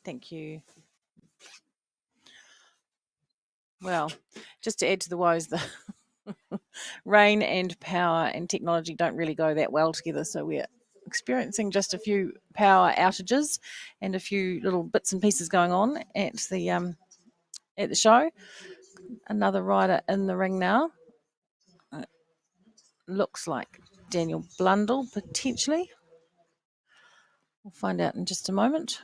Thank you. Well, just to add to the woes, the rain and power and technology don't really go that well together. So we're experiencing just a few power outages and a few little bits and pieces going on at the show. Another rider in the ring now. Looks like Daniel Blundell potentially. We'll find out in just a moment.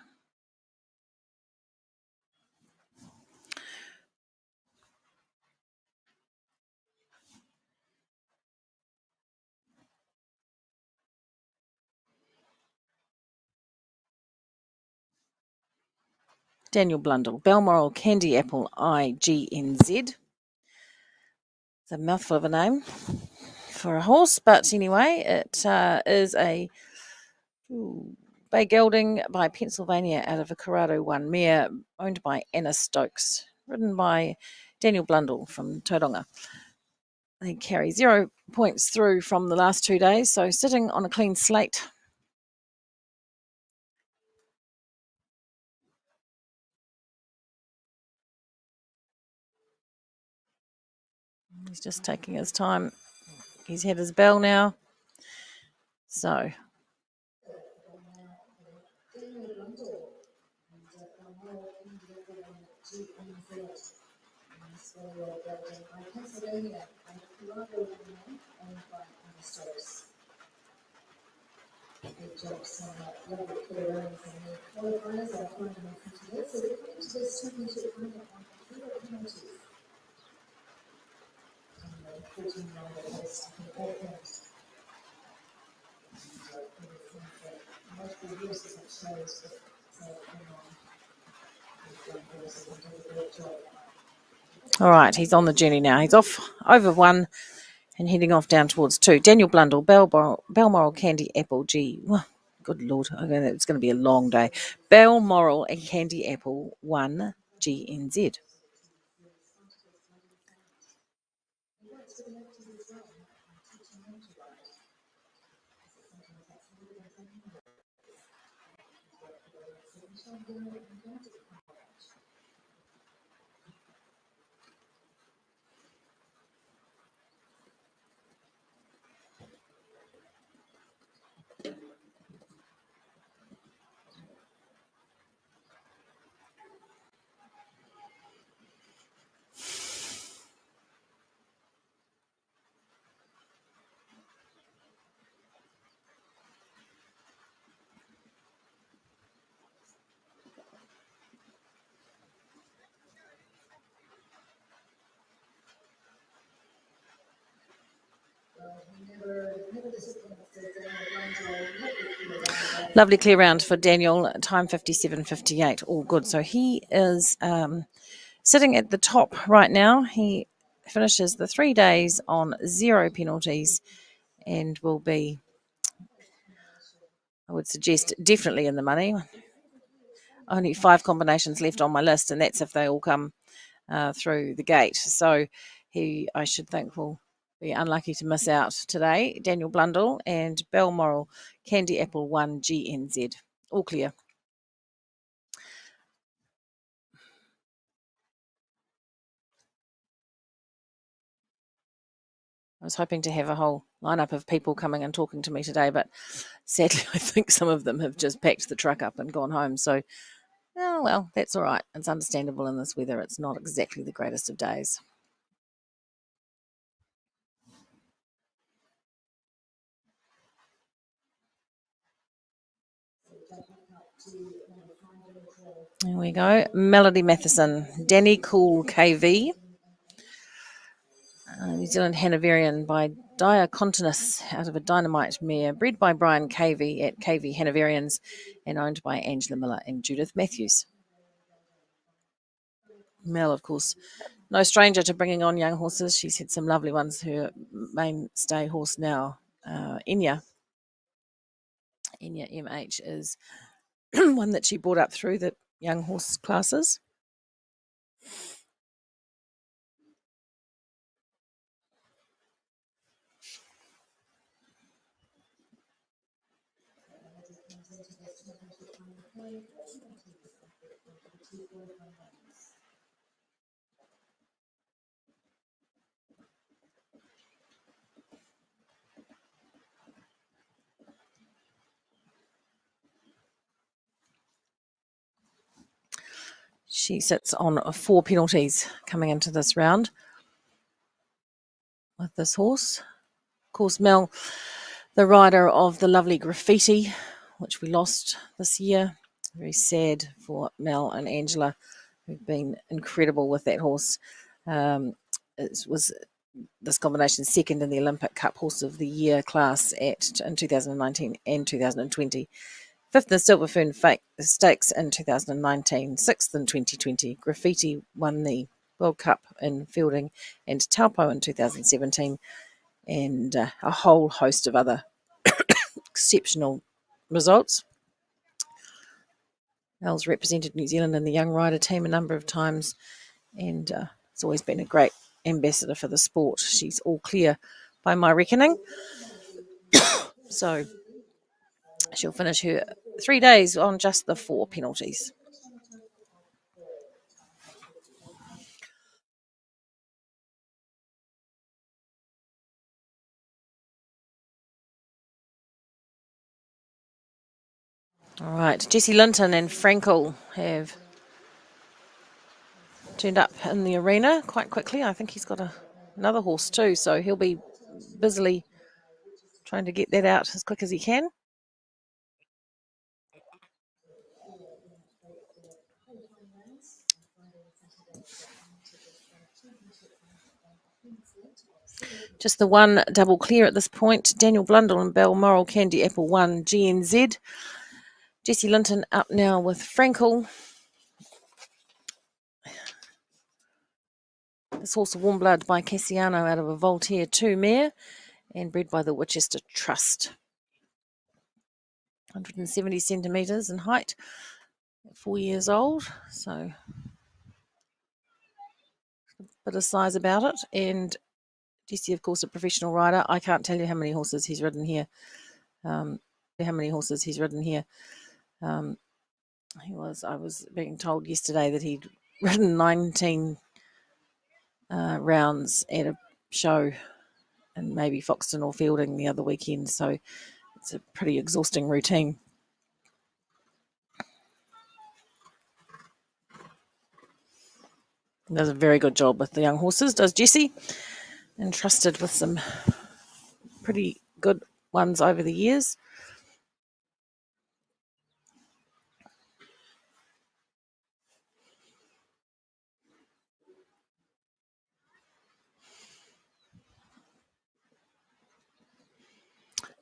Daniel Blundell, Balmoral Candy Apple IGNZ. It's a mouthful of a name for a horse, but anyway, it is a Bay Gelding by Pennsylvania out of a Corrado 1 mare owned by Anna Stokes, ridden by Daniel Blundell from Tauranga. They carry 0 points through from the last 2 days, so sitting on a clean slate. He's just taking his time. He's had his bell now. So all right, he's on the journey now. He's off over 1 and heading off down towards 2. Daniel Blundell, Balmoral Candy Apple G. Oh, good Lord, it's going to be a long day. Balmoral and Candy Apple 1 GNZ. Lovely clear round for Daniel, time 57.58, all good. So he is sitting at the top right now. He finishes the 3 days on 0 penalties and will be, I would suggest, definitely in the money. Only 5 combinations left on my list, and that's if they all come through the gate. So he, I should think, will be unlucky to miss out today. Daniel Blundell and Balmoral Candy Apple 1 GNZ. All clear. I was hoping to have a whole lineup of people coming and talking to me today, but sadly I think some of them have just packed the truck up and gone home. So, oh, well, that's all right. It's understandable in this weather. It's not exactly the greatest of days. There we go. Melody Matheson, Danny Cool KV, New Zealand Hanoverian by Diacontinus out of a Dynamite mare, bred by Brian KV at KV Hanoverians and owned by Angela Miller and Judith Matthews. Mel, of course, no stranger to bringing on young horses. She's had some lovely ones. Her mainstay horse now, Enya MH, is one that she brought up through the young horse classes. She sits on 4 penalties coming into this round with this horse. Of course, Mel, the rider of the lovely Graffiti, which we lost this year. Very sad for Mel and Angela, who've been incredible with that horse. It was this combination second in the Olympic Cup Horse of the Year class in 2019 and 2020. Fifth in the Silver Fern Stakes in 2019, sixth in 2020. Graffiti won the World Cup in fielding and Taupo in 2017, and a whole host of other exceptional results. Mel's represented New Zealand in the young rider team a number of times, and it's always been a great ambassador for the sport. She's all clear by my reckoning. So she'll finish her 3 days on just the 4 penalties. All right, Jesse Linton and Frankel have turned up in the arena quite quickly. I think he's got another horse too, so he'll be busily trying to get that out as quick as he can. Just the one double clear at this point. Daniel Blundell and Balmoral Candy Apple 1 GNZ. Jesse Linton up now with Frankel. This horse, Warm Blood by Cassiano, out of a Voltaire 2 mare and bred by the Winchester Trust. 170 centimetres in height, 4 years old, so a bit of size about it. And Jesse, of course, a professional rider. I can't tell you how many horses he's ridden here. I was being told yesterday that he'd ridden 19 rounds at a show and maybe Foxton or Fielding the other weekend, so it's a pretty exhausting routine. Does a very good job with the young horses, does Jesse, and trusted with some pretty good ones over the years.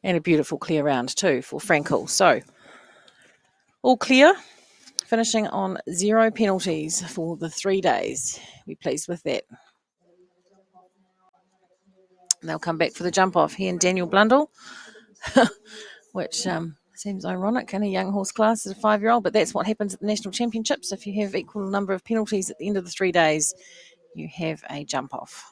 And a beautiful clear round too for Frankel. So all clear, finishing on 0 penalties for the 3 days. Be pleased with that. They'll come back for the jump off. He and Daniel Blundell, which seems ironic in a young horse class as a 5-year-old, but that's what happens at the national championships. If you have equal number of penalties at the end of the 3 days, you have a jump off.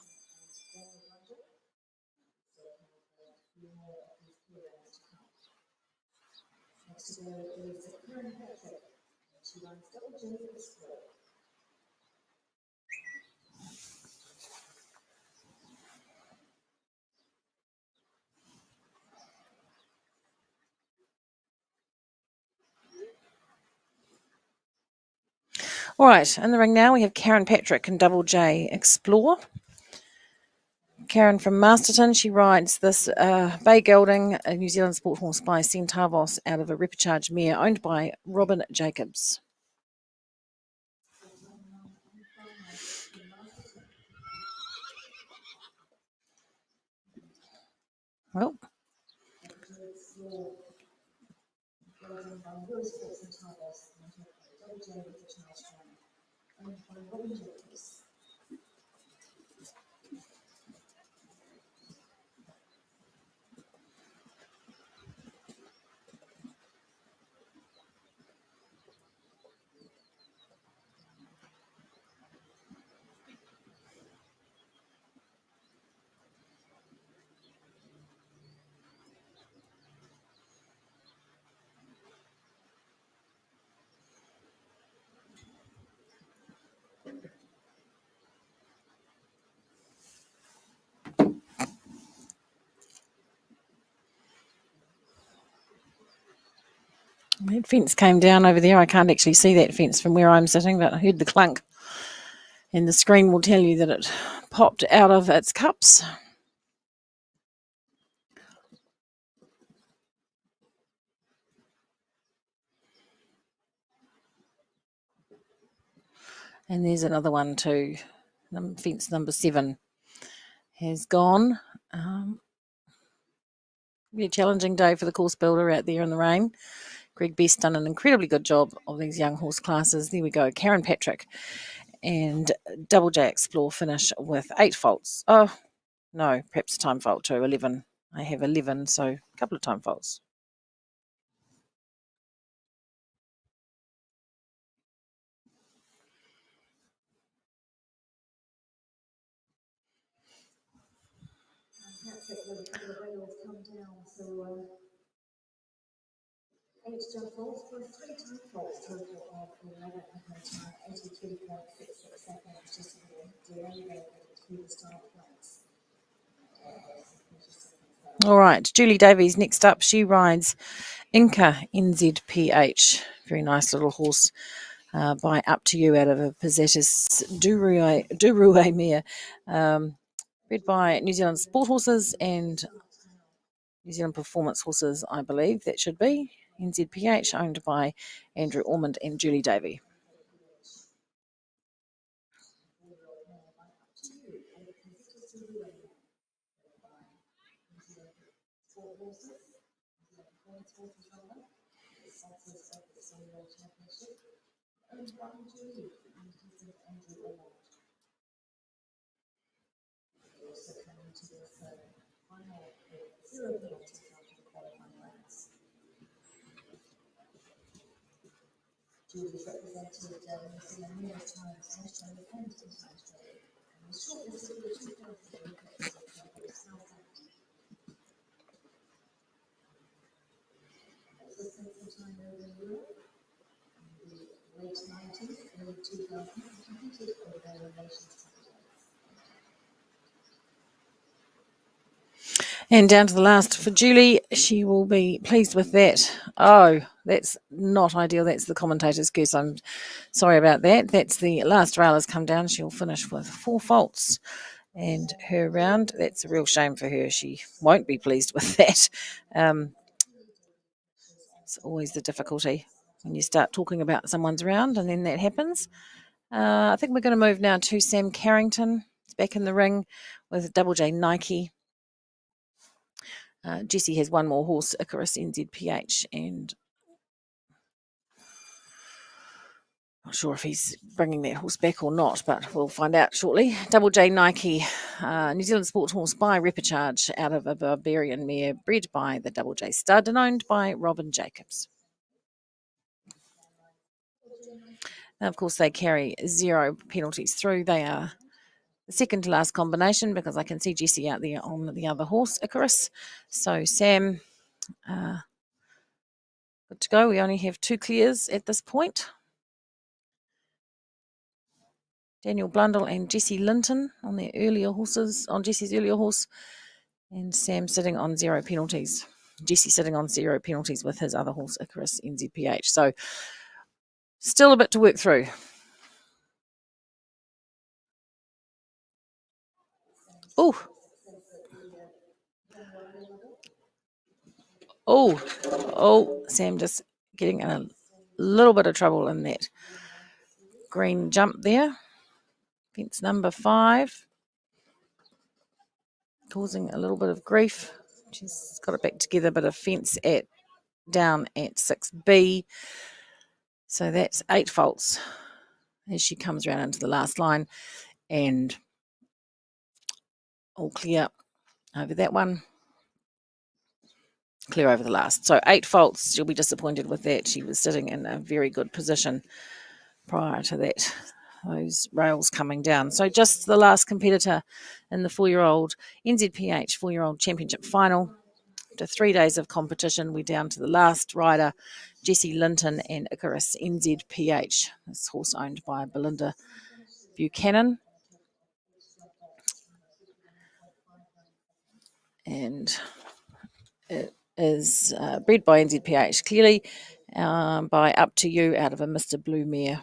All right, in the ring now we have Karen Patrick and Double J Explore. Karen from Masterton, she rides this Bay Gelding, a New Zealand sport horse by Centavos, out of a repechage mare owned by Robin Jacobs. Well, That fence came down over there. I can't actually see that fence from where I'm sitting, but I heard the clunk. And the screen will tell you that it popped out of its cups. And there's another one too. Fence number 7 has gone. Be a challenging day for the course builder out there in the rain. Greg Best done an incredibly good job of these young horse classes. There we go. Karen Patrick and Double J Explore finish with 8 faults. Oh, no, perhaps a time fault too, 11. I have 11, so a couple of time faults. All right, Julie Davies next up. She rides Inca NZPH. Very nice little horse by Up to You out of a Pizzettis Durue mare. Bred by New Zealand Sport Horses and New Zealand Performance Horses, I believe that should be. NZPH, owned by Andrew Ormond and Julie Davey. And down to the last for Julie. She will be pleased with that. Oh, that's not ideal. That's the commentator's curse. I'm sorry about that. That's the last rail has come down. She'll finish with 4 faults. And her round, that's a real shame for her. She won't be pleased with that. It's always the difficulty when you start talking about someone's round and then that happens. I think we're going to move now to Sam Carrington. He's back in the ring with Double J Nike. Jesse has one more horse, Icarus NZPH, and not sure if he's bringing that horse back or not, but we'll find out shortly. Double J Nike, New Zealand Sport Horse by Repicharge out of a Barbarian mare, bred by the Double J Stud and owned by Robin Jacobs. Now, of course, they carry 0 penalties through. They are the second to last combination because I can see Jesse out there on the other horse, Icarus. So Sam, good to go. We only have 2 clears at this point. Daniel Blundell and Jesse Linton on their earlier horses, on Jesse's earlier horse, and Sam sitting on 0 penalties. Jesse sitting on 0 penalties with his other horse, Icarus NZPH. So still a bit to work through. Sam just getting in a little bit of trouble in that green jump there. Fence number 5. Causing a little bit of grief. She's got it back together, but a fence down at 6B. So that's 8 faults as she comes around into the last line, and all clear over that one. Clear over the last. So 8 faults. She'll be disappointed with that. She was sitting in a very good position prior to that, those rails coming down. So just the last competitor in the 4-year-old NZPH 4-year-old championship final. After 3 days of competition, we're down to the last rider, Jesse Linton and Icarus NZPH. This horse owned by Belinda Buchanan. And it is bred by NZPH clearly, by Up to You out of a Mr. Blue Mare.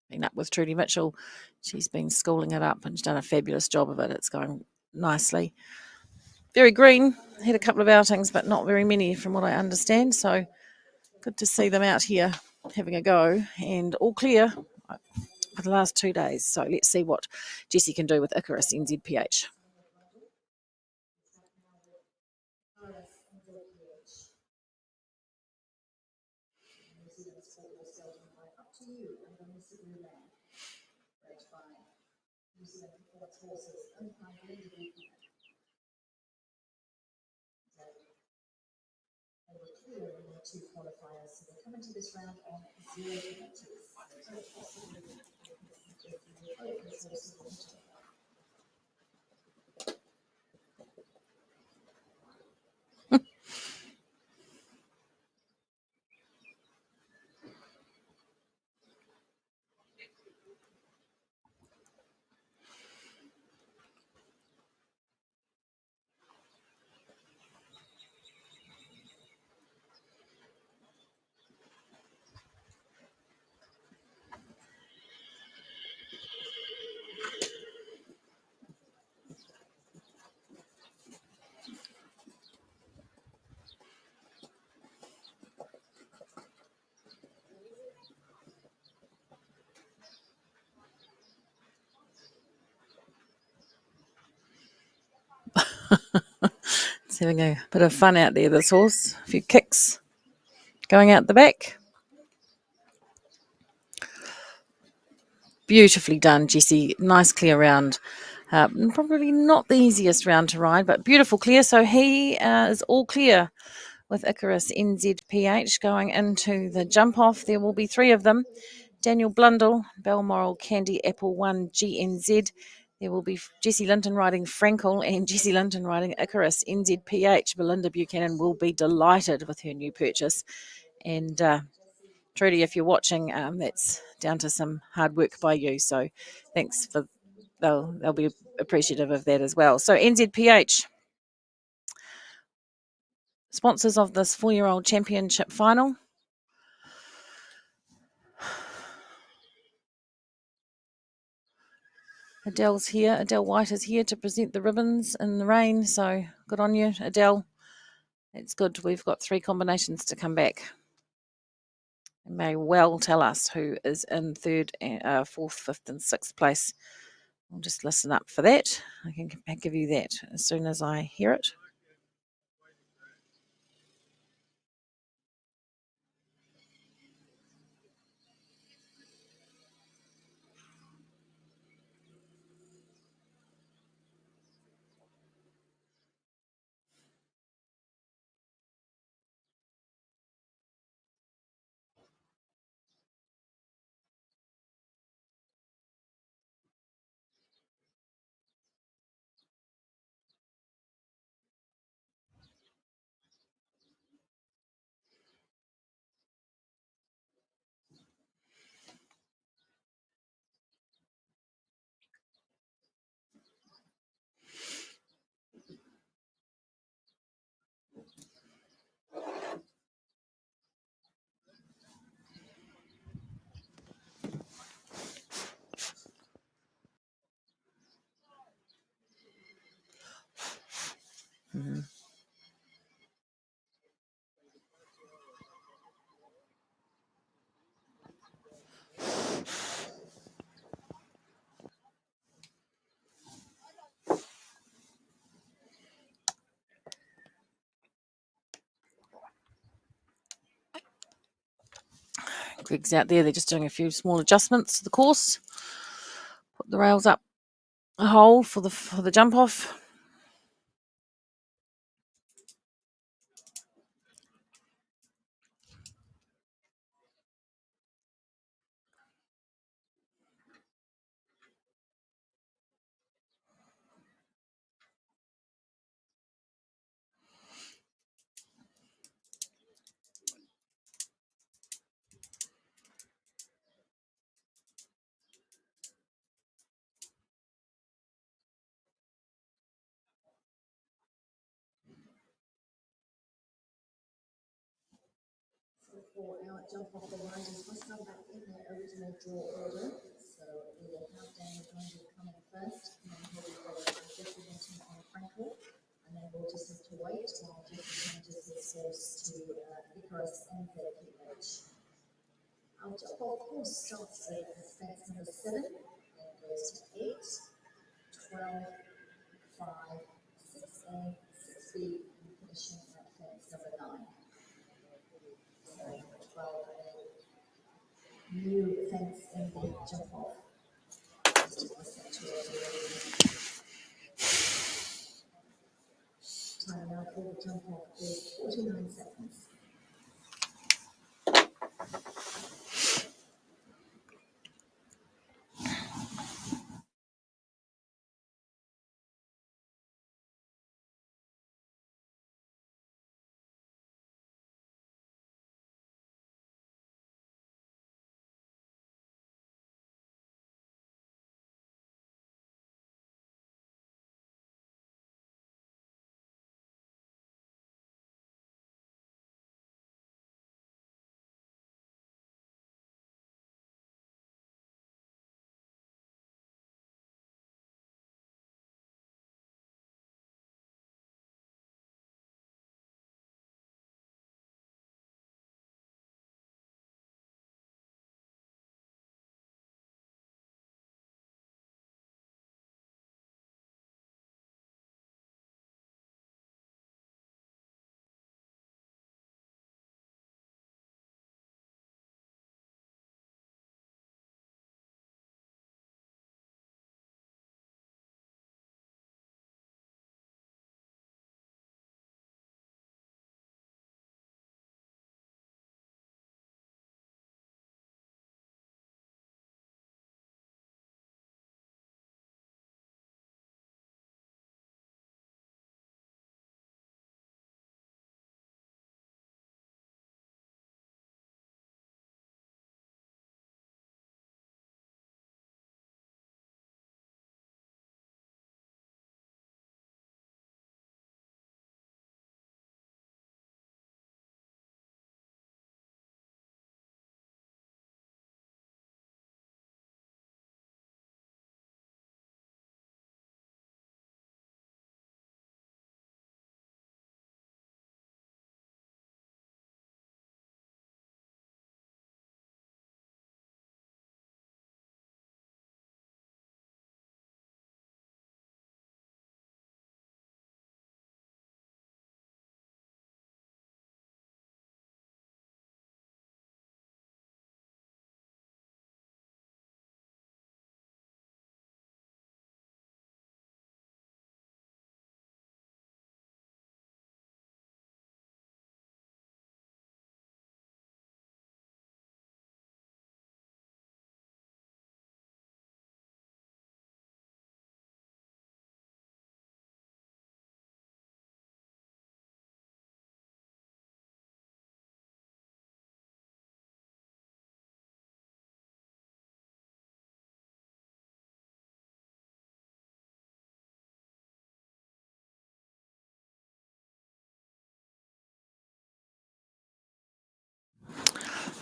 Been up with Trudy Mitchell. She's been schooling it up and she's done a fabulous job of it. It's going nicely. Very green. Had a couple of outings, but not very many from what I understand. So good to see them out here having a go, and all clear for the last 2 days. So let's see what Jessie can do with Icarus NZPH. It's having a bit of fun out there, this horse. A few kicks going out the back. Beautifully done, Jessie. Nice clear round. Probably not the easiest round to ride, but beautiful clear. So he is all clear with Icarus NZPH going into the jump off. There will be 3 of them. Daniel Blundell, Balmoral Candy Apple 1 GNZ. There will be Jessie Linton riding Frankel and Jessie Linton riding Icarus NZPH. Belinda Buchanan will be delighted with her new purchase. And Trudy, if you're watching, that's down to some hard work by you. So thanks for, they'll be appreciative of that as well. So NZPH, sponsors of this 4-year-old championship final. Adele's here. Adele White is here to present the ribbons in the rain. So good on you, Adele. It's good. We've got 3 combinations to come back. It may well tell us who is in 3rd, 4th, 5th, and 6th place. I'll just listen up for that. I can give you that as soon as I hear it. Mm-hmm. Greg's out there. They're just doing a few small adjustments to the course. Put the rails up a hole for the jump off.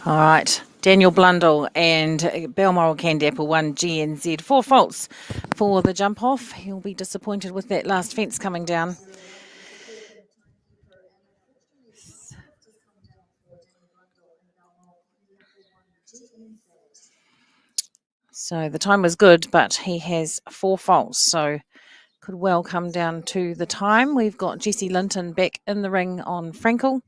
All right. Daniel Blundell and Balmoral Candy Apple 1 GNZ. 4 faults for the jump off. He'll be disappointed with that last fence coming down. So the time was good, but he has 4 faults. So could well come down to the time. We've got Jesse Linton back in the ring on Frankel.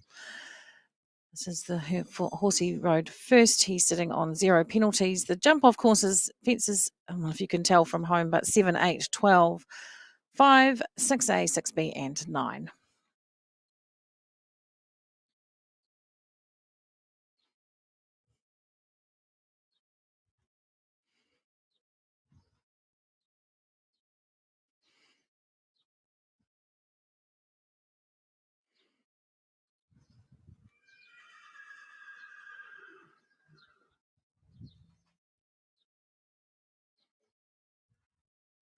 This is the Horsey Road first. He's sitting on 0 penalties. The jump off courses, fences, I don't know if you can tell from home, but 7, 8, 12, 5, 6A, 6B, and 9.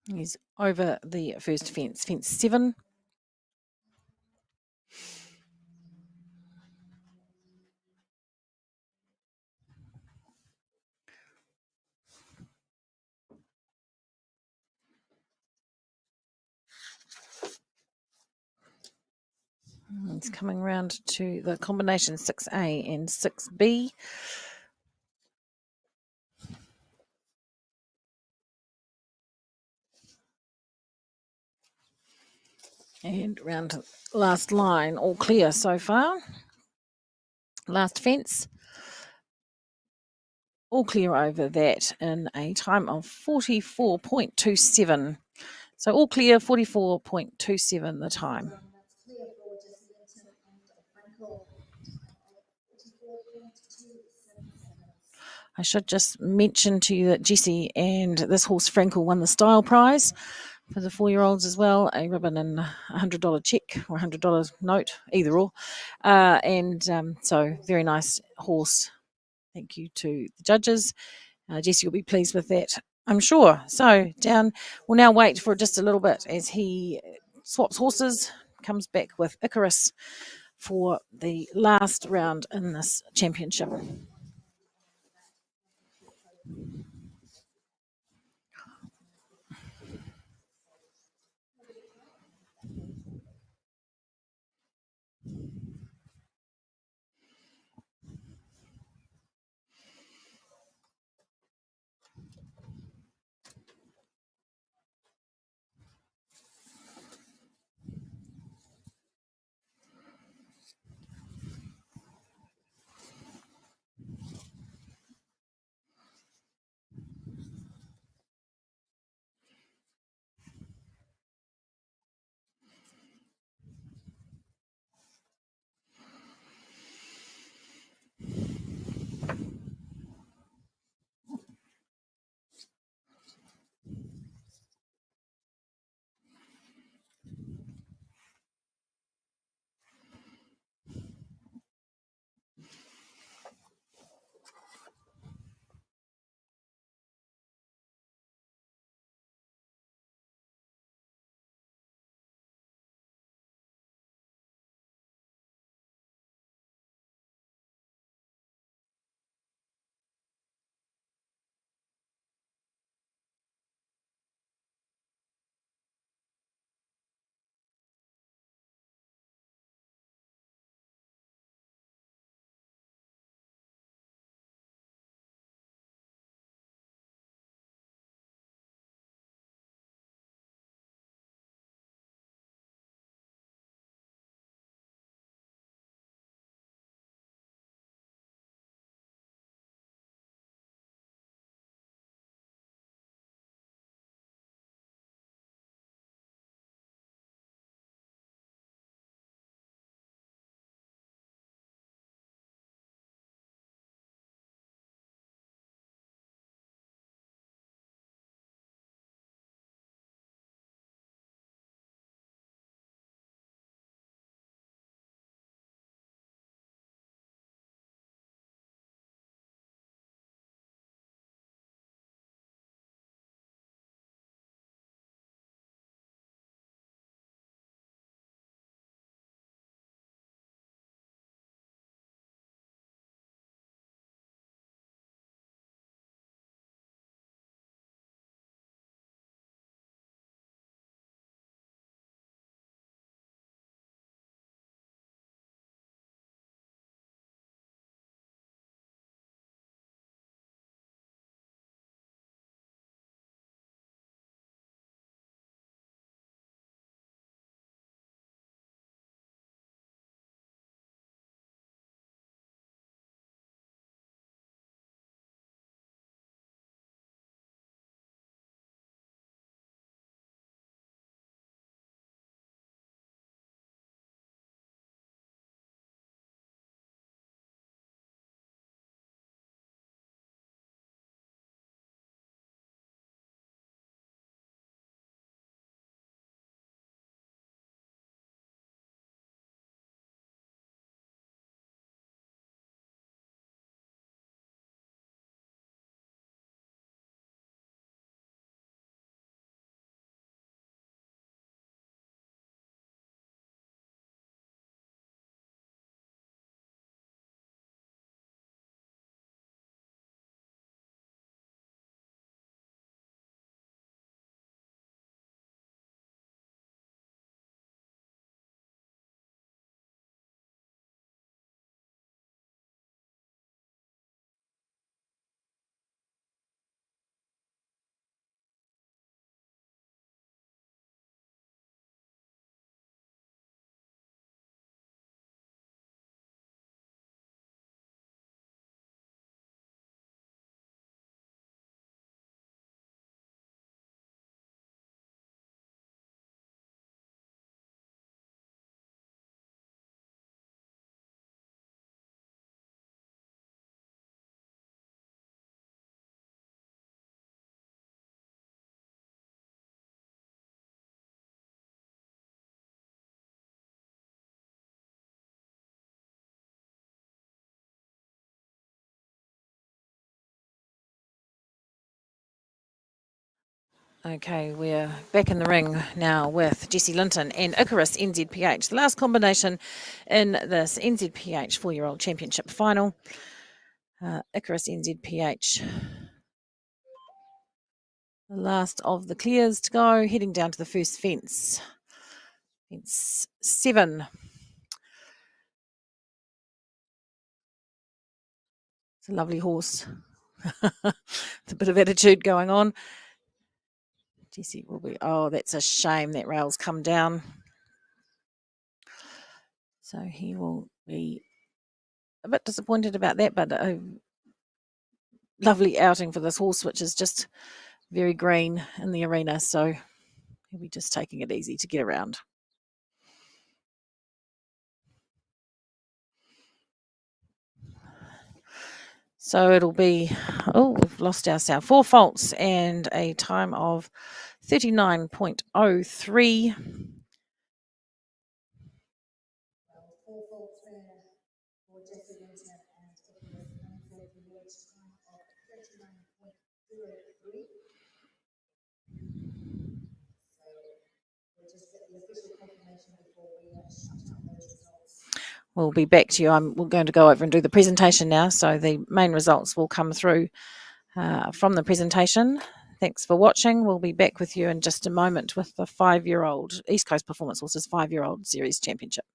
He's over the first fence, fence 7. It's coming round to the combination 6A and 6B. And round to last line, all clear so far. Last fence, all clear over that in a time of 44.27. So all clear, 44.27 the time. I should just mention to you that Jessie and this horse Frankel won the style prize for the 4-year-olds as well, a ribbon and a $100 check or $100 note, either or. So very nice horse. Thank you to the judges. Jessie will be pleased with that, I'm sure. So we'll now wait for just a little bit as he swaps horses, comes back with Icarus for the last round in this championship. Okay, we're back in the ring now with Jessie Linton and Icarus NZPH. The last combination in this NZPH 4-year-old championship final. Icarus NZPH, the last of the clears to go, heading down to the first fence. Fence 7. It's a lovely horse. It's a bit of attitude going on. Jessie will be, oh, that's a shame that rail's come down. So he will be a bit disappointed about that, but a lovely outing for this horse, which is just very green in the arena. So he'll be just taking it easy to get around. So it'll be, oh, we've lost ourselves. 4 faults and a time of 39.03. We'll be back to you. We're going to go over and do the presentation now. So the main results will come through from the presentation. Thanks for watching. We'll be back with you in just a moment with the 5-year-old East Coast Performance Horses 5-year-old Series Championship.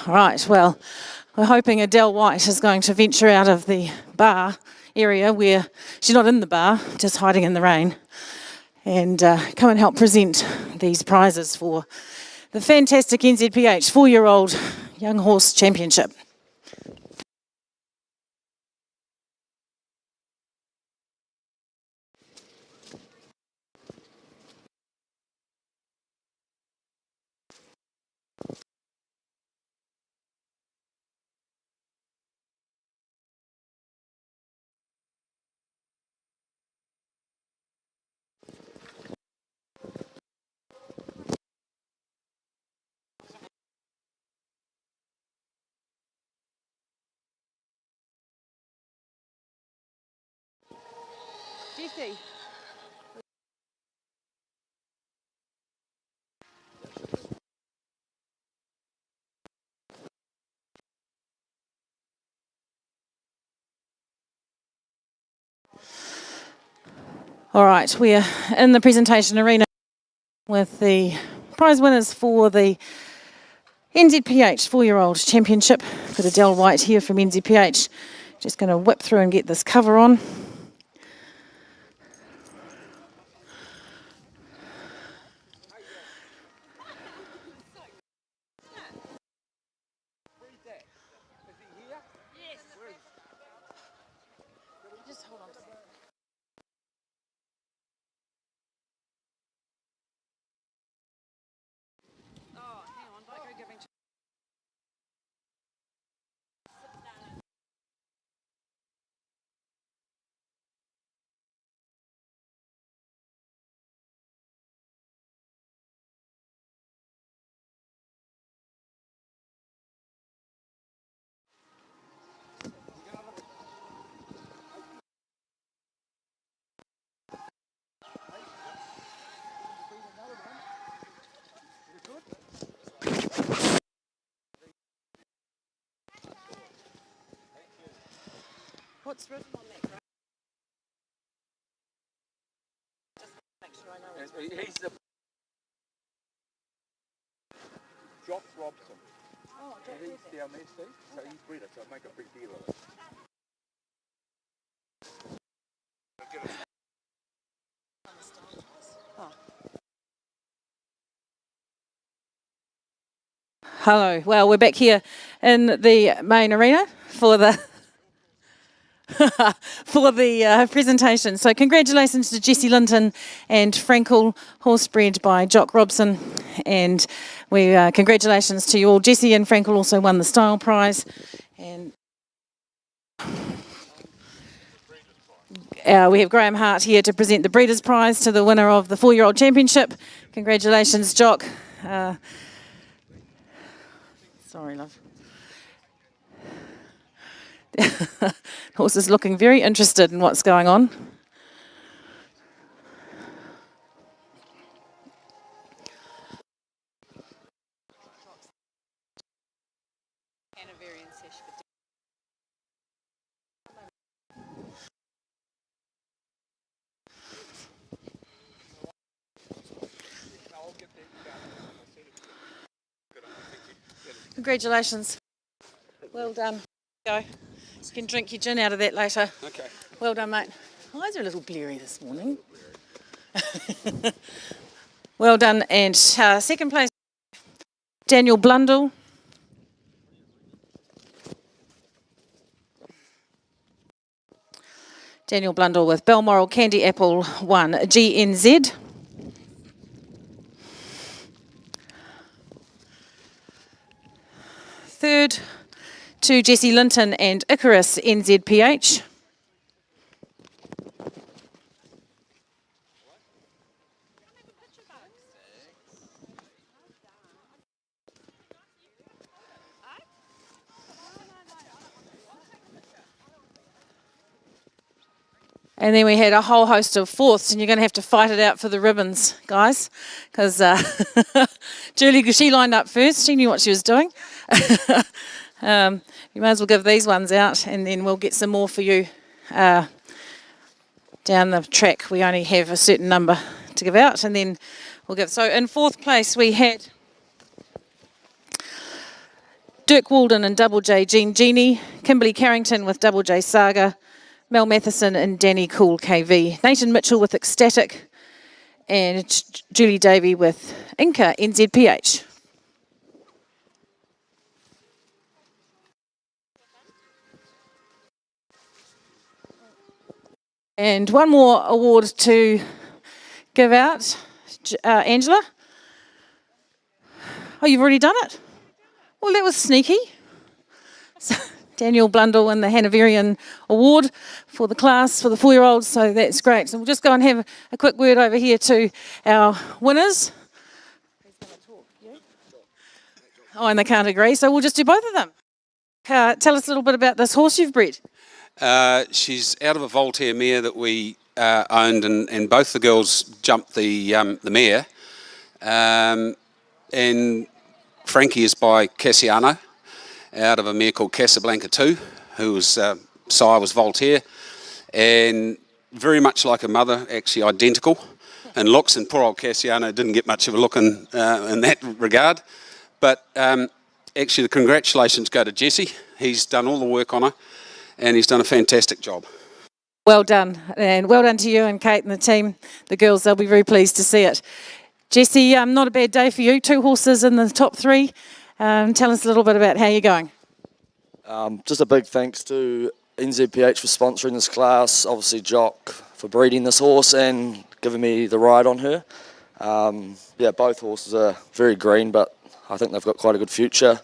Right, well, we're hoping Adele White is going to venture out of the bar area where she's not in the bar, just hiding in the rain, and come and help present these prizes for the fantastic NZPH 4-year-old Young Horse Championship. Jesse. All right, we're in the presentation arena with the prize winners for the NZPH 4-year-old championship. Got Adele White here from NZPH. Just going to whip through and get this cover on. Just hold on. Oh, hang on, don't go giving. What's written on that, right? Just make sure I know. He's the Jock Robson. Oh, He's down there, Steve. So he's bred it, so I make a big deal of it. Hello. Well, we're back here in the main arena for the presentation. So congratulations to Jessie Linton and Frankel, horsebred by Jock Robson. And we congratulations to you all. Jessie and Frankel also won the style prize. And we have Graham Hart here to present the Breeders' Prize to the winner of the 4-year-old championship. Congratulations, Jock. Sorry, love. Horse is looking very interested in what's going on. Congratulations. Well done. Go. You can drink your gin out of that later. Okay. Well done, mate. Eyes are a little bleary this morning. Well done. And second place, Daniel Blundell. Daniel Blundell with Balmoral Candy Apple 1 GNZ. Third to Jessie Linton and Icarus NZPH. And then we had a whole host of fourths, and you're going to have to fight it out for the ribbons, guys, because Julie, she lined up first. She knew what she was doing. You may as well give these ones out, and then we'll get some more for you down the track. We only have a certain number to give out, and then we'll give. So in fourth place, we had Dirk Walden and Double J Jean Genie, Kimberly Carrington with Double J Saga, Mel Matheson and Danny Cool KV, Nathan Mitchell with Ecstatic, and Julie Davey with Inca NZPH. And one more award to give out, Angela. Oh, you've already done it? Well, that was sneaky. So, Daniel Blundell won the Hanoverian Award for the class for the 4-year-olds, so that's great. So we'll just go and have a quick word over here to our winners. Oh, and they can't agree, so we'll just do both of them. Tell us a little bit about this horse you've bred. She's out of a Voltaire mare that we owned, and both the girls jumped the mare. And Frankie is by Cassiano, out of a mare called Casablanca 2, who was sire was Voltaire, and very much like her mother, actually identical in looks. And poor old Cassiano didn't get much of a look in that regard. But actually, the congratulations go to Jesse. He's done all the work on her, and he's done a fantastic job. Well done, and well done to you and Kate and the team. The girls, they'll be very pleased to see it. Jesse, not a bad day for you. 2 horses in the top 3. Tell us a little bit about how you're going. Just a big thanks to NZPH for sponsoring this class, obviously Jock for breeding this horse and giving me the ride on her. Yeah, both horses are very green, but I think they've got quite a good future,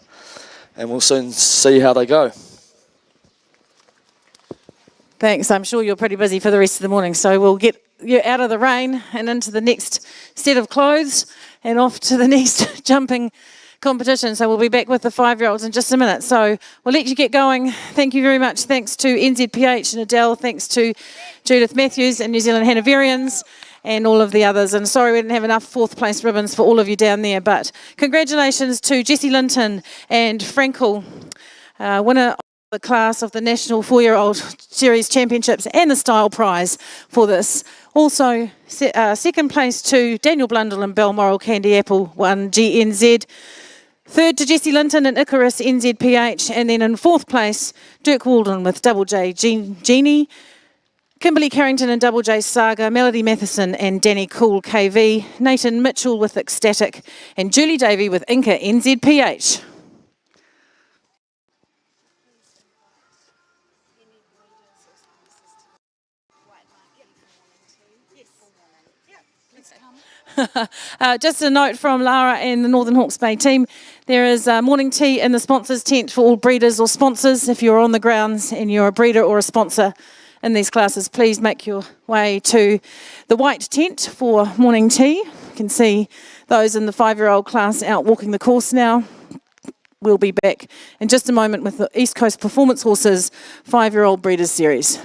and we'll soon see how they go. Thanks. I'm sure you're pretty busy for the rest of the morning, so we'll get you out of the rain and into the next set of clothes and off to the next jumping competition. So we'll be back with the 5-year-olds in just a minute. So we'll let you get going. Thank you very much. Thanks to NZPH and Adele. Thanks to Judith Matthews and New Zealand Hanoverians and all of the others. And sorry we didn't have enough 4th place ribbons for all of you down there. But congratulations to Jessie Linton and Frankel, winner of the class of the National 4-Year-Old Series Championships and the Style Prize for this. Also, second place to Daniel Blundell and Balmoral Candy Apple, 1 GNZ. Third to Jessie Linton and Icarus NZPH. And then in 4th place, Dirk Walden with Double J Genie, Kimberly Carrington and Double J Saga, Melody Matheson and Danny Cool KV, Nathan Mitchell with Ecstatic, and Julie Davey with Inca NZPH. Just a note from Lara and the Northern Hawke's Bay team. There is morning tea in the sponsors tent for all breeders or sponsors. If you're on the grounds and you're a breeder or a sponsor in these classes, please make your way to the white tent for morning tea. You can see those in the 5-year-old class out walking the course now. We'll be back in just a moment with the East Coast Performance Horses 5-year-old Breeders Series.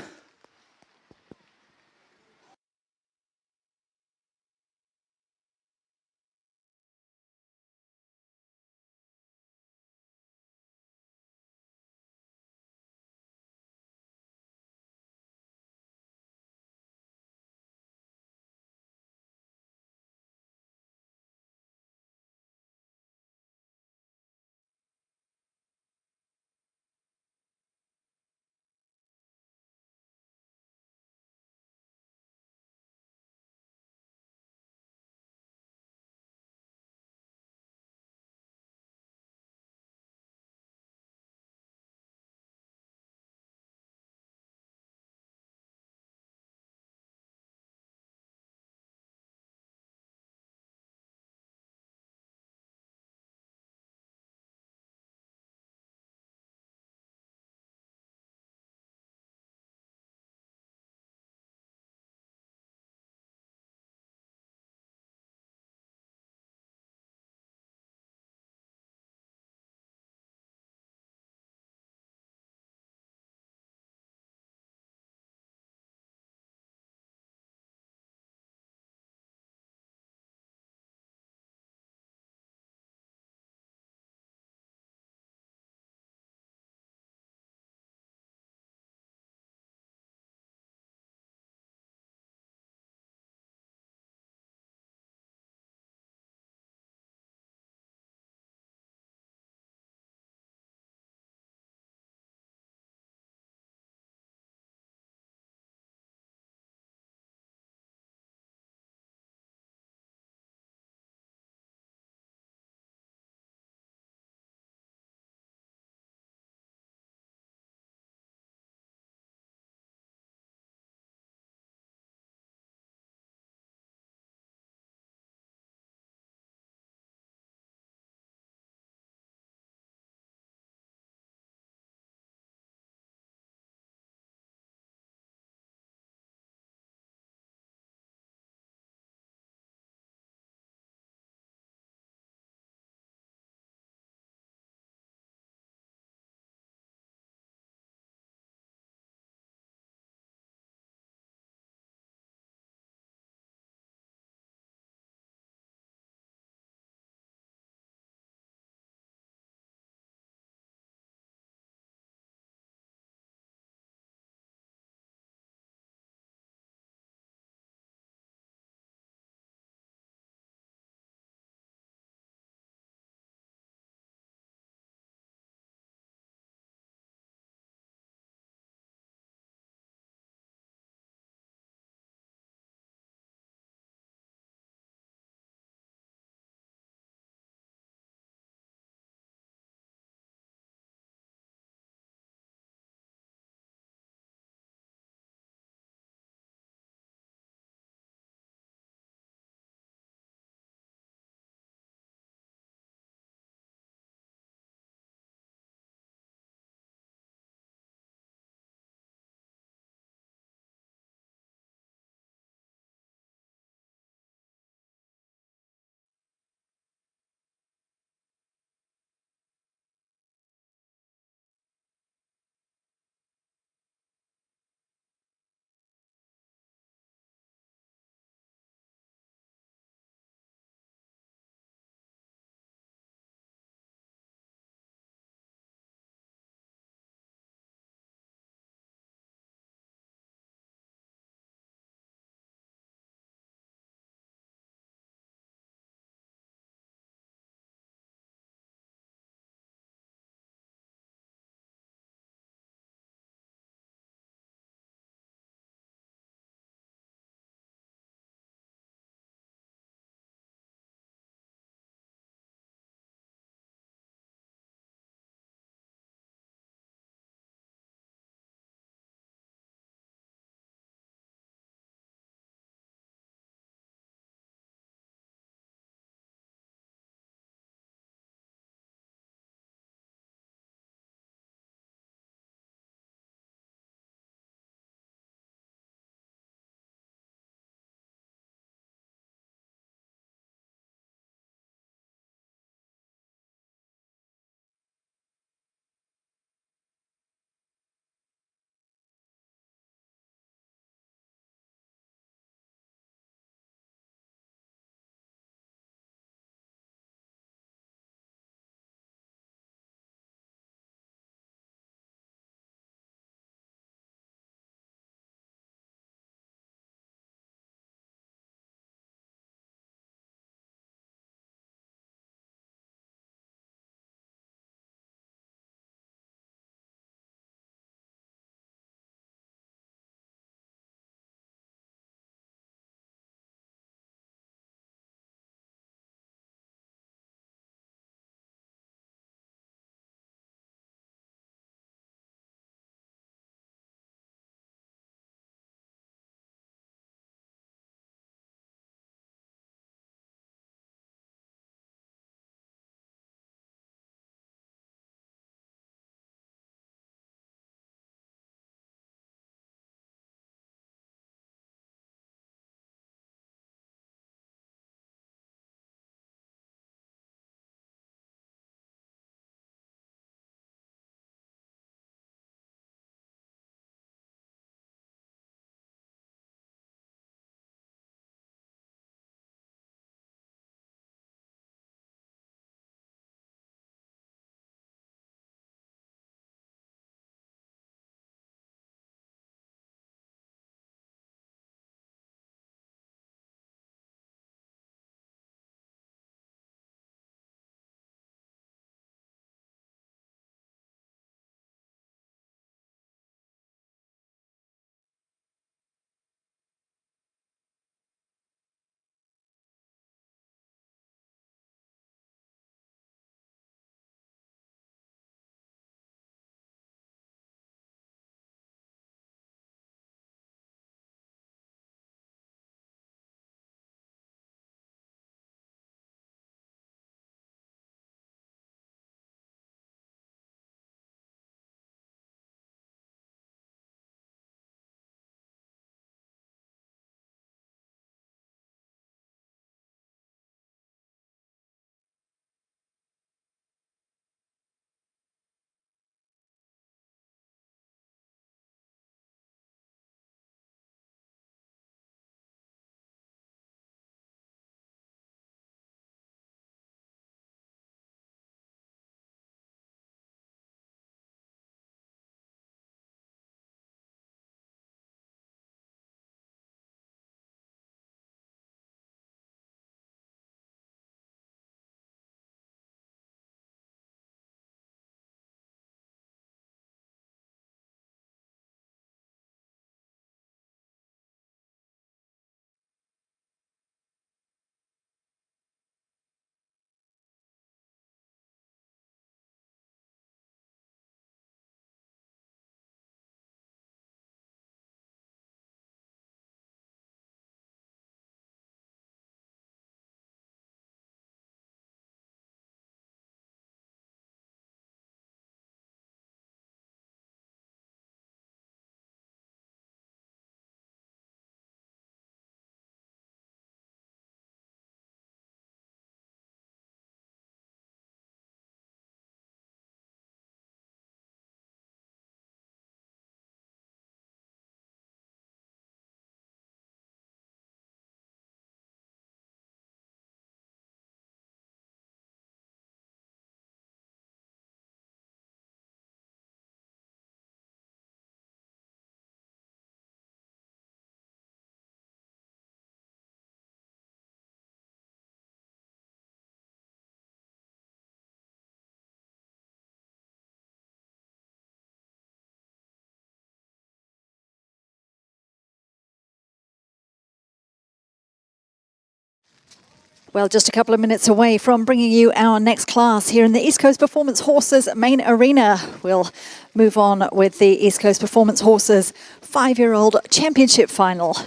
Well, just a couple of minutes away from bringing you our next class here in the East Coast Performance Horses main arena. We'll move on with the East Coast Performance Horses 5-year-old championship final.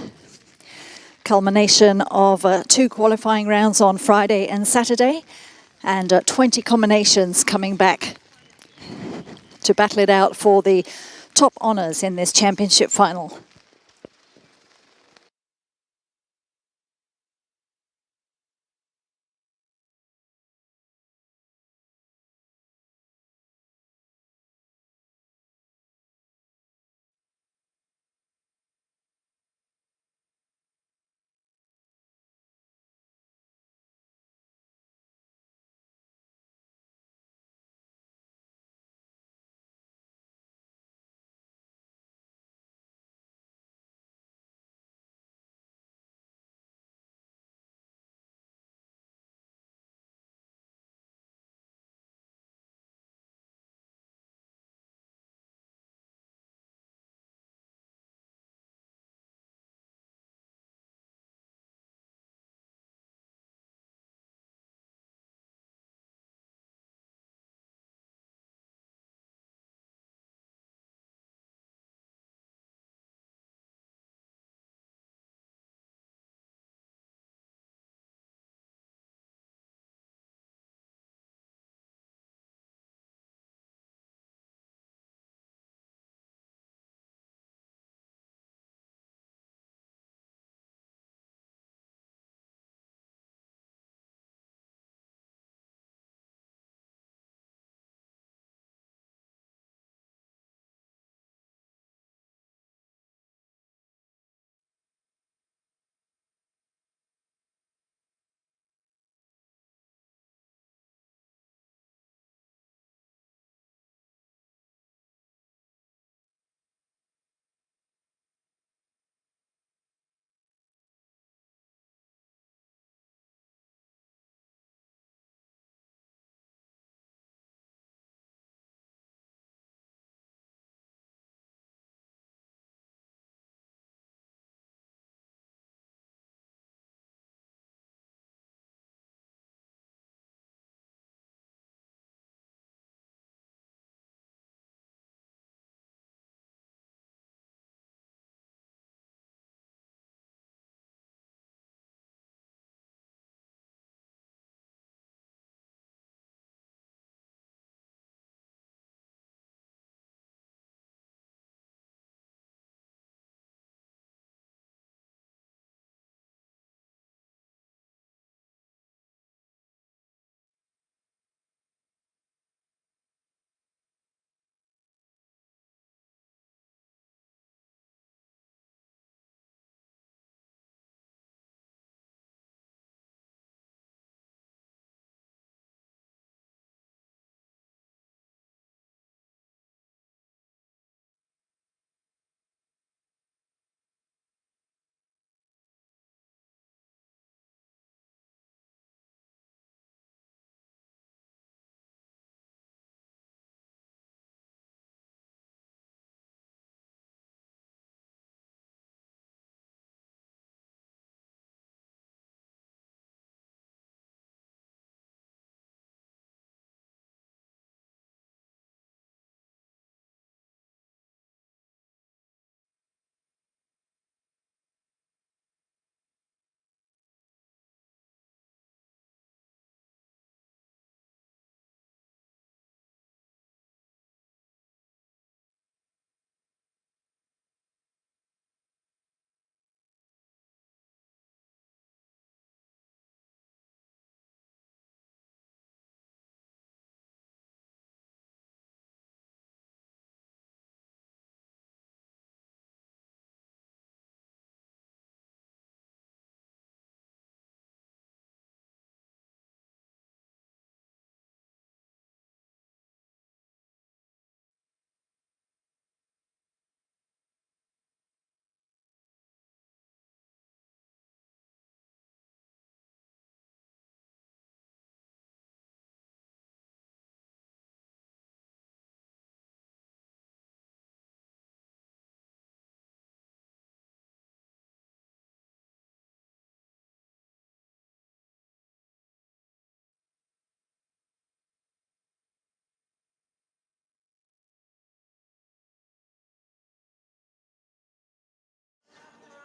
Culmination of 2 qualifying rounds on Friday and Saturday, and 20 combinations coming back to battle it out for the top honours in this championship final.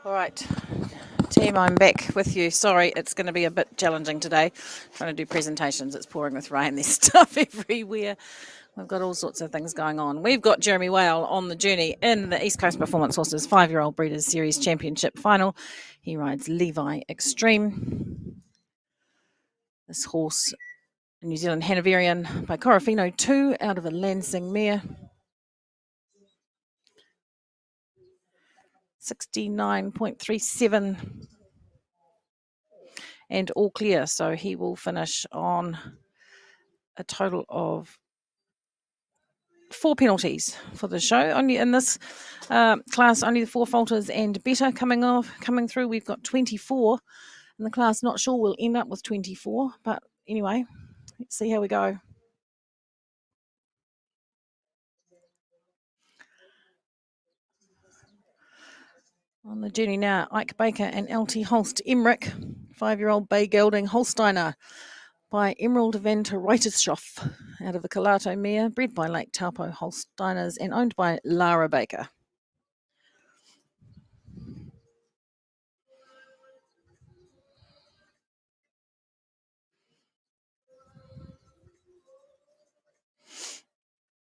All right, team, I'm back with you. Sorry, it's going to be a bit challenging today, trying to do presentations. It's pouring with rain. There's stuff everywhere. We've got all sorts of things going on. We've got Jeremy Whale on the journey in the East Coast Performance Horses 5-year-old Breeders' Series Championship final. He rides Levi Extreme. This horse, a New Zealand Hanoverian by Corofino 2 out of a Lansing mare. 69.37 and all clear, so he will finish on a total of 4 penalties for the show. Only in this class, only the 4 falters and better coming through. We've got 24 in the class. Not sure we'll end up with 24, but anyway, let's see how we go. On the journey now, Ike Baker and LT Holst Emmerich, 5-year-old Bay Gelding Holsteiner by Emerald van ter Ruytershoff out of the Calato mare, bred by Lake Taupo Holsteiners and owned by Lara Baker.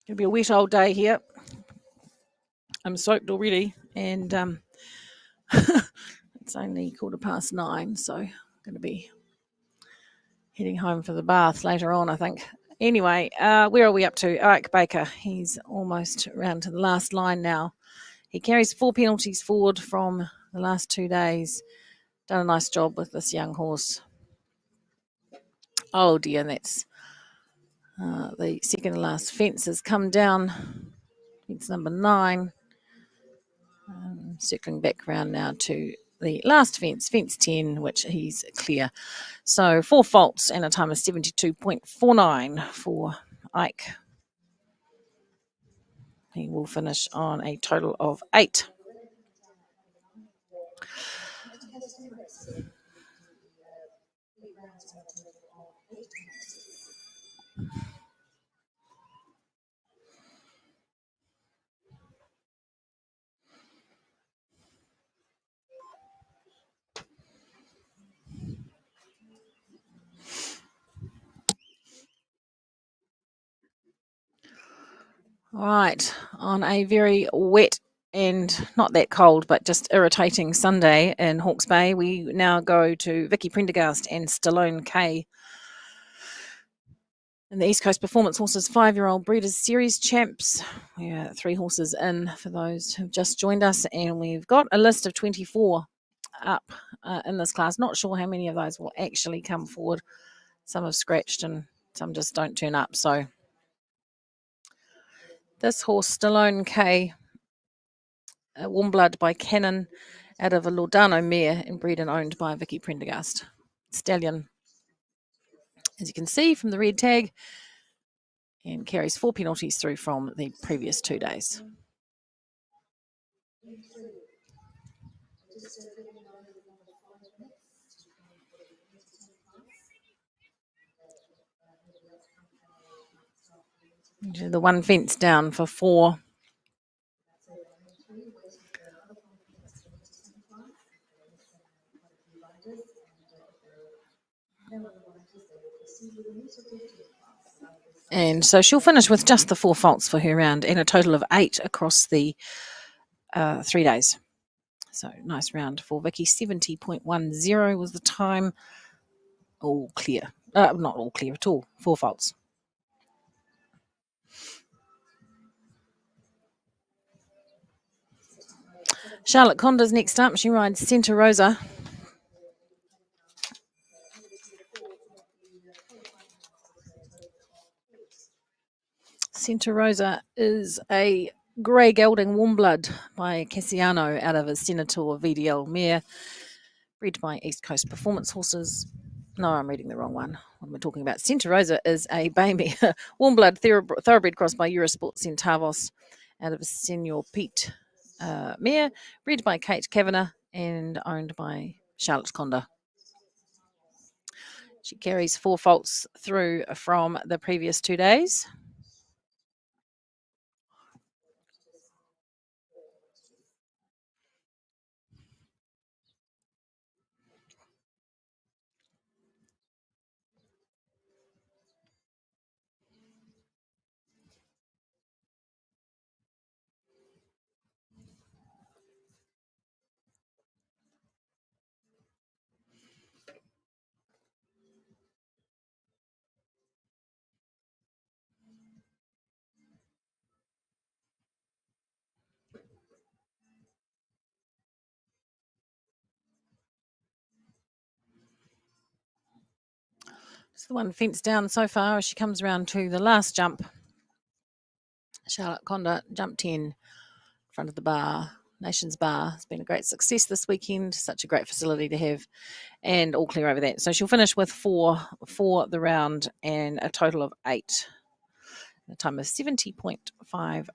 It'll be a wet old day here. I'm soaked already, and it's only 9:15, so I'm going to be heading home for the bath later on, I think. Anyway, where are we up to? Ike Baker, he's almost around to the last line now. He carries 4 penalties forward from the last 2 days. Done a nice job with this young horse. Oh dear, that's the second to last fence has come down. Fence number 9. Circling back round now to the last fence, fence 10, which he's clear. So 4 faults and a time of 72.49 for Ike. He will finish on a total of 8. All right, on a very wet and not that cold, but just irritating Sunday in Hawke's Bay, we now go to Vicky Prendergast and Stallone K. In the East Coast Performance Horses 5-year-old Breeders' Series champs. We are 3 horses in for those who've just joined us, and we've got a list of 24 up in this class. Not sure how many of those will actually come forward. Some have scratched and some just don't turn up. So this horse, Stallone K, warm blood by Cannon out of a Laudano mare and bred and owned by Vicky Prendergast. Stallion, as you can see from the red tag, and carries 4 penalties through from the previous 2 days. The one fence down for 4. And so she'll finish with just the 4 faults for her round and a total of 8 across the 3 days. So nice round for Vicky. 70.10 was the time. All clear. Not all clear at all. 4 faults. Charlotte Conda's next up. She rides Santa Rosa. Santa Rosa is a grey gelding warm blood by Cassiano out of a Senator VDL mare, bred by East Coast Performance Horses. No, I'm reading the wrong one. What am I talking about? Santa Rosa is a baby warm blood thoroughbred cross by Eurosport Centavos out of a Senor Pete mare, bred by Kate Kavanagh and owned by Charlotte Conda. She carries 4 faults through from the previous 2 days. It's the one fenced down so far as she comes around to the last jump. Charlotte Conda jumped 10 in front of the bar. Nations Bar. It's been a great success this weekend. Such a great facility to have, and all clear over that. So she'll finish with 4 for the round and a total of 8. A time of 70.55.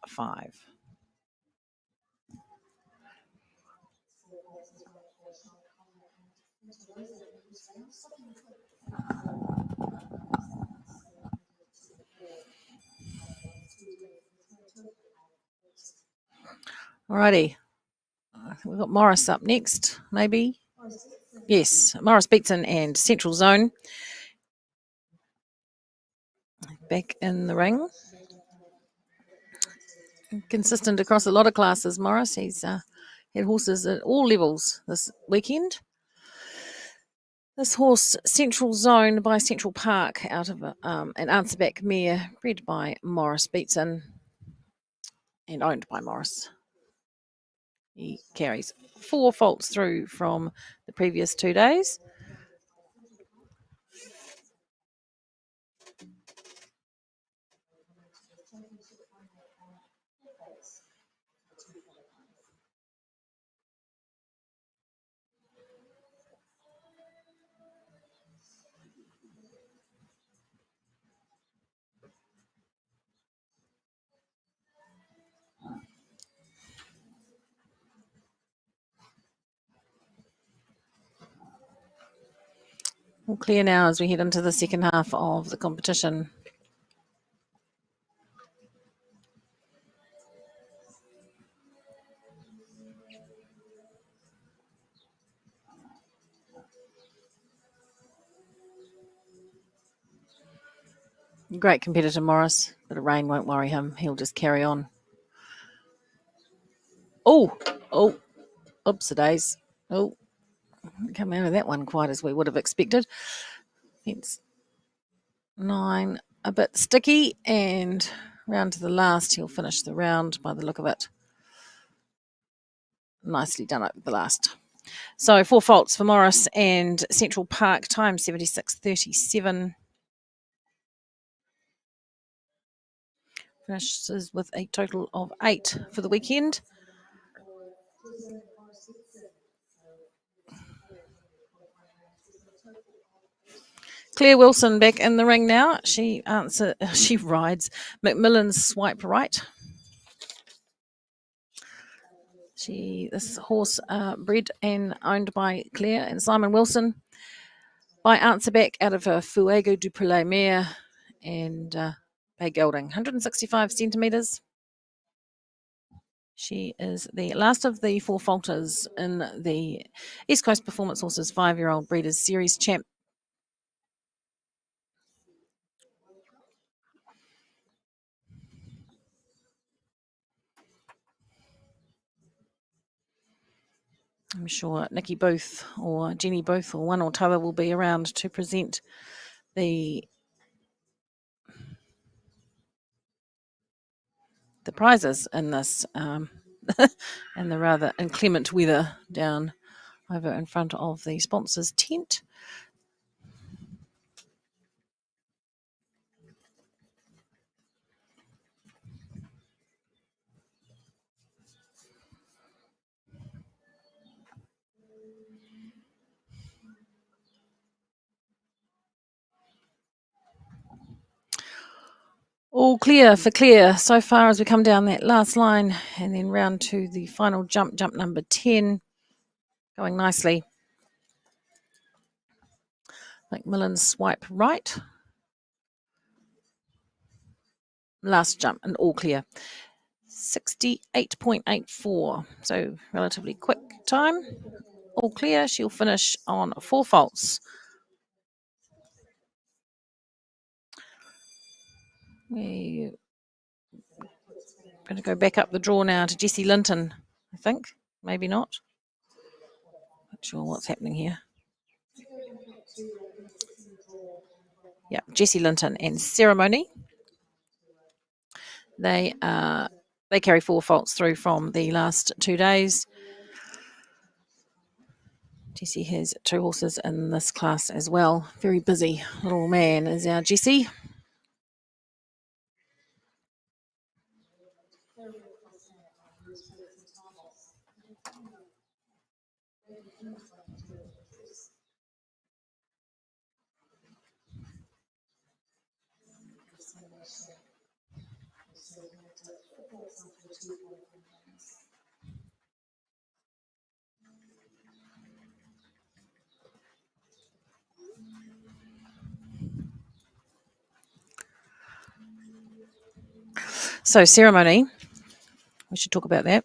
Alrighty. We've got Morris up next, maybe. Yes, Morris Beatson and Central Zone. Back in the ring. Consistent across a lot of classes, Morris. He's had horses at all levels this weekend. This horse, Central Zone by Central Park, out of an answerback mare, bred by Morris Beatson and owned by Morris. He carries 4 faults through from the previous 2 days. All clear now as we head into the second half of the competition. Great competitor, Morris, but a rain won't worry him. He'll just carry on. Oh, oops, days. Oh, didn't come out of that one quite as we would have expected. Fence 9, a bit sticky, and round to the last, he'll finish the round by the look of it. Nicely done at the last. So 4 faults for Morris and Central Park, time 76.37. Finishes with a total of 8 for the weekend. Claire Wilson back in the ring now. She rides Macmillan's Swipe Right. This horse bred and owned by Claire and Simon Wilson by Answerback out of a Fuego du Poulet mare and Bay Gelding, 165 centimetres. She is the last of the 4 faulters in the East Coast Performance Horses 5-year-old Breeders' Series champ. I'm sure Nikki Booth or Jenny Booth or one or t'other will be around to present the prizes in this and the rather inclement weather down over in front of the sponsors tent. All clear for Claire so far as we come down that last line and then round to the final jump number 10, going nicely. Macmillan's Swipe Right. Last jump and all clear. 68.84, so relatively quick time. All clear. She'll finish on 4 faults. We're going to go back up the draw now to Jessie Linton, I think. Maybe not. Not sure what's happening here. Yeah, Jessie Linton and Ceremony. They carry 4 faults through from the last 2 days. Jesse has 2 horses in this class as well. Very busy little man is our Jesse. So ceremony, we should talk about that.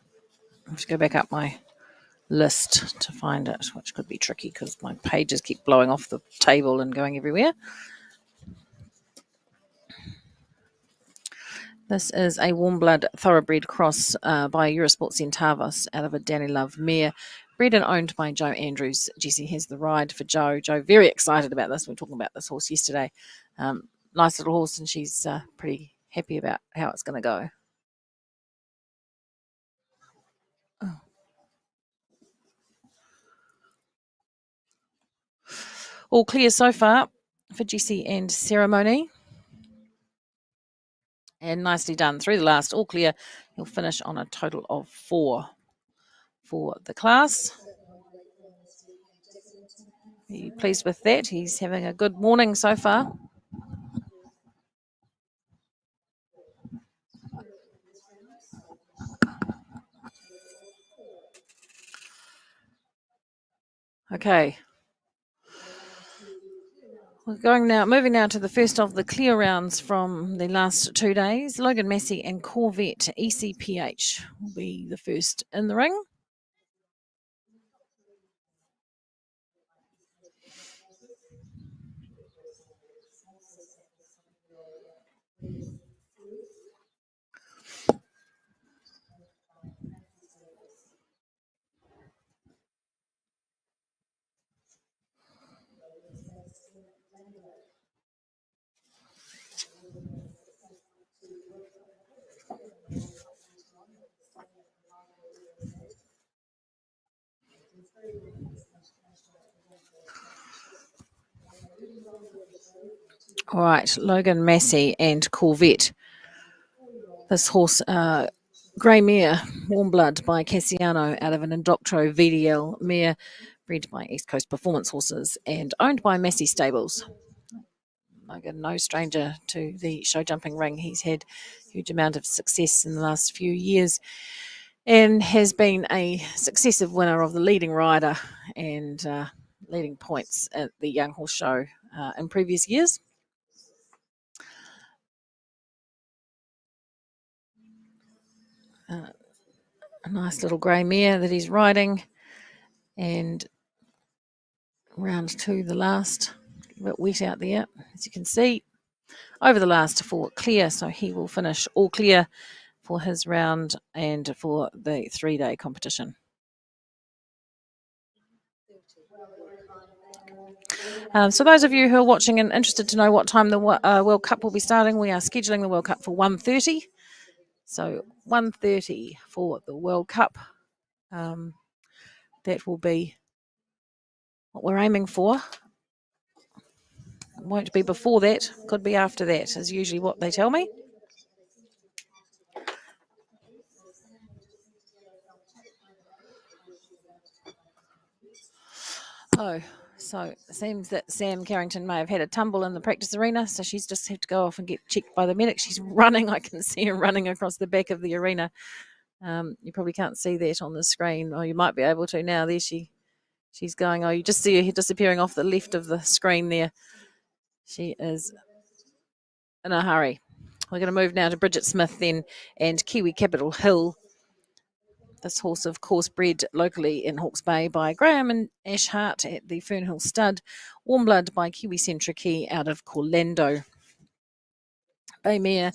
I have to go back up my list to find it, which could be tricky because my pages keep blowing off the table and going everywhere. This is a warm blood thoroughbred cross by Eurosport Centavos out of a Danny Love mare, bred and owned by Joe Andrews. Jesse has the ride for Joe. Joe very excited about this. We were talking about this horse yesterday. Nice little horse, and she's pretty happy about how it's going to go. Oh. All clear so far for Jesse and ceremony. And nicely done through the last, all clear. He'll finish on a total of 4 for the class. Are you pleased with that? He's having a good morning so far. Okay. We're moving now to the first of the clear rounds from the last 2 days. Logan Massey and Corvette ECPH will be the first in the ring. All right, Logan Massey and Corvette. This horse, grey mare, warm blood by Cassiano out of an Indoctro VDL mare, bred by East Coast Performance Horses and owned by Massey Stables. Logan, no stranger to the show jumping ring. He's had a huge amount of success in the last few years and has been a successive winner of the leading rider and leading points at the Young Horse Show in previous years. A nice little grey mare that he's riding, and round 2, the last, a bit wet out there, as you can see. Over the last 4 clear, so he will finish all clear for his round and for the 3-day competition. So those of you who are watching and interested to know what time the World Cup will be starting, we are scheduling the World Cup for 1:30. So 1:30 for the World Cup. That will be what we're aiming for. It won't be before that, could be after that, is usually what they tell me. Oh, so it seems that Sam Carrington may have had a tumble in the practice arena, so she's just had to go off and get checked by the medic. She's running. I can see her running across the back of the arena. You probably can't see that on the screen, or you might be able to now. There she's going. Oh, you just see her disappearing off the left of the screen there. She is in a hurry. We're going to move now to Bridget Smith then and Kiwi Capital Hill. This horse, of course, bred locally in Hawke's Bay by Graham and Ash Hart at the Fernhill Stud. Warm blood by Kiwi Centric out of Corlando. Bay mare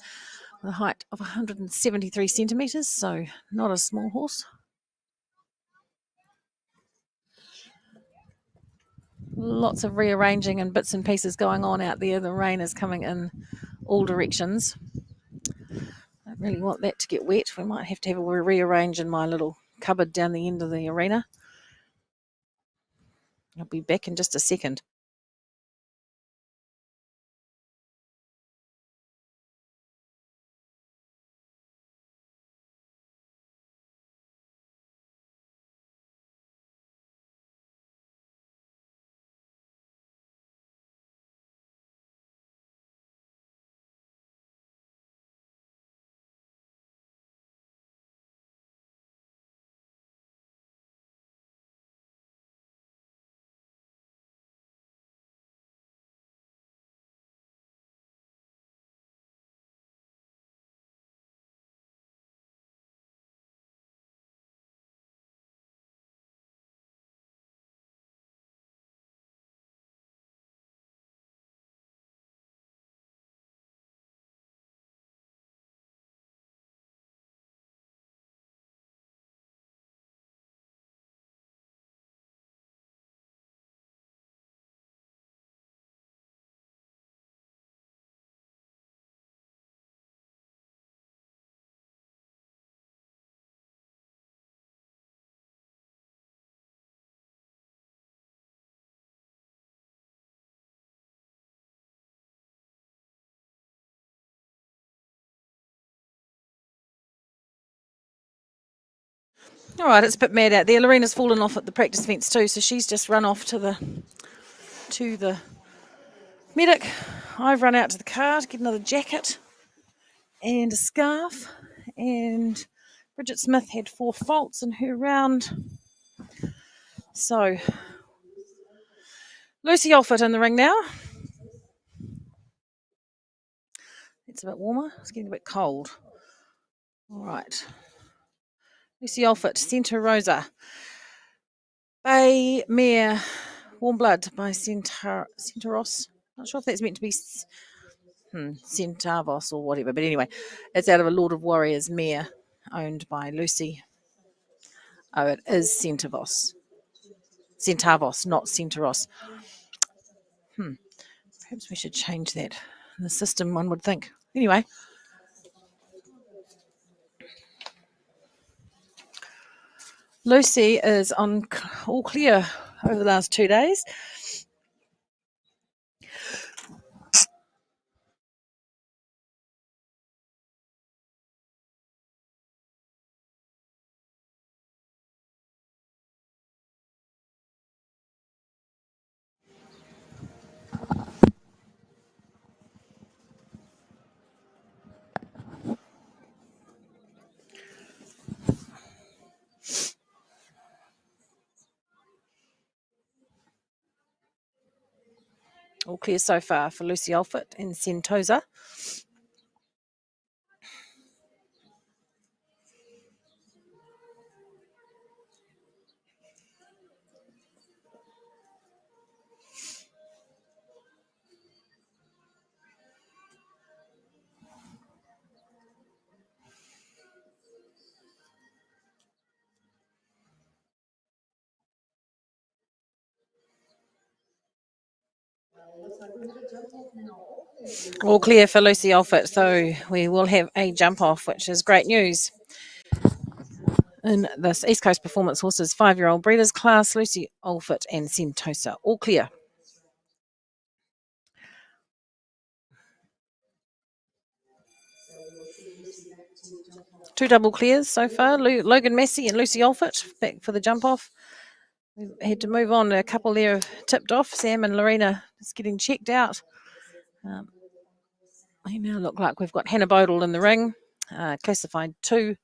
with a height of 173 centimetres, so not a small horse. Lots of rearranging and bits and pieces going on out there. The rain is coming in all directions. I don't really want that to get wet. We might have to have a rearrange in my little cupboard down the end of the arena. I'll be back in just a second. All right, it's a bit mad out there. Lorena's fallen off at the practice fence too, so she's just run off to the medic. I've run out to the car to get another jacket and a scarf. And Bridget Smith had 4 faults in her round. So Lucy Alford in the ring now. It's a bit warmer. It's getting a bit cold. All right. Lucy Alford, Centre Rosa. Bay Mare, Warm Blood by Centauros. Not sure if that's meant to be Centavos or whatever, but anyway, it's out of a Lord of Warriors mare owned by Lucy. Oh, it is Centavos, not Centauros. Perhaps we should change that in the system, one would think. Anyway, Lucy is on all clear over the last 2 days. All clear so far for Lucy Alford and Sentosa. All clear for Lucy Alford, so we will have a jump off, which is great news. In this East Coast Performance Horses 5-year-old breeders class, Lucy Alford and Sentosa, all clear. Two double clears so far. Logan Massey and Lucy Alford back for the jump off. We had to move on. A couple there tipped off. Sam and Lorena just getting checked out. They now look like we've got Hannah Bodle in the ring, classified 2.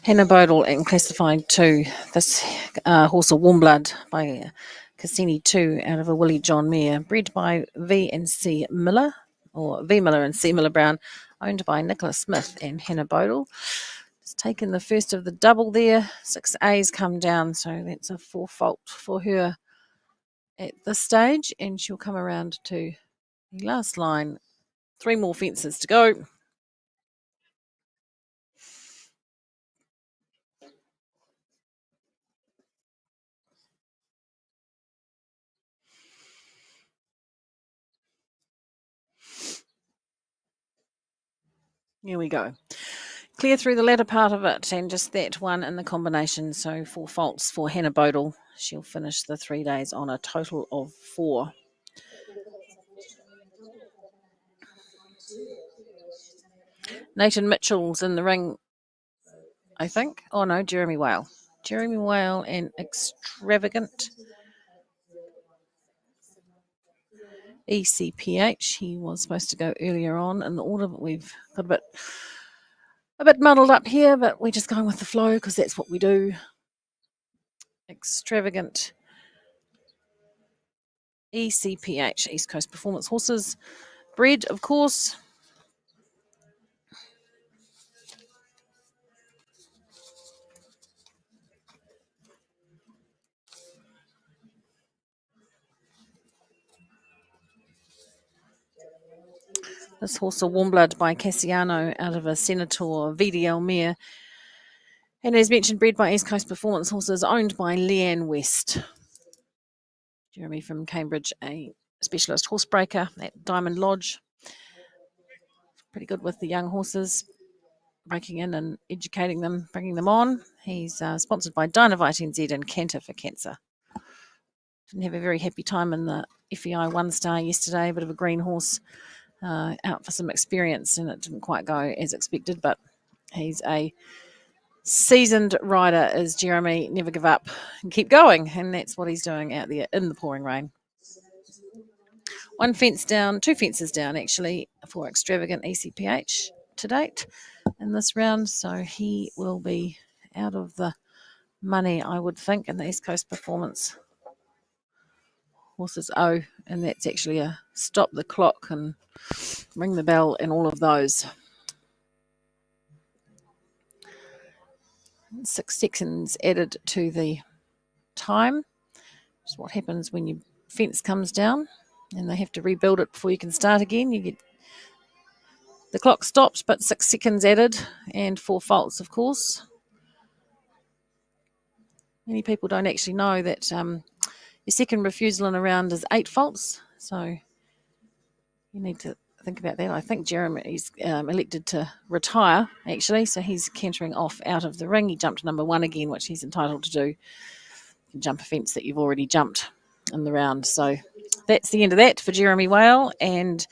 Hannah Bodle in classified 2. This horse, a Warm Blood by Cassini 2 out of a Willie John mare, bred by V and C Miller, or V Miller and C Miller Brown, owned by Nicholas Smith and Hannah Bodle. It's taken the first of the double there. 6 A's come down, so that's a 4 fault for her at this stage, and she'll come around to the last line. 3 more fences to go. Here we go. Clear through the latter part of it, and just that one in the combination. So 4 faults for Hannah Bodle. She'll finish the 3 days on a total of 4. Nathan Mitchell's in the ring, I think. Oh no, Jeremy Whale. Jeremy Whale and Extravagant. ECPH. He was supposed to go earlier on in the order, but we've got a bit muddled up here, but we're just going with the flow because that's what we do. Extravagant. ECPH, East Coast Performance Horses. Bred, of course. This horse, a Warm Blood by Cassiano out of a Senator VDL mare. And as mentioned, bred by East Coast Performance Horses, owned by Leanne West. Jeremy from Cambridge, a specialist horsebreaker at Diamond Lodge. Pretty good with the young horses, breaking in and educating them, bringing them on. He's sponsored by Dynavite NZ and Canter for Cancer. Didn't have a very happy time in the FEI 1 star yesterday, a bit of a green horse. Out for some experience, and it didn't quite go as expected, but he's a seasoned rider, is Jeremy. Never give up and keep going, and that's what he's doing out there in the pouring rain. 1 fence down, 2 fences down actually for Extravagant ECPH to date in this round, so he will be out of the money, I would think, in the East Coast Performance Horses O, and that's actually a stop the clock and ring the bell and all of those. 6 seconds added to the time. It's what happens when your fence comes down and they have to rebuild it before you can start again. You get the clock stops, but 6 seconds added and 4 faults, of course. Many people don't actually know that your second refusal in a round is 8 faults, so you need to think about that. I think Jeremy's elected to retire, actually, so he's cantering off out of the ring. He jumped number 1 again, which he's entitled to do. You can jump a fence that you've already jumped in the round. So that's the end of that for Jeremy Whale and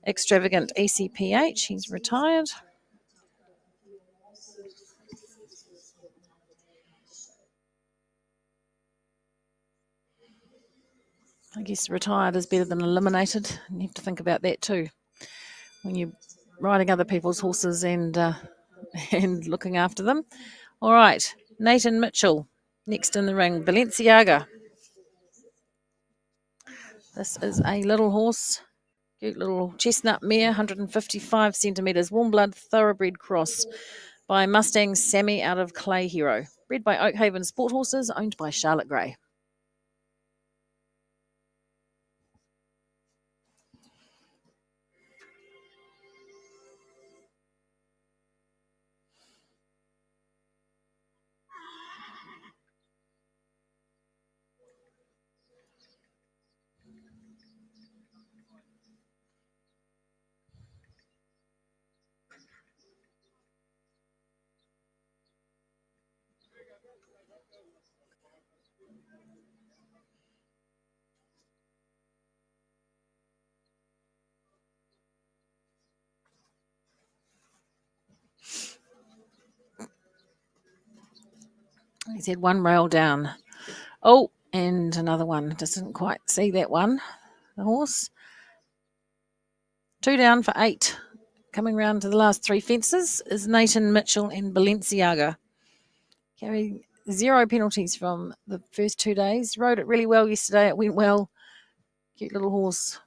Extravagant ECPH. He's retired. I guess retired is better than eliminated. And you have to think about that too when you're riding other people's horses and looking after them. All right, Nathan Mitchell next in the ring. Balenciaga. This is a little horse, cute little chestnut mare, 155 centimetres, warm blood thoroughbred cross by Mustang Sammy out of Clay Hero. Bred by Oakhaven Sport Horses, owned by Charlotte Gray. He's had 1 rail down. Oh, and another one. Just didn't quite see that one, the horse. 2 down for 8. Coming round to the last 3 fences is Nathan Mitchell and Balenciaga. carrying 0 penalties from the first 2 days. Rode it really well yesterday. It went well. Cute little horse.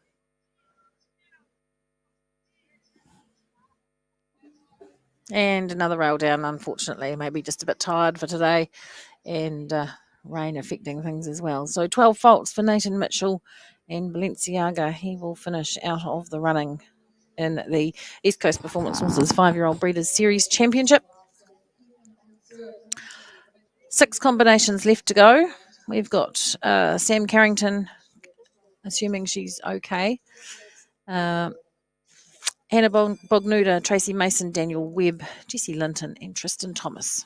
And another rail down, unfortunately. Maybe just a bit tired for today. And rain affecting things as well. So 12 faults for Nathan Mitchell and Balenciaga. He will finish out of the running in the East Coast Performance Horses 5-year-old Breeders' Series Championship. 6 combinations left to go. We've got Sam Carrington, assuming she's okay. Hannah Bognuda, Tracy Mason, Daniel Webb, Jessie Linton, and Tristan Thomas.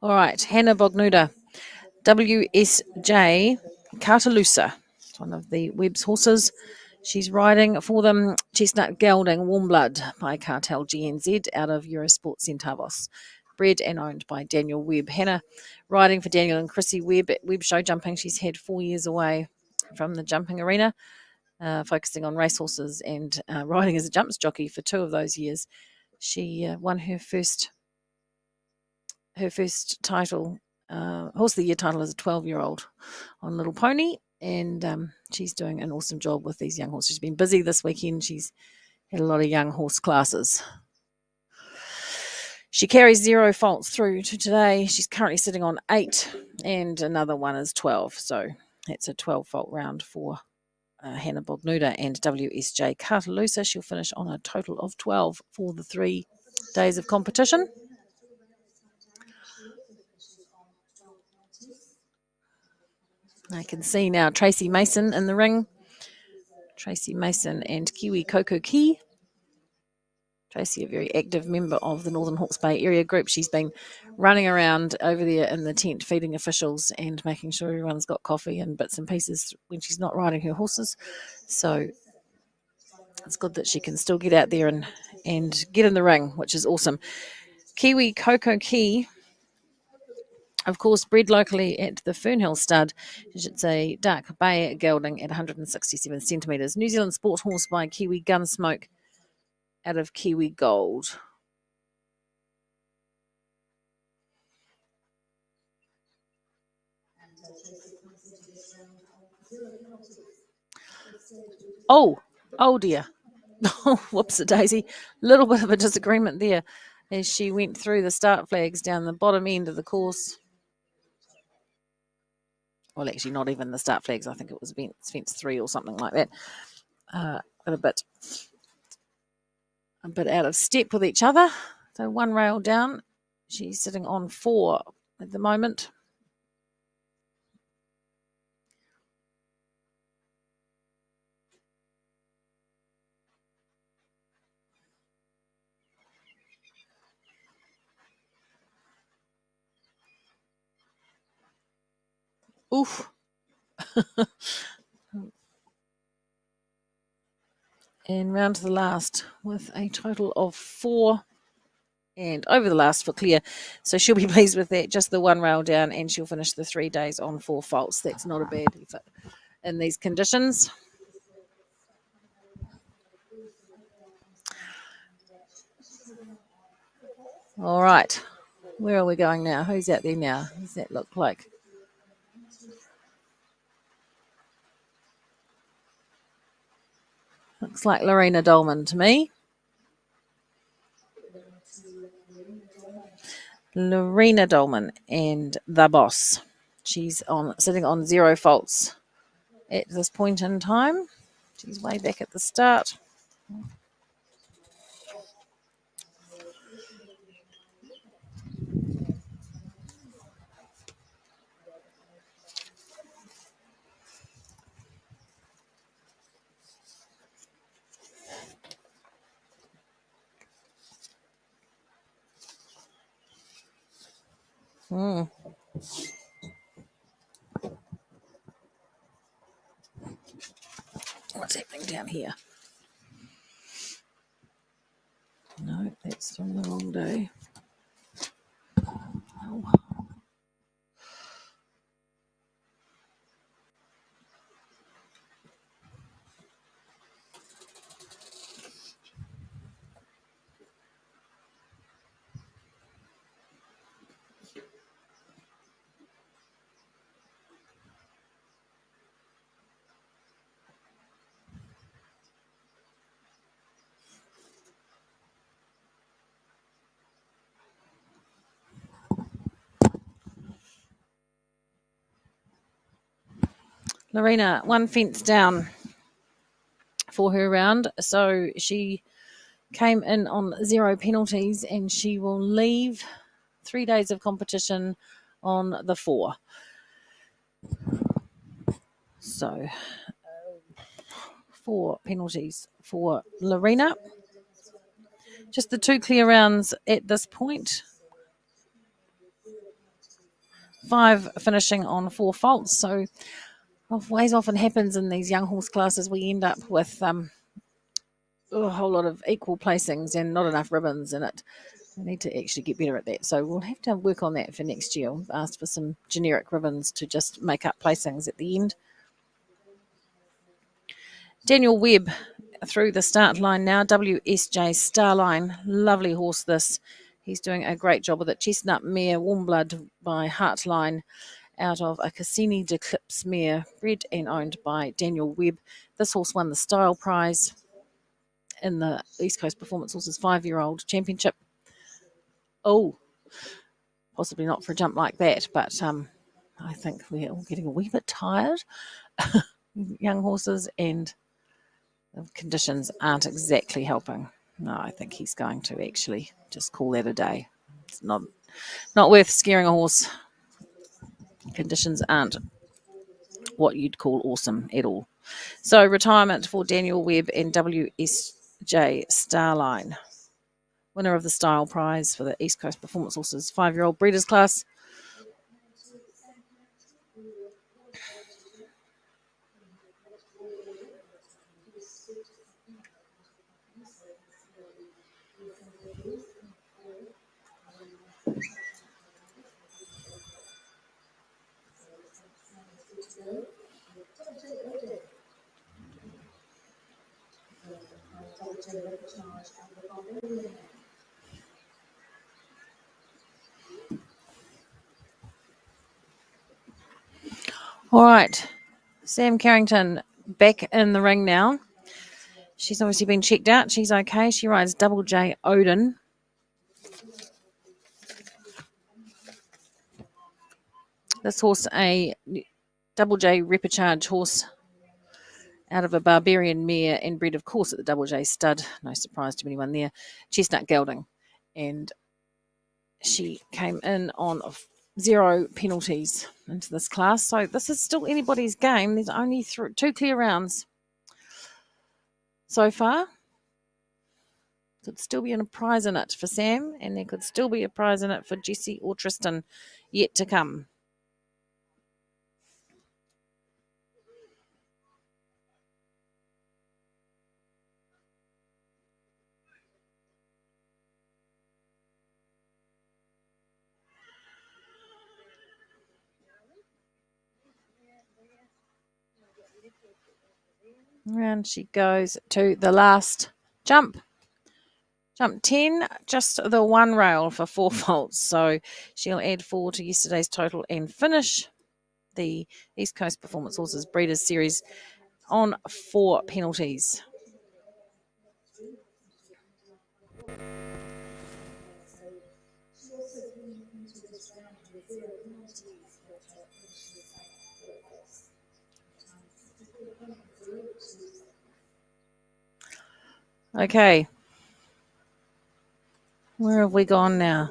All right, Hannah Bognuda, WSJ Cartalusa, one of the Webb's horses. She's riding for them Chestnut Gelding Warm Blood by Cartel GNZ out of Eurosport Centavos. Bred and owned by Daniel Webb. Hannah riding for Daniel and Chrissy Webb at Webb Show Jumping. She's had 4 years away from the jumping arena, focusing on racehorses and riding as a jumps jockey for 2 of those years. She won her first title, Horse of the Year title as a 12-year-old on Little Pony, and she's doing an awesome job with these young horses. She's been busy this weekend. She's had a lot of young horse classes. She carries 0 faults through to today. She's currently sitting on 8, and another one is 12. So it's a 12-fault round for Hannah Bognuda and WSJ Cartalusa. She'll finish on a total of 12 for the 3 days of competition. I can see now Tracy Mason in the ring. Tracy Mason and Kiwi Coco Key. Tracy, a very active member of the Northern Hawke's Bay area group. She's been running around over there in the tent feeding officials and making sure everyone's got coffee and bits and pieces when she's not riding her horses. So it's good that she can still get out there and get in the ring, which is awesome. Kiwi Coco Key, of course, bred locally at the Fernhill Stud. It's a dark bay gelding at 167 centimetres. New Zealand sport horse by Kiwi Gunsmoke out of Kiwi Gold. Oh dear. Oh, whoops a daisy. Little bit of a disagreement there as she went through the start flags down the bottom end of the course. Well, actually, not even the start flags. I think it was fence 3 or something like that. A bit out of step with each other. So 1 rail down. She's sitting on 4 at the moment. Oof. And round to the last with a total of 4 and over the last for Claire. So she'll be pleased with that, just the 1 rail down, and she'll finish the 3 days on 4 faults. That's not a bad effort in these conditions. All right. Where are we going now? Who's out there now? Who does that look like? Looks like Lorena Dolman to me. Lorena Dolman and the boss. She's sitting on 0 faults at this point in time. She's way back at the start. Mm. What's happening down here? No, that's from the wrong day. Oh. Lorena, one fence down for her round, so she came in on 0 penalties and she will leave 3 days of competition on the 4. So 4 penalties for Lorena. Just the 2 clear rounds at this point. 5 finishing on 4 faults. So ways often happens in these young horse classes. We end up with a whole lot of equal placings and not enough ribbons in it. We need to actually get better at that. So we'll have to work on that for next year. We've asked for some generic ribbons to just make up placings at the end. Daniel Webb through the start line now. WSJ Starline. Lovely horse this. He's doing a great job with it. Chestnut mare, Warm Blood by Heartline out of a Cassini d'Eclipse mare, bred and owned by Daniel Webb. This horse won the Style Prize in the East Coast Performance Horses 5-year-old championship. Oh, possibly not for a jump like that, but I think we're all getting a wee bit tired. Young horses, and the conditions aren't exactly helping. No, I think he's going to actually just call that a day. It's not worth scaring a horse. Conditions aren't what you'd call awesome at all. So retirement for Daniel Webb and WSJ Starline. Winner of the Style Prize for the East Coast Performance Horses 5-year-old breeders class. All right, Sam Carrington back in the ring now. She's obviously been checked out. She's okay. She rides Double J Odin. This horse, a Double J Repicharge horse out of a Barbarian mare and bred, of course, at the Double J stud. No surprise to anyone there. Chestnut Gelding. And she came in on 0 penalties into this class. So this is still anybody's game. There's only 2 clear rounds so far. Could still be a prize in it for Sam, and there could still be a prize in it for Jessie or Tristan yet to come. Round she goes to the last jump. Jump 10, just the 1 rail for 4 faults. So she'll add 4 to yesterday's total and finish the East Coast Performance Horses Breeders' Series on 4 penalties. Okay. Where have we gone now?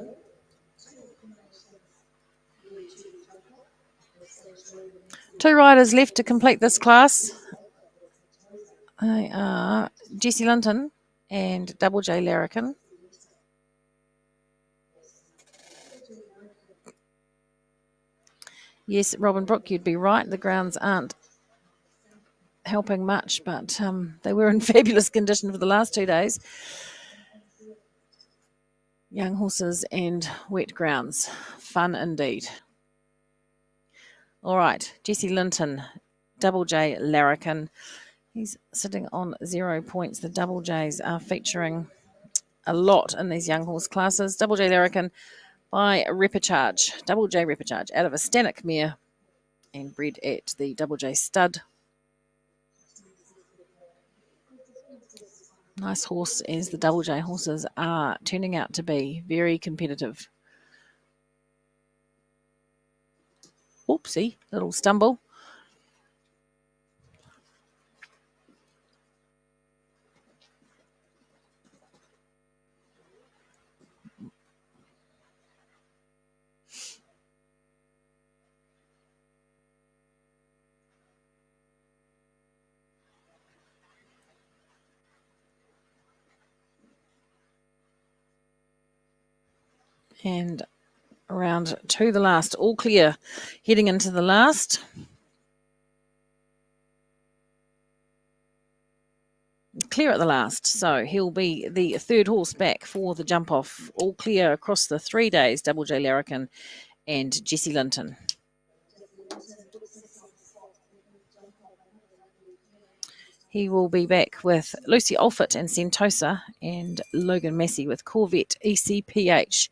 Two riders left to complete this class. They are Jessie Linton and Double J Larrikin. Yes, Robin Brooke, you'd be right. The grounds aren't helping much, but they were in fabulous condition for the last 2 days. Young horses and wet grounds. Fun indeed. All right, Jesse Linton, Double J Larrikin. He's sitting on 0 points. The Double Js are featuring a lot in these young horse classes. Double J Larrikin by Repicharge. Double J Repicharge out of a Stanick mare and bred at the Double J stud. Nice horse, as the Double J horses are turning out to be. Very competitive. Oopsie, little stumble. And around to the last, all clear. Heading into the last. Clear at the last, so he'll be the third horse back for the jump off. All clear across the 3 days. Double J Larrikin and Jesse Linton. He will be back with Lucy Alford and Sentosa and Logan Massey with Corvette ECPH.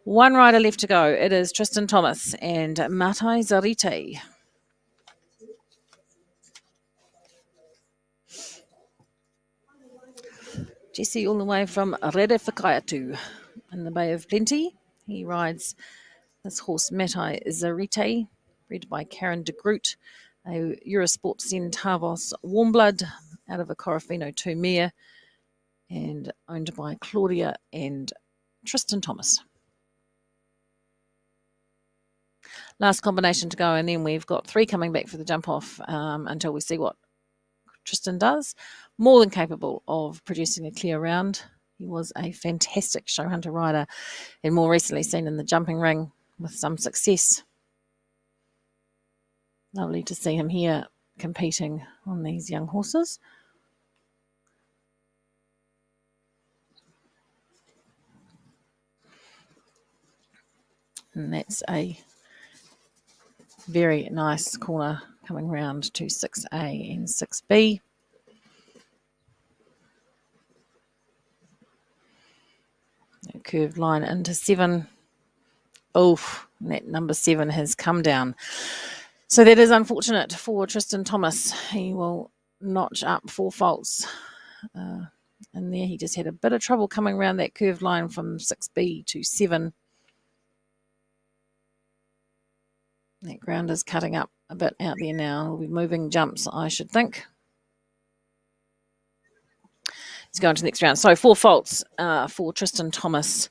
One rider left to go. It is Tristan Thomas and Matai Zarite. Jesse all the way from Rede Whakaiatu in the Bay of Plenty. He rides this horse Matai Zarite, bred by Karen de Groot, a Eurosport Centavos Warmblood out of a Corofino 2 mare, and owned by Claudia and Tristan Thomas. Last combination to go, and then we've got 3 coming back for the jump off until we see what Tristan does. More than capable of producing a clear round. He was a fantastic show hunter rider and more recently seen in the jumping ring with some success. Lovely to see him here competing on these young horses. And that's a very nice corner coming round to 6A and 6B. A curved line into 7. Oh, that number 7 has come down. So that is unfortunate for Tristan Thomas. He will notch up 4 faults. And there he just had a bit of trouble coming around that curved line from 6B to 7. That ground is cutting up a bit out there now. We'll be moving jumps, I should think. He's going to the next round. So 4 faults for Tristan Thomas.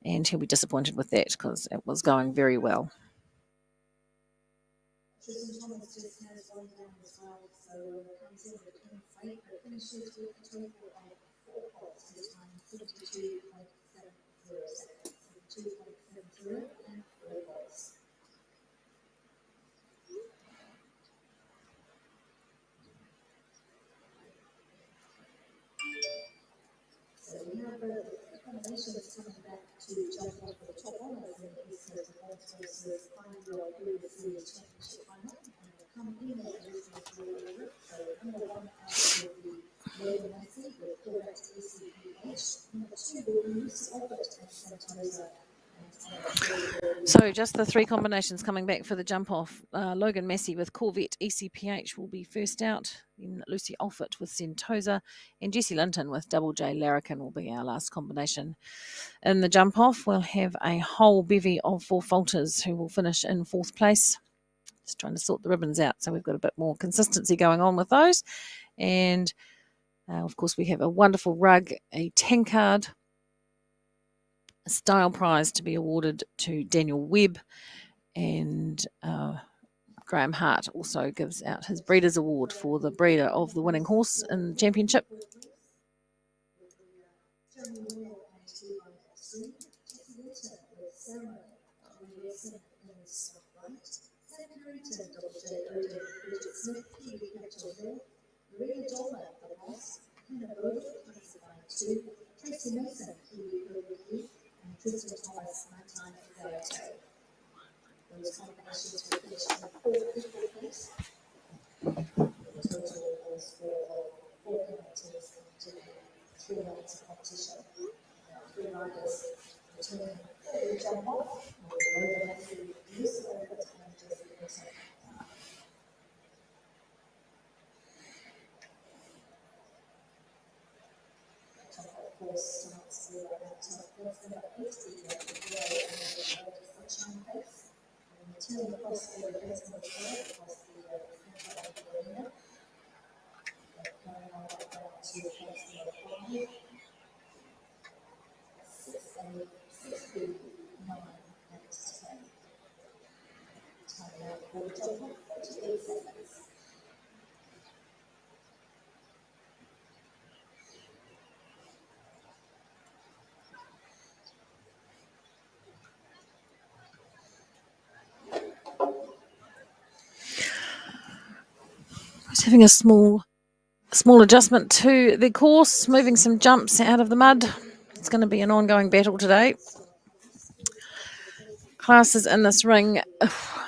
And he'll be disappointed with that because it was going very well. Tristan Thomas just has one down as well, so comes in with 28, but finishes with a total of 4 faults this time, 72.70, 72.70 and 4 faults. So we have the combinations coming back to jump on for the top honours in East Coast Horse Races final Blue Series Championship final. And the company that is order. So number 1 out will be Logan Massey with Corvette ECPH. Number 2 will be Lucy Albert and Sentosa. So just the 3 combinations coming back for the jump off. Logan Massey with Corvette ECPH will be first out. Then Lucy Alford with Sentosa and Jesse Linton with Double J Larrikin will be our last combination. In the jump off, we'll have a whole bevy of 4 faulters who will finish in 4th place. Just trying to sort the ribbons out so we've got a bit more consistency going on with those. And of course we have a wonderful rug, a tankard, a style prize to be awarded to Daniel Webb, and Graham Hart also gives out his Breeders' Award for the breeder of the winning horse in the championship. Just having a small adjustment to the course, moving some jumps out of the mud. It's going to be an ongoing battle today. Classes in this ring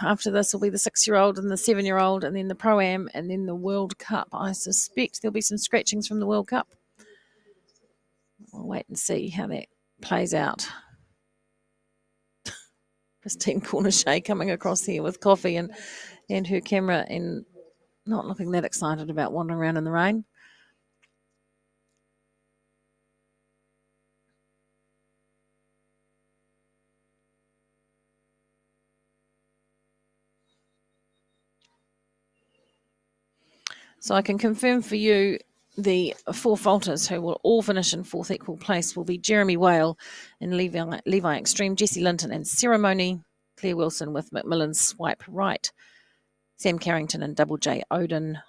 after this will be the 6-year-old and the 7-year-old, and then the Pro-Am, and then the World Cup. I suspect there'll be some scratchings from the World Cup. We'll wait and see how that plays out. Christine Cornichet coming across here with coffee and her camera, and not looking that excited about wandering around in the rain. So I can confirm for you the 4 faulters who will all finish in 4th equal place will be Jeremy Whale in Levi Extreme, Jessie Linton and Ceremony, Claire Wilson with Macmillan's Swipe Right, Sam Carrington and Double J Odin,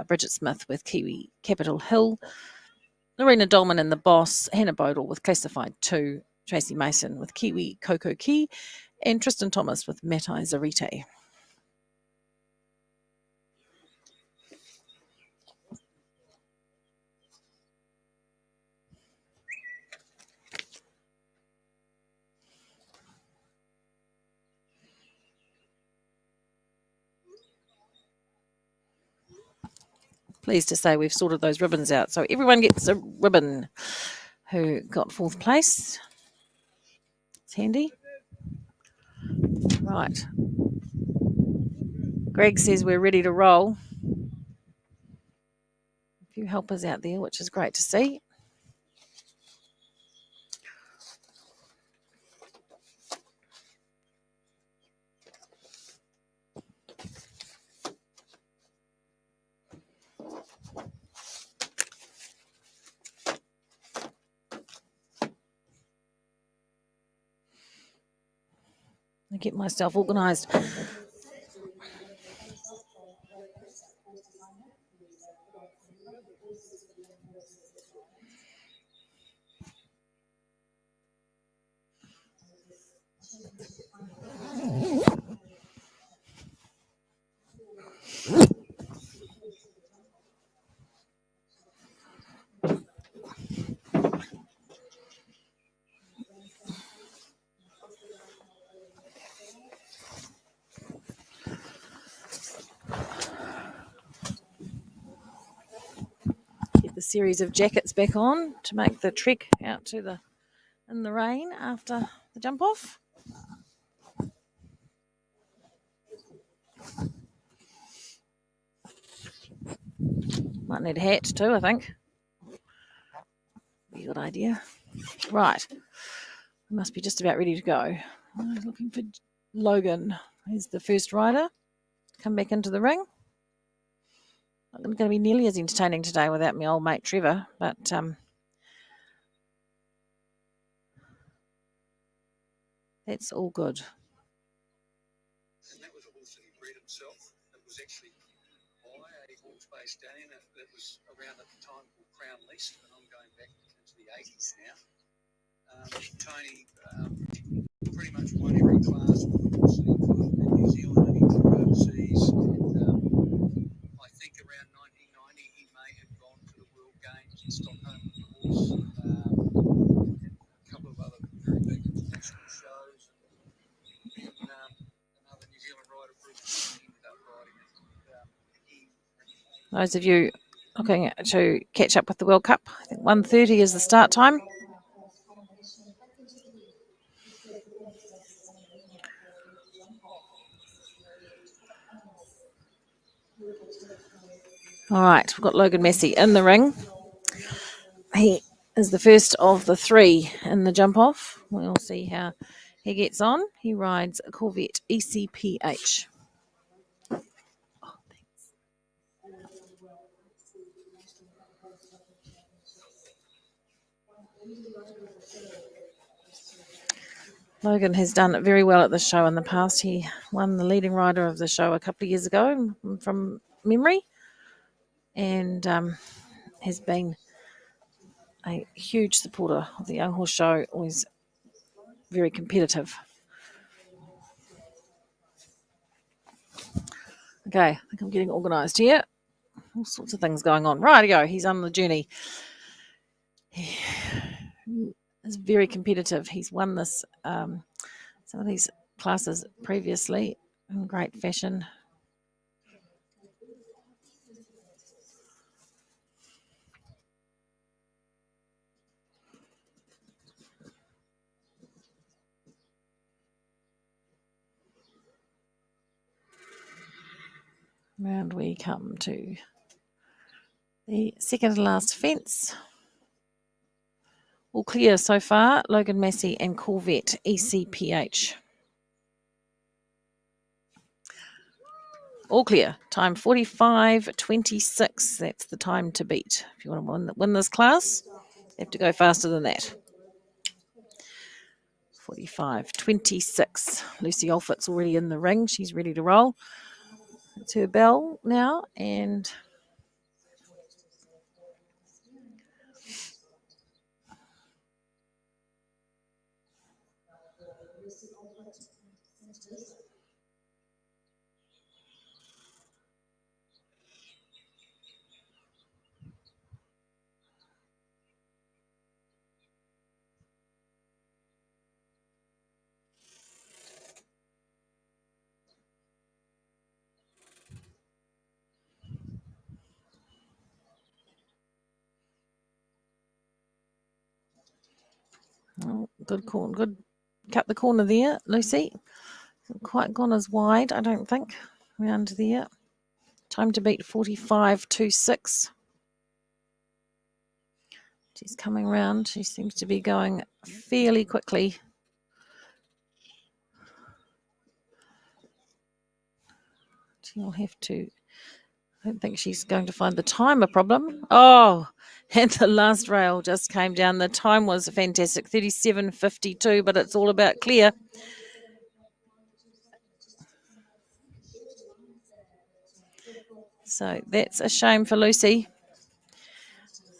Bridget Smith with Kiwi Capitol Hill, Lorena Dolman and the Boss, Hannah Bodle with Classified 2, Tracy Mason with Kiwi Coco Key, and Tristan Thomas with Matai Zarite. Pleased to say we've sorted those ribbons out. So everyone gets a ribbon who got 4th place. It's handy. Right. Greg says we're ready to roll. A few helpers out there, which is great to see. I get myself organised. Get the series of jackets back on to make the trek out to in the rain after the jump off. Might need a hat too, I think. Be a good idea. Right. I must be just about ready to go. I'm looking for Logan. He's the first rider. Come back into the ring. Not going to be nearly as entertaining today without my old mate Trevor, but that's all good. And that was a horse that he bred himself. It was actually by a horse based down in it that was around at the time called Crown Least, and I'm going back into the 80s now. Tony pretty much won every class with the horse that he could in New Zealand, and he Those of you looking to catch up with the World Cup, I think 1:30 is the start time. All right, we've got Logan Massey in the ring. He is the first of the three in the jump off. We'll see how he gets on. He rides a Corvette ECPH. Logan has done very well at this show in the past. He won the leading rider of the show a couple of years ago from memory, and has been a huge supporter of the Young Horse Show, always very competitive. Okay, I think I'm getting organised here. All sorts of things going on. Rightio, he's on the journey. He is very competitive. He's won this some of these classes previously in great fashion. Round we come to the second to last fence. All clear so far, Logan Massey and Corvette ECPH. All clear. Time 45:26. That's the time to beat. If you want to win this class, you have to go faster than that. 45:26. Lucy Olfit's already in the ring. She's ready to roll. It's her bell now, and oh, good corner, good cut the corner there, Lucy. Hasn't quite gone as wide, I don't think. Round there. Time to beat 45:26. She's coming round. She seems to be going fairly quickly. She'll have to. I don't think she's going to find the time a problem. Oh, and the last rail just came down. The time was fantastic, 37:52, but it's all about clear. So that's a shame for Lucy.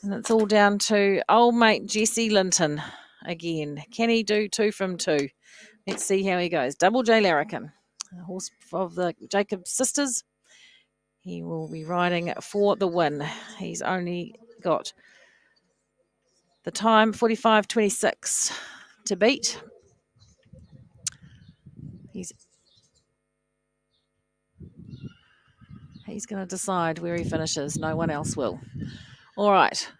And it's all down to old mate Jesse Linton again. Can he do 2 from 2? Let's see how he goes. Double J Larrikin, a horse of the Jacobs sisters. He will be riding for the win. He's only got the time 45:26 to beat. He's going to decide where he finishes. No one else will. All right.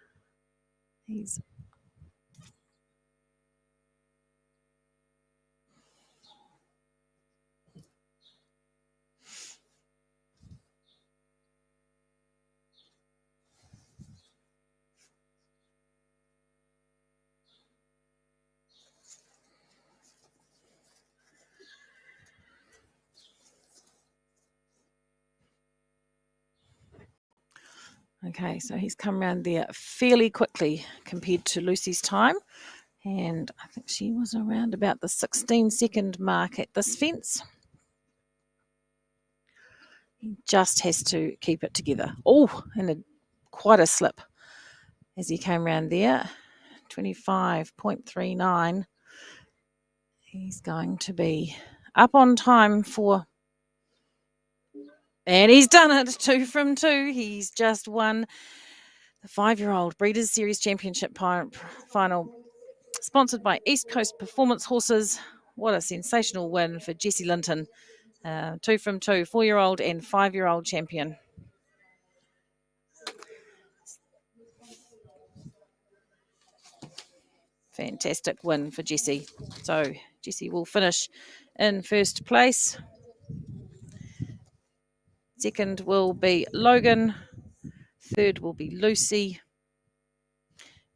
Okay, so he's come around there fairly quickly compared to Lucy's time. And I think she was around about the 16-second mark at this fence. He just has to keep it together. Oh, and quite a slip as he came around there. 25:39. He's going to be up on time for... And he's done it, 2 from 2. He's just won the 5-year-old Breeders' Series Championship final, sponsored by East Coast Performance Horses. What a sensational win for Jesse Linton. 2 from 2, 4-year-old and 5-year-old champion. fantastic win for Jessie. So Jessie will finish in first place. Second will be Logan. Third will be Lucy.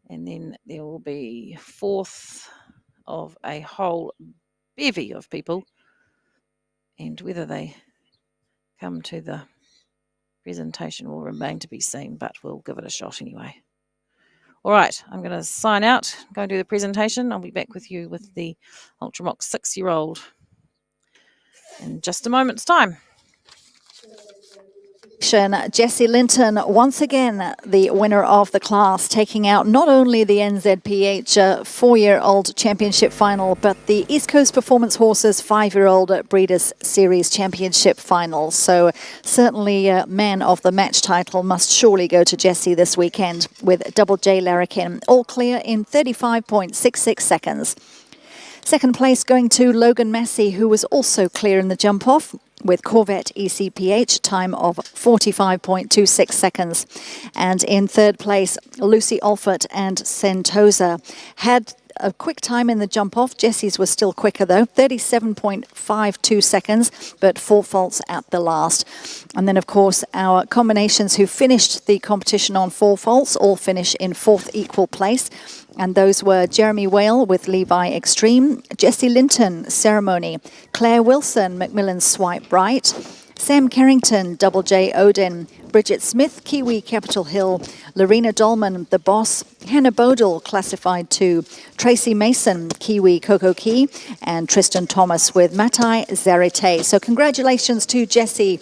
And then there will be fourth of a whole bevy of people. And whether they come to the presentation will remain to be seen, but we'll give it a shot anyway. All right, I'm going to sign out, go and do the presentation. I'll be back with you with the Ultramox 6-year-old in just a moment's time. Jessie Linton, once again the winner of the class, taking out not only the NZPH 4-year-old championship final, but the East Coast Performance Horses 5-year-old Breeders' Series championship final. So certainly man of the match title must surely go to Jessie this weekend with Double J Larrikin, all clear in 35.66 seconds. Second place going to Logan Massey, who was also clear in the jump-off with Corvette ECPH, time of 45.26 seconds. And in third place, Lucy Alford and Sentosa had a quick time in the jump-off. Jessie's was still quicker, though, 37.52 seconds, but 4 faults at the last. And then, of course, our combinations who finished the competition on 4 faults all finish in 4th equal place. And those were Jeremy Whale with Levi Extreme, Jessie Linton, Ceremony, Claire Wilson, Macmillan Swipe Right, Sam Carrington, Double J Odin, Bridget Smith, Kiwi Capitol Hill, Lorena Dolman, The Boss, Hannah Bodel, Classified 2, Tracy Mason, Kiwi Coco Key, and Tristan Thomas with Matai Zarete. So congratulations to Jessie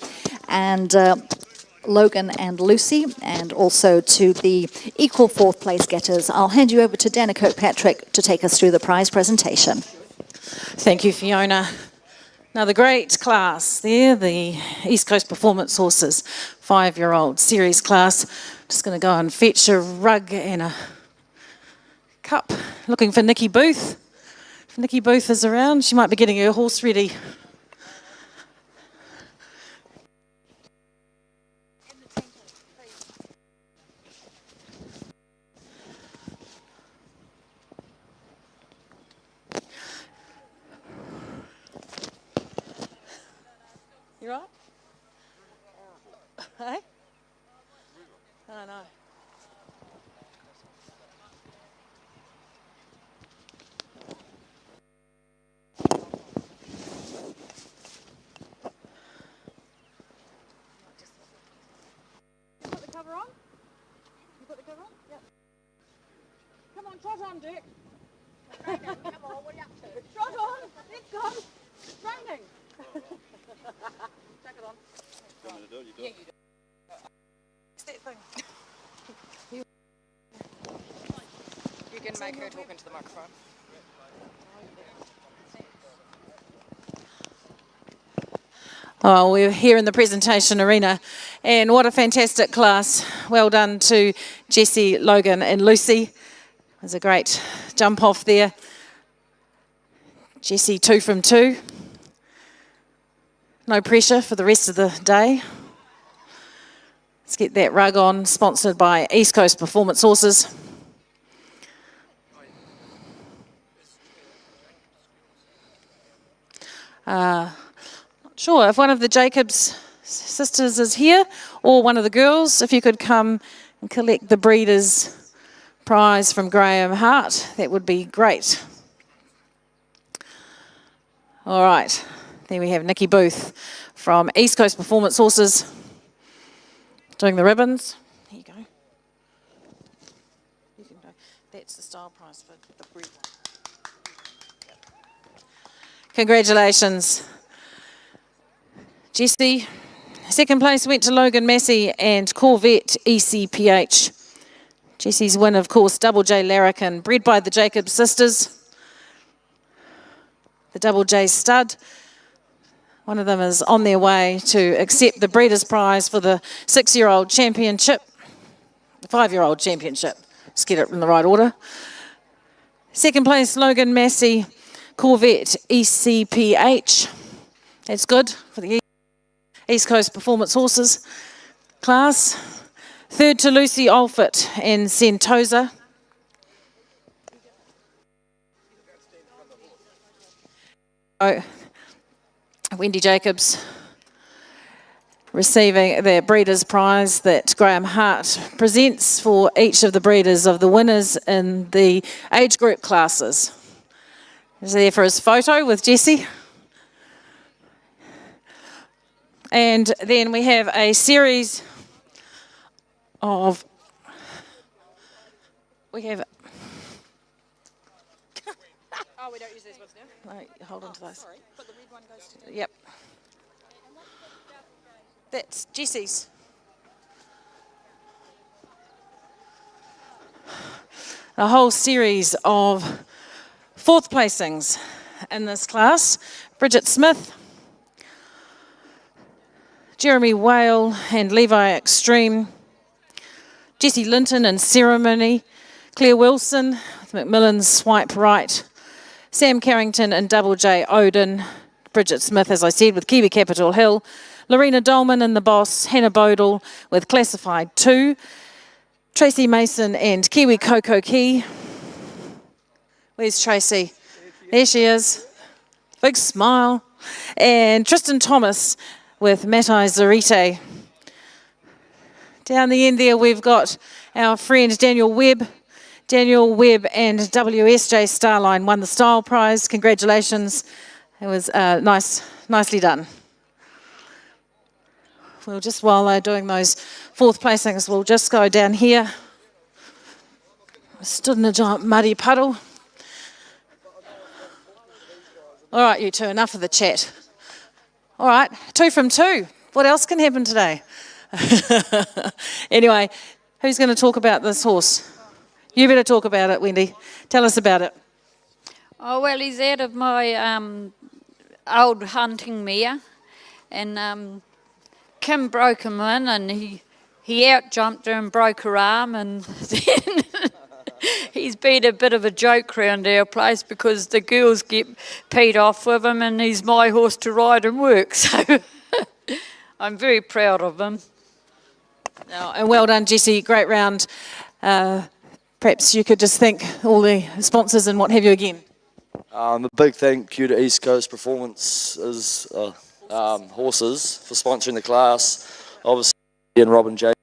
and Logan and Lucy, and also to the equal 4th place getters. I'll hand you over to Dana Kirkpatrick to take us through the prize presentation. Thank you, Fiona. Another great class there, the East Coast Performance Horses 5-year-old series class. Just going to go and fetch a rug and a cup. Looking for Nikki Booth. If Nikki Booth is around, she might be getting her horse ready. You right? Hey? I know. You put the cover on? You put the cover on? Yep. Come on, trot on, Dick. Come on, what are you up to? Trot on, let's go. Training. Take it on. Do you want me to do it? You do it. Yeah, you do. It's that thing. You can make her talk into the microphone. Oh, we're here in the presentation arena, and what a fantastic class. Well done to Jessie, Logan and Lucy. There's a great jump off there. Jessie 2 from 2. No pressure for the rest of the day. Let's get that rug on, sponsored by East Coast Performance Horses. Not sure if one of the Jacobs sisters is here, or one of the girls, if you could come and collect the Breeders' Prize from Graham Hart, that would be great. All right, there we have Nikki Booth from East Coast Performance Horses doing the ribbons. Here you go. You can go. That's the style prize for the breeder. Congratulations, Jessie. Second place went to Logan Massey and Corvette ECPH. Jessie's win, of course, Double J Larrikin, bred by the Jacobs sisters. The Double J stud. One of them is on their way to accept the Breeders' Prize for the 6-year-old championship, the 5-year-old championship. Let's get it in the right order. Second place, Logan Massey, Corvette ECPH. That's good for the East Coast Performance Horses class. Third to Lucy Alford and Sentosa. Oh, Wendy Jacobs receiving the Breeders' Prize that Graham Hart presents for each of the breeders of the winners in the age group classes. He's there for his photo with Jessie. And then we have a series of... We have... Oh, we don't use these ones now? No, hold on to those. Sorry, but the red one goes to... Yep. That's Jessie's. A whole series of fourth placings in this class. Bridget Smith, Jeremy Whale and Levi Extreme, Jessie Linton and Ceremony, Claire Wilson with Macmillan's Swipe Right, Sam Carrington and Double J Odin, Bridget Smith, as I said, with Kiwi Capitol Hill, Lorena Dolman and the Boss, Hannah Bodle with Classified 2, Tracy Mason and Kiwi Coco Key. Where's Tracy? There she is. Big smile. And Tristan Thomas with Matai Zarite. Down the end there we've got our friend Daniel Webb. Daniel Webb and WSJ Starline won the Style Prize. Congratulations. It was nicely done. We'll just, while they're doing those fourth placings, we'll just go down here. Stood in a giant muddy puddle. All right, you two, enough of the chat. All right, 2 from 2. What else can happen today? Anyway, who's going to talk about this horse? You better talk about it, Wendy. Tell us about it. Oh, well, he's out of my old hunting mare, and Kim broke him in, and he out-jumped her and broke her arm, and then he's been a bit of a joke round our place because the girls get peed off with him, and he's my horse to ride and work, so I'm very proud of him. Oh, and well done, Jessie. Great round. Perhaps you could just thank all the sponsors and what have you again. A big thank you to East Coast Performances horses for sponsoring the class. Obviously, and Robin J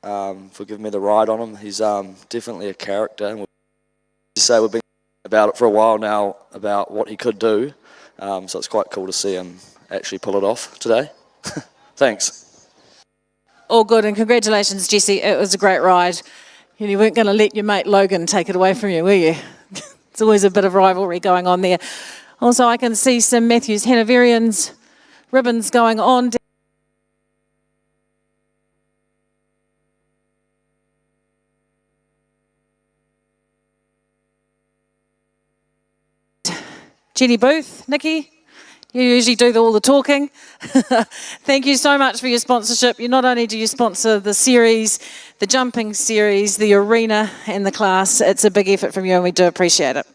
for giving me the ride on him. He's definitely a character. And we've been about it for a while now about what he could do. So it's quite cool to see him actually pull it off today. Thanks. All good, and congratulations, Jessie. It was a great ride. You weren't going to let your mate Logan take it away from you, were you? It's always a bit of rivalry going on there. Also, I can see some Matthews Hanoverians ribbons going on. Jenny Booth, Nikki, you usually do all the talking. Thank you so much for your sponsorship. You not only do you sponsor the series, the jumping series, the arena and the class, it's a big effort from you and we do appreciate it.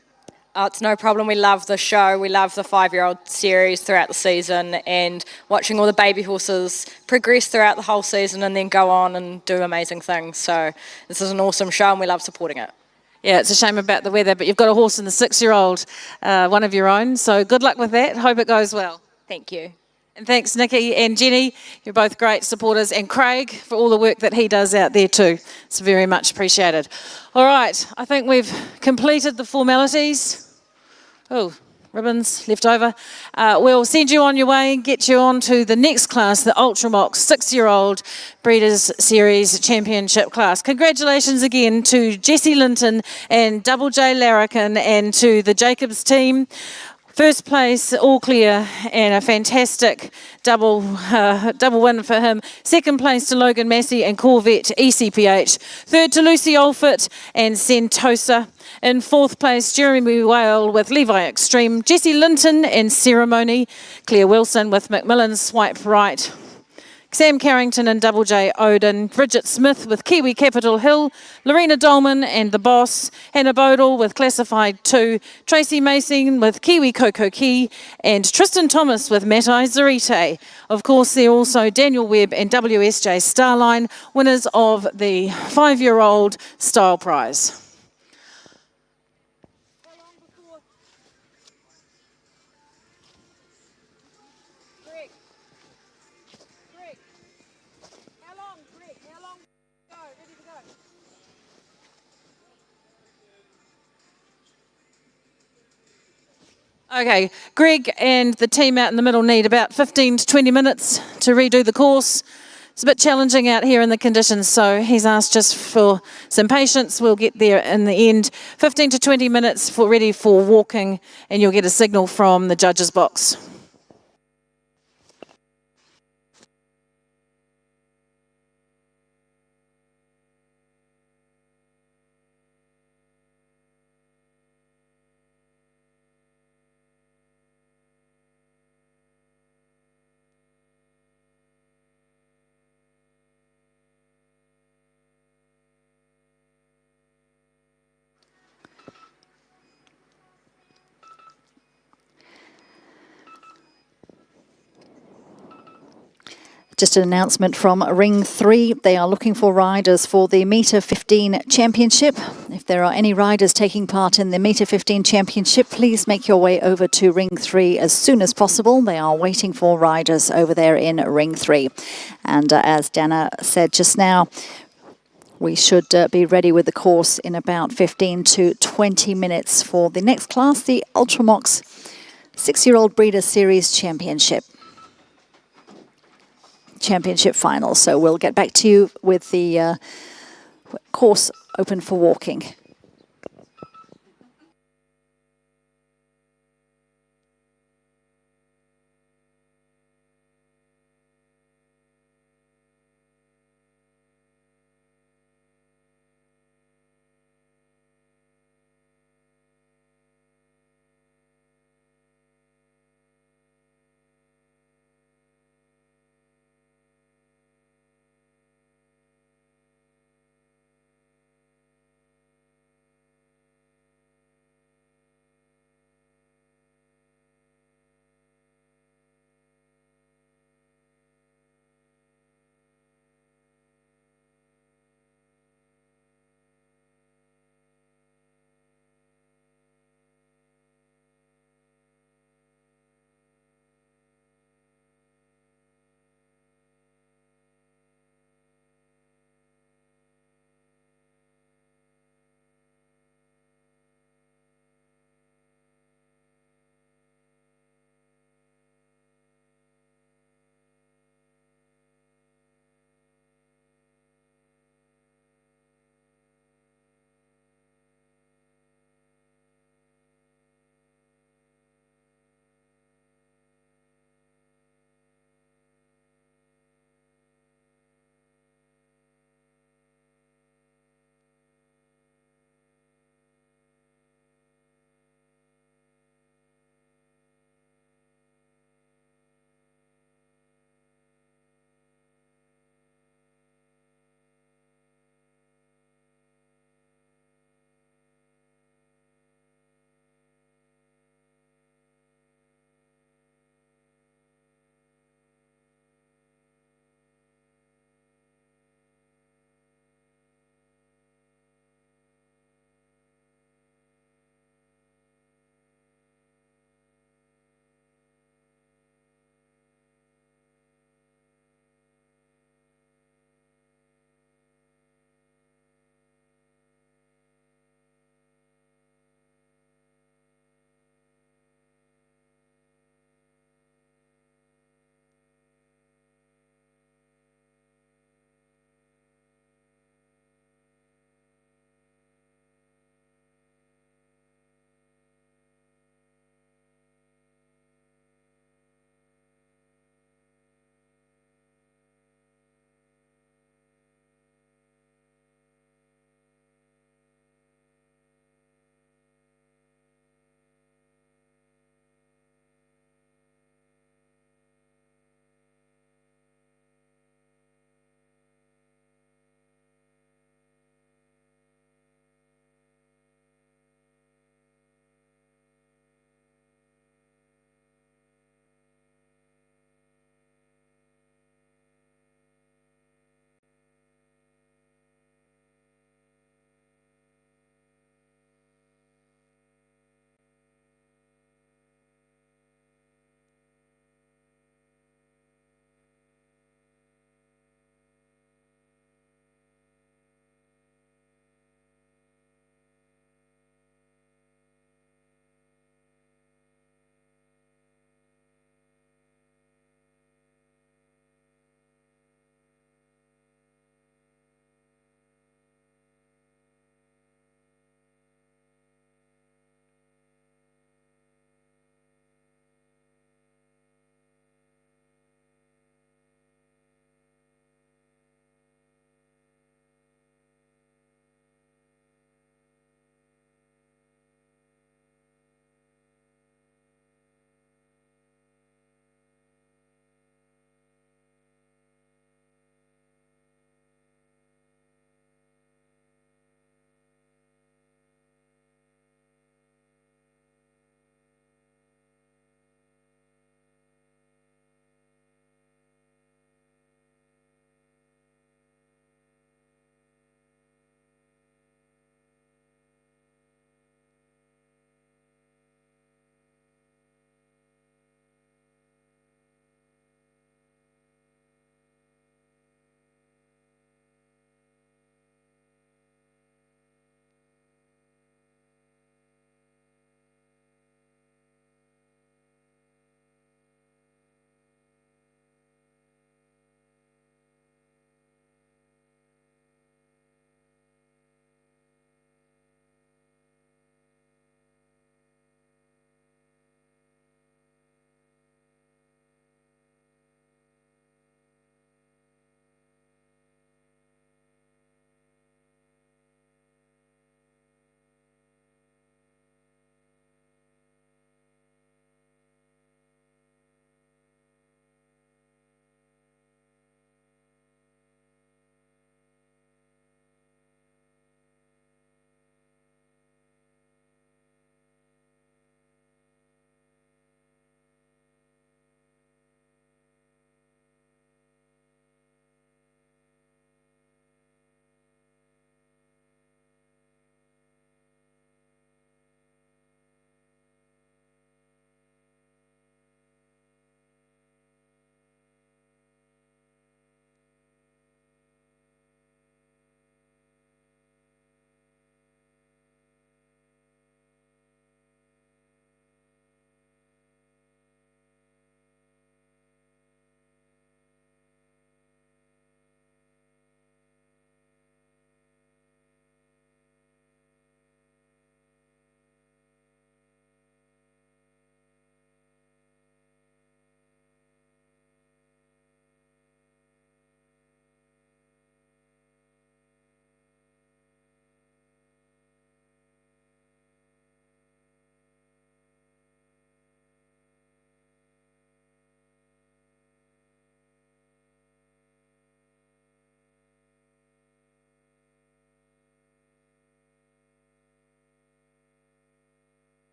Oh, it's no problem. We love the show. We love the 5-year-old series throughout the season and watching all the baby horses progress throughout the whole season and then go on and do amazing things. So this is an awesome show and we love supporting it. Yeah, it's a shame about the weather, but you've got a horse in the 6-year-old, one of your own. So good luck with that. Hope it goes well. Thank you. And thanks, Nikki and Jenny. You're both great supporters. And Craig for all the work that he does out there too. It's very much appreciated. All right, I think we've completed the formalities. Oh, ribbons left over. We'll send you on your way and get you on to the next class, the Ultramox 6-year-old Breeders' Series Championship class. Congratulations again to Jessie Linton and Double J Larrikin and to the Jacobs team. First place, all clear, and a fantastic double win for him. Second place to Logan Massey and Corvette ECPH. Third to Lucy Olfert and Sentosa. In fourth place, Jeremy Whale with Levi Extreme. Jessie Linton and Ceremony. Claire Wilson with Macmillan's Swipe Right. Sam Carrington and Double J Odin, Bridget Smith with Kiwi Capitol Hill, Lorena Dolman and The Boss, Hannah Bodle with Classified 2, Tracy Mason with Kiwi Coco Key, and Tristan Thomas with Matai Zarite. Of course, they're also Daniel Webb and WSJ Starline, winners of the 5-year-old Style Prize. Okay, Greg and the team out in the middle need about 15 to 20 minutes to redo the course. It's a bit challenging out here in the conditions, so he's asked just for some patience. We'll get there in the end. 15 to 20 minutes ready for walking, and you'll get a signal from the judges' box. Just an announcement from Ring 3. They are looking for riders for the Metre 15 Championship. If there are any riders taking part in the Metre 15 Championship, please make your way over to Ring 3 as soon as possible. They are waiting for riders over there in Ring 3. And as Dana said just now, we should be ready with the course in about 15 to 20 minutes for the next class, the Ultramox 6-year-old Breeder Series Championship finals. So we'll get back to you with the course open for walking.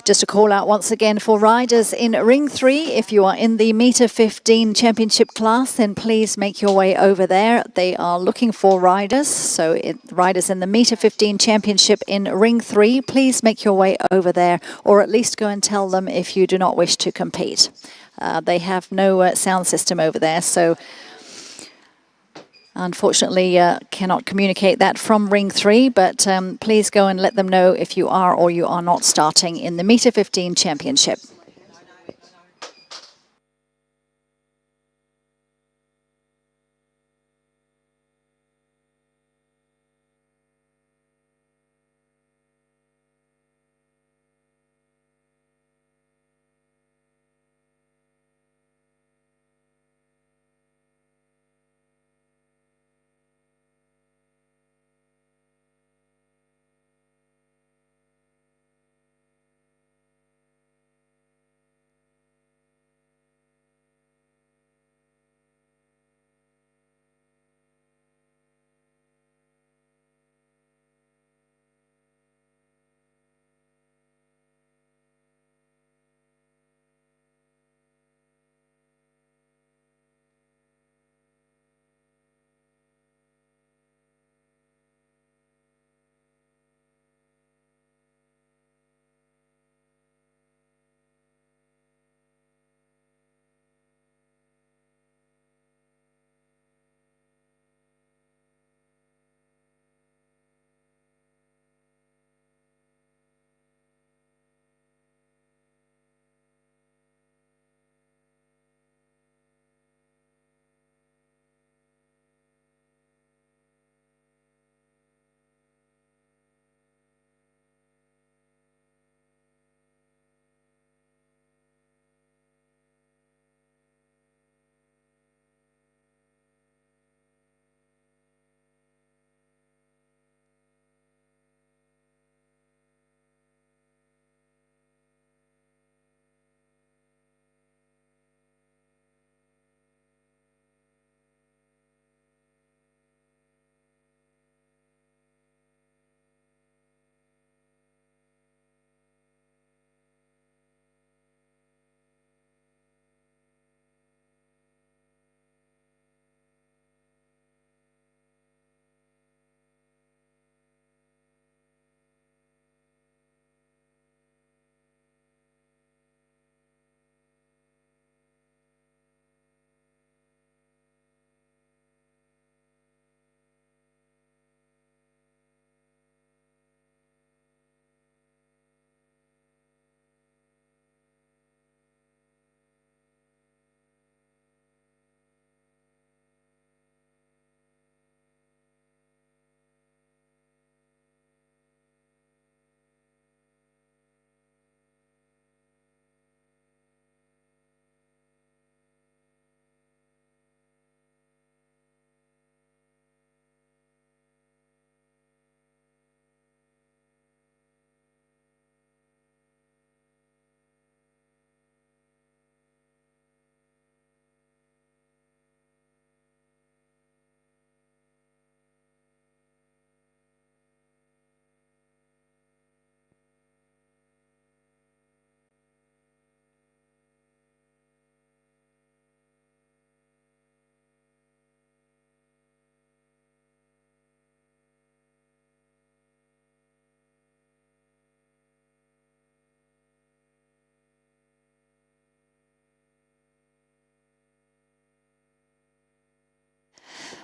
Just a call out once again for riders in Ring 3. If you are in the metre 15 championship class, then please make your way over there. They are looking for riders. So riders in the metre 15 championship in Ring 3, please make your way over there, or at least go and tell them if you do not wish to compete. They have no sound system over there, so unfortunately cannot communicate that from Ring 3, but please go and let them know if you are or you are not starting in the metre 15 championship.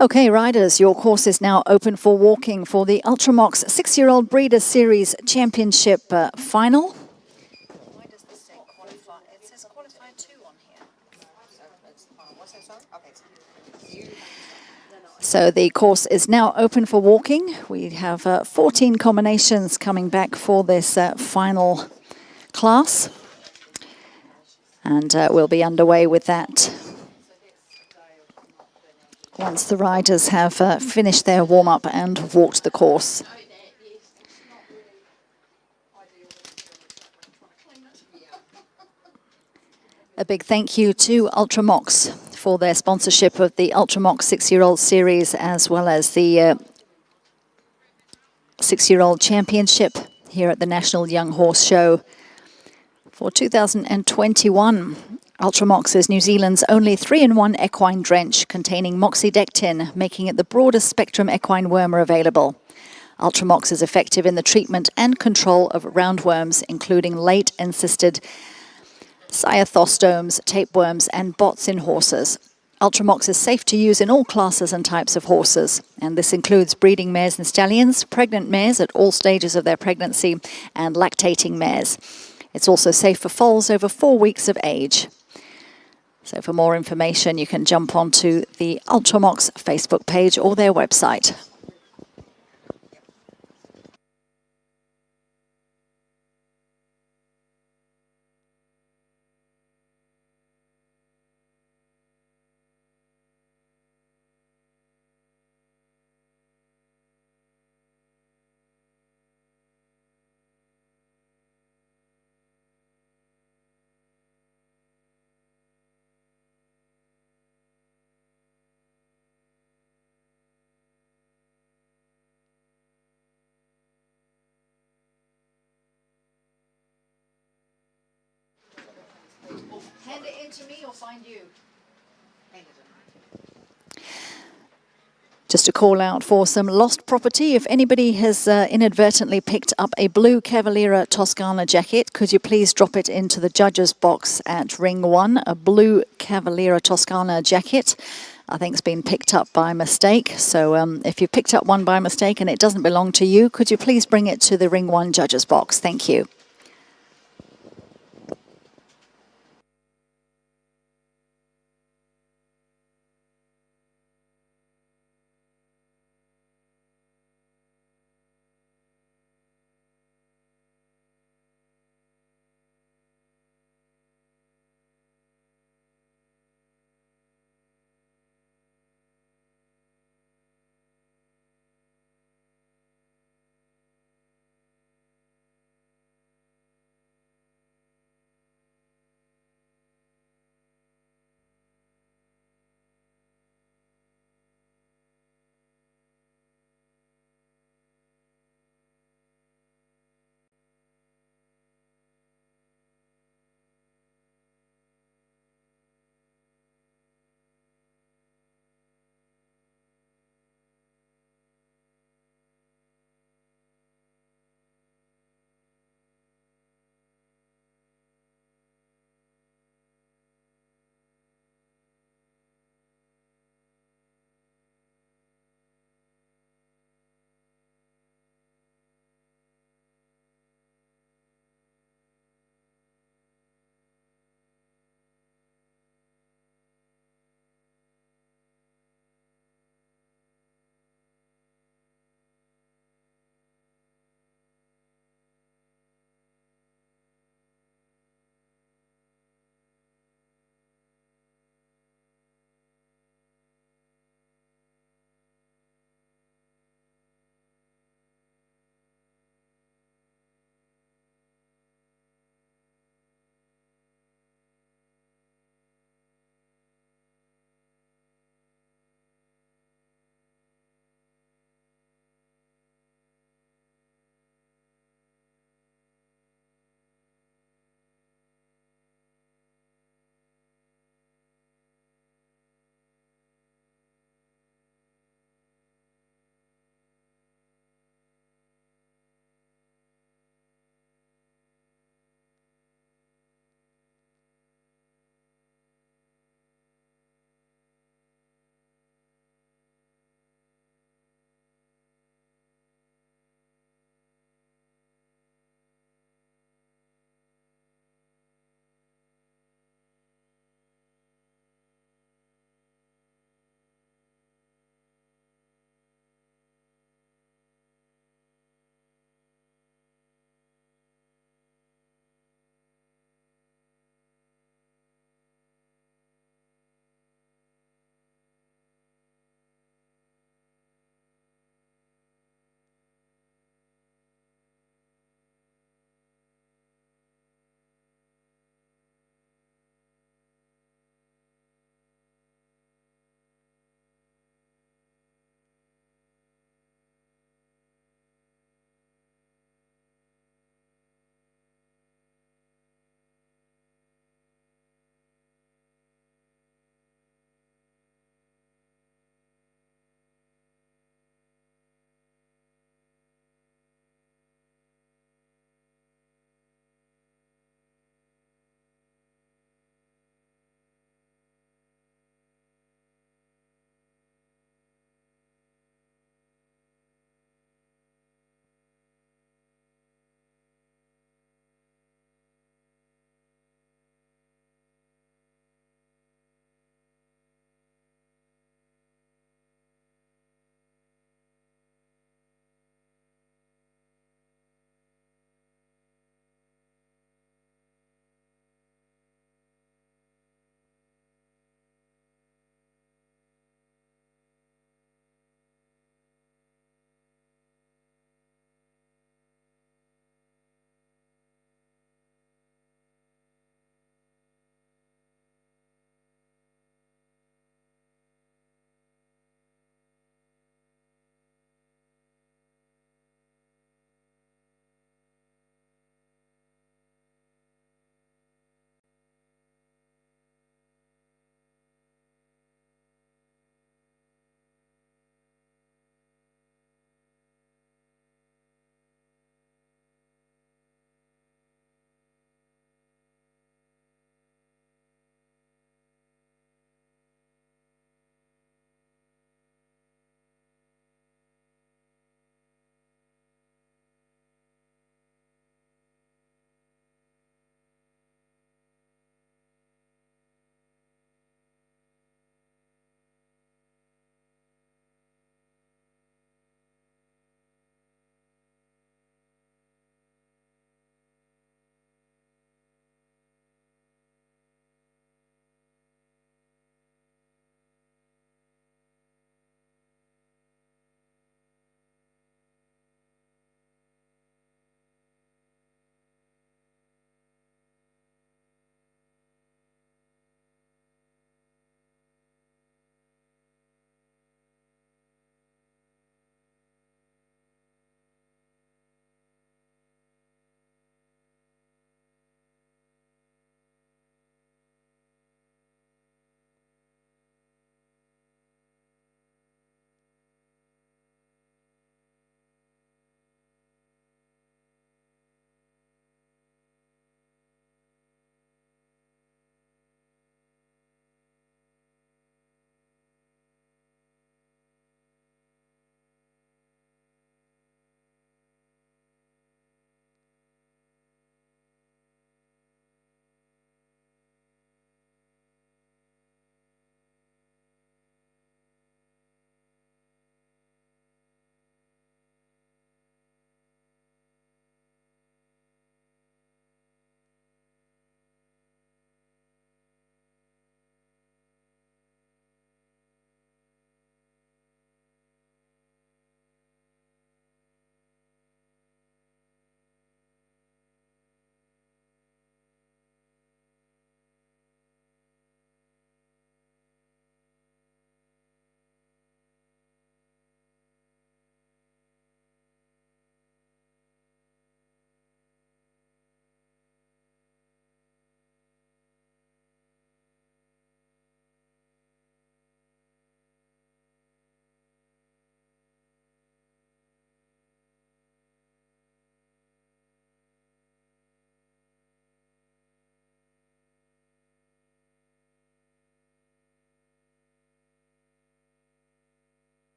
Okay, riders, your course is now open for walking for the Ultramox 6-year-old Breeder Series Championship final. Why does this say qualify? It says qualify 2 on here. So the course is now open for walking. We have 14 combinations coming back for this final class. And we'll be underway with that once the riders have finished their warm-up and walked the course. A big thank you to Ultramox for their sponsorship of the Ultramox 6-year-old series, as well as the 6-year-old championship here at the National Young Horse Show for 2021. Ultramox is New Zealand's only 3-in-1 equine drench containing moxidectin, making it the broadest spectrum equine wormer available. Ultramox is effective in the treatment and control of roundworms, including late encysted cyathostomes, tapeworms, and bots in horses. Ultramox is safe to use in all classes and types of horses, and this includes breeding mares and stallions, pregnant mares at all stages of their pregnancy, and lactating mares. It's also safe for foals over 4 weeks of age. So for more information, you can jump onto the Ultramox Facebook page or their website. Hand it in to me or find you. Just a call out for some lost property. If anybody has inadvertently picked up a blue Cavaliera Toscana jacket, could you please drop it into the judges box at ring 1? A blue Cavaliera Toscana jacket, I think, has been picked up by mistake. So if you picked up one by mistake and it doesn't belong to you, could you please bring it to the ring 1 judges box? Thank you.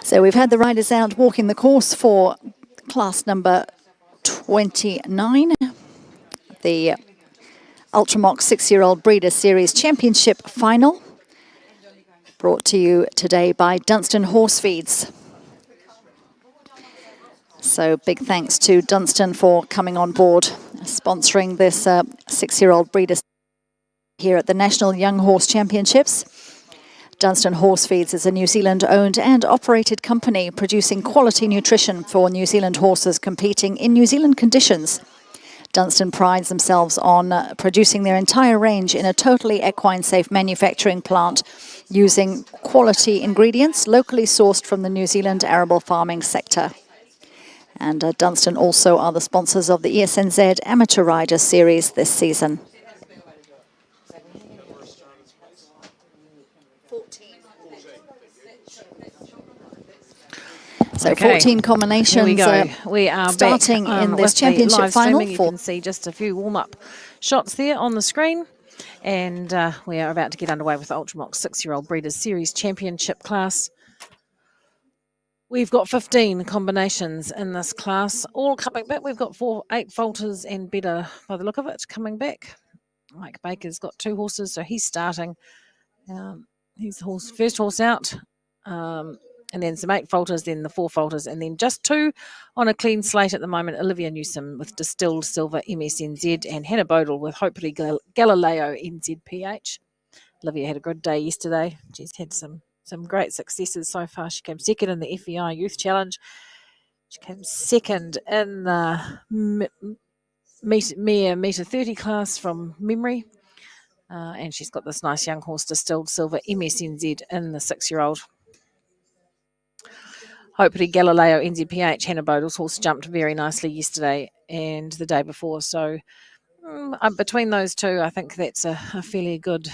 So we've had the riders out walking the course for class number 29, the Ultramox 6-year-old Breeder Series Championship Final, brought to you today by Dunstan Horse Feeds. So big thanks to Dunstan for coming on board, sponsoring this 6-year-old breeder here at the National Young Horse Championships. Dunstan Horse Feeds is a New Zealand-owned and operated company producing quality nutrition for New Zealand horses competing in New Zealand conditions. Dunstan prides themselves on producing their entire range in a totally equine-safe manufacturing plant using quality ingredients locally sourced from the New Zealand arable farming sector. And Dunstan also are the sponsors of the ESNZ Amateur Rider Series this season. So Okay, 14 combinations. Here we go. We are starting back, in this with championship the live final. streaming. You can see just a few warm-up shots there on the screen. And we are about to get underway with the Ultramox 6-year-old Breeders' Series Championship class. We've got 15 combinations in this class, all coming back. We've got 8 Falters and better by the look of it coming back. Mike Baker's got 2 horses, so he's starting. He's the first horse out. And then some 8 Falters, then the 4 Falters, and then just 2 on a clean slate at the moment. Olivia Newsom with Distilled Silver MSNZ and Hannah Bodle with Hopefully Galileo NZPH. Olivia had a good day yesterday. She's had some great successes so far. She came second in the FEI Youth Challenge. She came second in the meter 30 class from memory. And she's got this nice young horse, Distilled Silver MSNZ, in the 6-year-old. Hopefully Galileo NZPH, Hannah Bodle's horse, jumped very nicely yesterday and the day before. So between those two, I think that's a fairly good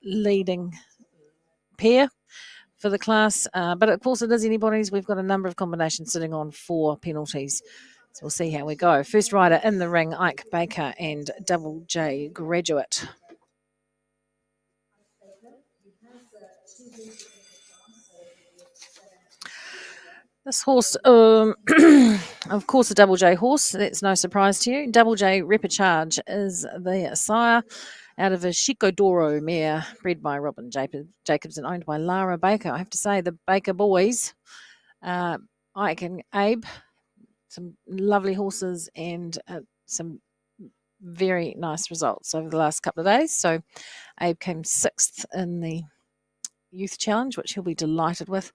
leading pair for the class. But of course it is anybody's. We've got a number of combinations sitting on 4 penalties. So we'll see how we go. First rider in the ring, Ike Baker and Double J Graduate. This horse, of course, a Double J horse. That's no surprise to you. Double J Repicharge is the sire out of a Chico-Doro mare bred by Robin Jacobs and owned by Lara Baker. I have to say, the Baker boys, Ike and Abe, some lovely horses and some very nice results over the last couple of days. So Abe came 6th in the Youth Challenge, which he'll be delighted with.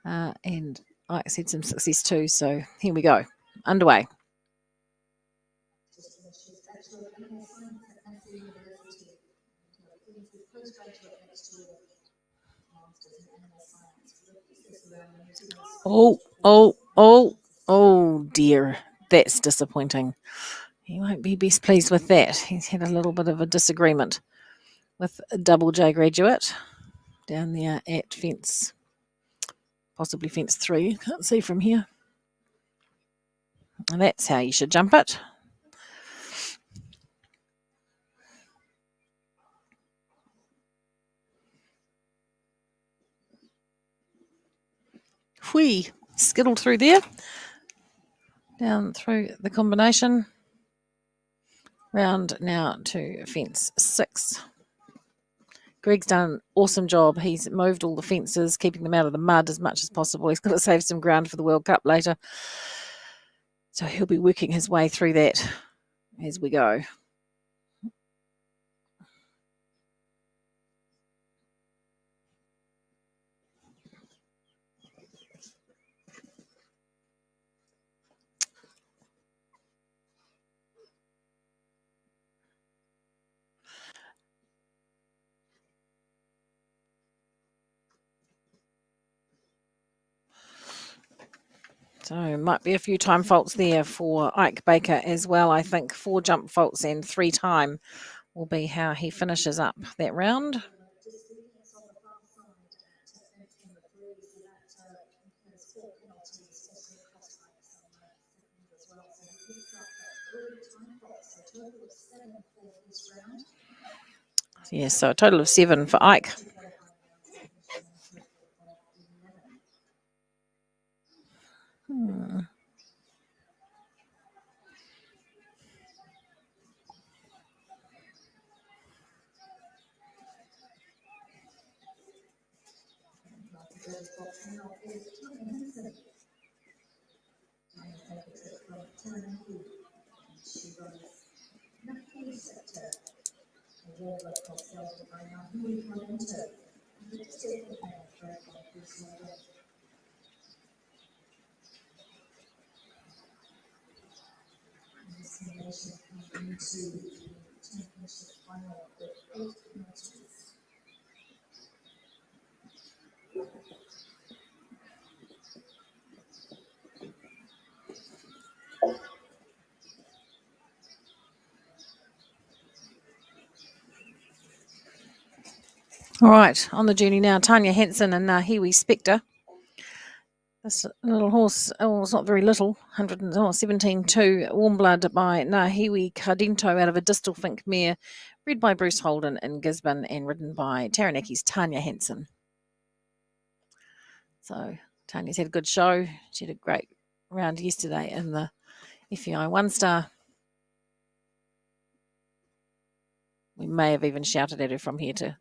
And Ike's had some success too. So here we go. Underway. Oh dear. That's disappointing. He won't be best pleased with that. He's had a little bit of a disagreement with a Double J Graduate down there at fence, possibly fence 3. Can't see from here. And that's how you should jump it. Whee! Skittled through there. Down through the combination. Round now to fence 6. Greg's done an awesome job. He's moved all the fences, keeping them out of the mud as much as possible. He's got to save some ground for the World Cup later. So he'll be working his way through that as we go. So might be a few time faults there for Ike Baker as well. I think 4 jump faults and 3 time will be how he finishes up that round. Yeah, so a total of 7 for Ike. All right, on the journey now, Tanya Henson and Hiwi Spectre. This little horse, it's not very little, 117.2, Warm Blood by Nahiwi Cardinto out of a Distal Fink mare, bred by Bruce Holden in Gisborne and ridden by Taranaki's Tanya Henson. So Tanya's had a good show. She had a great round yesterday in the FEI 1-star. We may have even shouted at her from here to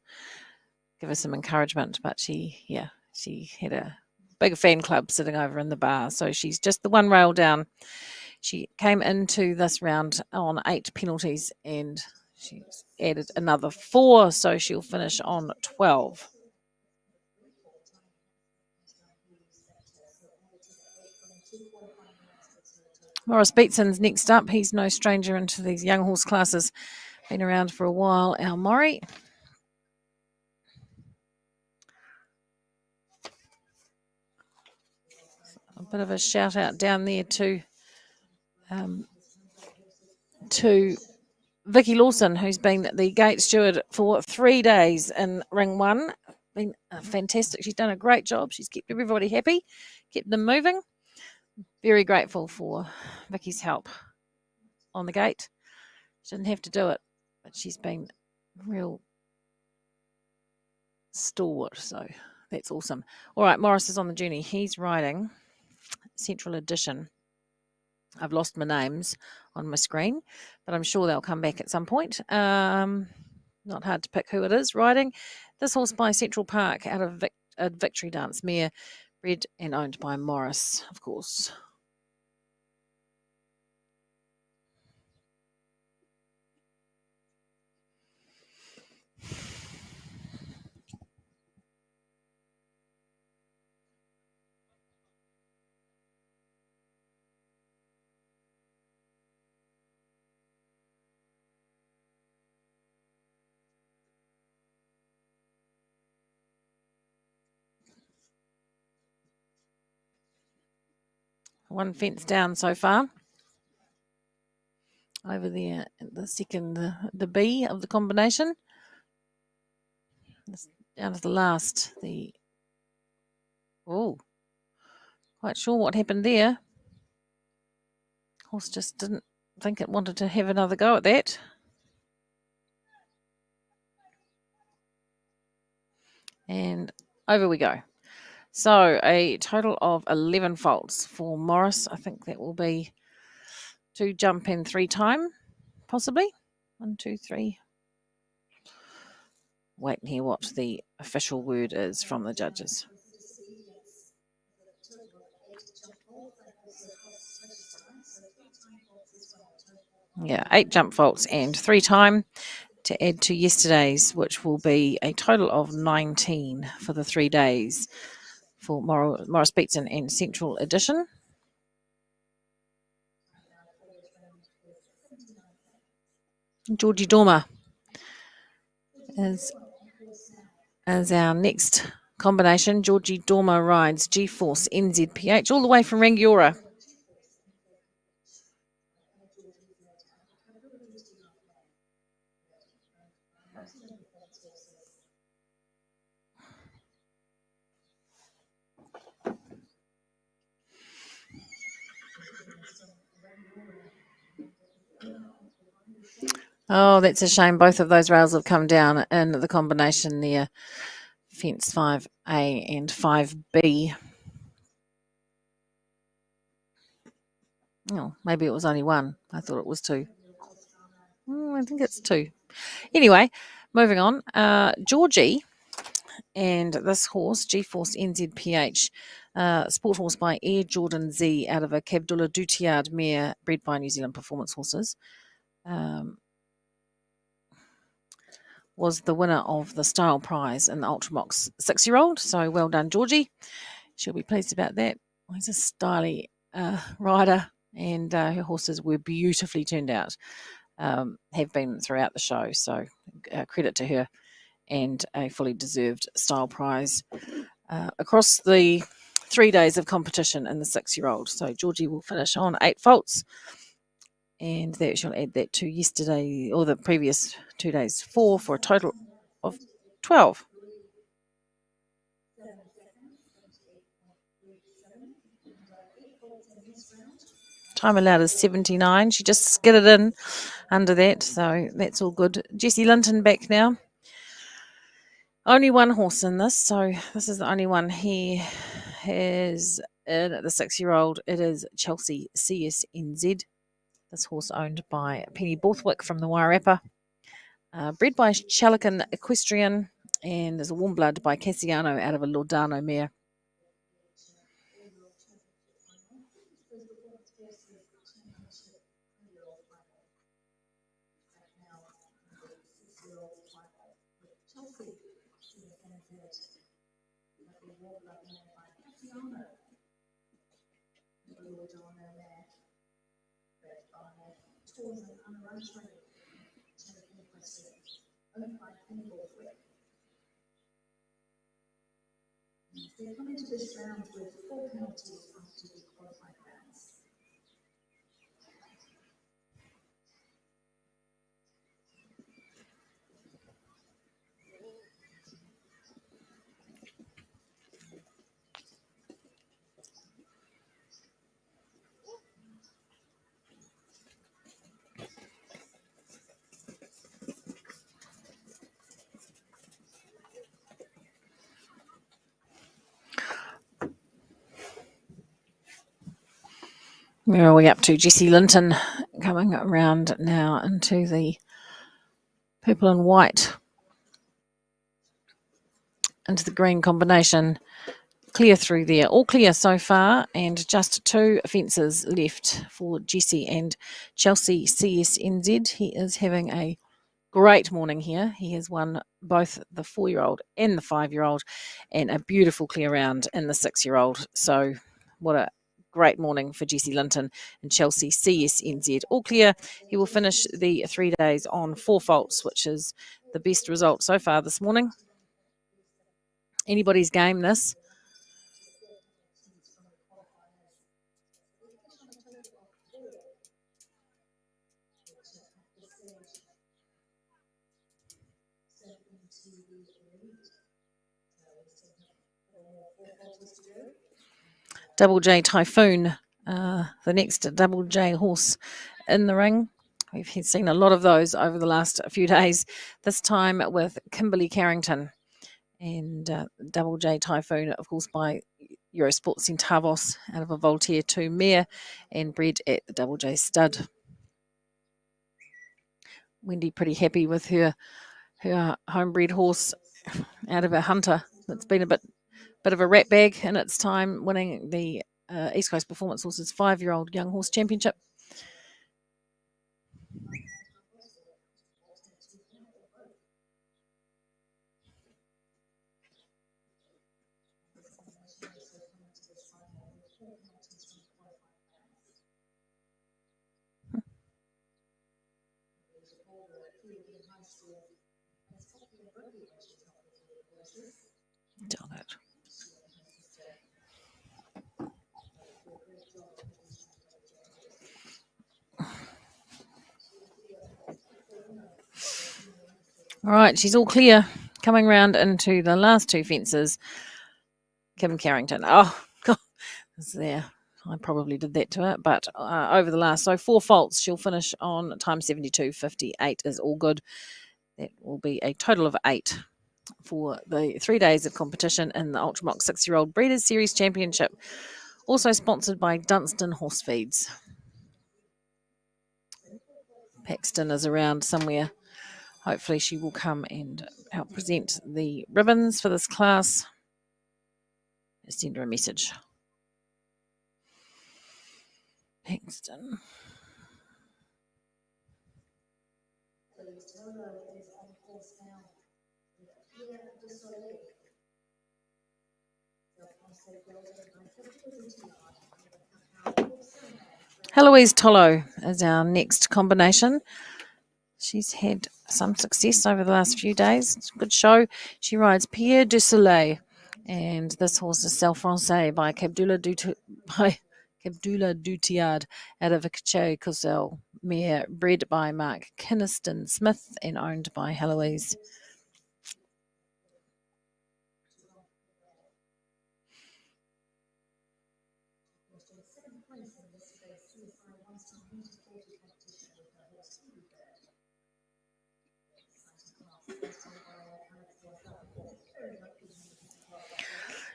give her some encouragement, but she had a big fan club sitting over in the bar, so she's just the one rail down. She came into this round on 8 penalties and she's added another 4, so she'll finish on 12. Morris Beatson's next up. He's no stranger into these young horse classes. Been around for a while, our Maury. A bit of a shout out down there to Vicky Lawson, who's been the gate steward for 3 days in Ring 1. Been fantastic. She's done a great job. She's kept everybody happy, kept them moving. Very grateful for Vicky's help on the gate. She didn't have to do it, but she's been real stalwart, so that's awesome. All right, Morris is on the journey. He's riding Central Edition. I've lost my names on my screen, but I'm sure they'll come back at some point. Not hard to pick who it is riding. This horse by Central Park out of a Victory Dance mare, bred and owned by Morris, of course. One fence down so far. Over there, the second, the B of the combination. Down to the last, quite sure what happened there. Horse just didn't think it wanted to have another go at that. And over we go. So a total of 11 faults for Morris. I think that will be 2 jump and 3 time, possibly. 1, 2, 3. Wait and hear what the official word is from the judges. Yeah, 8 jump faults and 3 time to add to yesterday's, which will be a total of 19 for the 3 days for Morris Beatson and Central Edition. Georgie Dormer is our next combination. Georgie Dormer rides G-Force NZPH all the way from Rangiora. Oh, that's a shame. Both of those rails have come down in the combination there. Fence 5A and 5B. Oh, maybe it was only one. I thought it was two. I think it's two. Anyway, moving on. Georgie and this horse, G-Force NZPH, sport horse by Air Jordan Z out of a Cabdullah Dutiard mare bred by New Zealand Performance Horses, was the winner of the Style Prize in the Ultramox 6-year-old. So well done, Georgie. She'll be pleased about that. He's a styly rider, and her horses were beautifully turned out. Have been throughout the show, so credit to her, and a fully deserved Style Prize across the 3 days of competition in the 6-year-old. So Georgie will finish on 8 faults, and that she'll add that to yesterday or the previous 2 days 4 for a total of 12. Time allowed is 79. She just skidded in under that, so that's all good. Jessie Linton back now. Only one horse in this, so this is the only one he has in the 6-year-old. It is Chelsea CSNZ. This horse owned by Penny Borthwick from the Wairarapa. Bred by Chalican Equestrian, and is a warm blood by Cassiano out of a Lordano mare. Where are we up to? Jessie Linton coming around now into the purple and white, into the green combination. Clear through there. All clear so far, and just 2 fences left for Jessie and Chelsea CSNZ. He is having a great morning here. He has won both the 4-year-old and the 5-year-old, and a beautiful clear round in the 6-year-old. So what a great morning for Jessie Linton and Chelsea CSNZ. All clear. He will finish the 3 days on 4 faults, which is the best result so far this morning. Anybody's game, this. Double J Typhoon, the next Double J horse in the ring. We've seen a lot of those over the last few days, this time with Kimberly Carrington. And Double J Typhoon, of course, by Eurosport Centavos out of a Voltaire 2 mare, and bred at the Double J stud. Wendy pretty happy with her homebred horse out of a hunter that's been a bit of a rat bag in its time, winning the East Coast Performance Horses 5-year-old Young Horse Championship. Dog it. All right, she's all clear. Coming round into the last 2 fences. Kim Carrington. Oh, God, it's there. I probably did that to it, but over the last, so 4 faults, she'll finish on time 72.58 is all good. That will be a total of 8 for the 3 days of competition in the Ultramox 6-year-old Breeders' Series Championship, also sponsored by Dunstan Horse Feeds. Paxton is around somewhere. Hopefully she will come and help present the ribbons for this class. Send her a message. Paxton. Heloise Tolo is our next combination. She's had some success over the last few days. It's a good show. She rides Pierre du Soleil, and this horse is Celle Francais by Cabdullah Dutiard out of Cherry Cosel, mare bred by Mark Kinniston Smith and owned by Heloise.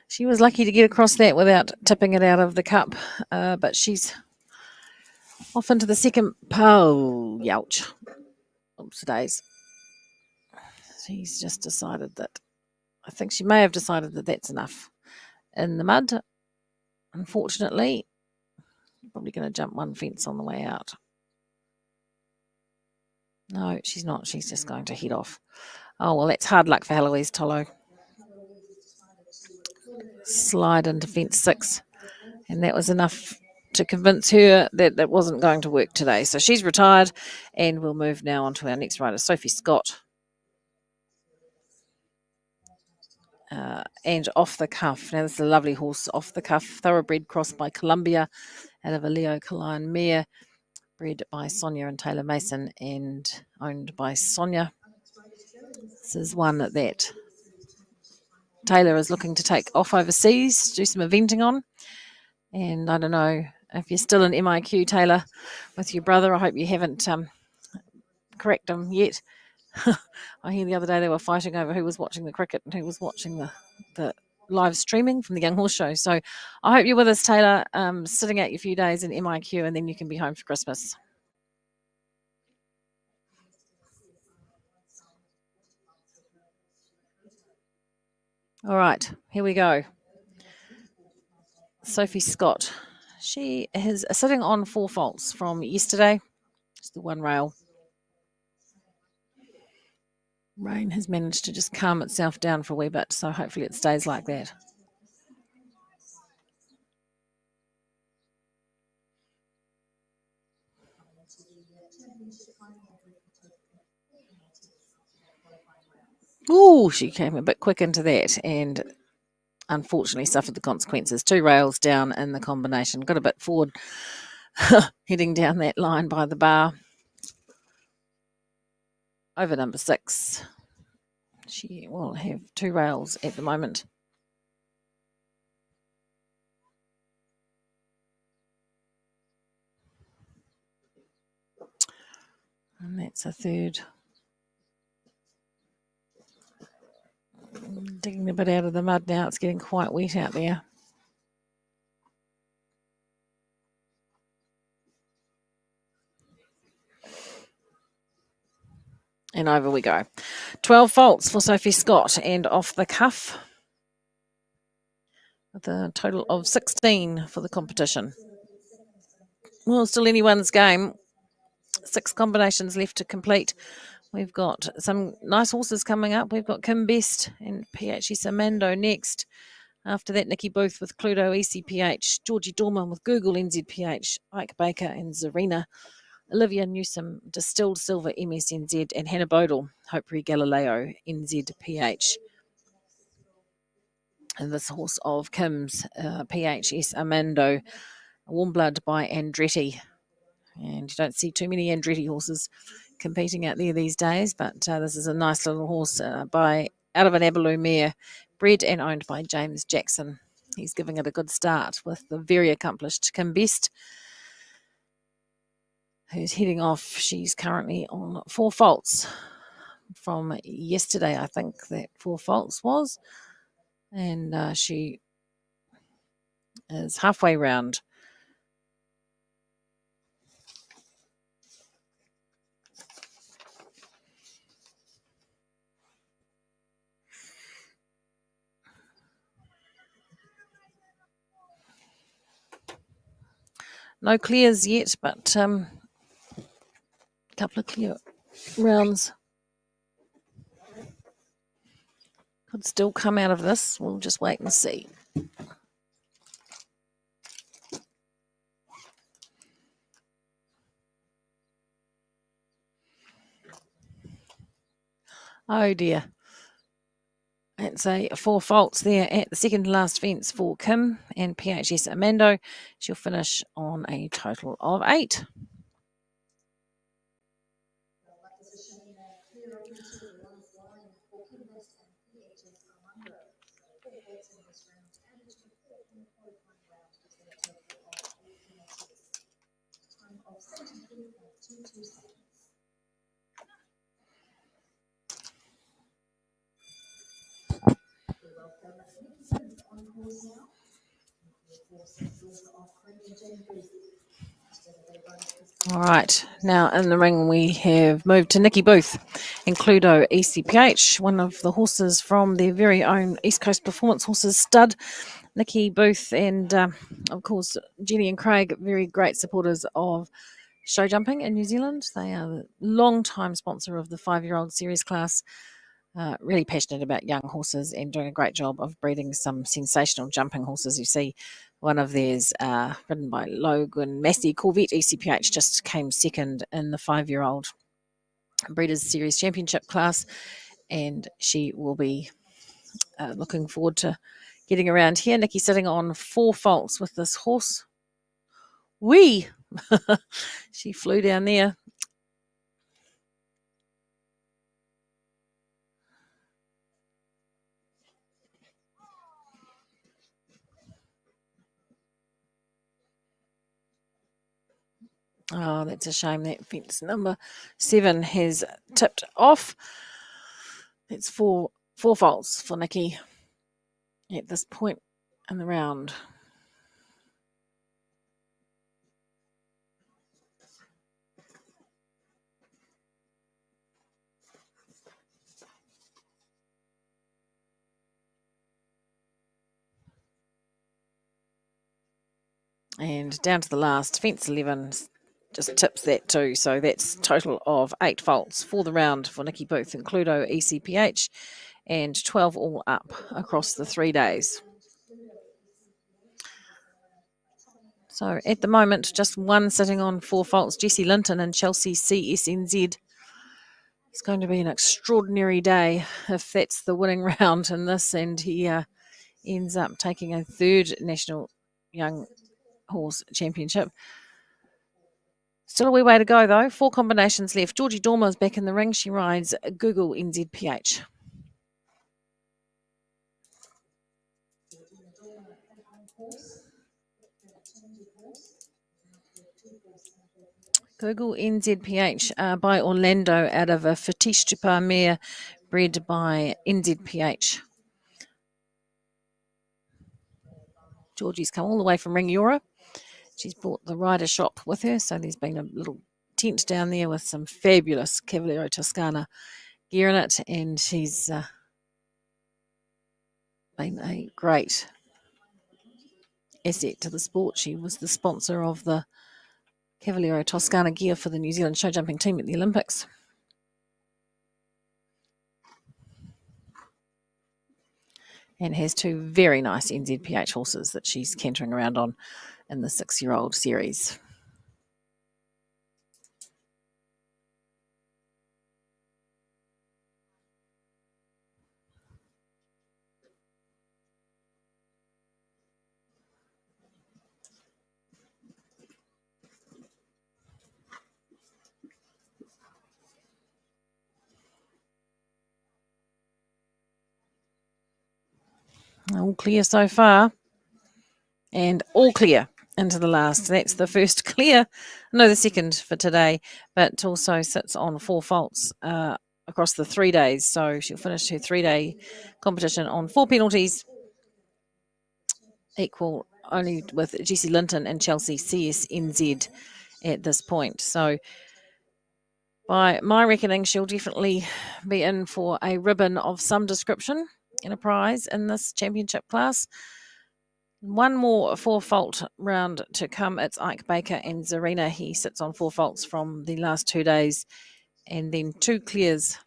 She was lucky to get across that without tipping it out of the cup, but she's off into the second pole. Youch. Oops, days. She's just decided that, I think she may have decided that that's enough in the mud. Unfortunately, probably going to jump one fence on the way out. No, she's not. She's just going to head off. Oh, well, that's hard luck for Heloise Tolo. Slide into fence 6. And that was enough to convince her that that wasn't going to work today. So she's retired, and we'll move now on to our next rider, Sophie Scott. And Off the Cuff. Now, this is a lovely horse, Off the Cuff, thoroughbred crossed by Columbia out of a Leo Kaline mare, bred by Sonia and Taylor Mason and owned by Sonia. This is one that Taylor is looking to take off overseas, do some eventing on. And I don't know if you're still in MIQ, Taylor, with your brother. I hope you haven't cracked him yet. I hear the other day they were fighting over who was watching the cricket and who was watching the live streaming from the Young Horse Show. So I hope you're with us, Taylor, sitting out your few days in MIQ, and then you can be home for Christmas. All right, here we go. Sophie Scott. She is sitting on 4 faults from yesterday. It's the one rail. Rain has managed to just calm itself down for a wee bit, so hopefully it stays like that. Oh, she came a bit quick into that and unfortunately suffered the consequences. 2 rails down in the combination. Got a bit forward heading down that line by the bar. Over number 6. She will have 2 rails at the moment. And that's a third. Digging a bit out of the mud now. It's getting quite wet out there. And over we go. 12 faults for Sophie Scott and Off the Cuff, with a total of 16 for the competition. Well, still anyone's game. 6 combinations left to complete. We've got some nice horses coming up. We've got Kim Best and PHS Amando next. After that, Nikki Booth with Cluedo ECPH, Georgie Dorman with Google NZPH, Ike Baker and Zarina, Olivia Newsom, Distilled Silver MSNZ, and Hannah Bodle, Hopery Galileo NZPH. And this horse of Kim's, PHS Amando, Warm Blood by Andretti. And you don't see too many Andretti horses competing out there these days, but this is a nice little horse out of an Abaloo mare, bred and owned by James Jackson. He's giving it a good start with the very accomplished Kim Best, who's heading off. She's currently on 4 faults from yesterday, I think that 4 faults was, and she is halfway round. No clears yet, but a couple of clear rounds could still come out of this. We'll just wait and see. Oh dear. It's a 4 faults there at the second to last fence for Kim and PHS Amando. She'll finish on a total of 8. All right, now in the ring we have moved to Nikki Booth and Cluedo ECPH, one of the horses from their very own East Coast Performance Horses stud. Nikki Booth and, of course, Jenny and Craig, very great supporters of show jumping in New Zealand. They are the long-time sponsor of the 5-year-old series class. Really passionate about young horses and doing a great job of breeding some sensational jumping horses. You see one of theirs ridden by Logan Massey, Corvette ECPH, just came second in the 5-year-old Breeders' Series Championship class, and she will be looking forward to getting around here. Nikki sitting on 4 faults with this horse. She flew down there. Oh, that's a shame. That fence number 7 has tipped off. It's four faults for Nikki at this point in the round. And down to the last, fence 11 just tips that too. So that's total of 8 faults for the round for Nikki Booth and Cluedo ECPH, and 12 all up across the 3 days. So at the moment, just one sitting on 4 faults, Jessie Linton and Chelsea CSNZ. It's going to be an extraordinary day if that's the winning round in this, and he ends up taking a 3rd National Young Horse Championship. Still a wee way to go, though. 4 combinations left. Georgie Dormer is back in the ring. She rides Google NZPH. Google NZPH by Orlando out of a Fetish Tupar mare bred by NZPH. Georgie's come all the way from Ringiora. She's brought the rider shop with her, so there's been a little tent down there with some fabulous Cavaliero Toscana gear in it, and she's been a great asset to the sport. She was the sponsor of the Cavaliero Toscana gear for the New Zealand show jumping team at the Olympics. And has 2 very nice NZPH horses that she's cantering around on in the 6-year-old series. All clear so far. And all clear into the last. That's the first clear, no, the second for today, but also sits on 4 faults across the 3 days. So she'll finish her 3-day competition on 4 penalties, equal only with Jessie Linton and Chelsea CSNZ at this point. So by my reckoning, she'll definitely be in for a ribbon of some description and a prize in this championship class. One more 4-fault round to come. It's Ike Baker and Zarina. He sits on 4 faults from the last 2 days, and then 2 clears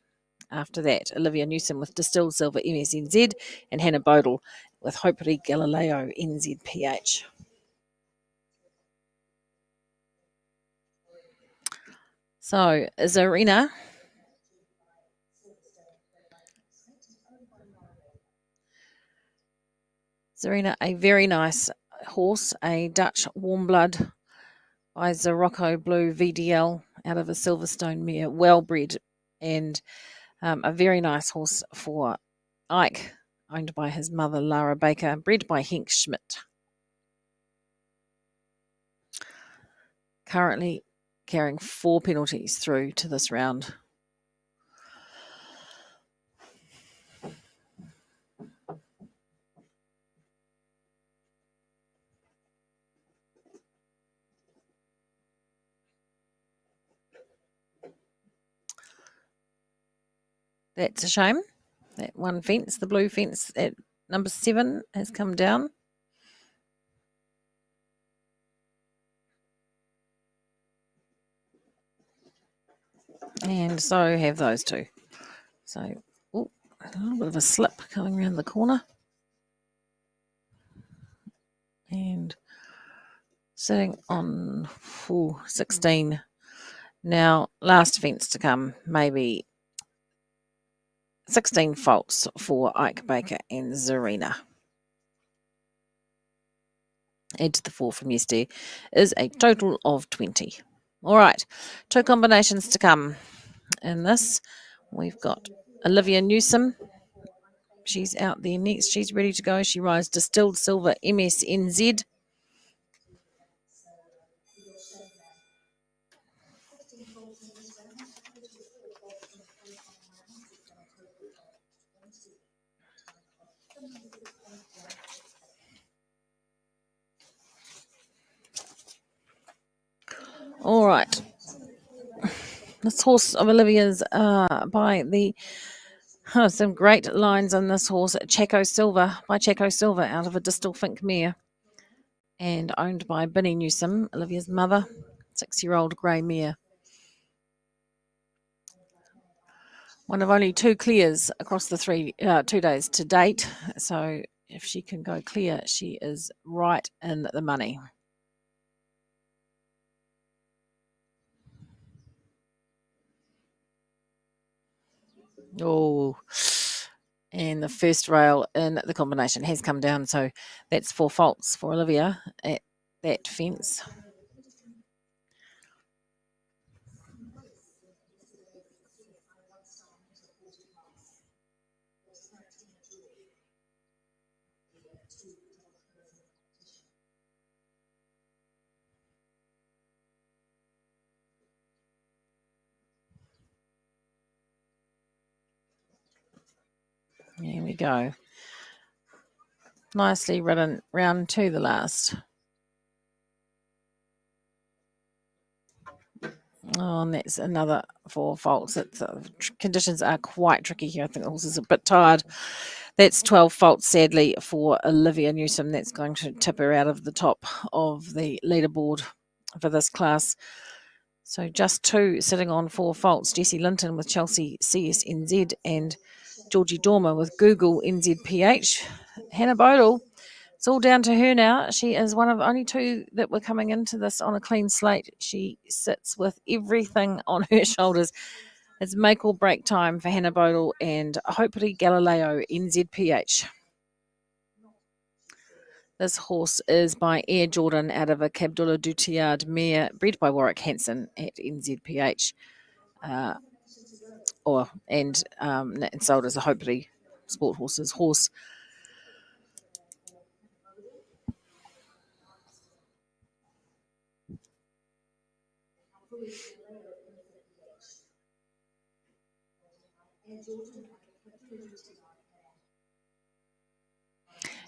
after that. Olivia Newsom with Distilled Silver MSNZ and Hannah Bodle with Hoperi Galileo NZPH. So Zarina a very nice horse, a Dutch warm blood by Zarocco Blue VDL out of a Silverstone mare, well bred, and a very nice horse for Ike, owned by his mother Lara Baker, bred by Henk Schmidt. Currently carrying 4 penalties through to this round. That's a shame. That one fence, the blue fence at number 7, has come down. And so have those two. So, a little bit of a slip coming around the corner. And sitting on 16. Now, last fence to come, maybe 16 faults for Ike Baker and Zarina. Add to the 4 from yesterday is a total of 20. All right, 2 combinations to come in this. We've got Olivia Newsom. She's out there next. She's ready to go. She rides Distilled Silver MSNZ. All right. This horse of Olivia's by the some great lines on this horse. Checo Silver by Checo Silver out of a Distal Fink mare and owned by Binny Newsom, Olivia's mother, 6-year-old grey mare. One of only 2 clears across the 2 days to date. So if she can go clear, she is right in the money. Oh, and the first rail in the combination has come down. So that's 4 faults for Olivia at that fence. Here we go. Nicely ridden round to the last. Oh, and that's another 4 faults. Conditions are quite tricky here. I think the horse is a bit tired. That's 12 faults, sadly, for Olivia Newsom. That's going to tip her out of the top of the leaderboard for this class. So just 2 sitting on 4 faults. Jessie Linton with Chelsea CSNZ and Georgie Dormer with Google NZPH. Hannah Bodle, it's all down to her now. She is one of only 2 that were coming into this on a clean slate. She sits with everything on her shoulders. It's make or break time for Hannah Bodle and Hoperi Galileo NZPH. This horse is by Air Jordan out of a Cabdullah Dutiard mare bred by Warwick Hanson at NZPH. And sold as a Hoperi Sport Horses horse.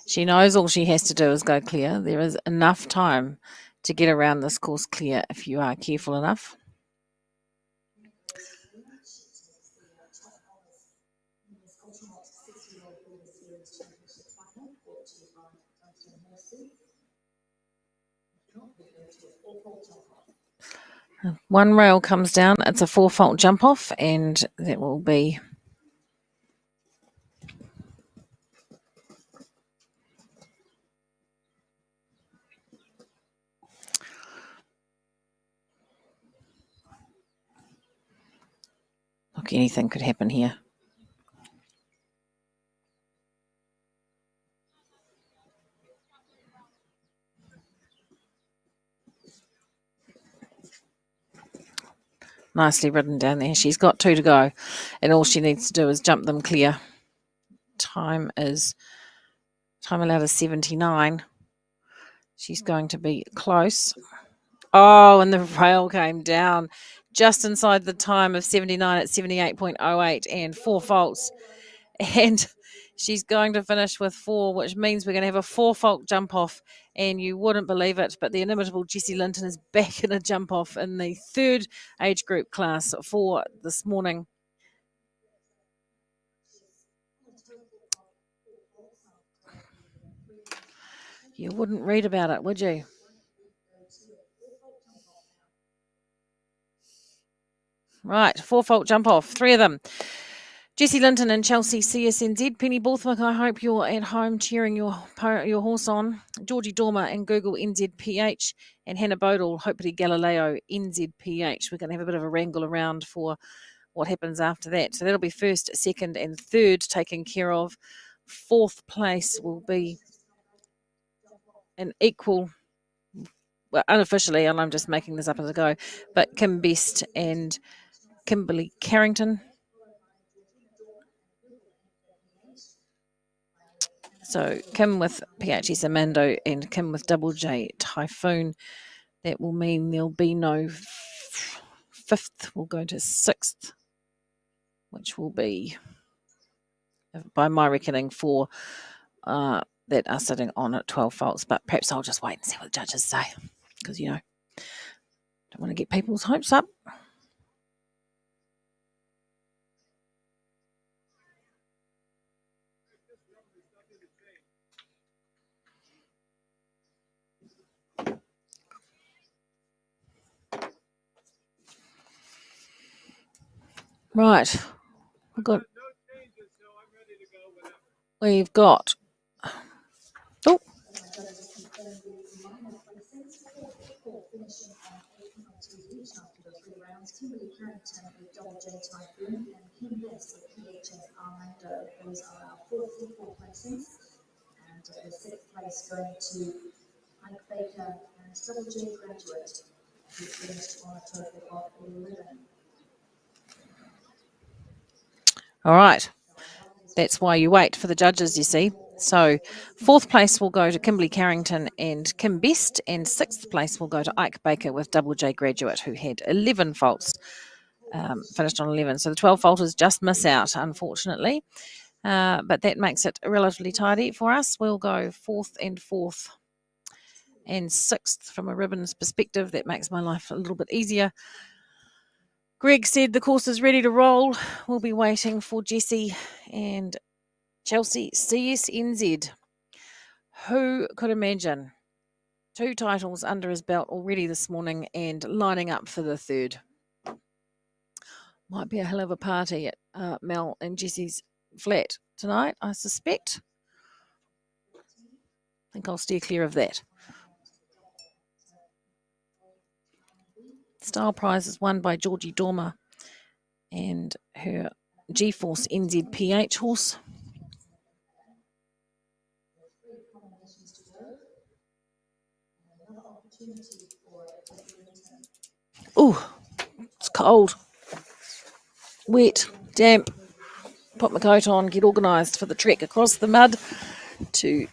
She knows all she has to do is go clear. There is enough time to get around this course clear if you are careful enough. One rail comes down. It's a 4-fault jump off, and that will be look. Anything could happen here. Nicely ridden down there. She's got 2 to go, and all she needs to do is jump them clear. Time allowed is 79. She's going to be close. Oh, and the rail came down just inside the time of 79 at 78.08 and 4 faults. And she's going to finish with 4, which means we're going to have a 4-fault jump off. And you wouldn't believe it, but the inimitable Jessie Linton is back in a jump off in the 3rd age group class for this morning. You wouldn't read about it, would you? Right, 4-fault jump off, 3 of them. Jessie Linton and Chelsea CSNZ. Penny Borthwick, I hope you're at home cheering your horse on. Georgie Dormer and Google NZPH. And Hannah Bodle, Hopefully Galileo NZPH. We're going to have a bit of a wrangle around for what happens after that. So that'll be 1st, 2nd and 3rd taken care of. 4th place will be an equal, well, unofficially, and I'm just making this up as I go, but Kim Best and Kimberly Carrington. So Kim with PHS Amando and Kim with Double J Typhoon. That will mean there'll be no 5th. We'll go to 6th, which will be, by my reckoning, 4 that are sitting on at 12 faults. But perhaps I'll just wait and see what the judges say, because, don't want to get people's hopes up. Right. We've got. Oh. Kimberly Carrington with Double J Typhoon and Kim Best with PHS Armando. Those are our 4 placings. And the 6th place going to Ike Baker and Double J Graduate, who finished on a total of 11. All right. That's why you wait for the judges, you see. So 4th place will go to Kimberly Carrington and Kim Best, and 6th place will go to Ike Baker with Double J Graduate, who had 11 faults, finished on 11. So the 12 faulters just miss out, unfortunately. But that makes it relatively tidy for us. We'll go 4th and 6th from a ribbons perspective. That makes my life a little bit easier. Greg said the course is ready to roll. We'll be waiting for Jessie and Chelsea CSNZ. Who could imagine 2 titles under his belt already this morning and lining up for the 3rd? Might be a hell of a party at Mel and Jessie's flat tonight, I suspect. I think I'll steer clear of that. Style prize is won by Georgie Dormer and her G-Force NZPH horse. Oh, it's cold, wet, damp. Put my coat on, get organised for the trek across the mud to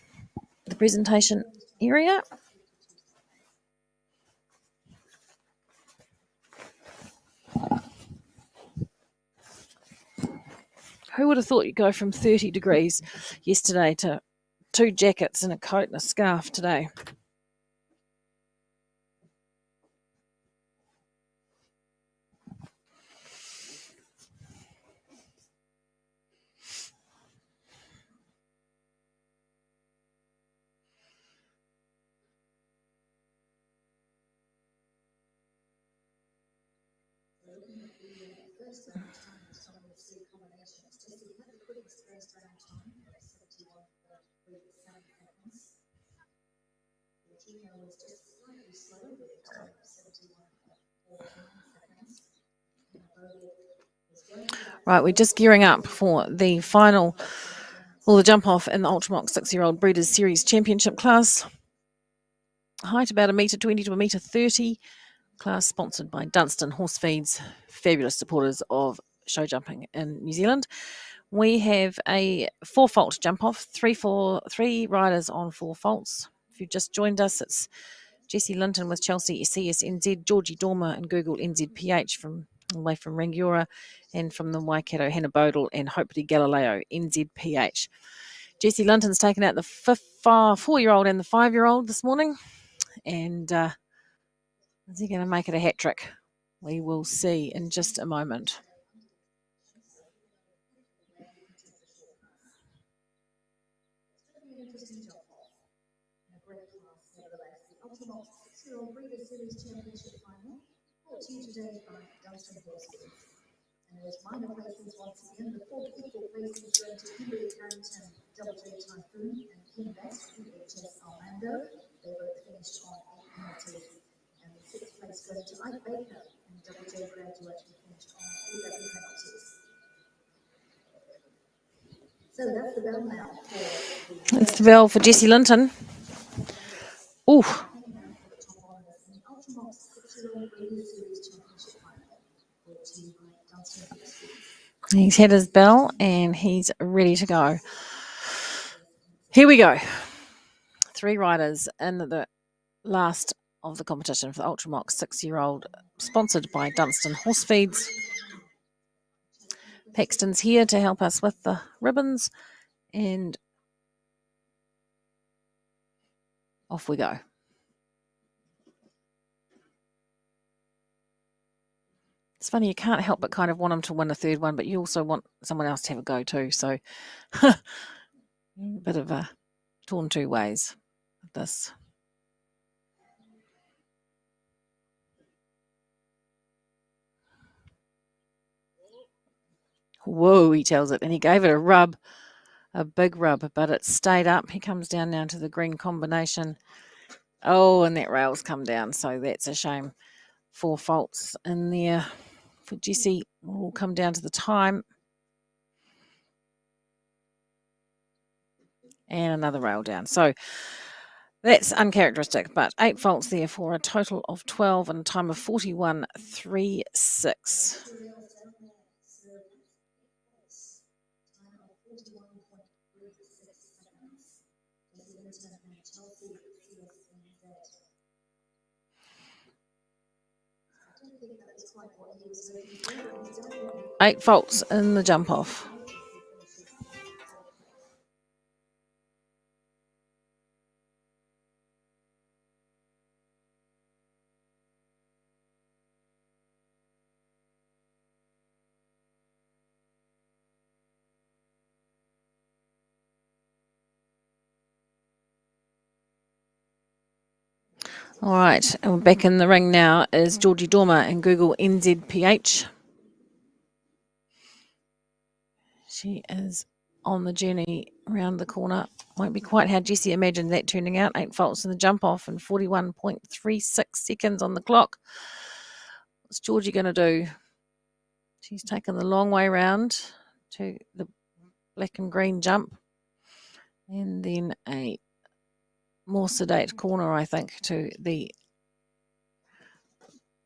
the presentation area. Who would have thought you'd go from 30 degrees yesterday to 2 jackets and a coat and a scarf today? Right, we're just gearing up for the final, or the jump off in the Ultramox 6-year-old Breeders' Series Championship class. Height about 1.20 to 1.30 class, sponsored by Dunstan Horse Feeds, fabulous supporters of show jumping in New Zealand. We have a 4-fault jump off, three riders on 4 faults. If you've just joined us, it's Jessie Linton with Chelsea CSNZ, Georgie Dormer and Google NZPH from all the way from Rangiora, and from the Waikato Hannah Bodle and Hopefully Galileo NZPH. Jessie Linton's taken out the 4-year-old and the 5-year-old this morning, and is he going to make it a hat trick? We will see in just a moment. It's the bell for Jessie Linton. Ooh. He's had his bell and he's ready to go. Here we go. 3 riders in the last of the competition for the Ultramox 6-year-old, sponsored by Dunstan Horse Feeds. Paxton's here to help us with the ribbons, and off we go. It's funny, you can't help but kind of want them to win a third one, but you also want someone else to have a go too. So a bit of a torn two ways with this. Whoa, he tells it, and he gave it a rub, a big rub, but it stayed up. He comes down now to the green combination. Oh, and that rail's come down, so that's a shame. 4 faults in there for Jessie. We'll come down to the time. And another rail down. So that's uncharacteristic, but 8 faults there for a total of 12 and a time of 41.36. Eight faults in the jump off. All right, and we're back in the ring now is Georgie Dormer and Google NZPH. She is on the journey around the corner. Won't be quite how Jessie imagined that turning out. 8 faults in the jump off and 41.36 seconds on the clock. What's Georgie going to do? She's taken the long way round to the black and green jump, and then a more sedate corner, I think, to the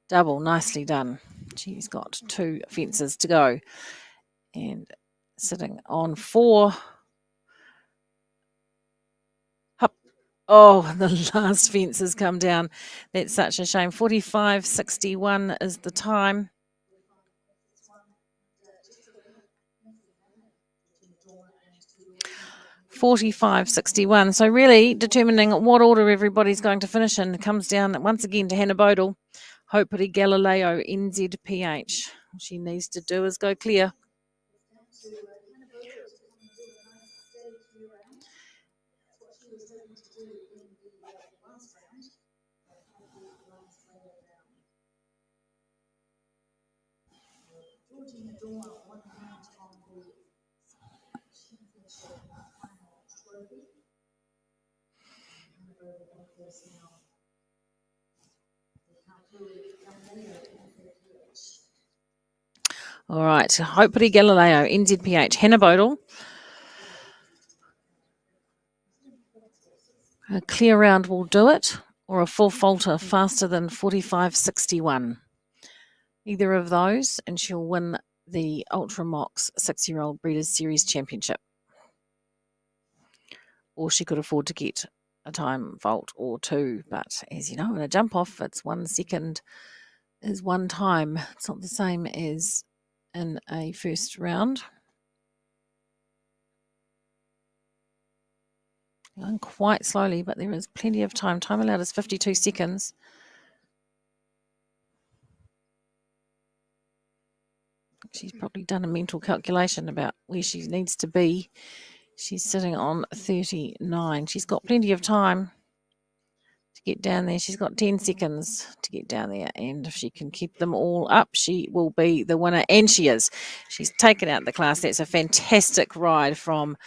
double. Nicely done. She's got 2 fences to go, and sitting on 4. Hup. Oh, the last fence has come down. That's such a shame. 45.61 is the time. $45.61. So really determining what order everybody's going to finish in comes down once again to Hannah Bodle, Hopefully Galileo, NZPH. All she needs to do is go clear. All right, Hopefully Galileo, NZPH, Hannah Bodle. A clear round will do it, or a full falter faster than 45.61. Either of those, and she'll win the Ultra Mox 6-year-old Breeders' Series Championship. Or she could afford to get a time vault or two, but as you know, in a jump off, it's 1 second is one time. It's not the same as in a first round. Going quite slowly, but there is plenty of time. Time allowed is 52 seconds. She's probably done a mental calculation about where she needs to be. She's sitting on 39. She's got plenty of time to get down there. She's got 10 seconds to get down there, and if she can keep them all up, she will be the winner, and she is. She's taken out the class. That's a fantastic ride from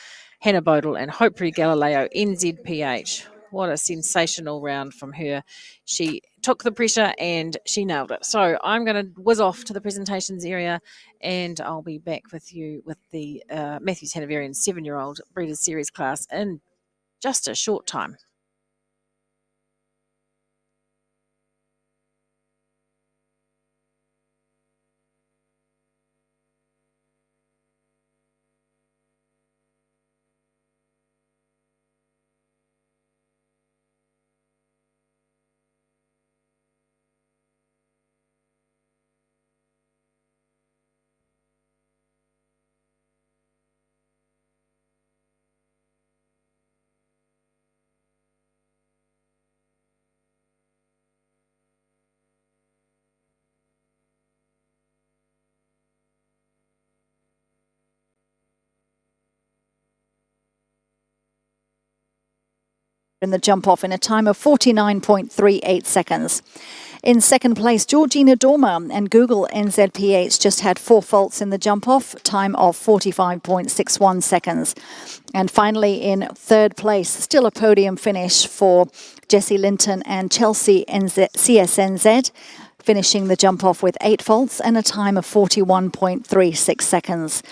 Hannah Bodle and Hopefully Galileo, NZPH. What a sensational round from her. She took the pressure and she nailed it. So I'm going to whiz off to the presentations area, and I'll be back with you with the Matthews Hanoverian 7-year-old Breeders' Series class in just a short time. In the jump off in a time of 49.38 seconds. In second place, Georgina Dorma and Google NZPH just had 4 faults in the jump off, time of 45.61 seconds. And finally, in third place, still a podium finish for Jessie Linton and Chelsea CSNZ, finishing the jump off with 8 faults and a time of 41.36 seconds.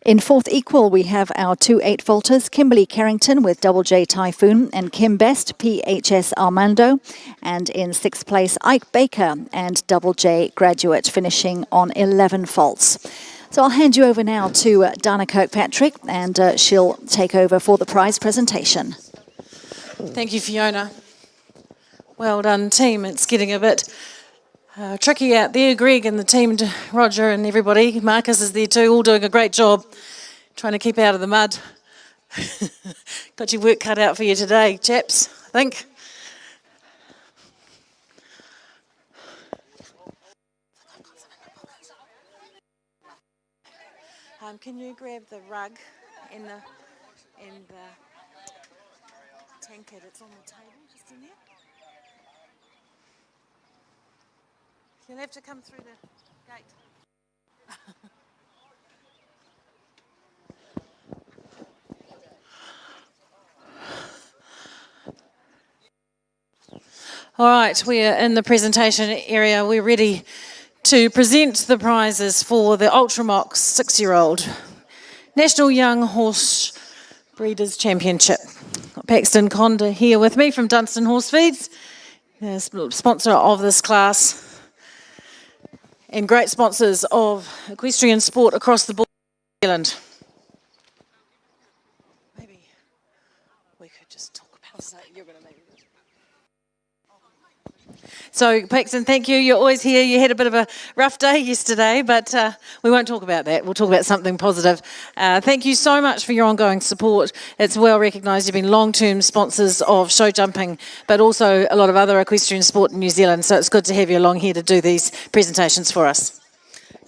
In fourth equal, we have our 2 8-faulters, Kimberly Carrington with Double J Typhoon and Kim Best, PHS Armando. And in sixth place, Ike Baker and Double J Graduate, finishing on 11 faults. So I'll hand you over now to Dana Kirkpatrick, and she'll take over for the prize presentation. Thank you, Fiona. Well done, team. It's getting a bit tricky out there. Greg and the team, Roger and everybody. Marcus is there too, all doing a great job trying to keep out of the mud. Got your work cut out for you today, chaps, I think. Can you grab the rug and the tankard? It's on the table, just in there. You'll have to come through the gate. All right, we're in the presentation area. We're ready to present the prizes for the Ultramox 6-year-old National Young Horse Breeders' Championship. Got Paxton Conda here with me from Dunstan Horse Feeds, the sponsor of this class, and great sponsors of equestrian sport across the board in New Zealand. Maybe we could just talk about it. You're going to make it. So, Paxton, thank you. You're always here. You had a bit of a rough day yesterday, but we won't talk about that. We'll talk about something positive. Thank you so much for your ongoing support. It's well recognised. You've been long-term sponsors of show jumping, but also a lot of other equestrian sport in New Zealand, so it's good to have you along here to do these presentations for us.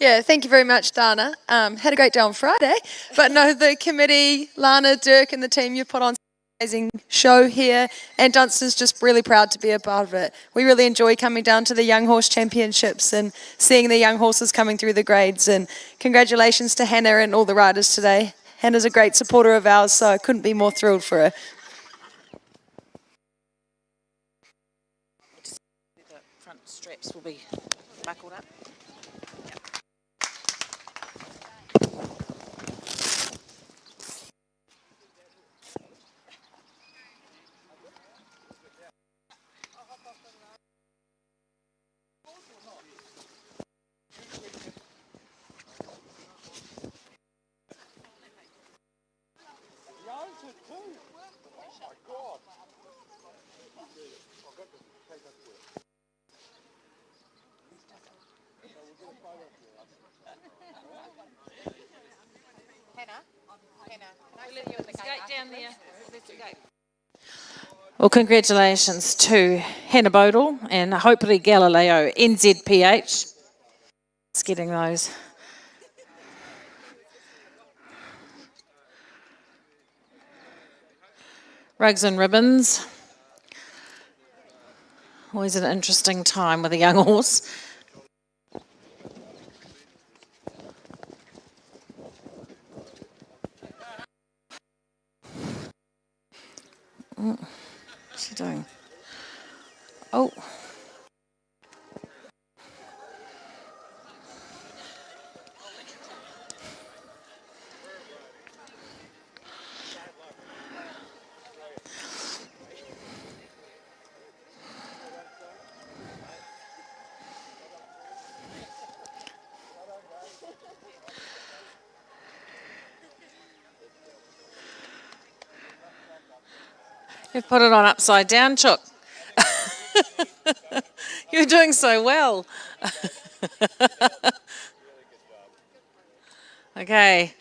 Yeah, thank you very much, Dana. Had a great day on Friday, but no, the committee, Lana, Dirk and the team you put on amazing show here, and Dunstan's just really proud to be a part of it. We really enjoy coming down to the Young Horse Championships and seeing the young horses coming through the grades, and congratulations to Hannah and all the riders today. Hannah's a great supporter of ours, so I couldn't be more thrilled for her. The front straps will be buckled up. Well, congratulations to Hannah Bodle and hopefully Galileo NZPH. It's getting those. Rugs and ribbons. Always an interesting time with a young horse. What's she doing? Oh. You've put it on upside down, Chook. You're doing so well. Okay,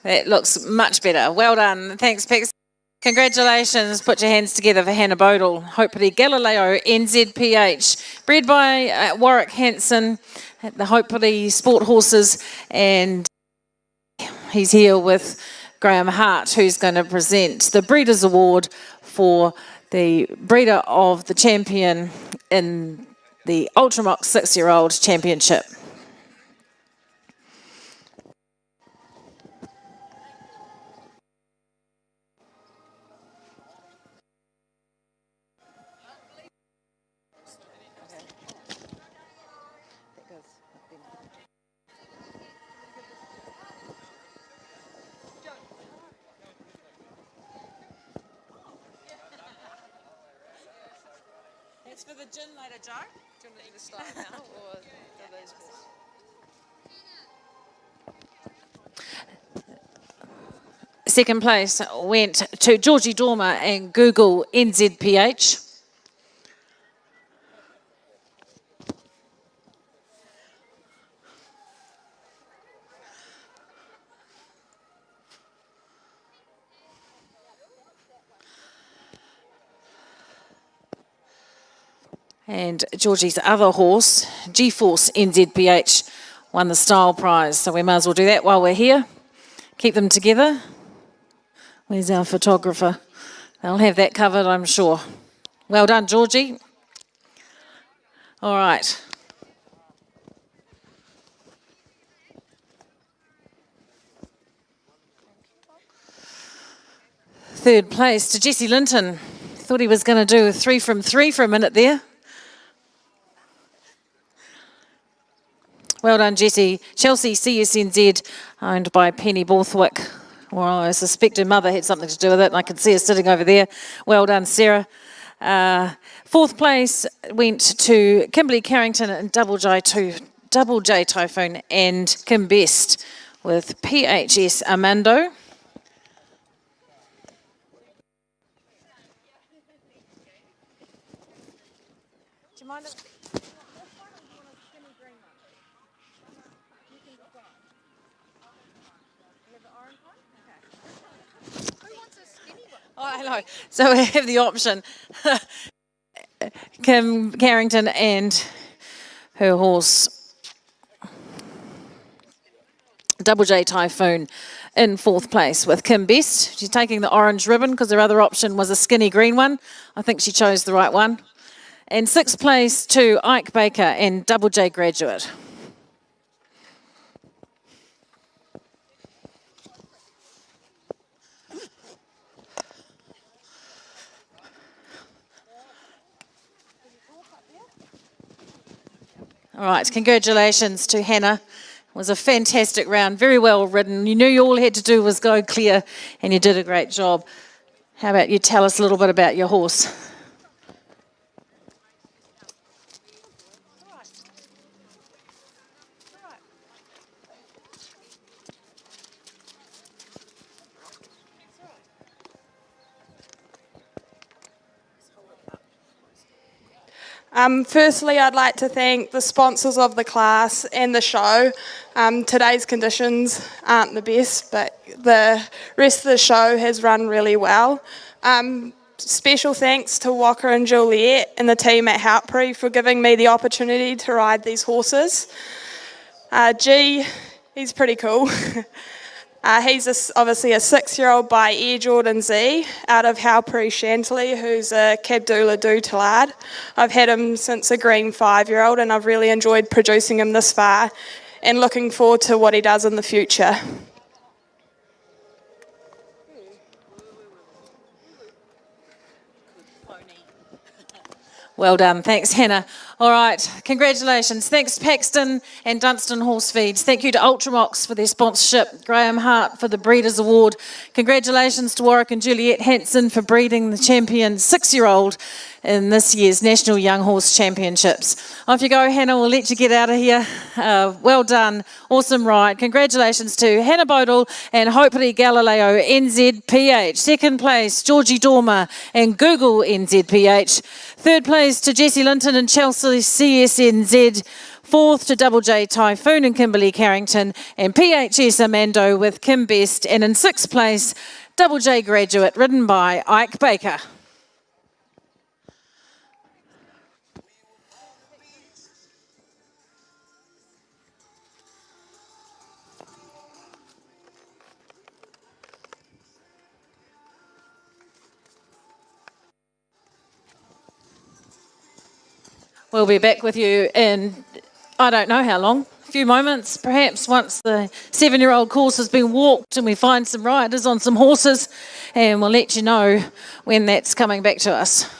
that looks much better. Well done. Thanks, Pex. Congratulations. Put your hands together for Hannah Bodle. Hopefully Galileo NZPH. Bred by Warwick Hanson, the Hopefully Sport Horses, and he's here with Graham Hart, who's going to present the Breeders' Award for the breeder of the champion in the Ultramox 6-year-old championship. It's for the gin later, Joe. Do you want to start now, or are those Second place went to Georgie Dormer and Google NZPH. And Georgie's other horse, G-Force NZPH, won the style prize. So we might as well do that while we're here. Keep them together. Where's our photographer? They'll have that covered, I'm sure. Well done, Georgie. All right. Third place to Jesse Linton. Thought he was going to do a 3 from 3 for a minute there. Well done, Jesse. Chelsea CSNZ, owned by Penny Borthwick. Well, I suspect her mother had something to do with it, and I can see her sitting over there. Well done, Sarah. Fourth place went to Kimberley Carrington and Double J Typhoon and Kim Best with PHS Armando. Do you mind? Oh, hello. So we have the option. Kim Carrington and her horse, Double J Typhoon, in 4th place with Kim Best. She's taking the orange ribbon because her other option was a skinny green one. I think she chose the right one. And 6th place to Ike Baker and Double J graduate. All right, congratulations to Hannah. It was a fantastic round, very well ridden. You knew all you had to do was go clear, and you did a great job. How about you tell us a little bit about your horse? Firstly, I'd like to thank the sponsors of the class and the show. Today's conditions aren't the best, but the rest of the show has run really well. Special thanks to Walker and Juliet and the team at Halpri for giving me the opportunity to ride these horses. G, he's pretty cool. He's obviously a 6-year-old by Air Jordan Z out of Halpri Chantilly, who's a Cabdula du Talard. I've had him since a green 5-year-old, and I've really enjoyed producing him this far and looking forward to what he does in the future. Well done. Thanks, Hannah. All right, congratulations. Thanks, Paxton and Dunstan Horse Feeds. Thank you to Ultramox for their sponsorship. Graham Hart for the Breeders' Award. Congratulations to Warwick and Juliet Hanson for breeding the champion 6-year-old in this year's National Young Horse Championships. Off you go, Hannah. We'll let you get out of here. Well done. Awesome ride. Congratulations to Hannah Bodle and Hopefully Galileo NZPH. 2nd place, Georgie Dormer and Google NZPH. 3rd place to Jessie Linton and Chelsea CSNZ. 4th to Double J Typhoon and Kimberly Carrington, and PHS Amando with Kim Best. And in 6th place, Double J Graduate, ridden by Ike Baker. We'll be back with you in, I don't know how long, a few moments, perhaps once the 7-year-old course has been walked and we find some riders on some horses, and we'll let you know when that's coming back to us.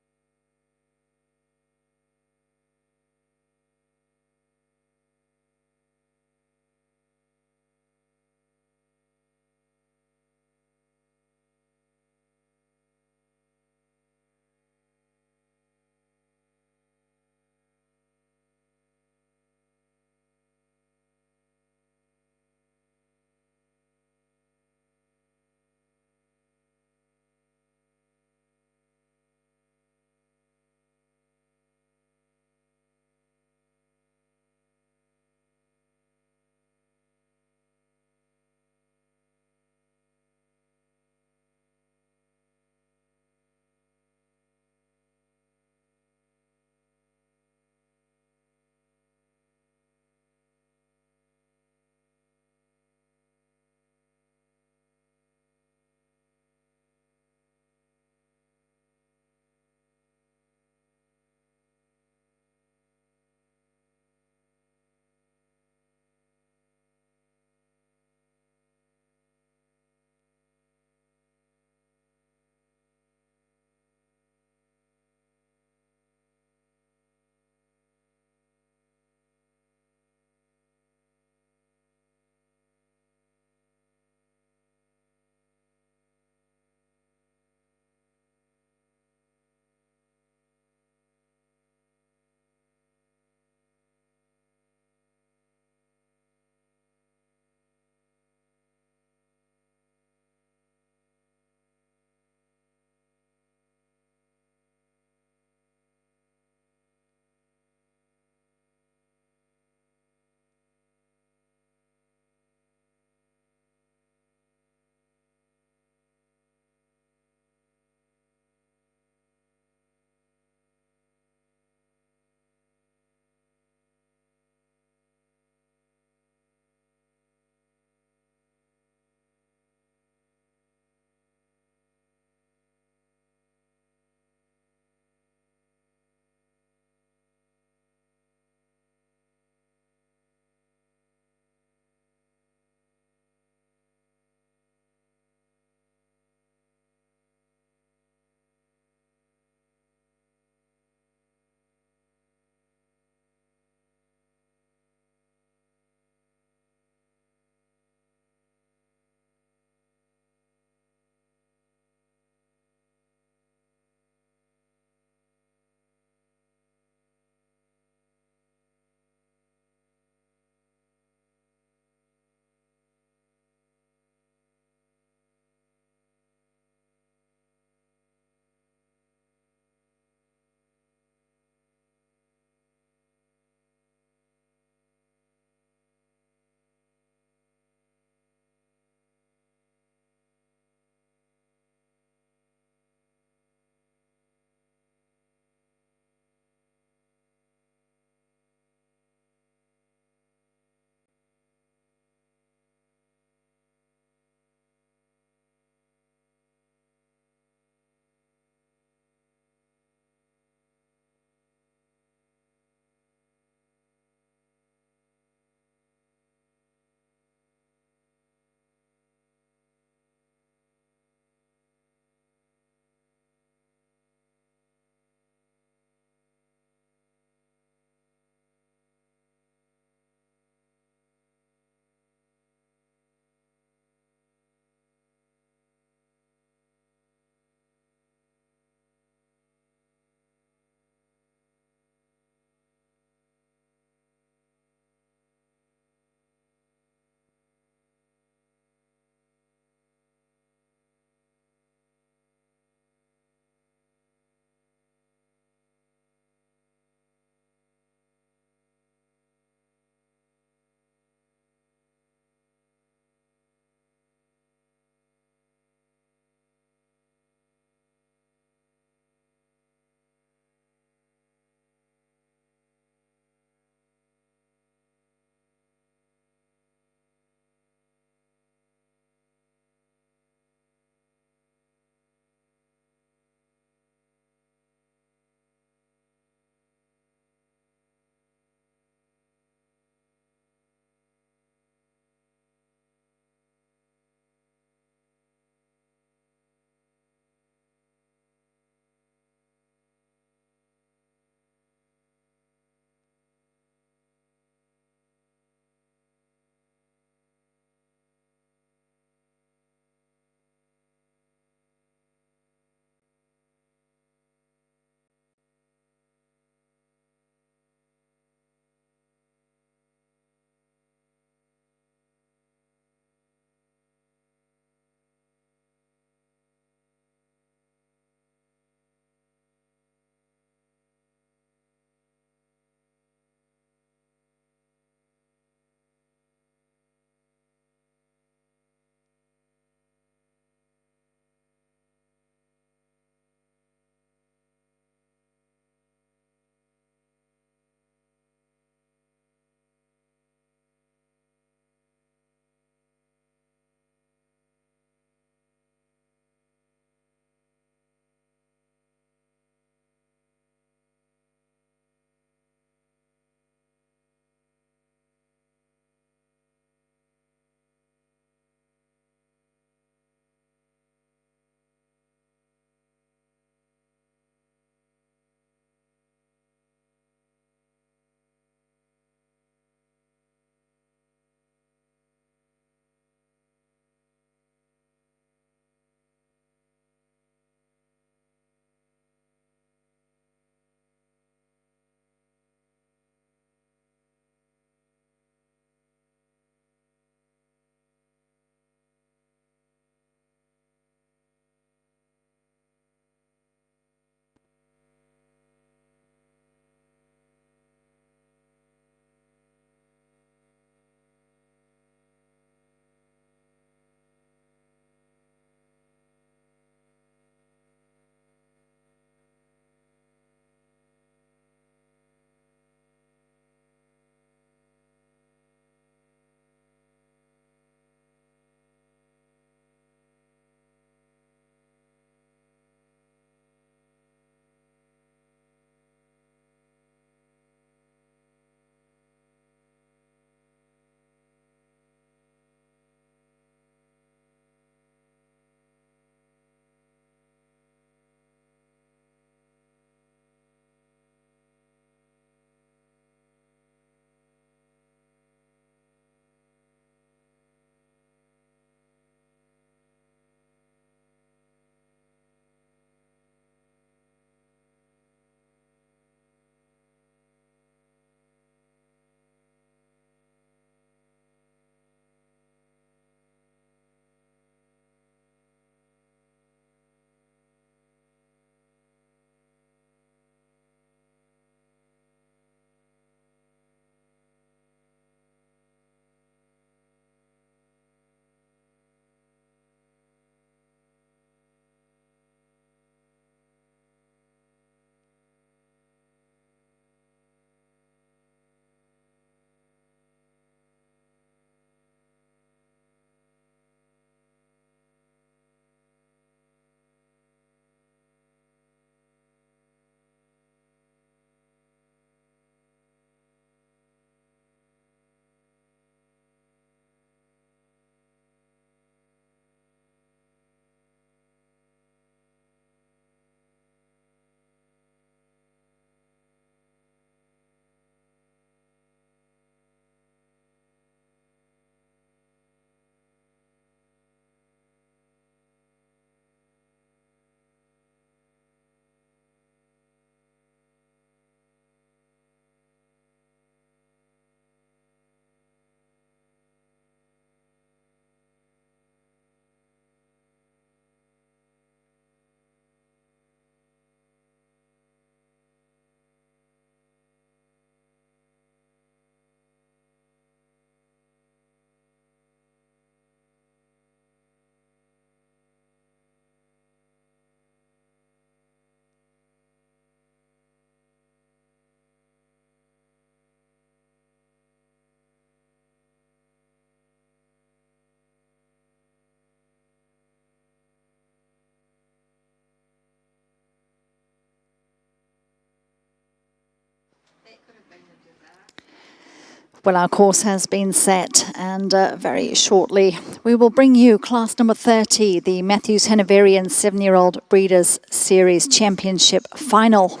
Well, our course has been set, and very shortly we will bring you class number 30, the Matthews Hanoverian 7-year-old Breeders' Series Championship Final,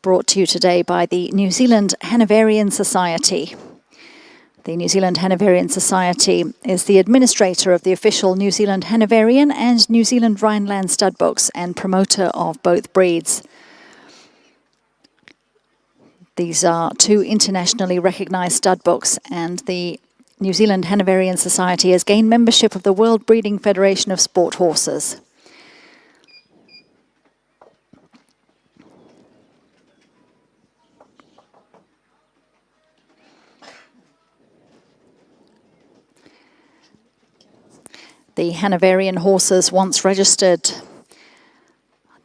brought to you today by the New Zealand Hanoverian Society. The New Zealand Hanoverian Society is the administrator of the official New Zealand Hanoverian and New Zealand Rhineland stud books and promoter of both breeds. These are two internationally recognised stud books, and the New Zealand Hanoverian Society has gained membership of the World Breeding Federation of Sport Horses. The Hanoverian horses, once registered,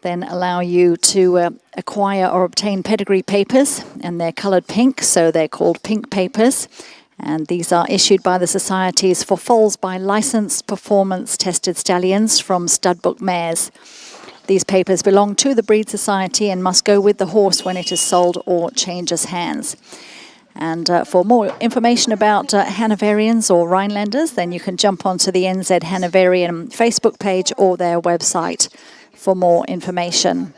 then allow you to acquire or obtain pedigree papers, and they're coloured pink, so they're called pink papers. And these are issued by the societies for foals by licensed performance-tested stallions from studbook mares. These papers belong to the breed society and must go with the horse when it is sold or changes hands. And for more information about Hanoverians or Rhinelanders, then you can jump onto the NZ Hanoverian Facebook page or their website for more information.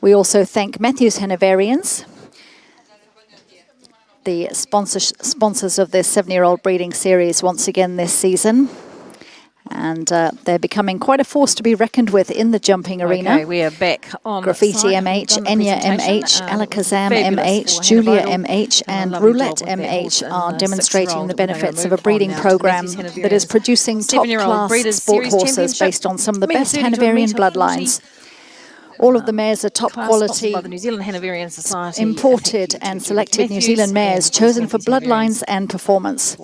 We also thank Matthews Hanoverians, the sponsors of this 7-year-old breeding series once again this season. And they're becoming quite a force to be reckoned with in the jumping arena. Okay, we are back on Graffiti site. We've MH, done the Enya presentation. MH, It was Alakazam fabulous MH, for Julia Hannah Bodle. MH, Done a and lovely Roulette job with their horse MH in are the demonstrating 6-year-old the that we're gonna benefits of move a breeding on now to the program Matthews Hanoverians that is producing 7-year-old top-class Breeders' sport Series horses Championship. based on some of the Metre best 30 to a Hanoverian metre 40. bloodlines. All of the mares are top Class sponsored quality, by the New Zealand Hanoverian Society. imported and selected New Zealand mares chosen for bloodlines and performance.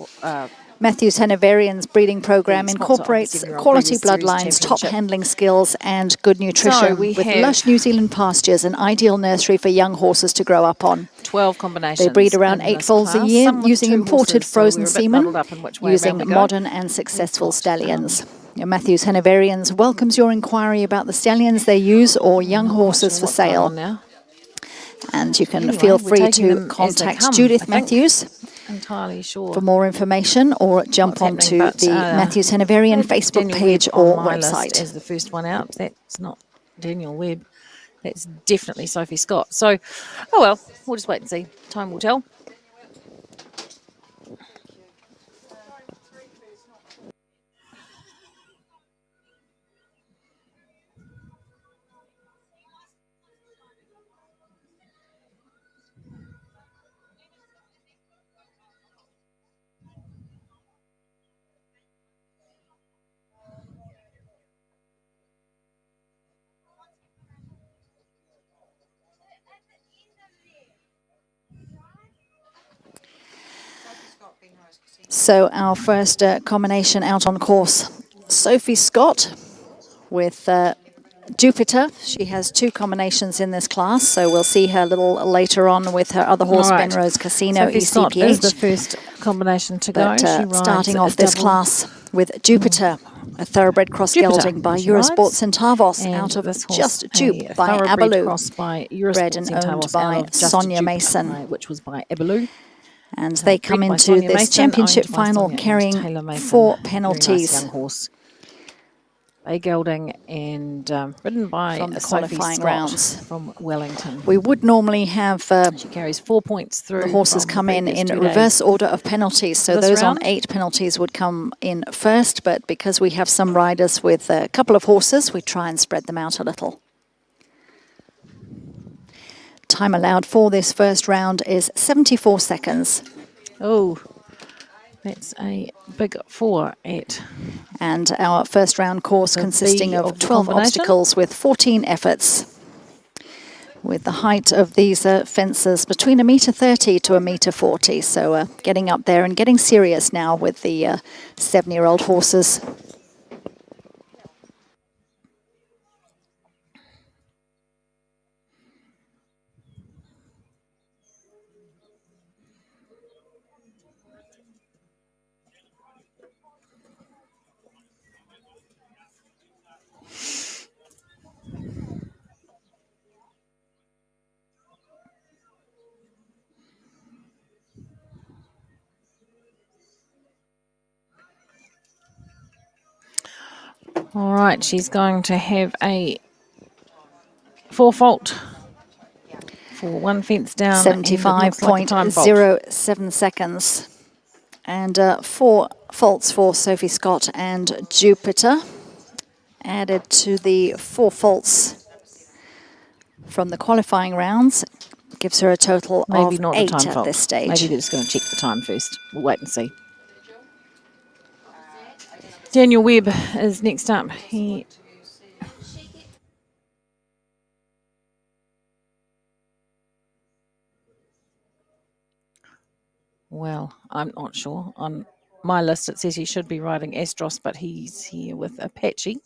Matthews Hanoverian's breeding program incorporates quality bloodlines, top handling skills and good nutrition with lush New Zealand pastures, an ideal nursery for young horses to grow up on. 12 combinations. They breed around 8 foals a year using imported frozen semen, using modern and successful stallions. Matthews Hanoverians welcomes your inquiry about the stallions they use or young horses for sale. And you can feel free to contact Judith Matthews entirely sure for more information, or jump onto the Matthews Hanoverian Facebook page or website. As the first one out, that's not Daniel Webb. That's definitely Sophie Scott. So, oh well, we'll just wait and see. Time will tell. So our first combination out on course, Sophie Scott with Jupiter. She has 2 combinations in this class, so we'll see her a little later on with her other horse, Benrose Casino Sophie Scott ECPH. is the first combination to go. But starting off this class with Jupiter, a thoroughbred cross gelding by Eurosport Centavos, out of Just Dupe by Abaloo, bred and owned by Sonia Mason. Which was by Abaloo. And they come into this championship final carrying 4 penalties. Nice young horse. A gelding and ridden by from the Sophie qualifying Scott rounds from Wellington. We would normally have she carries 4 points through. The horses come in reverse order of penalties, so those on 8 penalties would come in first, but because we have some riders with a couple of horses, we try and spread them out a little. Time allowed for this first round is 74 seconds. Oh, that's a big 4 at. And our first round course consisting of 12 obstacles with 14 efforts. With the height of these fences between 1.30 m to 1.40 m. So getting up there and getting serious now with the 7-year-old horses. All right, she's going to have a 4-fault for one fence down. And it looks like a time fault. 75.07 seconds. And 4 faults for Sophie Scott and Jupiter. Added to the 4 faults from the qualifying rounds. Gives her a total Maybe of not 8 a time at fault. this stage. Maybe they're just going to check the time first. We'll wait and see. Daniel Webb is next up. Well, I'm not sure. On my list, it says he should be riding Astros, but he's here with Apache.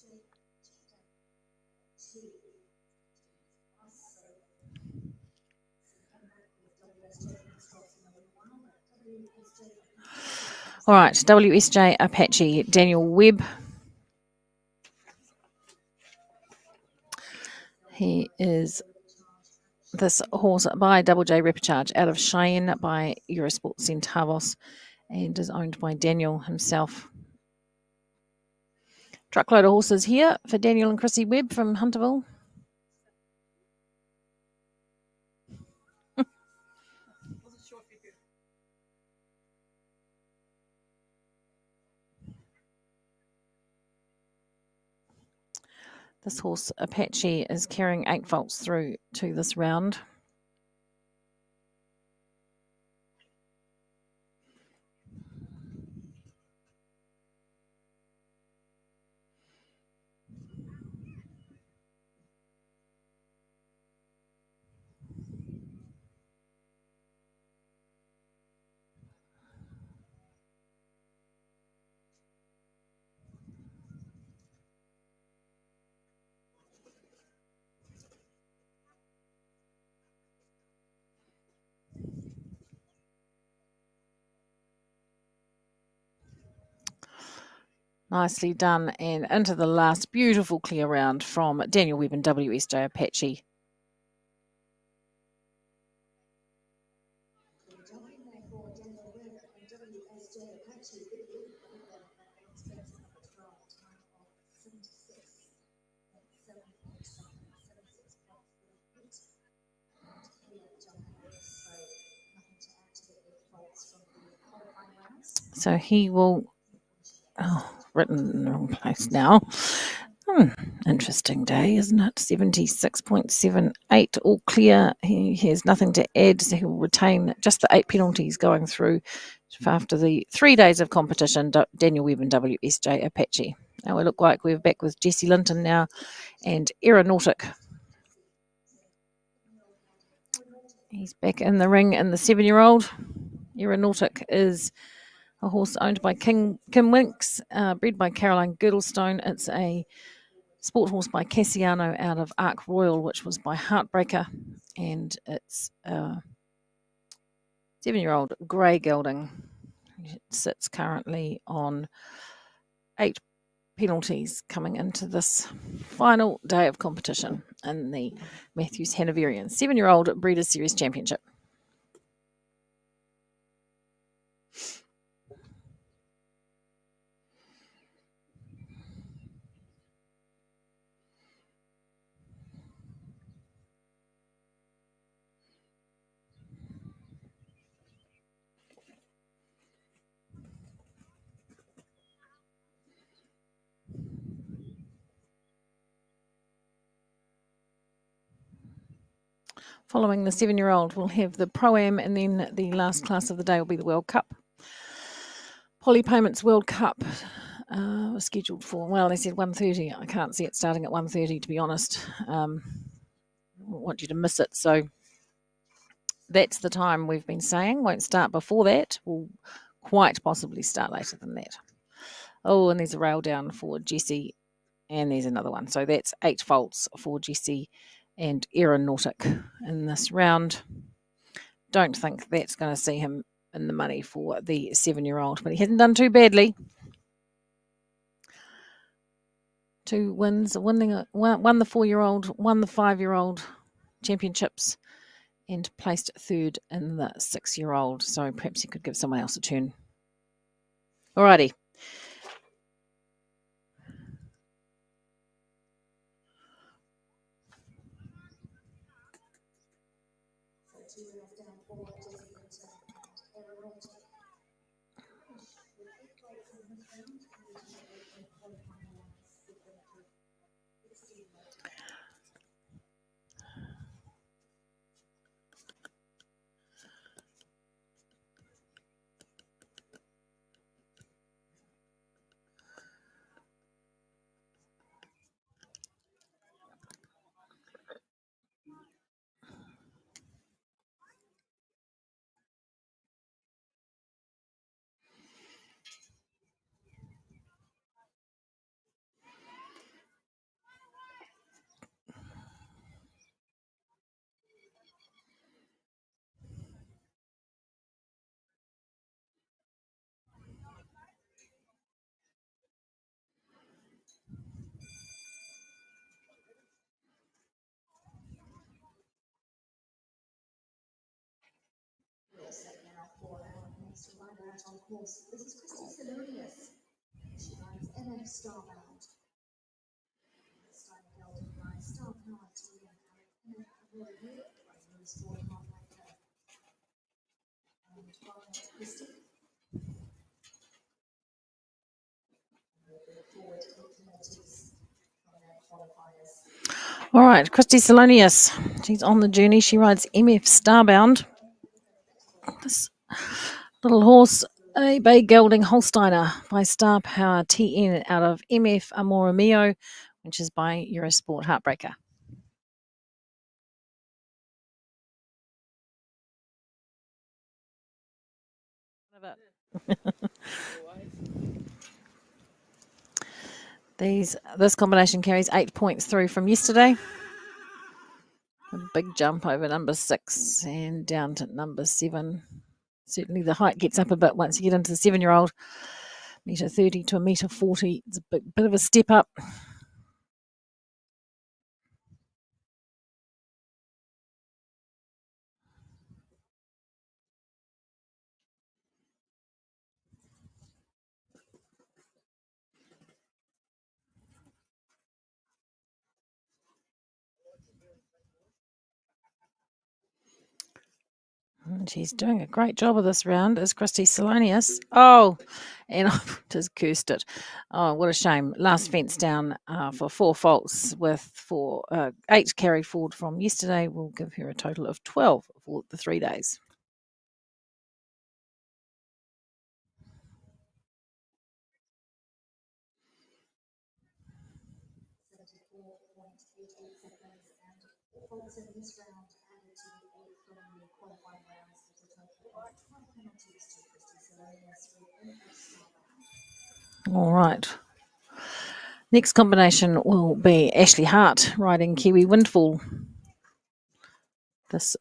All right, WSJ Apache, Daniel Webb. He is this horse by Double J Repcharge out of Cheyenne by Eurosport Centavos and is owned by Daniel himself. Truckload of horses here for Daniel and Chrissy Webb from Hunterville. This horse, Apache, is carrying 8 faults through to this round. Nicely done, and into the last beautiful clear round from Daniel Webb and WSJ Apache. So he will, written in the wrong place now. Interesting day, isn't it? 76.78, all clear. He has nothing to add, so he will retain just the 8 penalties going through after the 3 days of competition. Daniel Webb and WSJ Apache. Now we look like we're back with Jesse Linton now and Aeronautic. He's back in the ring in the 7-year-old. Aeronautic is a horse owned by Kim Winks, bred by Caroline Girdlestone. It's a sport horse by Cassiano out of Arc Royal, which was by Heartbreaker, and it's a 7-year-old grey gelding. It sits currently on 8 penalties coming into this final day of competition in the Matthews Hanoverian 7-year-old Breeders' Series Championship. Following the 7-year-old, we'll have the Pro-Am, and then the last class of the day will be the World Cup. Polly Payments World Cup was scheduled for, well, they said 1:30. I can't see it starting at 1:30, to be honest. I want you to miss it. So that's the time we've been saying. Won't start before that. Will quite possibly start later than that. Oh, and there's a rail down for Jesse, and there's another one. So that's 8 faults for Jesse and Aeronautic in this round. Don't think that's going to see him in the money for the 7-year-old, but he hasn't done too badly. 2 wins, won the 4-year-old, won the 5-year-old championships, and placed 3rd in the 6-year-old. So perhaps he could give someone else a turn. Alrighty. All right, Christy Salonius. She's on the journey. She rides MF Starbound. This little horse, a Bay Gelding Holsteiner by Star Power TN out of MF Amore Mio, which is by Eurosport Heartbreaker. This combination carries 8 points through from yesterday. A big jump over number 6 and down to number 7. Certainly the height gets up a bit once you get into the 7-year-old. Metre 30 to a metre 40. It's a bit of a step up. And she's doing a great job of this round, is Christy Salonius. Oh, and I just cursed it. Oh, what a shame. Last fence down for 4 faults with 8 carried forward from yesterday. Will give her a total of 12 for the 3 days. All right. Next combination will be Ashley Hart riding Kiwi Windfall. This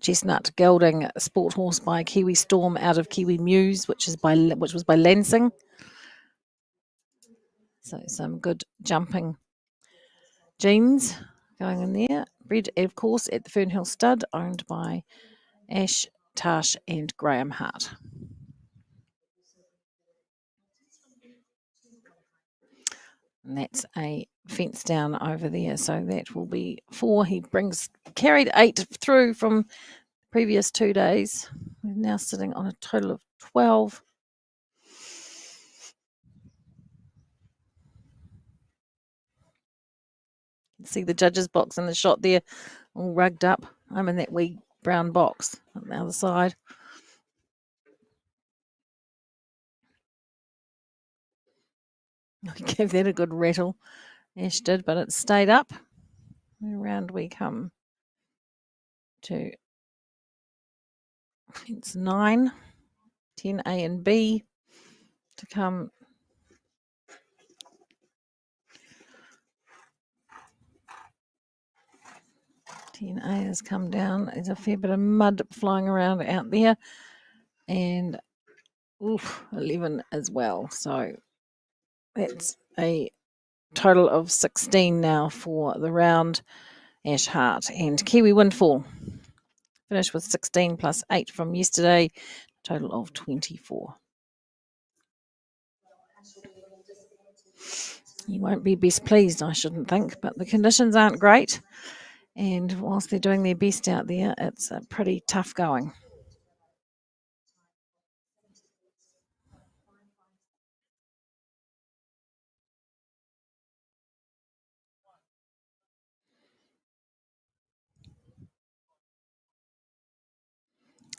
chestnut gelding sport horse by Kiwi Storm out of Kiwi Muse, which was by Lansing. So some good jumping genes going in there. Bred, of course, at the Fernhill Stud, owned by Ash, Tash and Graham Hart. And that's a fence down over there, so that will be 4. He carried 8 through from the previous 2 days. We're now sitting on a total of 12. You can see the judges' box in the shot there, all rugged up. I'm in that wee brown box on the other side. I gave that a good rattle. Ash did, but it stayed up. Around we come to it's 9, 10 A and B to come. A has come down. There's a fair bit of mud flying around out there. And 11 as well. So that's a total of 16 now for the round. Ash Hart and Kiwi Windfall finished with 16 plus 8 from yesterday, total of 24. You won't be best pleased, I shouldn't think, but the conditions aren't great. And whilst they're doing their best out there, it's pretty tough going.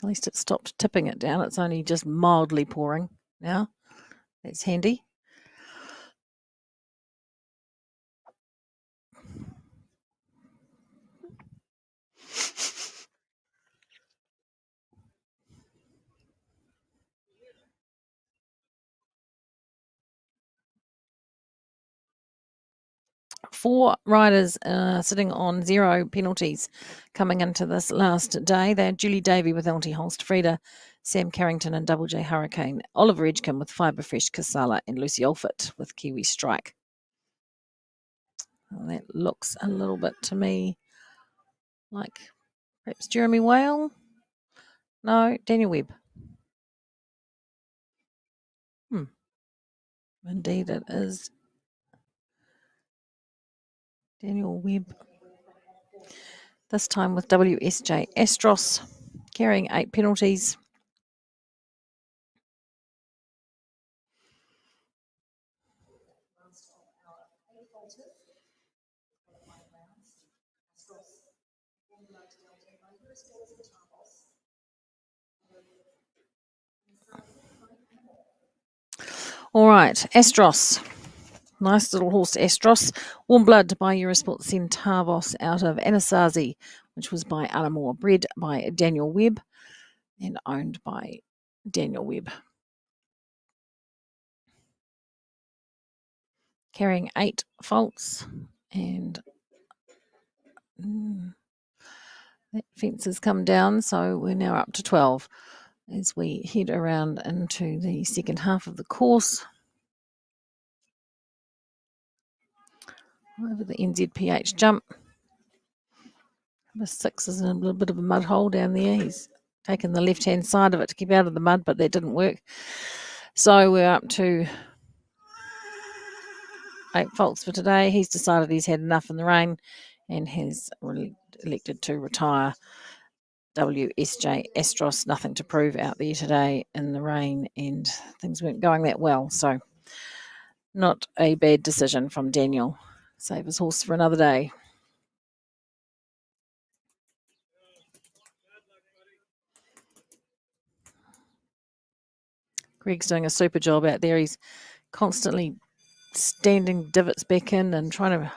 At least it stopped tipping it down. It's only just mildly pouring now. That's handy. Four riders sitting on 0 penalties coming into this last day. They're Julie Davey with Elty Holst Frieda, Sam Carrington and Double J Hurricane, Oliver Edgecombe with Fibre Fresh Casala, and Lucy Alford with Kiwi Strike. Well, that looks a little bit to me like perhaps Jeremy Whale. No, Daniel Webb. Indeed, it is. Daniel Webb. This time with WSJ Astros, carrying 8 penalties. All right, Astros. Nice little horse, Astros. Warm Blood by Eurosport Centavos out of Anasazi, which was by Alamore, bred by Daniel Webb and owned by Daniel Webb. Carrying 8 faults, and that fence has come down, so we're now up to 12 as we head around into the second half of the course. Over the NZPH jump. Number 6 is in a little bit of a mud hole down there. He's taken the left-hand side of it to keep out of the mud, but that didn't work. So we're up to 8 faults for today. He's decided he's had enough in the rain and has elected to retire. WSJ Astros, nothing to prove out there today in the rain, and things weren't going that well. So not a bad decision from Daniel. Save his horse for another day. Greg's doing a super job out there. He's constantly standing divots back in and trying to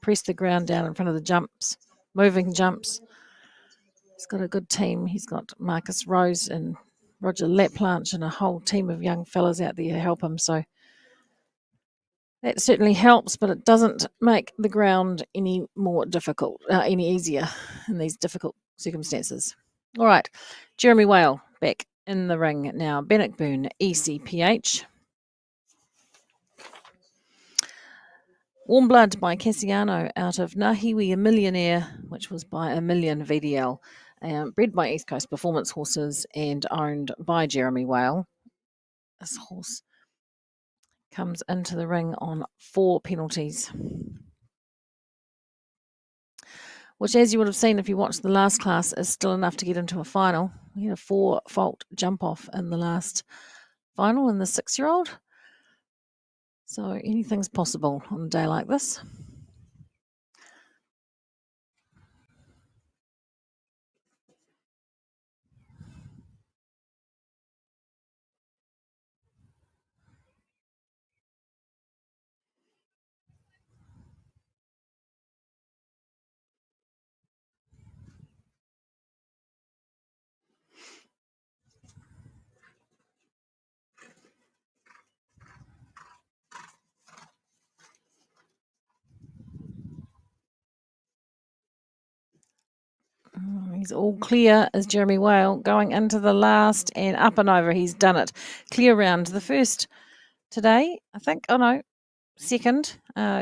press the ground down in front of the jumps, moving jumps. He's got a good team. He's got Marcus Rose and Roger Laplanche and a whole team of young fellas out there to help him. So that certainly helps, but it doesn't make the ground any more difficult, any easier in these difficult circumstances. All right, Jeremy Whale back in the ring now. Bannockburn, ECPH. Warm Blood by Cassiano out of Nahiwi, a Millionaire, which was by A Million VDL. Bred by East Coast Performance Horses and owned by Jeremy Whale. This horse comes into the ring on 4 penalties, which, as you would have seen if you watched the last class, is still enough to get into a final. We had a 4-fault jump off in the last final in the 6-year-old. So anything's possible on a day like this. He's all clear as Jeremy Whale going into the last and up and over. He's done it. Clear round. The first today, I think. Oh, no. Second.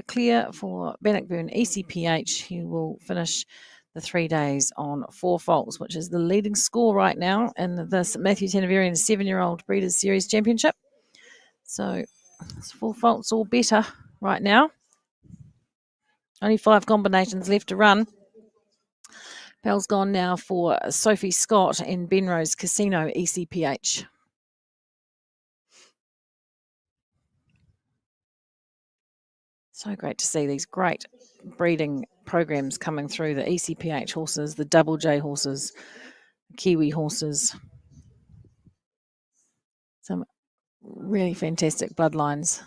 Clear for Bannockburn ECPH. He will finish the 3 days on 4 faults, which is the leading score right now in this Matthew Tanavarian 7-year-old Breeders' Series Championship. So it's 4 faults or better right now. Only 5 combinations left to run. Bell's gone now for Sophie Scott and Benrose Casino ECPH. So great to see these great breeding programs coming through, the ECPH horses, the Double J horses, Kiwi horses. Some really fantastic bloodlines.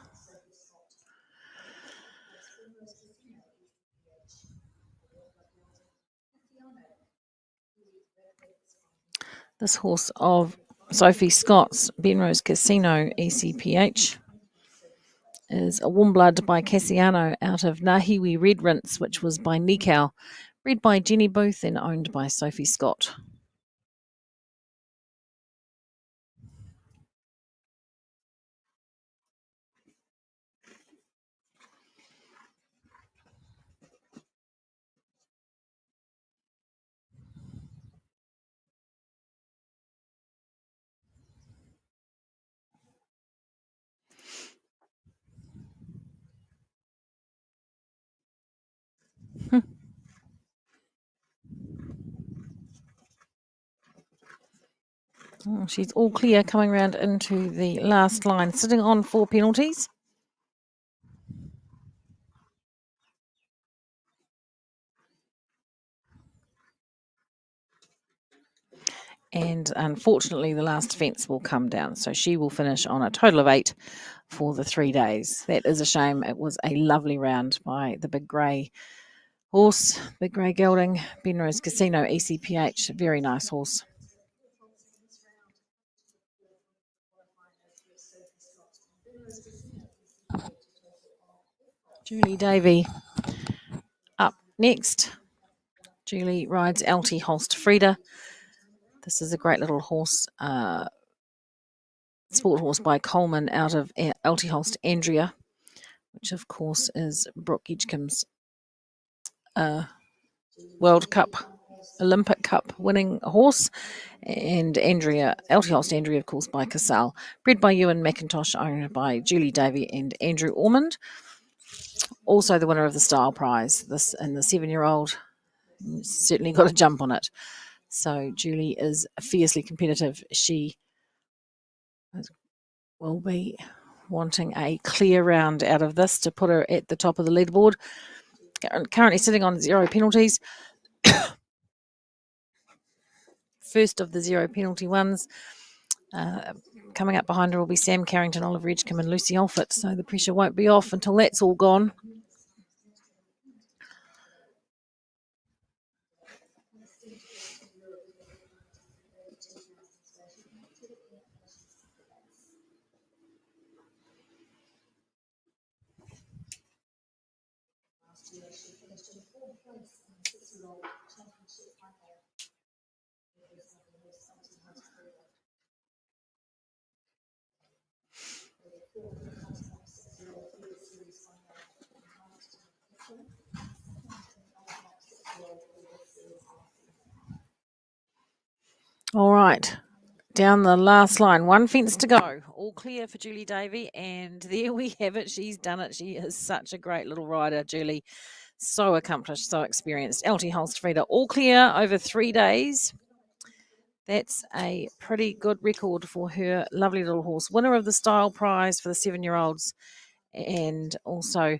This horse of Sophie Scott's Benrose Casino ECPH is a Warm Blood by Cassiano out of Nahiwi Red Rinse, which was by Nikau, bred by Jenny Booth and owned by Sophie Scott. Oh, she's all clear coming round into the last line, sitting on 4 penalties. And unfortunately, the last fence will come down. So she will finish on a total of 8 for the 3 days. That is a shame. It was a lovely round by the Big Grey horse, Big Grey Gelding, Benrose Casino, ECPH. Very nice horse. Julie Davey up next. Julie rides LT Holst Frieda. This is a great little horse, sport horse by Coleman out of LT Holst Andrea, which of course is Brooke Edgecombe's World Cup, Olympic Cup winning horse. And Andrea, LT Holst Andrea, of course, by Casal. Bred by Ewan McIntosh, owned by Julie Davey and Andrew Ormond. Also the winner of the Style Prize. This and the 7-year-old certainly got a jump on it. So Julie is fiercely competitive. She will be wanting a clear round out of this to put her at the top of the leaderboard. Currently sitting on 0 penalties. First of the 0 penalty ones. Coming up behind her will be Sam Carrington, Oliver Edgecombe and Lucy Alford. So the pressure won't be off until that's all gone. All right, down the last line, 1 fence to go. All clear for Julie Davey, and there we have it. She's done it. She is such a great little rider, Julie. So accomplished, so experienced. LT Holst Frieda, all clear over 3 days. That's a pretty good record for her lovely little horse. Winner of the Style Prize for the 7-year-olds, and also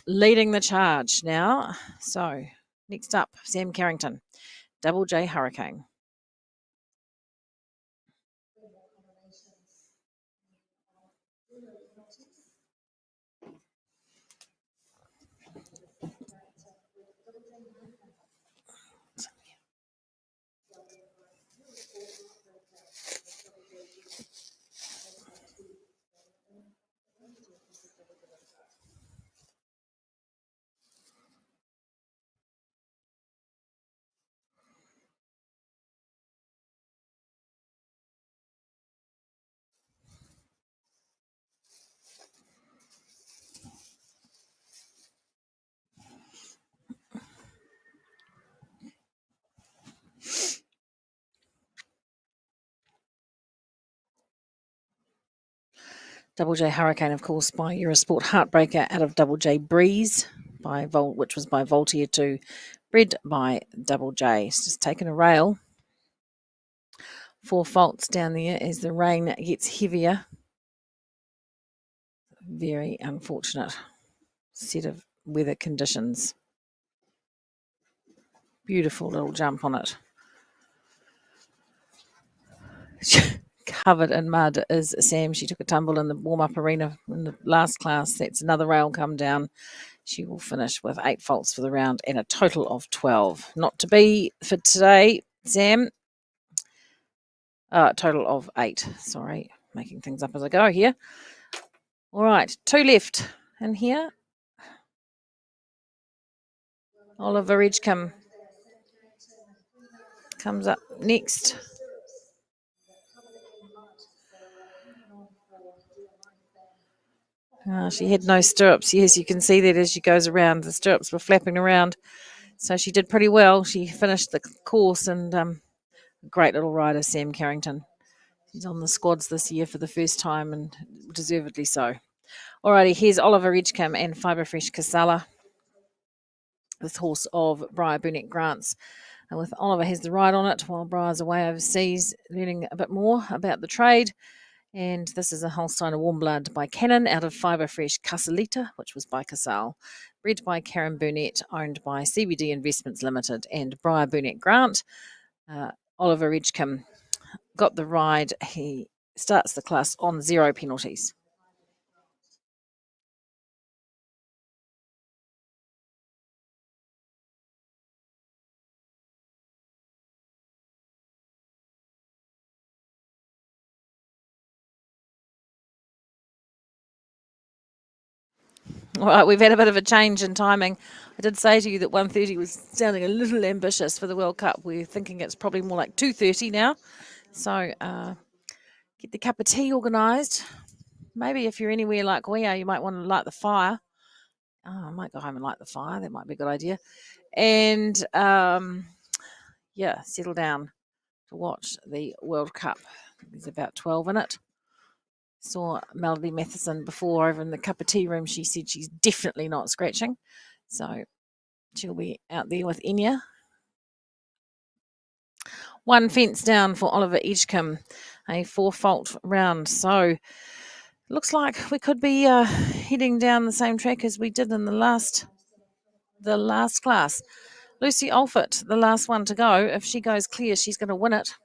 leading the charge now. So next up, Sam Carrington, Double J Hurricane. Double J Hurricane, of course, by Eurosport. Heartbreaker out of Double J Breeze, which was by Voltaire 2, bred by Double J. It's just taken a rail. 4 faults down there as the rain gets heavier. Very unfortunate set of weather conditions. Beautiful little jump on it. Covered in mud is Sam. She took a tumble in the warm-up arena in the last class. That's another rail come down. She will finish with 8 faults for the round and a total of 12. Not to be for today, Sam. Total of 8. Sorry, making things up as I go here. All right, 2 left in here. Oliver Edgecombe comes up next. She had no stirrups. Yes, you can see that as she goes around. The stirrups were flapping around. So she did pretty well. She finished the course, and great little rider, Sam Carrington. He's on the squads this year for the first time, and deservedly so. Alrighty, here's Oliver Edgecombe and Fibrefresh Casala. This horse of Briar Burnett Grant's and with Oliver has the ride on it while Briar's away overseas learning a bit more about the trade. And this is a Holsteiner Warm Blood by Cannon out of Fibre Fresh Casalita, which was by Casal. Bred by Karen Burnett, owned by CBD Investments Limited and Briar Burnett Grant. Oliver Edgecombe got the ride. He starts the class on 0 penalties. All right, we've had a bit of a change in timing. I did say to you that 1:30 was sounding a little ambitious for the World Cup. We're thinking it's probably more like 2:30 now. So get the cup of tea organised. Maybe if you're anywhere like we are, you might want to light the fire. I might go home and light the fire. That might be a good idea. And settle down to watch the World Cup. There's about 12 in it. Saw Melody Matheson before over in the cup of tea room. She said she's definitely not scratching. So she'll be out there with Enya. One fence down for Oliver Edgecombe, a 4-fault round. So looks like we could be heading down the same track as we did in the last class. Lucy Alford, the last one to go. If she goes clear, she's going to win it.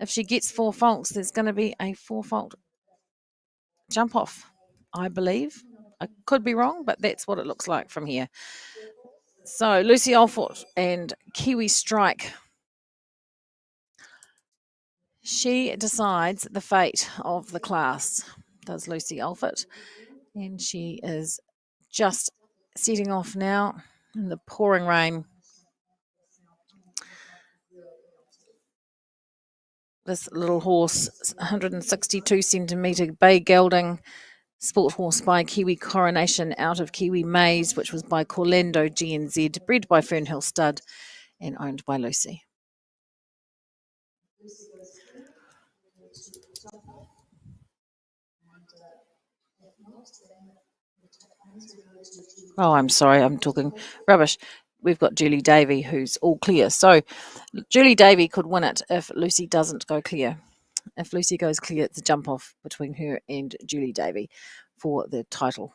If she gets 4 faults, there's going to be a 4-fault jump off, I believe. I could be wrong, but that's what it looks like from here. So Lucy Alford and Kiwi Strike. She decides the fate of the class, does Lucy Alford. And she is just setting off now in the pouring rain. This little horse, 162 centimetre bay gelding, sport horse by Kiwi Coronation out of Kiwi Maze, which was by Corlando GNZ, bred by Fernhill Stud and owned by Lucy. Oh, I'm sorry, I'm talking rubbish. We've got Julie Davey, who's all clear. So Julie Davey could win it if Lucy doesn't go clear. If Lucy goes clear, it's a jump off between her and Julie Davey for the title.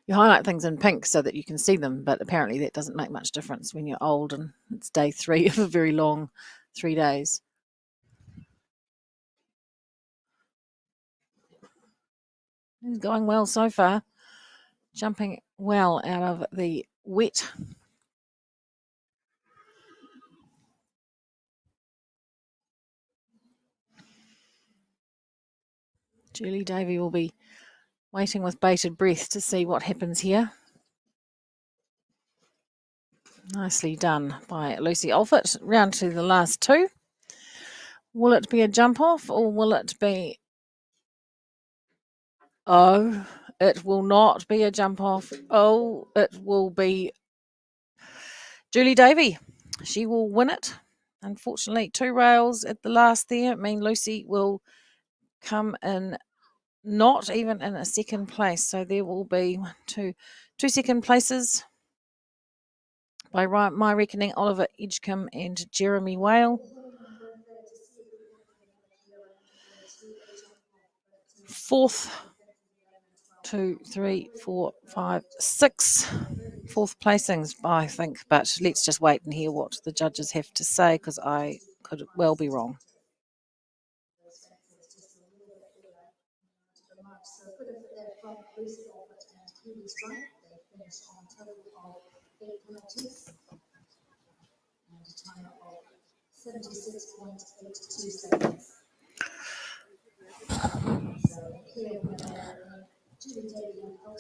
You highlight things in pink so that you can see them, but apparently that doesn't make much difference when you're old and it's day 3 of a very long 3 days. He's going well so far, jumping well out of the wet. Julie Davey will be waiting with bated breath to see what happens here. Nicely done by Lucy Alford. Round to the last 2. Will it be a jump off or will it be... Oh, it will not be a jump off. Oh, it will be Julie Davey. She will win it. Unfortunately, 2 rails at the last there mean Lucy will come in not even in a second place. So there will be 2 second places by my reckoning, Oliver Edgecombe and Jeremy Whale. 4th, 2, 3, 4, 5, 6 4th placings, I think. But let's just wait and hear what the judges have to say because I could well be wrong.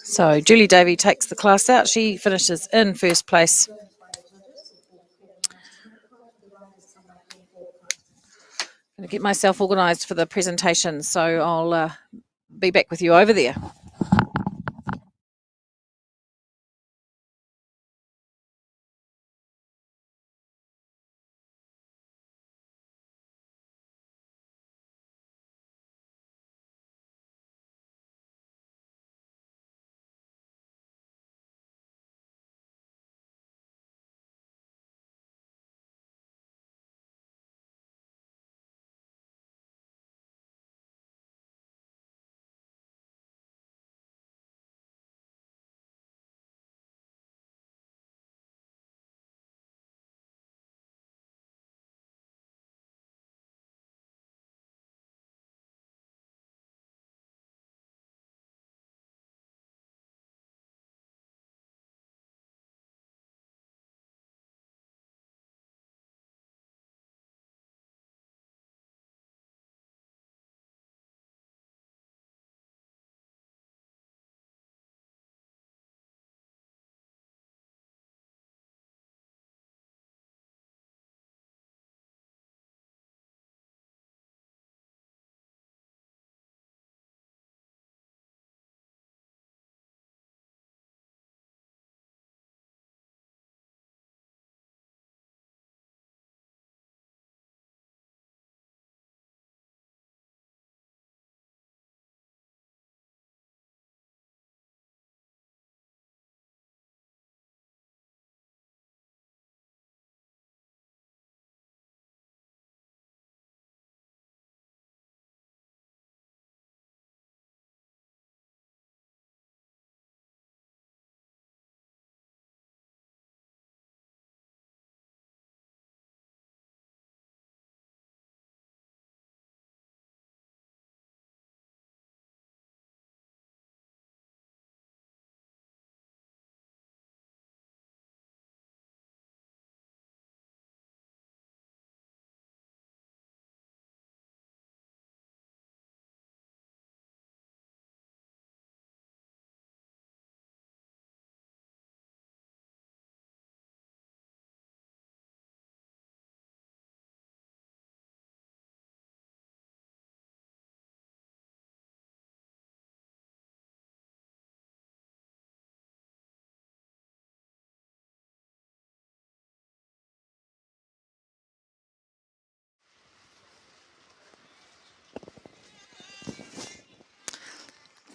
So Julie Davey takes the class out. She finishes in 1st place. I'm going to get myself organised for the presentation, so I'll be back with you over there.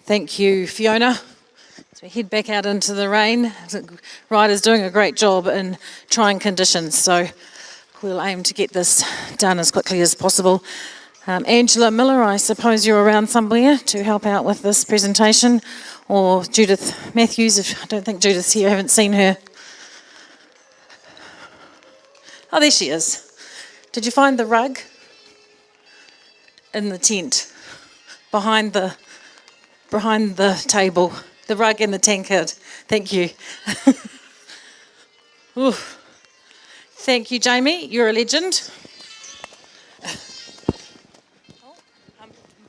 Thank you, Fiona. So we head back out into the rain. The rider's doing a great job in trying conditions, so we'll aim to get this done as quickly as possible. Angela Miller, I suppose you're around somewhere to help out with this presentation, or Judith Matthews. I don't think Judith's here, I haven't seen her. Oh, there she is. Did you find the rug? In the tent, behind the table, the rug and the tankard. Thank you. Ooh. Thank you, Jamie. You're a legend.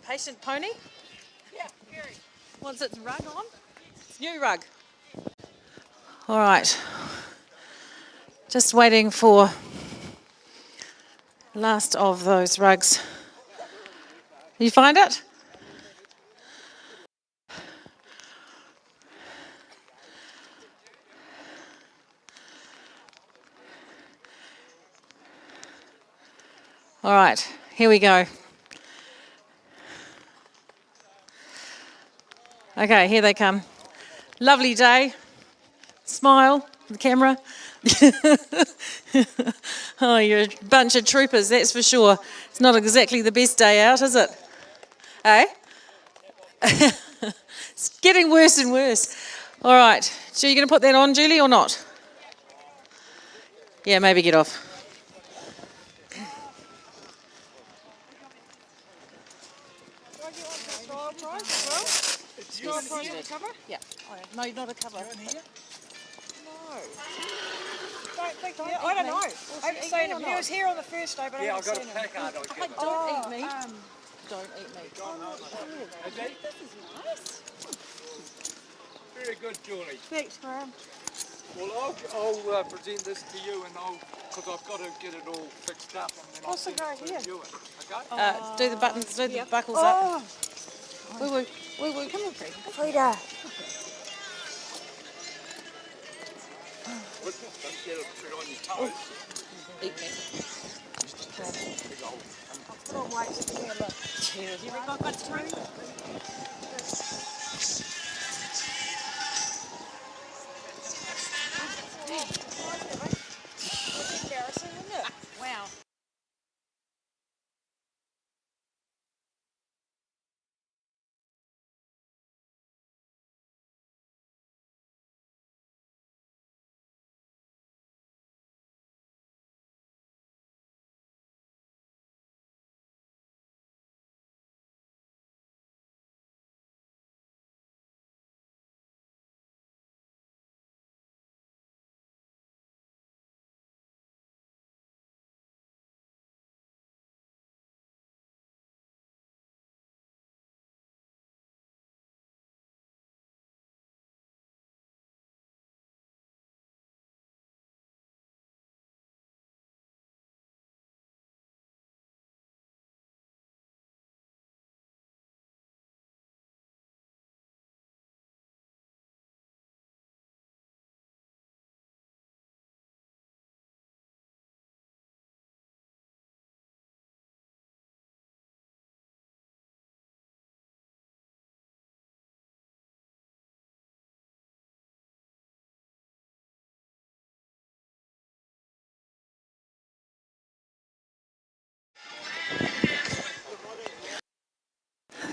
Impatient pony? Yeah, very. What's its rug on? It's new rug. All right. Just waiting for last of those rugs. You find it? All right, here we go. Okay, here they come. Lovely day. Smile, the camera. Oh, you're a bunch of troopers, that's for sure. It's not exactly the best day out, is it? Eh? It's getting worse and worse. All right, so you're going to put that on, Julie, or not? Yeah, maybe get off. Yeah. No, you're not a cover. I don't know. I haven't seen him. He was here on the first day, but I haven't seen him. Don't eat me. Don't eat me. This is nice. Very good, Julie. Thanks, Graham. Well, I'll present this to you, and because I've got to get it all fixed up, and then I'll What's the send guy it here? to you. Okay? Do the buttons, do the buckles up. Woo woo, woo woo, come on, Frida. Don't get it put on your toes. Eat me. Put on weights to get a look. Cheers. You got good through? Wow.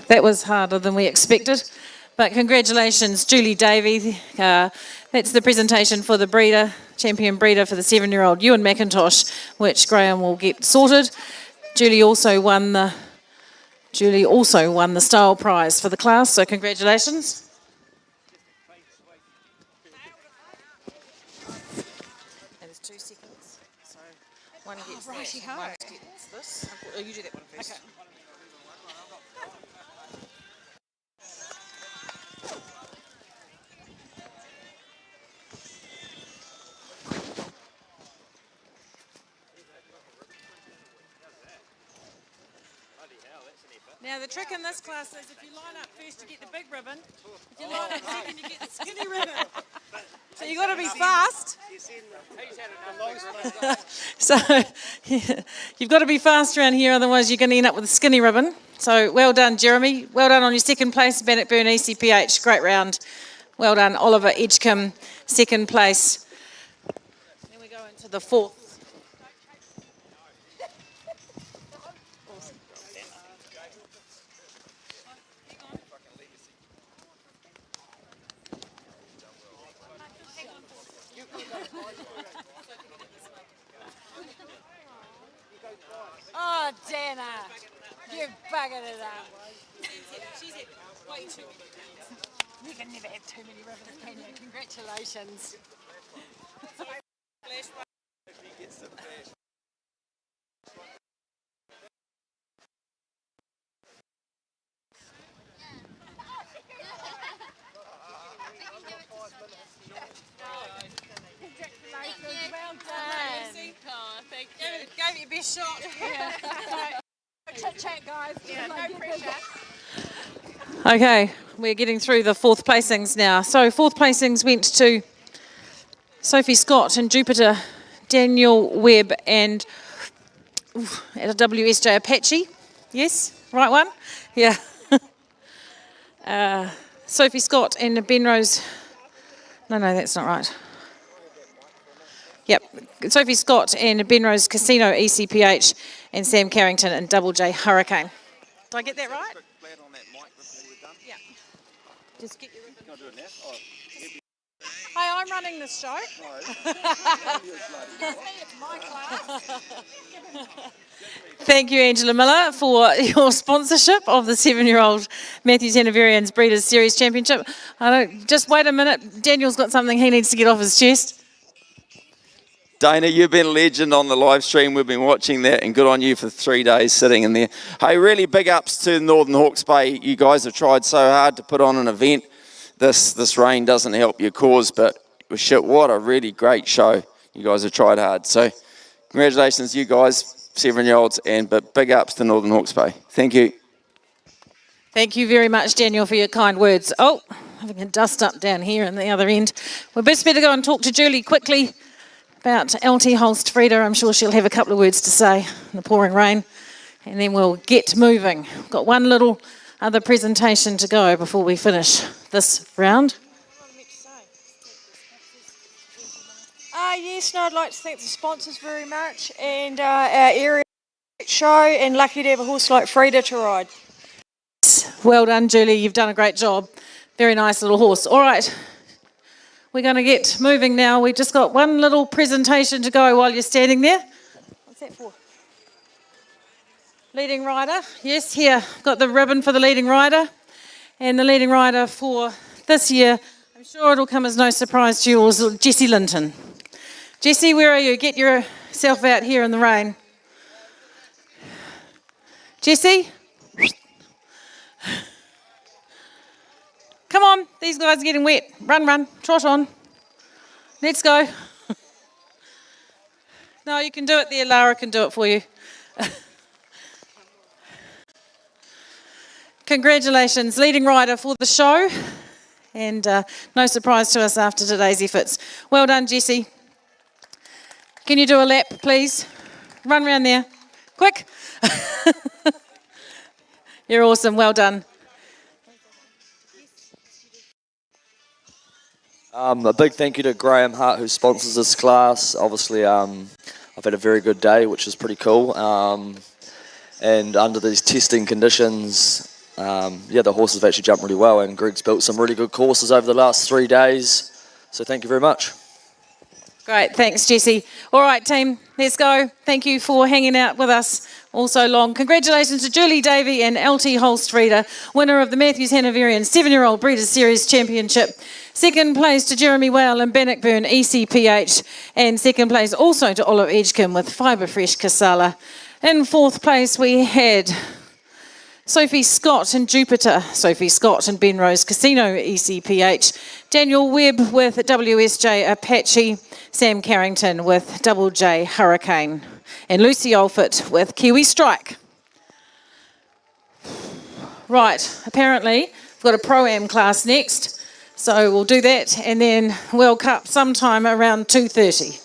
That was harder than we expected, but congratulations, Julie Davey. That's the presentation for the breeder, champion breeder for the 7-year-old Ewan McIntosh, which Graham will get sorted. Julie also won the style prize for the class, so congratulations. And there's 2 seconds, so one gets that, and one gets this. Oh, you do that one first. Okay. Now the trick in this class is if you line up first you get the big ribbon, if you line up second you get the skinny ribbon. So you've got to be fast. So you've got to be fast around here, otherwise you're going to end up with a skinny ribbon. So well done, Jeremy. Well done on your second place, Bannockburn ECPH. Great round. Well done, Oliver Edgecombe, second place. Then we go into the fourth. Oh, Dana, you've buggered it up. She's had way too many. You can never have too many rivers, can you? Congratulations. Congratulations, well done. Oh, thank you. Gave your best shot. Chit chat, guys. Yeah, no pressure. Okay, we're getting through the fourth placings now. So fourth placings went to Sophie Scott and Jupiter, Daniel Webb and at a WSJ Apache. Yes, right one? Yeah. Sophie Scott and Benrose. No, that's not right. Yep, Sophie Scott and Benrose Casino ECPH and Sam Carrington and Double J Hurricane. Did I get that right? Yeah. Just get your ribbon. Hey, I'm running this show. Thank you, Angela Miller, for your sponsorship of the 7-year-old Matthews Hanoverians Breeders' Series Championship. Just wait a minute. Daniel's got something he needs to get off his chest. Dana, you've been a legend on the live stream. We've been watching that, and good on you for 3 days sitting in there. Hey, really big ups to Northern Hawke's Bay. You guys have tried so hard to put on an event. This rain doesn't help your cause, but shit, what a really great show. You guys have tried hard. So congratulations, you guys, 7-year-olds, but big ups to Northern Hawke's Bay. Thank you. Thank you very much, Daniel, for your kind words. Oh, having a dust up down here in the other end. We'd best better go and talk to Julie quickly about LT Holst Frieda. I'm sure she'll have a couple of words to say in the pouring rain, and then we'll get moving. We've got one little other presentation to go before we finish this round. Yes, no, I'd like to thank the sponsors very much and our area show, and lucky to have a horse like Frieda to ride. Well done, Julie. You've done a great job. Very nice little horse. All right. We're going to get moving now. We've just got one little presentation to go while you're standing there. What's that for? Leading rider. Yes, here. Got the ribbon for the leading rider. And the leading rider for this year, I'm sure it'll come as no surprise to you, was Jessie Linton. Jessie, where are you? Get yourself out here in the rain. Jessie? Come on, these guys are getting wet. Run, trot on. Let's go. No, you can do it there. Lara can do it for you. Congratulations, leading rider for the show. And no surprise to us after today's efforts. Well done, Jessie. Can you do a lap, please? Run round there. Quick. You're awesome. Well done. A big thank you to Graham Hart, who sponsors this class. Obviously, I've had a very good day, which is pretty cool. And under these testing conditions, the horses have actually jumped really well, and Greg's built some really good courses over the last 3 days. So thank you very much. Great, thanks, Jessie. All right, team, let's go. Thank you for hanging out with us all so long. Congratulations to Julie Davey and LT Holst Frieda, winner of the Matthews Hanoverian 7-year-old Breeders' Series Championship. Second place to Jeremy Whale and Bannockburn ECPH. And second place also to Oliver Edgecombe with Fibre Fresh Casala. In fourth place, we had Sophie Scott and Jupiter, Sophie Scott and Benrose Casino ECPH, Daniel Webb with WSJ Apache, Sam Carrington with Double J Hurricane, and Lucy Olford with Kiwi Strike. Right, apparently we've got a Pro-Am class next, so we'll do that and then World Cup sometime around 2:30.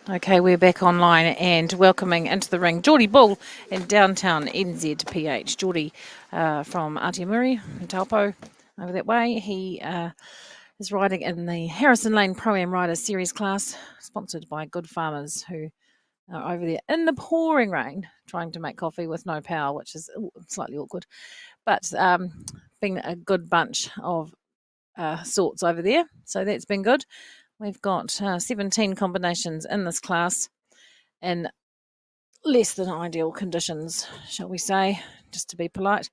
Okay, we're back online and welcoming into the ring Geordie Bull in downtown NZPH. Geordie from Atiamuri, Taupo, over that way. He is riding in the Harrison Lane Pro-Am Riders Series class, sponsored by Good Farmers, who are over there in the pouring rain trying to make coffee with no power, which is slightly awkward. But been a good bunch of sorts over there, so that's been good. We've got 17 combinations in this class in less than ideal conditions, shall we say, just to be polite.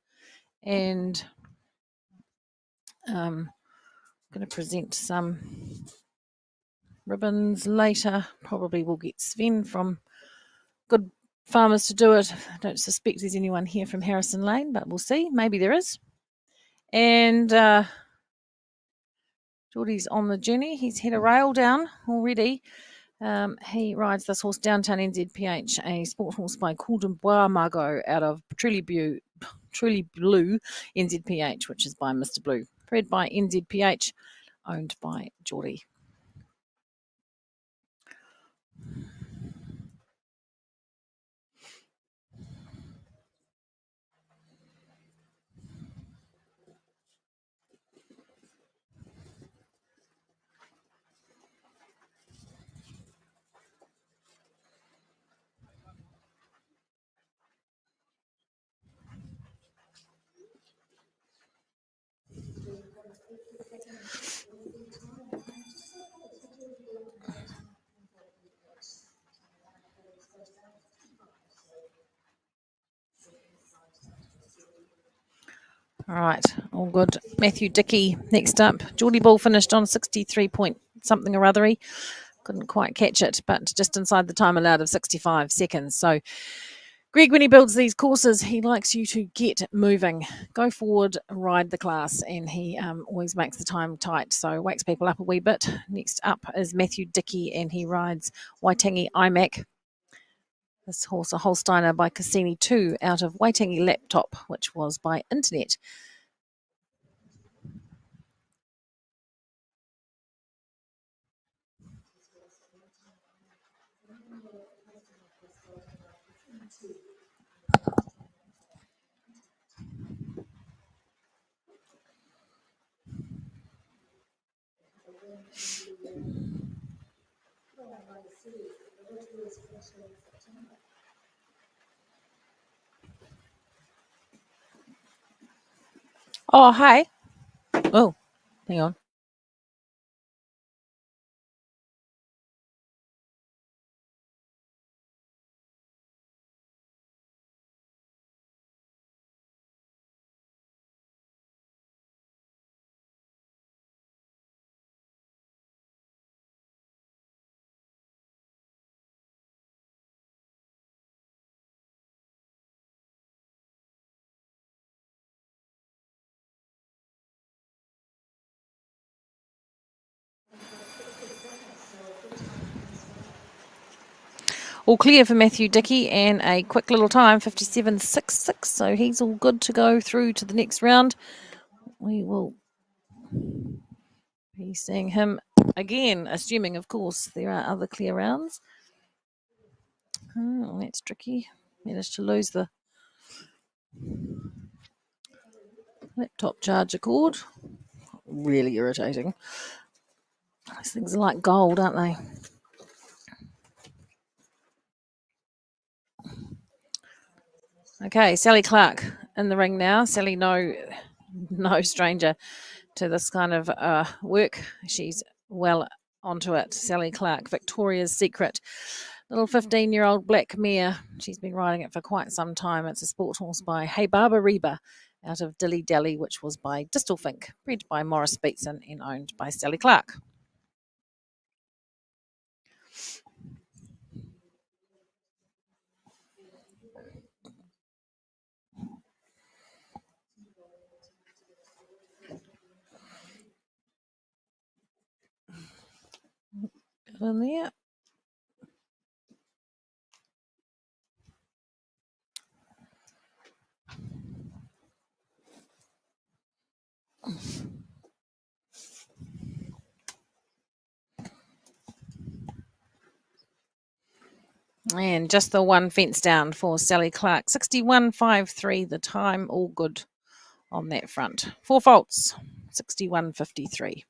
And I'm going to present some ribbons later. Probably we'll get Sven from Good Farmers to do it. I don't suspect there's anyone here from Harrison Lane, but we'll see. Maybe there is. And Geordie's on the journey. He's had a rail down already. He rides this horse downtown NZPH, a sport horse by Caldon Bois Margot out of Truly Blue NZPH, which is by Mr. Blue. Bred by NZPH, owned by Geordie. All right, all good. Matthew Dickey next up. Geordie Bull finished on 63 point something or other. Couldn't quite catch it, but just inside the time allowed of 65 seconds. So Greg, when he builds these courses, he likes you to get moving. Go forward, ride the class, and he always makes the time tight, so wakes people up a wee bit. Next up is Matthew Dickey, and he rides Waitangi IMAC. This horse, a Holsteiner by Cassini 2 out of Waitangi Laptop, which was by Internet. Oh, hey. Oh, hang on. All clear for Matthew Dickey and a quick little time, 57.66. So he's all good to go through to the next round. We will be seeing him again, assuming, of course, there are other clear rounds. Oh, that's tricky. Managed to lose the laptop charger cord. Really irritating. These things are like gold, aren't they? Okay, Sally Clark in the ring now. Sally, no stranger to this kind of work. She's well onto it. Sally Clark, Victoria's Secret. Little 15-year-old black mare. She's been riding it for quite some time. It's a sport horse by Hey Baba Reba out of Dilly Dally, which was by Distelfink, bred by Morris Beatson and owned by Sally Clark. In there. And just the one fence down for Sally Clark. 61.53 the time. All good on that front. 4 faults. 61.53.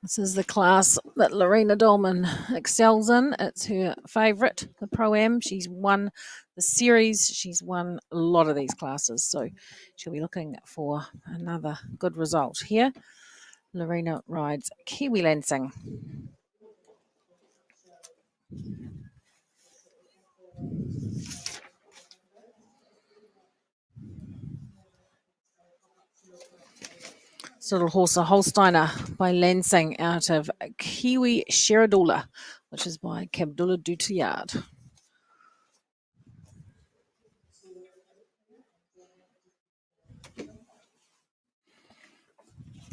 This is the class that Lorena Dolman excels in. It's her favourite, the Pro-Am. She's won the series. She's won a lot of these classes. So she'll be looking for another good result here. Lorena rides Kiwi Lansing. This little horse, a Holsteiner by Lansing out of Kiwi Sheradula, which is by Cabdullah Dutillard.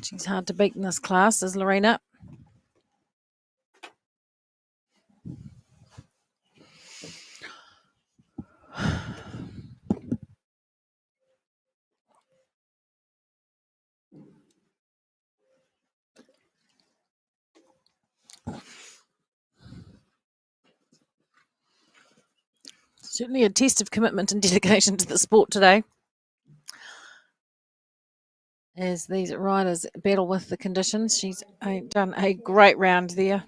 She's hard to beat in this class, is Lorena. Certainly a test of commitment and dedication to the sport today, as these riders battle with the conditions. She's done a great round there.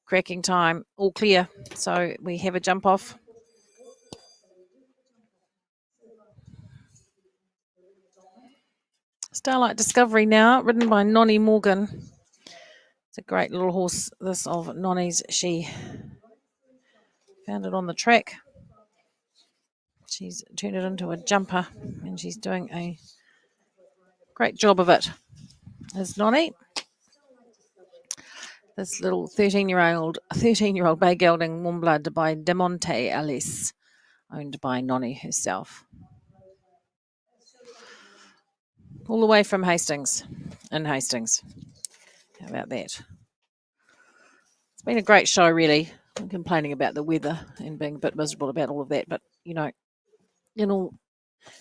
Cracking time, all clear. So we have a jump off. Starlight Discovery now, ridden by Nonnie Morgan. It's a great little horse, this of Nonnie's. She found it on the track. She's turned it into a jumper, and she's doing a great job of it. Is Nonnie. This little 13-year-old bay gelding warm blood by Demonte Alice, owned by Nonnie herself. All the way from Hastings, in Hastings. How about that? It's been a great show, really. I'm complaining about the weather and being a bit miserable about all of that, but, you know, in all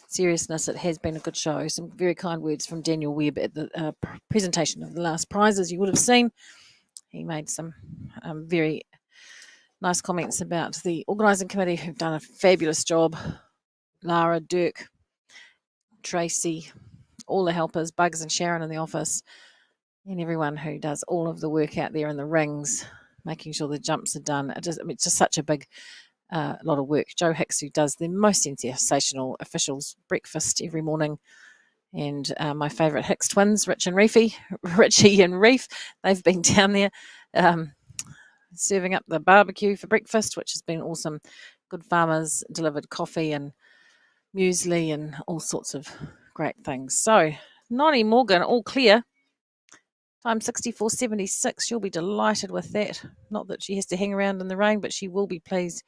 seriousness, it has been a good show. Some very kind words from Daniel Webb at the presentation of the last prizes you would have seen. He made some very nice comments about the organising committee, who've done a fabulous job. Lara, Dirk, Tracy, all the helpers, Bugs and Sharon in the office, and everyone who does all of the work out there in the rings, making sure the jumps are done. It's just such a big lot of work. Joe Hicks, who does the most sensational officials breakfast every morning, and my favourite Hicks twins, Richie and Reef, they've been down there serving up the barbecue for breakfast, which has been awesome. Good farmers delivered coffee and muesli and all sorts of great things. So, Nonnie Morgan, all clear. Time 64.76. She'll be delighted with that. Not that she has to hang around in the rain, but she will be pleased.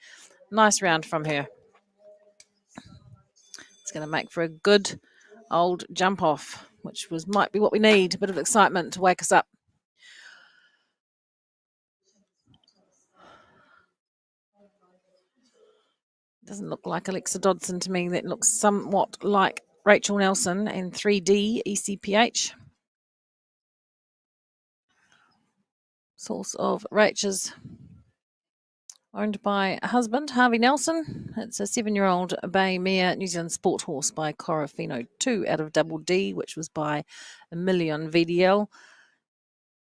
Nice round from her. It's going to make for a good old jump off, which might be what we need. A bit of excitement to wake us up. Doesn't look like Alexa Dodson to me. That looks somewhat like Rachel Nelson and 3D ECPH. Source of Rachel's, owned by husband Harvey Nelson. It's a 7-year-old bay mare New Zealand sport horse by Corofino 2 out of Double D, which was by a Million VDL,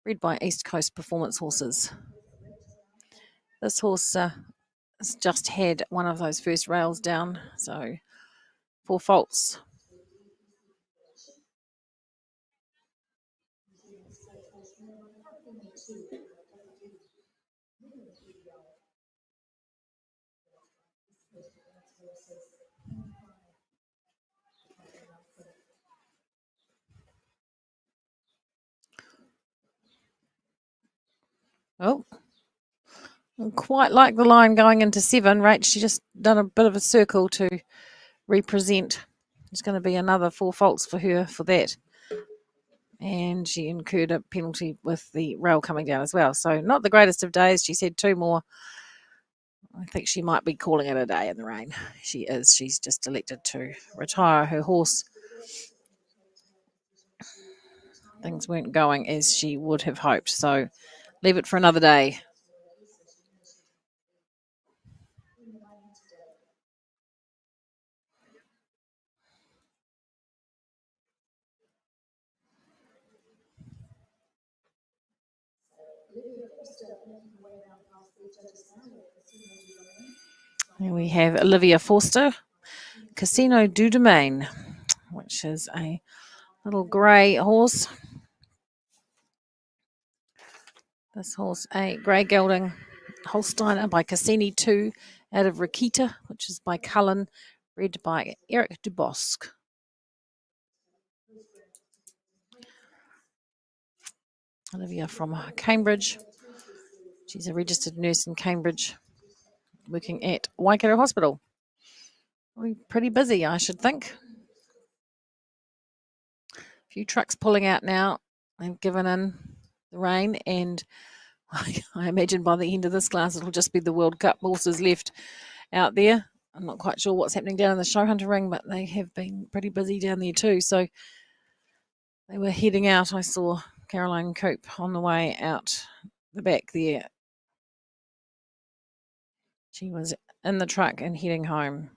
bred by East Coast Performance Horses. This horse has just had one of those first rails down, so 4 faults. Oh, Quite like the line going into 7. Rach, she just done a bit of a circle to represent. There's going to be another 4 faults for her for that. And she incurred a penalty with the rail coming down as well. So not the greatest of days. She said 2 more. I think she might be calling it a day in the rain. She is. She's just elected to retire her horse. Things weren't going as she would have hoped. So leave it for another day. Here we have Olivia Forster, Casino du Domain, which is a little grey horse. This horse, a grey gelding Holsteiner by Cassini 2 out of Rakita, which is by Cullen, bred by Eric Dubosc. Olivia from Cambridge. She's a registered nurse in Cambridge, working at Waikato Hospital. We're pretty busy, I should think. A few trucks pulling out now. They've given in the rain, and I imagine by the end of this class it'll just be the World Cup horses left out there. I'm not quite sure what's happening down in the show hunter ring, but they have been pretty busy down there too. So they were heading out. I saw Caroline Coop on the way out the back there. She was in the truck and heading home.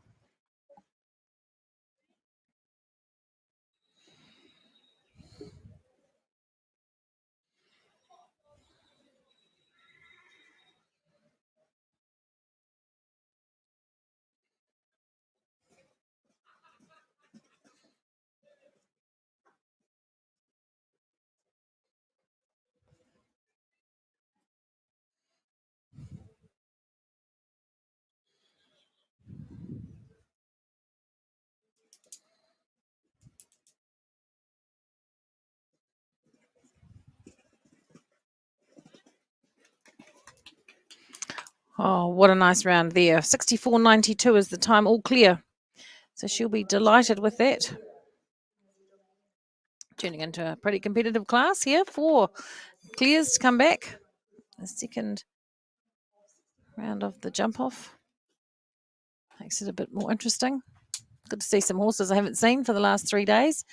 Oh, what a nice round there. 64.92 is the time, all clear. So she'll be delighted with that. Turning into a pretty competitive class here. 4 clears to come back. The second round of the jump off makes it a bit more interesting. Good to see some horses I haven't seen for the last 3 days.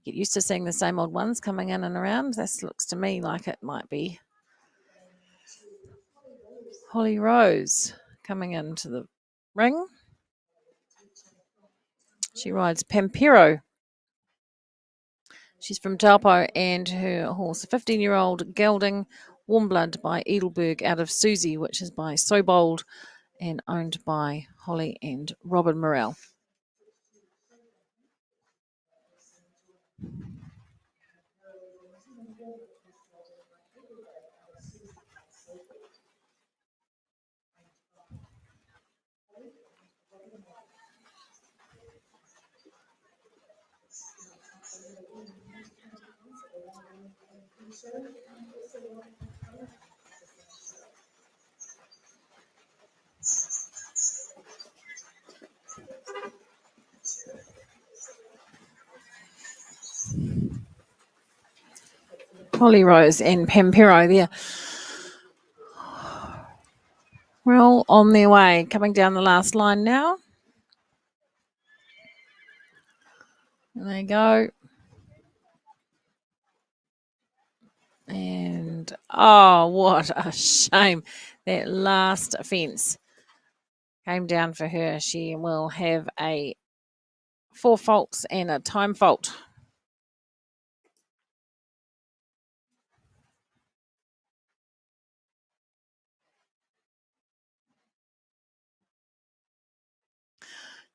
Get used to seeing the same old ones coming in and around. This looks to me like it might be Holly Rose coming into the ring. She rides Pampero. She's from Taupo, and her horse, a 15-year-old gelding Warm Blood by Edelberg out of Susie, which is by So Bold and owned by Holly and Robin Morell. Holly Rose and Pampero there. We're all on their way, coming down the last line now. There they go. And, oh, what a shame. That last fence came down for her. She will have 4 faults and a time fault.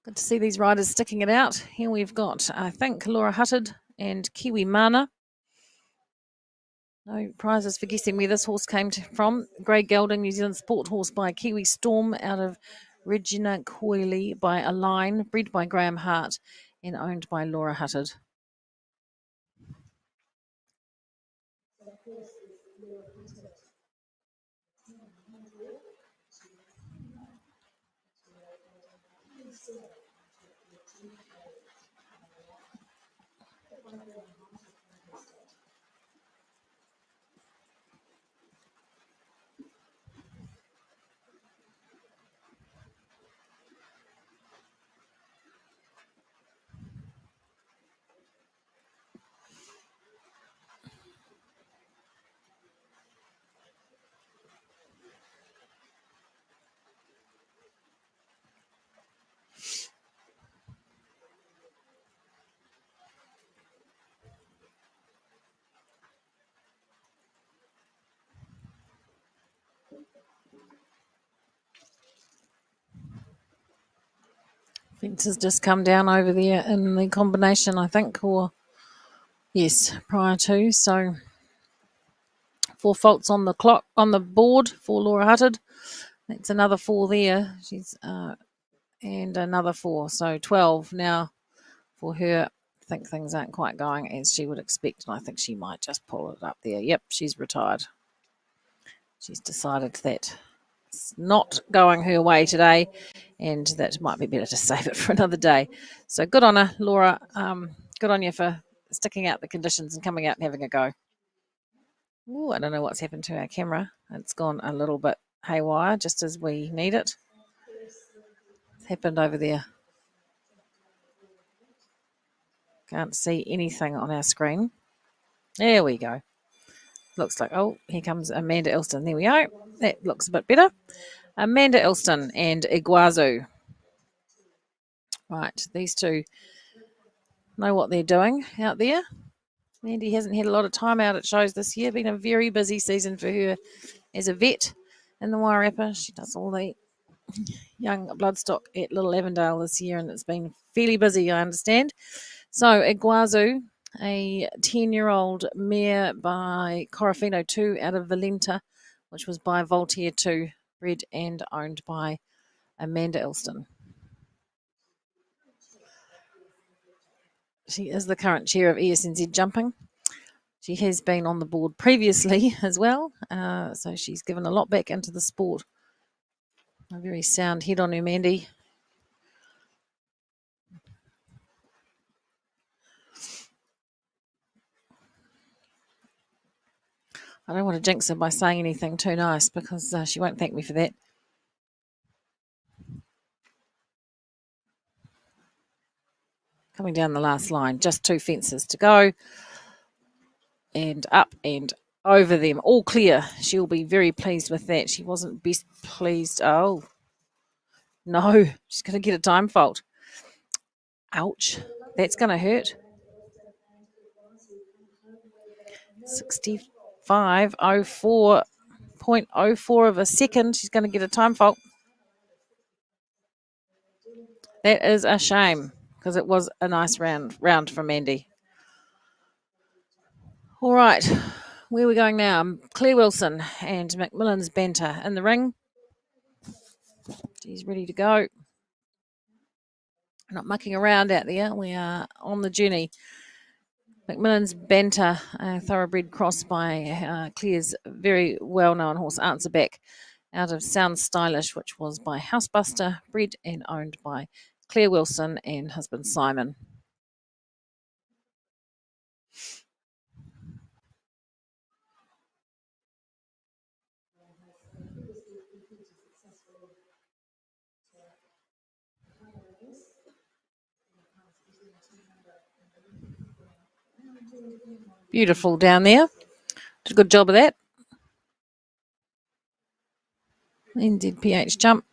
Good to see these riders sticking it out. Here we've got, I think, Laura Huttard and Kiwi Mana. No prizes for guessing where this horse came from. Grey Gelding, New Zealand Sport Horse by Kiwi Storm out of Regina Coyley by Align, bred by Graham Hart and owned by Laura Huttard. Fence has just come down over there in the combination, I think, or yes, prior to. So 4 faults on the clock, on the board for Laura Huttard. That's another 4 there. She's and another 4, so 12 now for her. I think things aren't quite going as she would expect, and I think she might just pull it up there. Yep, she's retired. She's decided that it's not going her way today, and that might be better to save it for another day. So good on her, Laura. Good on you for sticking out the conditions and coming out and having a go. Ooh, I don't know what's happened to our camera. It's gone a little bit haywire, just as we need it. It's happened over there. Can't see anything on our screen. There we go. Looks like, oh, here comes Amanda Elston. There we go. That looks a bit better. Amanda Elston and Iguazu. Right, these two know what they're doing out there. Mandy hasn't had a lot of time out at shows this year. Been a very busy season for her as a vet in the Wairarapa. She does all the young bloodstock at Little Avondale this year, and it's been fairly busy, I understand. So Iguazu, a 10-year-old mare by Corofino 2 out of Valenta, which was by Voltaire 2, bred and owned by Amanda Elston. She is the current chair of ESNZ Jumping. She has been on the board previously as well, so she's given a lot back into the sport. A very sound head on her, Mandy. I don't want to jinx her by saying anything too nice because she won't thank me for that. Coming down the last line, just 2 fences to go. And up and over them, all clear. She'll be very pleased with that. She wasn't best pleased. Oh, no, she's going to get a time fault. Ouch, that's going to hurt. 65.04 of a second. She's going to get a time fault. That is a shame because it was a nice round from Mandy. All right, where are we going now? Claire Wilson and Macmillan's Banter in the ring. She's ready to go. Not mucking around out there. We are on the journey. Macmillan's Banter, a thoroughbred cross by Claire's very well-known horse, Answer Back, out of Sound Stylish, which was by Housebuster, bred and owned by Claire Wilson and husband Simon. Beautiful down there. Did a good job of that. NZPH jump.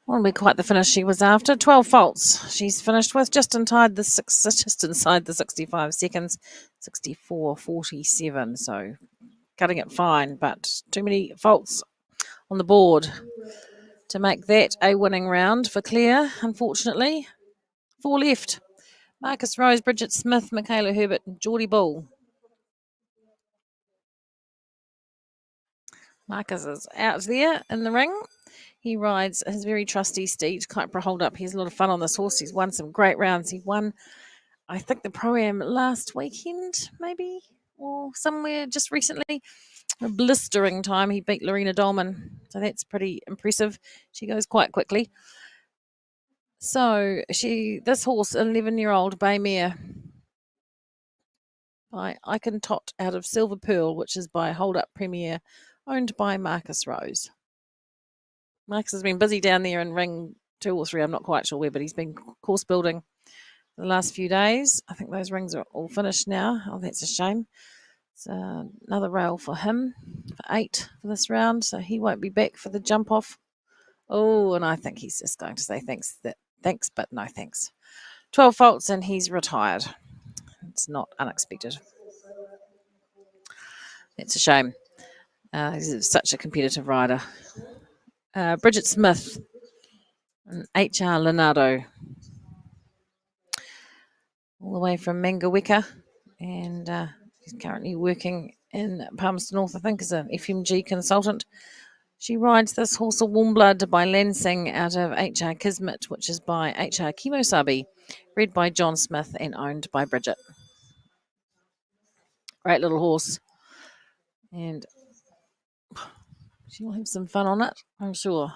Won't be quite the finish she was after. 12 faults she's finished with, just inside the 65 seconds, 64.47. So cutting it fine, but too many faults on the board to make that a winning round for Claire, unfortunately. 4 left. Marcus Rose, Bridget Smith, Michaela Herbert, and Geordie Bull. Marcus is out there in the ring. He rides his very trusty steed, Kuiper Hold Up. He has a lot of fun on this horse. He's won some great rounds. He won, I think, the Pro-Am last weekend, maybe, or somewhere just recently. A blistering time. He beat Lorena Dolman. So that's pretty impressive. She goes quite quickly. So this horse, 11-year-old bay mare by Icon Tot out of Silver Pearl, which is by Hold Up Premier, owned by Marcus Rose. Marcus has been busy down there in ring 2 or 3, I'm not quite sure where, but he's been course building the last few days. I think those rings are all finished now. Oh, that's a shame. So another rail for him for 8 for this round, so he won't be back for the jump off. Oh, and I think he's just going to say thanks, but no thanks. 12 faults and he's retired. It's not unexpected. It's a shame. He's such a competitive rider. Bridget Smith and H.R. Leonardo, all the way from Mangaweka, and he's currently working in Palmerston North, I think, as an FMG consultant. She rides this horse, a Warm Blood by Lansing, out of H.R. Kismet, which is by H.R. Kimosabi, bred by John Smith and owned by Bridget. Great little horse, and she'll have some fun on it, I'm sure.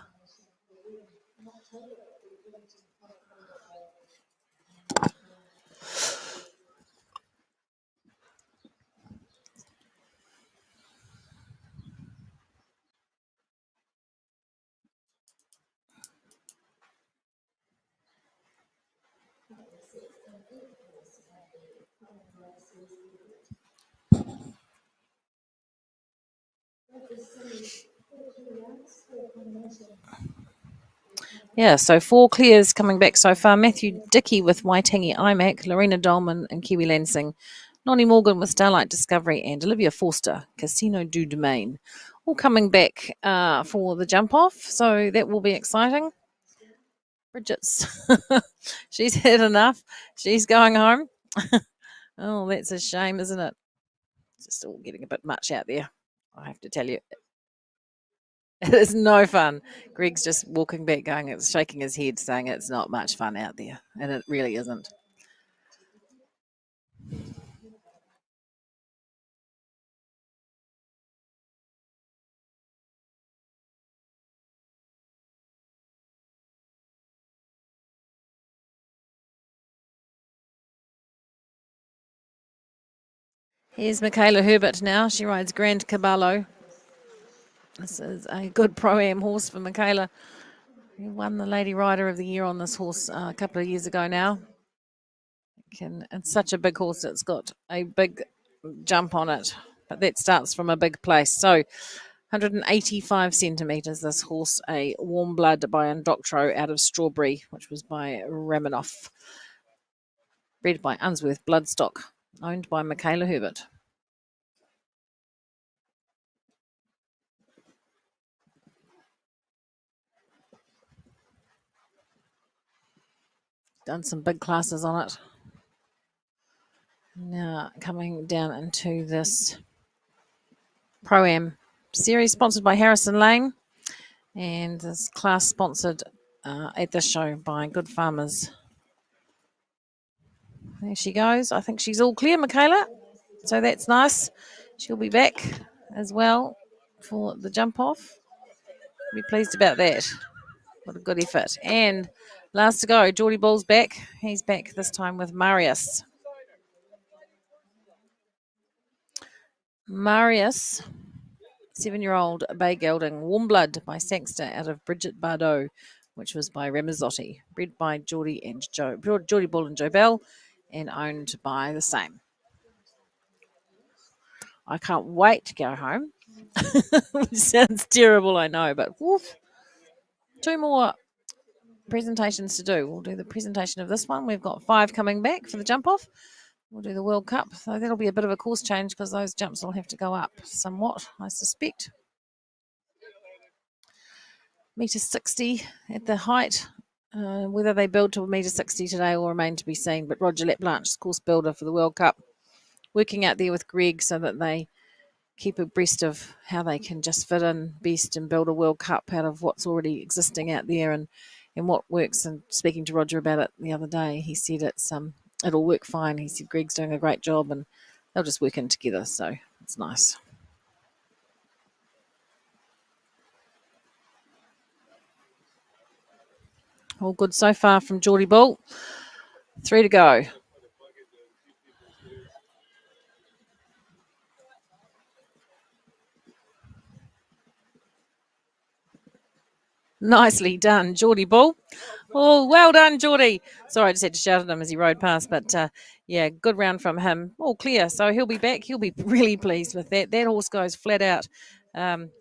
Yeah, so 4 clears coming back so far. Matthew Dickey with Waitangi IMAC, Lorena Dolman and Kiwi Lansing, Nonnie Morgan with Starlight Discovery, and Olivia Forster, Casino du Domain, all coming back for the jump off. So that will be exciting. Bridget's, she's had enough. She's going home. Oh, that's a shame, isn't it? It's just all getting a bit much out there, I have to tell you. It is no fun. Greg's just walking back, shaking his head, saying it's not much fun out there. And it really isn't. Here's Michaela Herbert now. She rides Grand Caballo. This is a good Pro-Am horse for Michaela. He won the Lady Rider of the Year on this horse a couple of years ago now. It's such a big horse. It's got a big jump on it, but that starts from a big place. So 185 centimetres, this horse, a Warm Blood by Indoctro out of Strawberry, which was by Ramanoff. Bred by Unsworth Bloodstock, owned by Michaela Herbert. Done some big classes on it. Now coming down into this Pro-Am series sponsored by Harrison Lane, and this class sponsored at this show by Good Farmers. There she goes. I think she's all clear, Michaela, so that's nice. She'll be back as well for the jump off. Be pleased about that. What a good effort. And last to go, Geordie Bull's back. He's back this time with Marius. Marius, 7-year-old bay gelding, Warm Blood by Sangster out of Bridget Bardot, which was by Ramazzotti, bred by Geordie Bull and Joe Bell, and owned by the same. I can't wait to go home. Which sounds terrible, I know, but woof. 2 more presentations to do. We'll do the presentation of this one. We've got 5 coming back for the jump off. We'll do the World Cup. So that'll be a bit of a course change because those jumps will have to go up somewhat, I suspect. Metre 60 at the height. Whether they build to metre 60 today will remain to be seen. But Roger Laplanche, course builder for the World Cup, working out there with Greg so that they keep abreast of how they can just fit in best and build a World Cup out of what's already existing out there and what works. And speaking to Roger about it the other day, he said it'll work fine. He said Greg's doing a great job and they'll just work in together. So it's nice. All good so far from Geordie Bull. 3 to go. Nicely done, Geordie Bull. Oh, well done, Geordie. Sorry, I just had to shout at him as he rode past, but yeah, good round from him. All clear, so he'll be back. He'll be really pleased with that. That horse goes flat out. And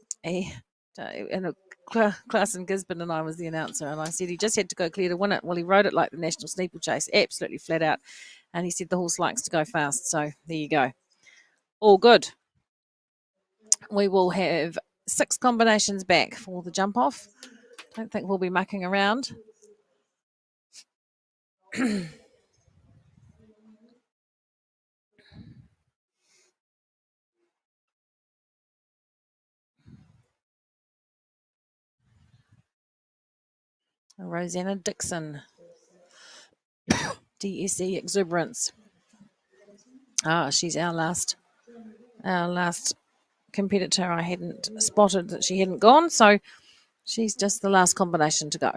Clarson Gisborne and I was the announcer, and I said he just had to go clear to win it. Well, he rode it like the National Steeplechase, absolutely flat out. And he said the horse likes to go fast, so there you go. All good. We will have 6 combinations back for the jump off. Don't think we'll be mucking around. Rosanna Dixon, DSE Exuberance. She's our last competitor. I hadn't spotted that she hadn't gone, so she's just the last combination to go.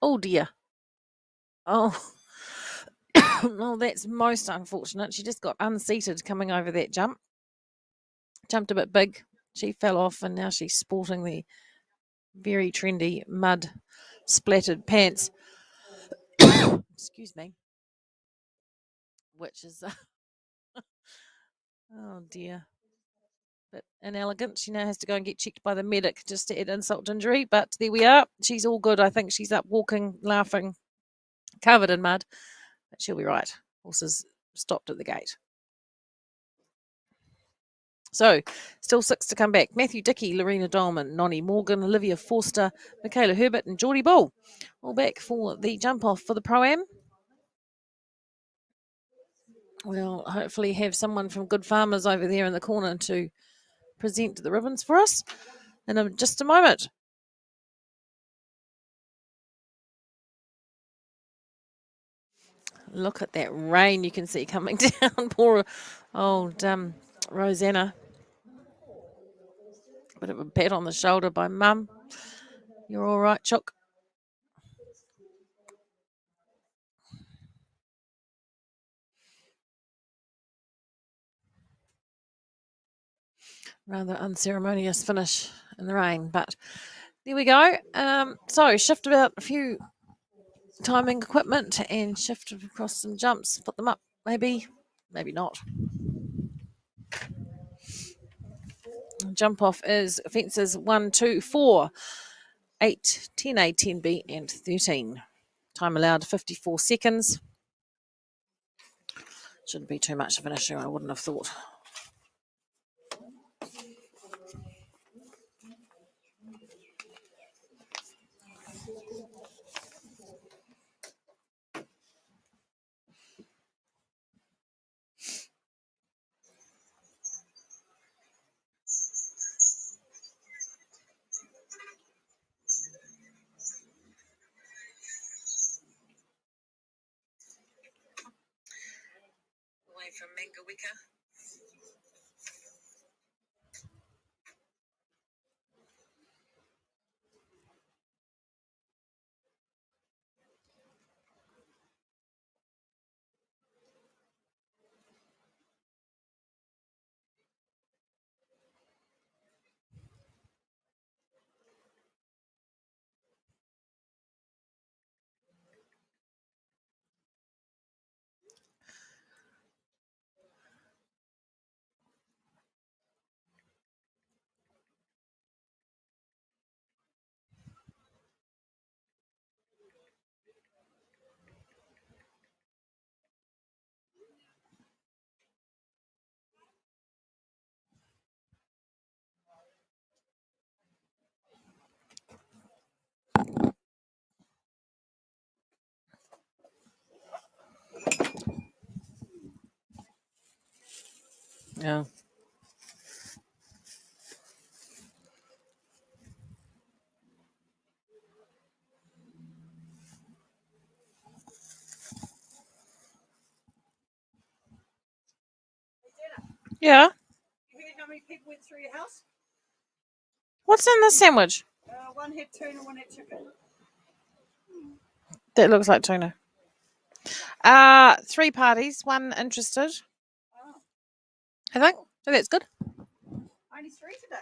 Oh dear. Oh, well, that's most unfortunate. She just got unseated coming over that jump. Jumped a bit big. She fell off, and now she's sporting the very trendy mud splattered pants. Excuse me. Which is, oh dear. Bit inelegant. She now has to go and get checked by the medic just to add insult to injury. But there we are. She's all good. I think she's up walking, laughing, covered in mud. But she'll be right. Horses stopped at the gate. So, still 6 to come back. Matthew Dickey, Lorena Dolman, Nonnie Morgan, Olivia Forster, Michaela Herbert and Geordie Bull. All back for the jump off for the Pro-Am. We'll hopefully have someone from Good Farmers over there in the corner to present the ribbons for us in just a moment. Look at that rain you can see coming down. Poor old Rosanna. Bit of a pat on the shoulder by Mum. You're all right, Chook. Rather unceremonious finish in the rain, but there we go. So shift about a few timing equipment and shift across some jumps, put them up, maybe not. Jump off is fences 1, 2, 4, 8, 10A, 10B, and 13. Time allowed 54 seconds. Shouldn't be too much of an issue, I wouldn't have thought. Away from Mangawika. Yeah. Yeah. You heard how many people went through your house? What's in this sandwich? One had tuna, one had chicken. That looks like tuna. 3 parties, 1 interested. Oh. I think. So that's good. Only 3 today.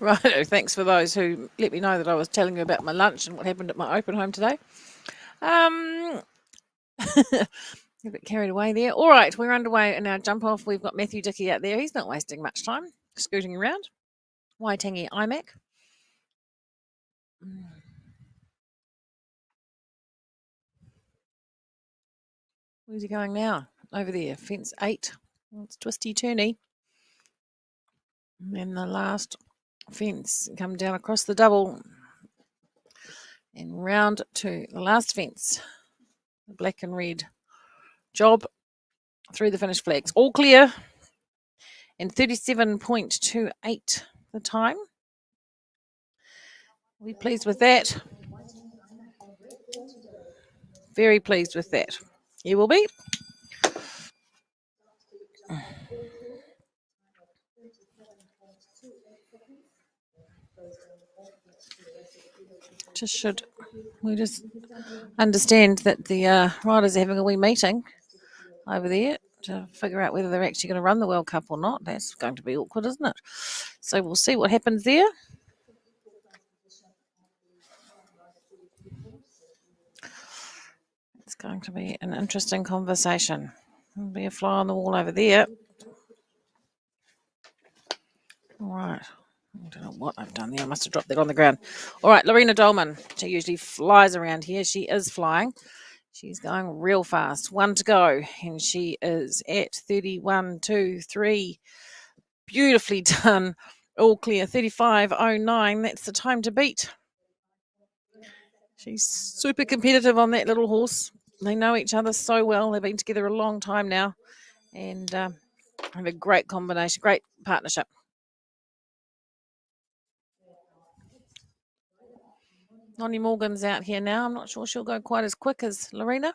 Right. Thanks for those who let me know that I was telling you about my lunch and what happened at my open home today. A bit carried away there. All right, we're underway in our jump off. We've got Matthew Dickey out there. He's not wasting much time scooting around. Waitangi iMac. Where's he going now? Over there, fence 8. It's twisty turny. And then the last fence, come down across the double and round to the last fence. The black and red job through the finish flags. All clear. And 37.28 the time. Are we pleased with that? Very pleased with that. You will be. We just understand that the riders are having a wee meeting over there to figure out whether they're actually going to run the World Cup or not. That's going to be awkward, isn't it? So we'll see what happens there. It's going to be an interesting conversation. There'll be a fly on the wall over there. All right. I don't know what I've done there. I must have dropped that on the ground. All right, Lorena Dolman. She usually flies around here. She is flying. She's going real fast. 1 to go. And she is at 31.23. Beautifully done. All clear. 35.09. That's the time to beat. She's super competitive on that little horse. They know each other so well. They've been together a long time now. And have a great combination, great partnership. Nonny Morgan's out here now. I'm not sure she'll go quite as quick as Lorena.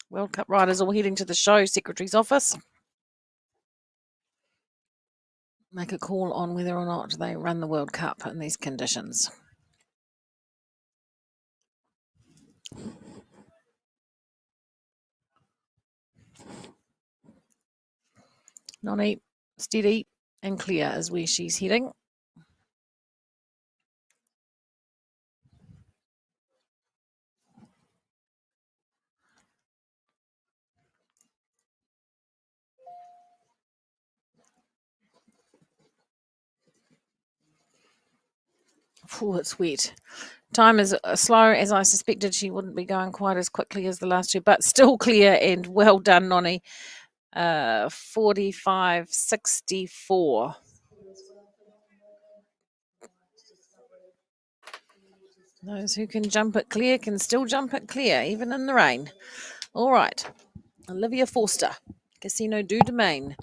World Cup riders all heading to the show secretary's office. Make a call on whether or not they run the World Cup in these conditions. Nonny, steady and clear is where she's heading. Oh, it's wet. Time is slow, as I suspected. She wouldn't be going quite as quickly as the last two, but still clear and well done, Nonny. 45.64. Those who can jump it clear can still jump it clear, even in the rain. All right. Olivia Forster, Casino du Domain.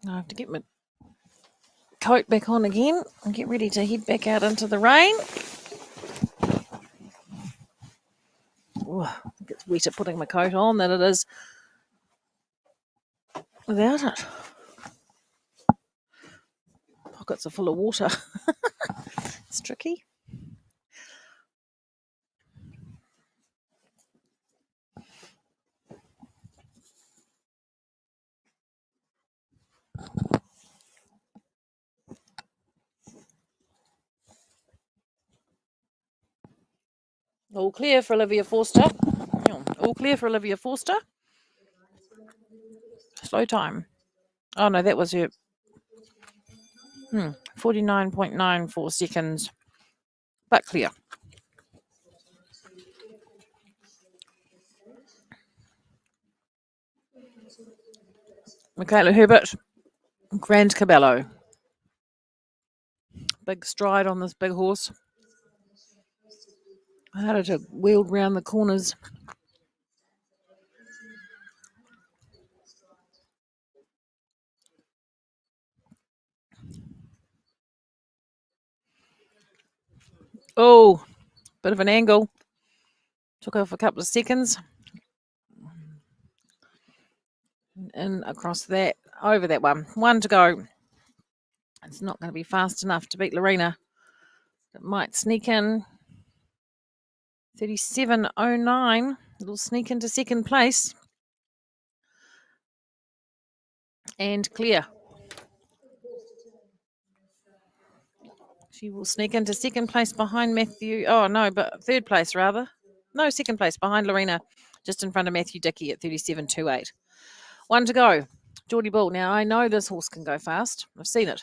I have to get my coat back on again and get ready to head back out into the rain. Ooh, I think it's wetter putting my coat on than it is without it. Pockets are full of water. It's tricky. All clear for Olivia Forster. All clear for Olivia Forster. Slow time. Oh no, that was her. 49.94 seconds. But clear. Michaela Herbert, Grand Cabello. Big stride on this big horse. Harder to wield round the corners. Oh, bit of an angle. Took off a couple of seconds. And across that, over that one. One to go. It's not going to be fast enough to beat Lorena. It might sneak in. 37.09. It'll sneak into second place. And clear. She will sneak into second place behind Matthew. Oh, no, but third place, rather. No, second place behind Lorena, just in front of Matthew Dickey at 37.28. One to go. Geordie Bull. Now, I know this horse can go fast. I've seen it.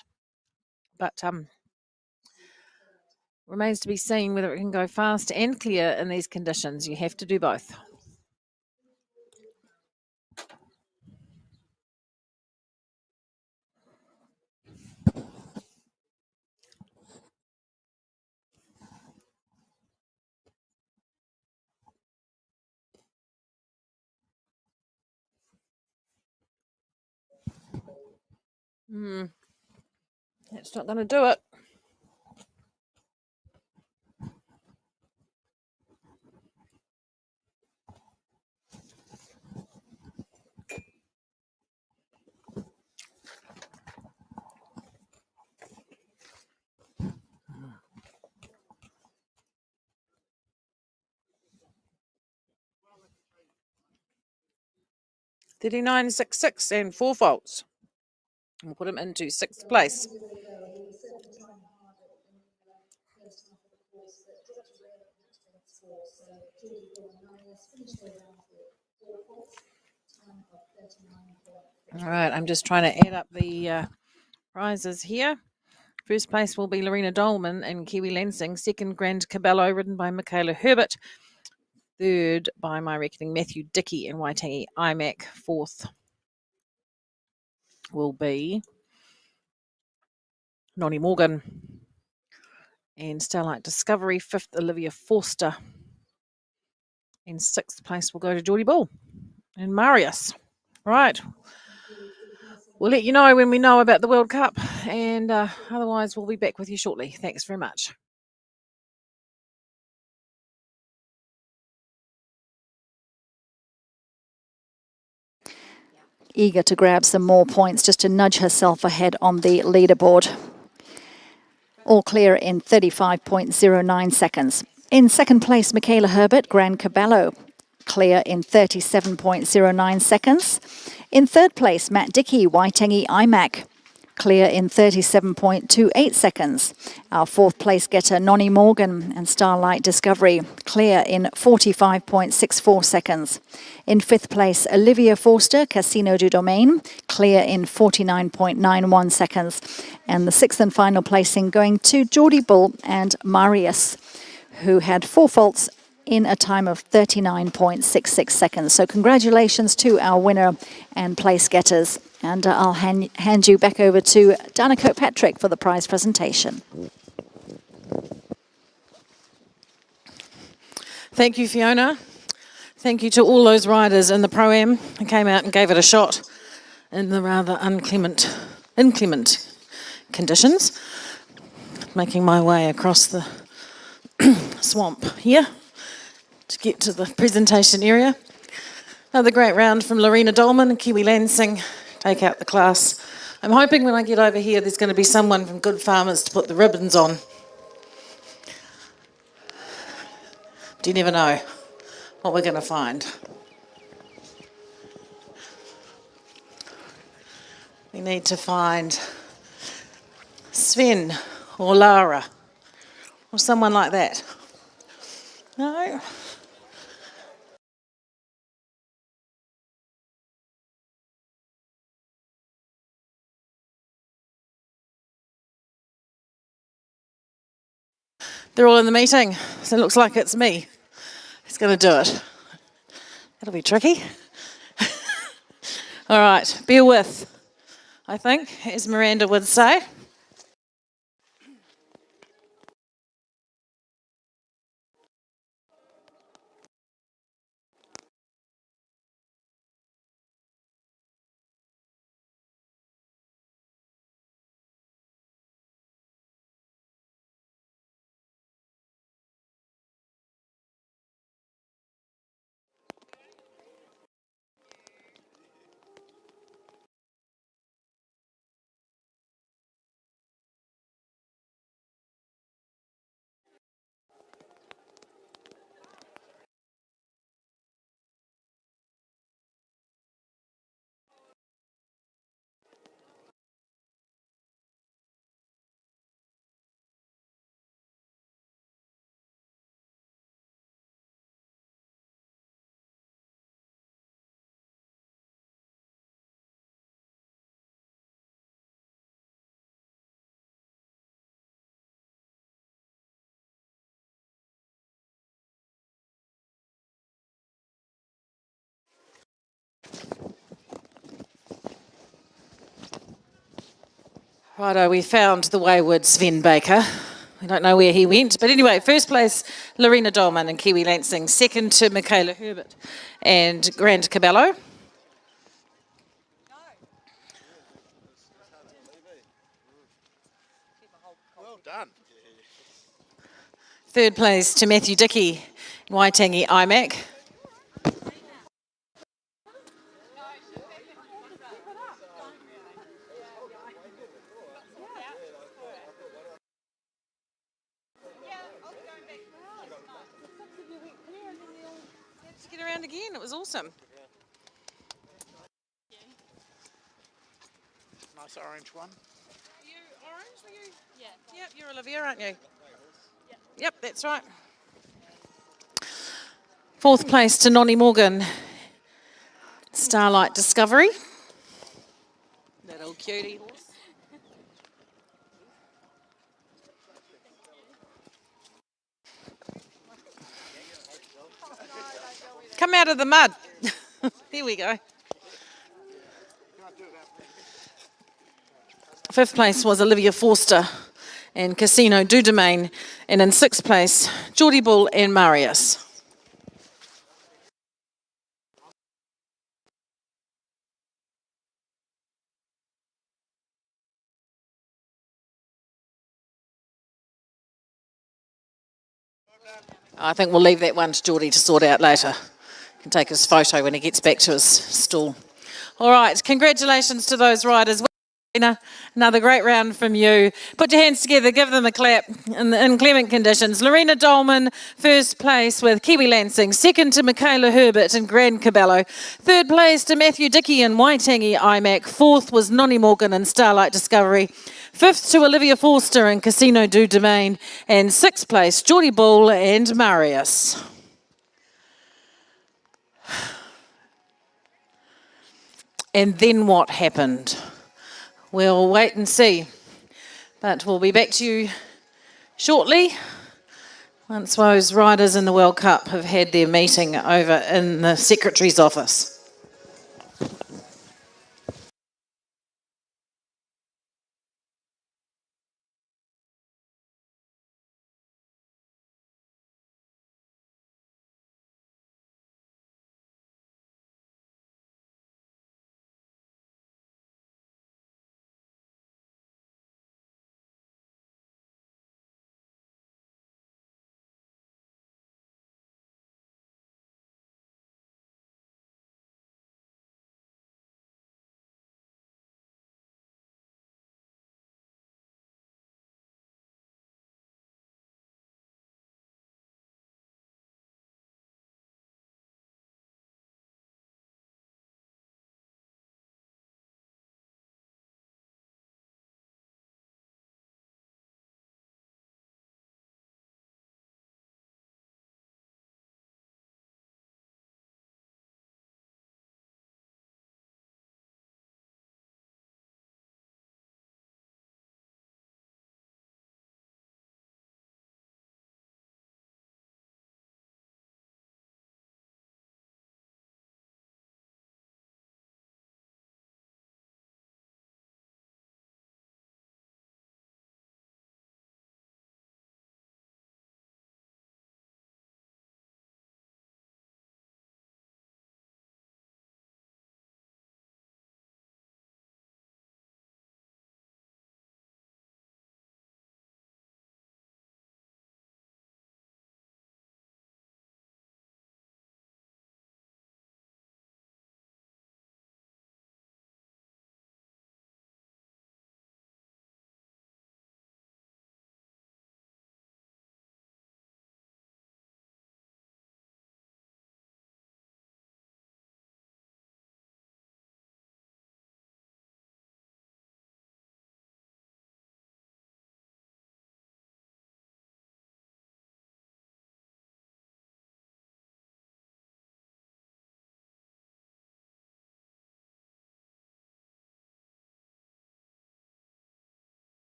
But remains to be seen whether it can go fast and clear in these conditions. You have to do both. That's not going to do it. $39.66 and 4 faults. We'll put him into sixth place. All right, I'm just trying to add up the prizes here. First place will be Lorena Dolman and Kiwi Lansing. Second, Grand Cabello, ridden by Michaela Herbert. Third, by my reckoning, Matthew Dickey and Waitangi IMAC. Fourth will be Nonnie Morgan and Starlight Discovery. Fifth, Olivia Forster. And sixth place will go to Geordie Bull and Marius. Right. We'll let you know when we know about the World Cup, and otherwise we'll be back with you shortly. Thanks very much. Eager to grab some more points just to nudge herself ahead on the leaderboard. All clear in 35.09 seconds. In second place, Michaela Herbert, Gran Caballo, clear in 37.09 seconds. In third place, Matt Dickey, Waitangi IMAC, clear in 37.28 seconds. Our fourth place getter, Nonnie Morgan and Starlight Discovery, clear in 45.64 seconds. In fifth place, Olivia Forster, Casino du Domaine, clear in 49.91 seconds. And the sixth and final placing going to Geordie Bull and Marius, who had 4 faults in a time of 39.66 seconds. So congratulations to our winner and place getters. And I'll hand you back over to Dana Kirkpatrick for the prize presentation. Thank you, Fiona. Thank you to all those riders in the Pro-Am who came out and gave it a shot in the rather inclement conditions. Making my way across the swamp here to get to the presentation area. Another great round from Lorena Dolman and Kiwi Lansing. Take out the class. I'm hoping when I get over here there's going to be someone from Good Farmers to put the ribbons on. But you never know what we're going to find. We need to find Sven or Lara or someone like that. No? They're all in the meeting, so it looks like it's me who's going to do it. That'll be tricky. All right, bear with, I think, as Miranda would say. Righto, we found the wayward Sven Baker. We don't know where he went. But anyway, first place, Lorena Dolman and Kiwi Lansing. Second to Michaela Herbert and Grand Cabello. Well done. Third place to Matthew Dickey and Waitangi IMAC. Let's get around again. It was awesome. Nice orange one. Are you orange? Were you? Yeah. Yep, you're Olivia, aren't you? Yep, that's right. Fourth place to Nonnie Morgan. Starlight Discovery. That old cutie horse. Come out of the mud. There we go. Fifth place was Olivia Forster and Casino du Domain. And in sixth place, Geordie Bull and Marius. I think we'll leave that one to Geordie to sort out later. He can take his photo when he gets back to his stall. All right, congratulations to those riders. Another great round from you. Put your hands together, give them a clap in inclement conditions. Lorena Dolman, first place with Kiwi Lansing. Second to Michaela Herbert in Grand Cabello. Third place to Matthew Dickey in Waitangi IMAC. Fourth was Nonnie Morgan in Starlight Discovery. Fifth to Olivia Forster in Casino du Domain. And sixth place, Geordie Bull and Marius. And then what happened? We'll wait and see. But we'll be back to you shortly once those riders in the World Cup have had their meeting over in the Secretary's office.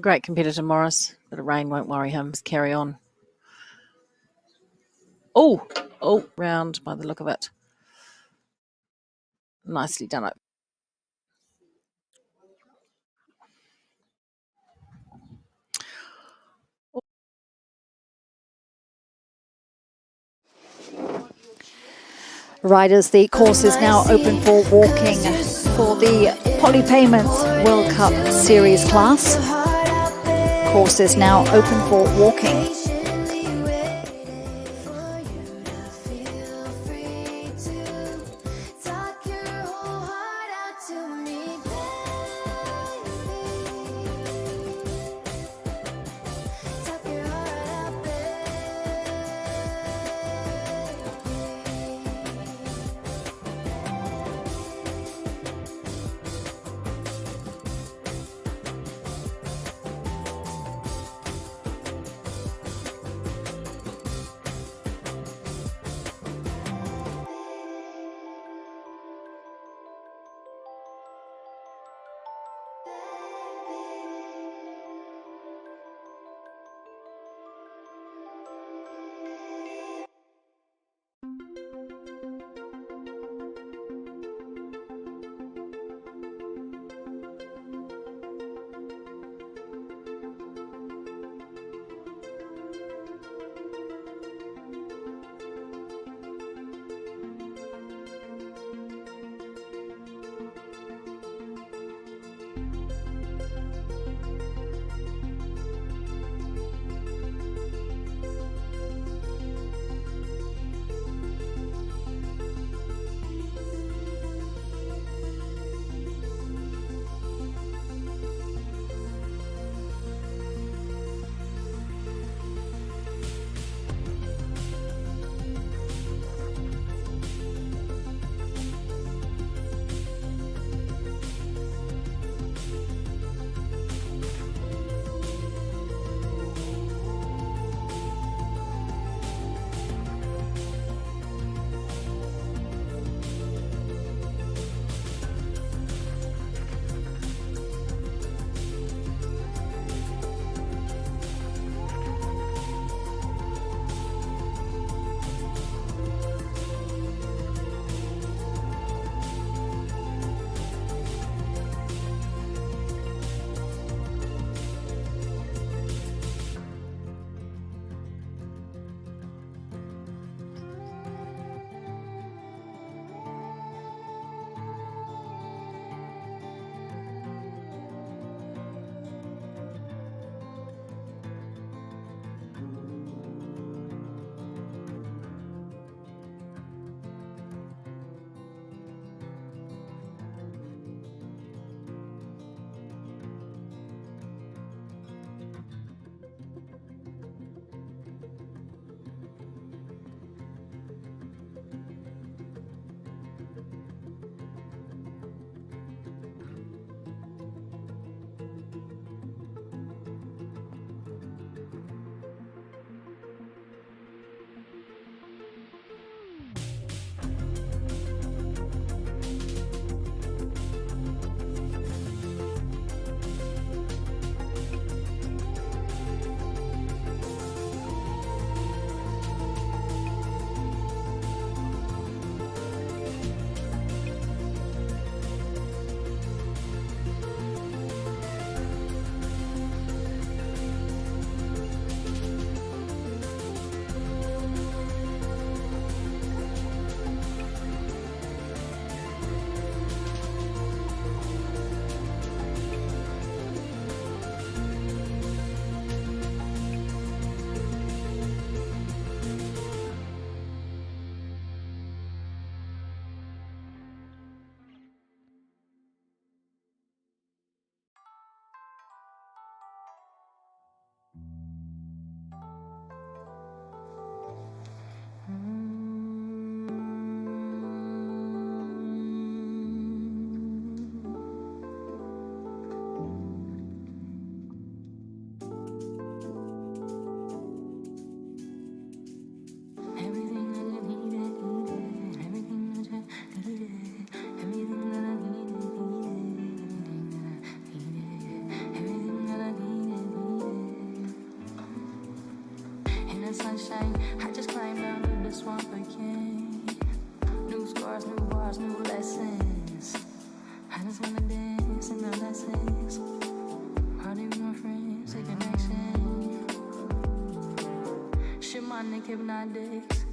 Great competitor, Morris. But the rain won't worry him. Just carry on. Oh, round by the look of it. Nicely done it. Riders, the course is now open for walking for the Poly Payments World Cup Series class. Course is now open for walking. sunshine. I just climbed under the swamp again. New scars, new bars, new lessons. I just wanna dance in the lessons. Party with my friends, a connection. Shamanic, hypnotics,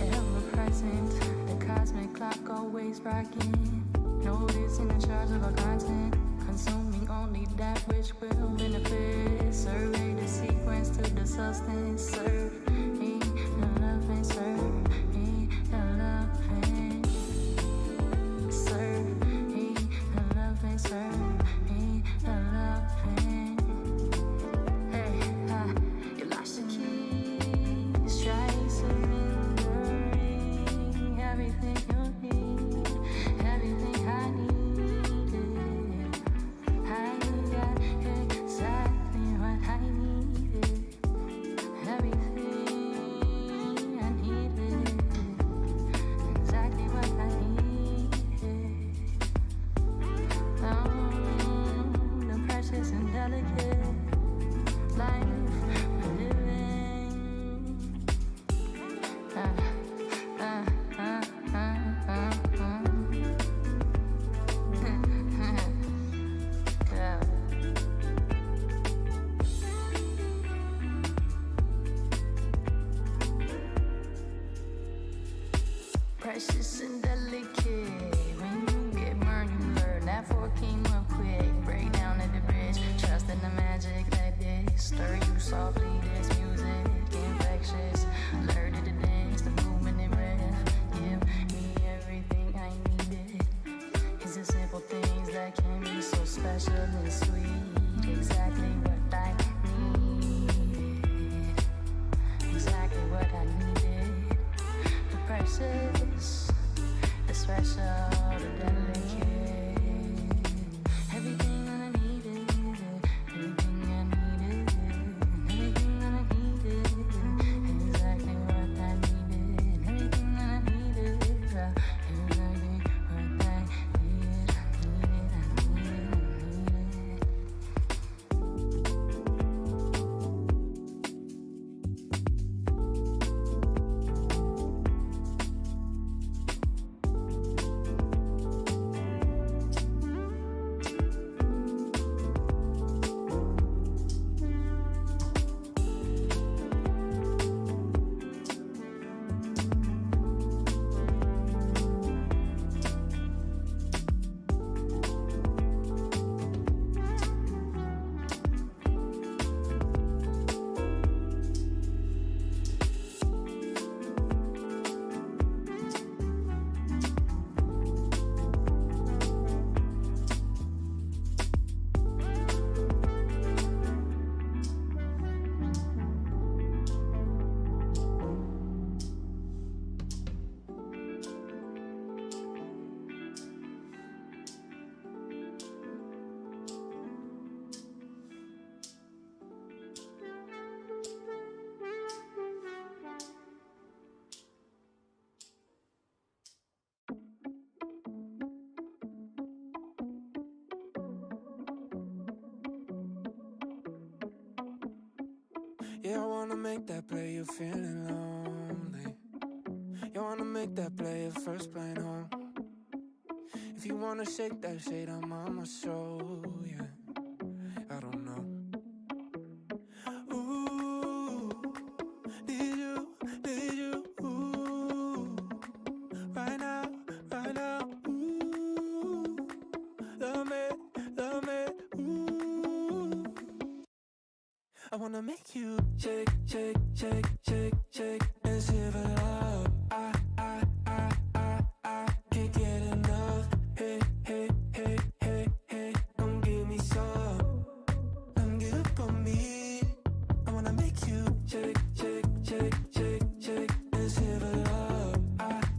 ever present. The cosmic clock always rocking. Noticing the charge of our content. Consuming only that which will benefit. Survey the sequence to the substance. Serve me the love and serve me the love and serve me the love and serve me the love and hey, you lost your keys. Try surrendering everything you need, everything I need. Precious and delicate. When you get burned, you learn. That fork came up quick. Break down at the bridge. Trust in the magic that did. Stir you softly. This music infectious. Learn to dance, the movement and breath. Give me everything I needed. It's the simple things that can be so special and sweet. Exactly what I needed. Exactly what I needed. The precious, the special, the delicate. Everything that I needed, everything I needed, everything that I needed, exactly what I needed, everything that I needed, exactly what I needed, Yeah, I wanna make that play, you're feeling lonely. You wanna make that play, your first plane home. If you wanna shake that shade, I'm on my show, yeah. I don't know. Ooh, need you, ooh. Right now, ooh. Love me, ooh. I wanna make you shake, shake, shake, shake, shake, and shiver up. I can't get enough. Hey, hey, hey, hey, hey, come give me some. Come get up on me. I wanna make you shake, shake, shake, shake, shake, and shiver up. I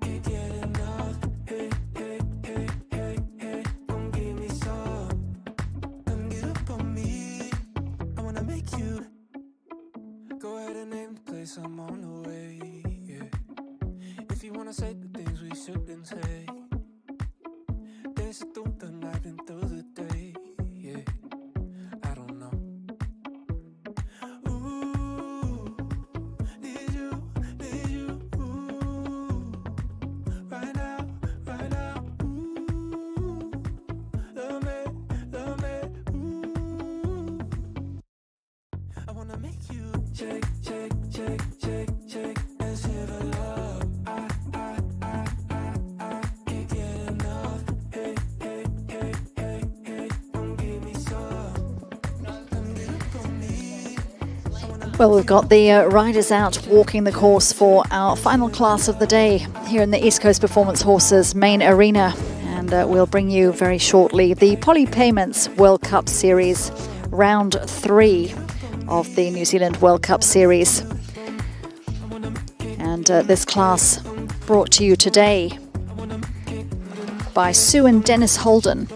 can't get enough. Hey, hey, hey, hey, hey, come give me some. Come get up on me. I wanna make you. Go ahead and name the place, I'm on the way, yeah. If you wanna say the things we shouldn't say, dance it through the night and through the day, yeah. I don't know. Ooh. Well, we've got the riders out walking the course for our final class of the day here in the East Coast Performance Horses main arena. And we'll bring you very shortly the Polly Payments World Cup Series, round 3 of the New Zealand World Cup Series. And this class brought to you today by Sue and Dennis Holden.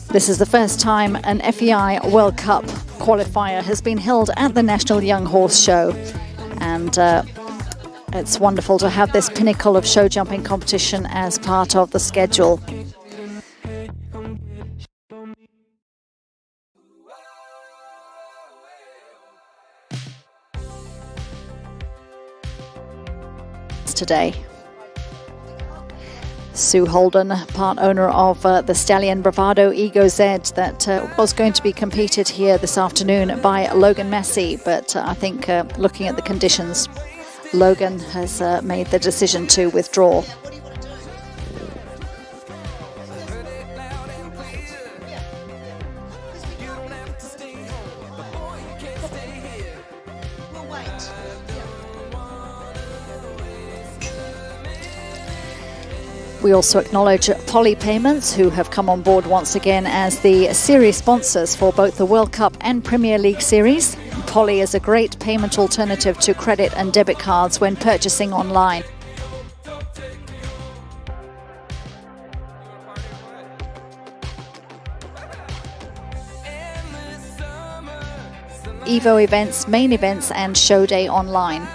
This is the first time an FEI World Cup qualifier has been held at the National Young Horse Show, and it's wonderful to have this pinnacle of show jumping competition as part of the schedule. Today. Sue Holden, part owner of the stallion Bravado Ego Z, that was going to be competed here this afternoon by Logan Massey, but I think looking at the conditions, Logan has made the decision to withdraw. We also acknowledge Polly Payments, who have come on board once again as the series sponsors for both the World Cup and Premier League series. Polly is a great payment alternative to credit and debit cards when purchasing online. Evo events, main events and show day online.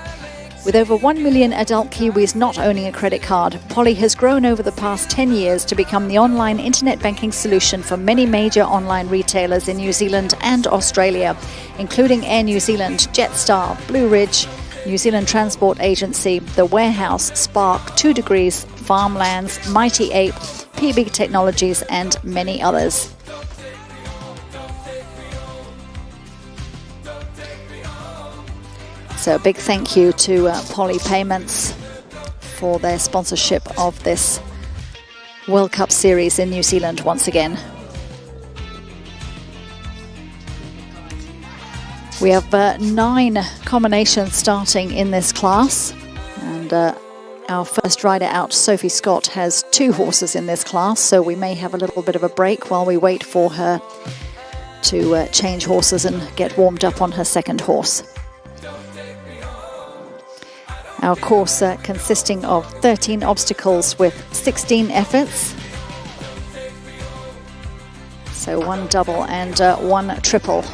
With over 1 million adult Kiwis not owning a credit card, Polly has grown over the past 10 years to become the online internet banking solution for many major online retailers in New Zealand and Australia, including Air New Zealand, Jetstar, Blue Ridge, New Zealand Transport Agency, The Warehouse, Spark, 2 Degrees, Farmlands, Mighty Ape, PB Technologies and many others. So a big thank you to Polly Payments for their sponsorship of this World Cup Series in New Zealand once again. We have 9 combinations starting in this class, and our first rider out, Sophie Scott, has 2 horses in this class, so we may have a little bit of a break while we wait for her to change horses and get warmed up on her second horse. Our course consisting of 13 obstacles with 16 efforts. So 1 double and 1 triple.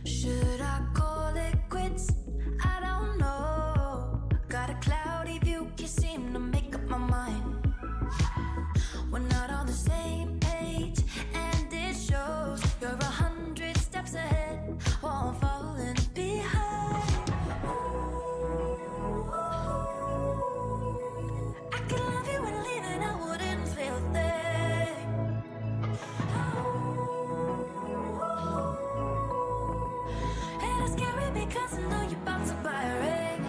Should I call it quits? I don't know. Got a cloudy view, can't seem to make up my mind. We're not on the same page, and it shows. You're 100 steps ahead while I'm falling behind. I could love you and leave and I wouldn't feel a thing. And it's scary because I know you're about to buy a ring.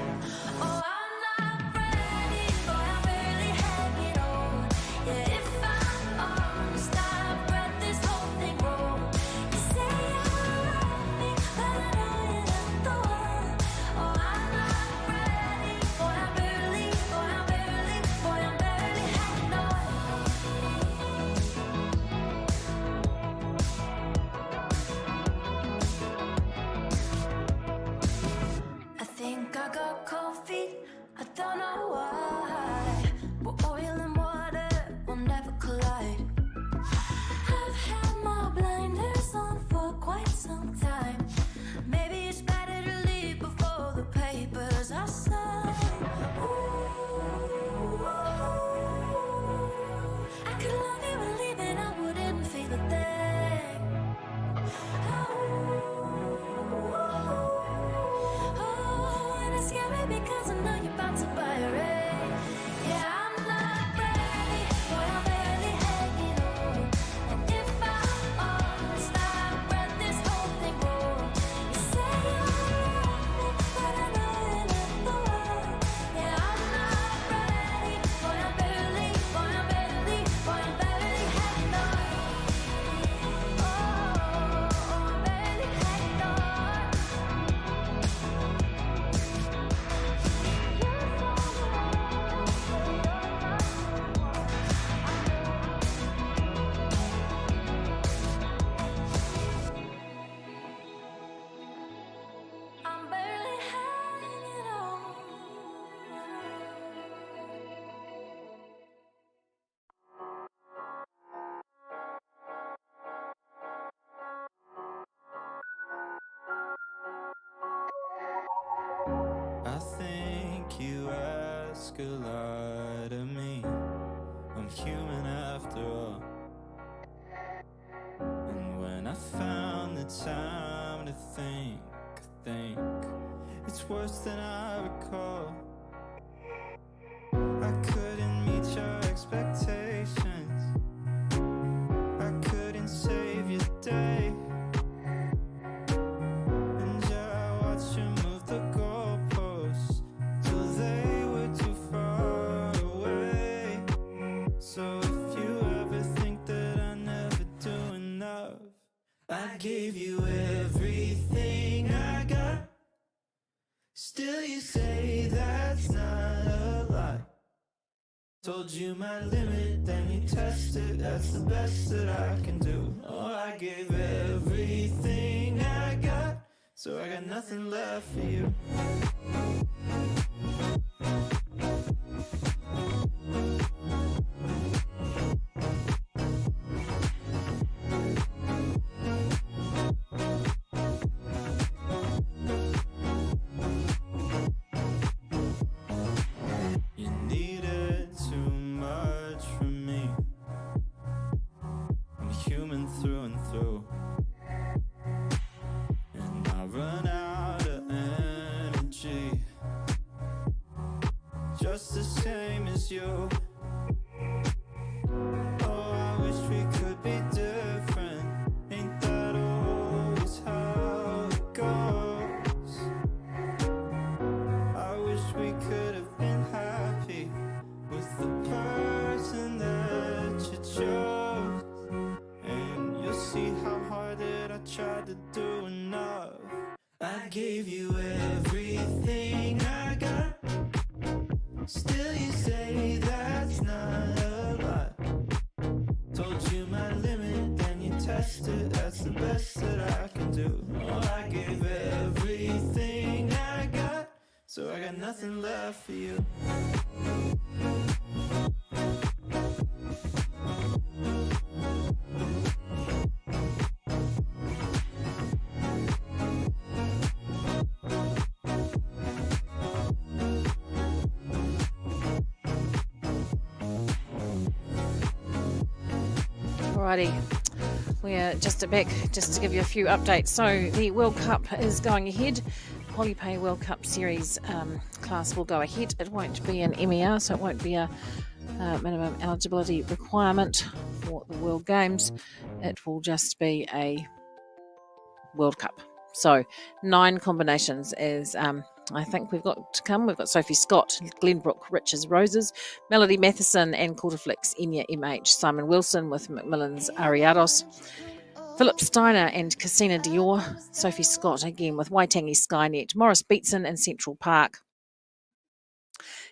Oh, I'm not ready, boy, I'm barely hanging on. Yeah, if I'm honest, I've read this whole thing wrong. You say you love me, but I know you're not the one. Oh, I'm not ready, boy, I'm barely hanging on. I think I got cold feet, I don't know why. But oil and water will never collide. I've had my blinders on for quite some time. Maybe it's better to leave before the papers are signed. Ooh, I could love you and leave and I wouldn't feel a thing. Oh, and it's scary because I know you're about to buy a ring. Yeah, I'm not ready, boy, I'm barely hanging on. And if I'm honest, I've read this whole thing wrong. You say you love me, but I know you're not the one. Yeah, I'm not ready, boy, I'm barely hanging on. Oh, I'm barely hanging on. I'm barely hanging on. I think you ask a lot of me. I'm human after all. And when I found the time to think, I think it's worse than I recall. I couldn't meet your expectations. I couldn't save your day. And I watched you move the goalposts till they were too far away. So if you ever think that I never do enough, I gave you everything I got. Still you say that's not a lie. Told you my limit, then you test it. That's the best that I can do. Oh, I gave everything I got, so I got nothing left for you. You needed too much from me. I'm human through and through, and I run out of energy, just the same as you. Oh, I wish we could be different. Ain't that always how it goes? I wish we could have been happy with the person that you chose. And you'll see how hard that I tried to do enough. I gave you everything I got. Still you say that's not a lie. Told you my limit, then you test it. That's the best that I can do. Oh, I gave everything I got, so I got nothing left for you. Alrighty, we're just back just to give you a few updates. So the World Cup is going ahead. Polypay World Cup Series class will go ahead. It won't be an MER, so it won't be a minimum eligibility requirement for the World Games. It will just be a World Cup. So 9 combinations as I think we've got to come. We've got Sophie Scott, Glenbrook, Riches, Roses, Melody Matheson and Quarterflix, Enya MH, Simon Wilson with Macmillan's Ariados, Philip Steiner and Casina Dior, Sophie Scott again with Waitangi Skynet, Morris Beatson and Central Park,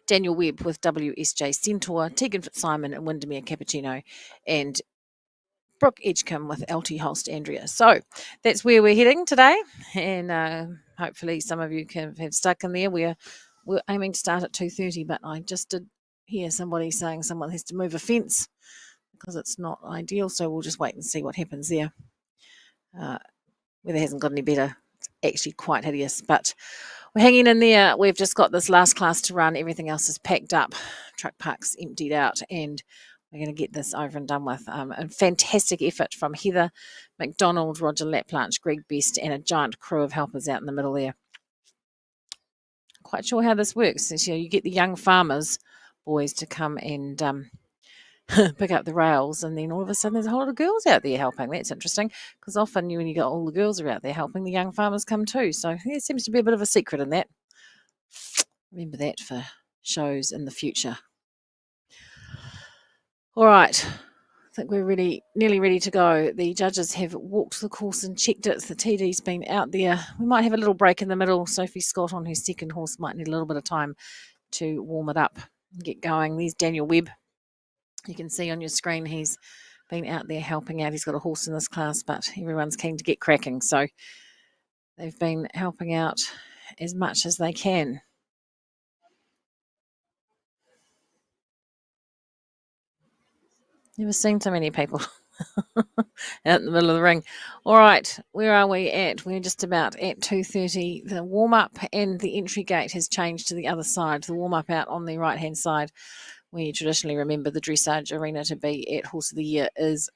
Daniel Webb with WSJ Centaur, Tegan Fitzsimon and Windermere Cappuccino, and Brooke Edgecombe with LT Holst Andrea. So that's where we're heading today, and hopefully some of you have stuck in there. We're aiming to start at 2:30, but I just did hear somebody saying someone has to move a fence because it's not ideal, so we'll just wait and see what happens there. Weather hasn't got any better. It's actually quite hideous, but we're hanging in there. We've just got this last class to run. Everything else is packed up. Truck parks emptied out, and we're going to get this over and done with. A fantastic effort from Heather McDonald, Roger Laplanche, Greg Best, and a giant crew of helpers out in the middle there. Quite sure how this works. So, you get the young farmers boys to come and pick up the rails, and then all of a sudden there's a whole lot of girls out there helping. That's interesting, because often when you got all the girls are out there helping, the young farmers come too. So there seems to be a bit of a secret in that. Remember that for shows in the future. All right, I think we're nearly ready to go. The judges have walked the course and checked it. The TD's been out there. We might have a little break in the middle. Sophie Scott on her second horse might need a little bit of time to warm it up and get going. There's Daniel Webb. You can see on your screen he's been out there helping out. He's got a horse in this class, but everyone's keen to get cracking. So they've been helping out as much as they can. Never seen so many people out in the middle of the ring. All right, where are we at? We're just about at 2:30. The warm-up and the entry gate has changed to the other side. The warm-up out on the right-hand side, where you traditionally remember the dressage arena to be at Horse of the Year, is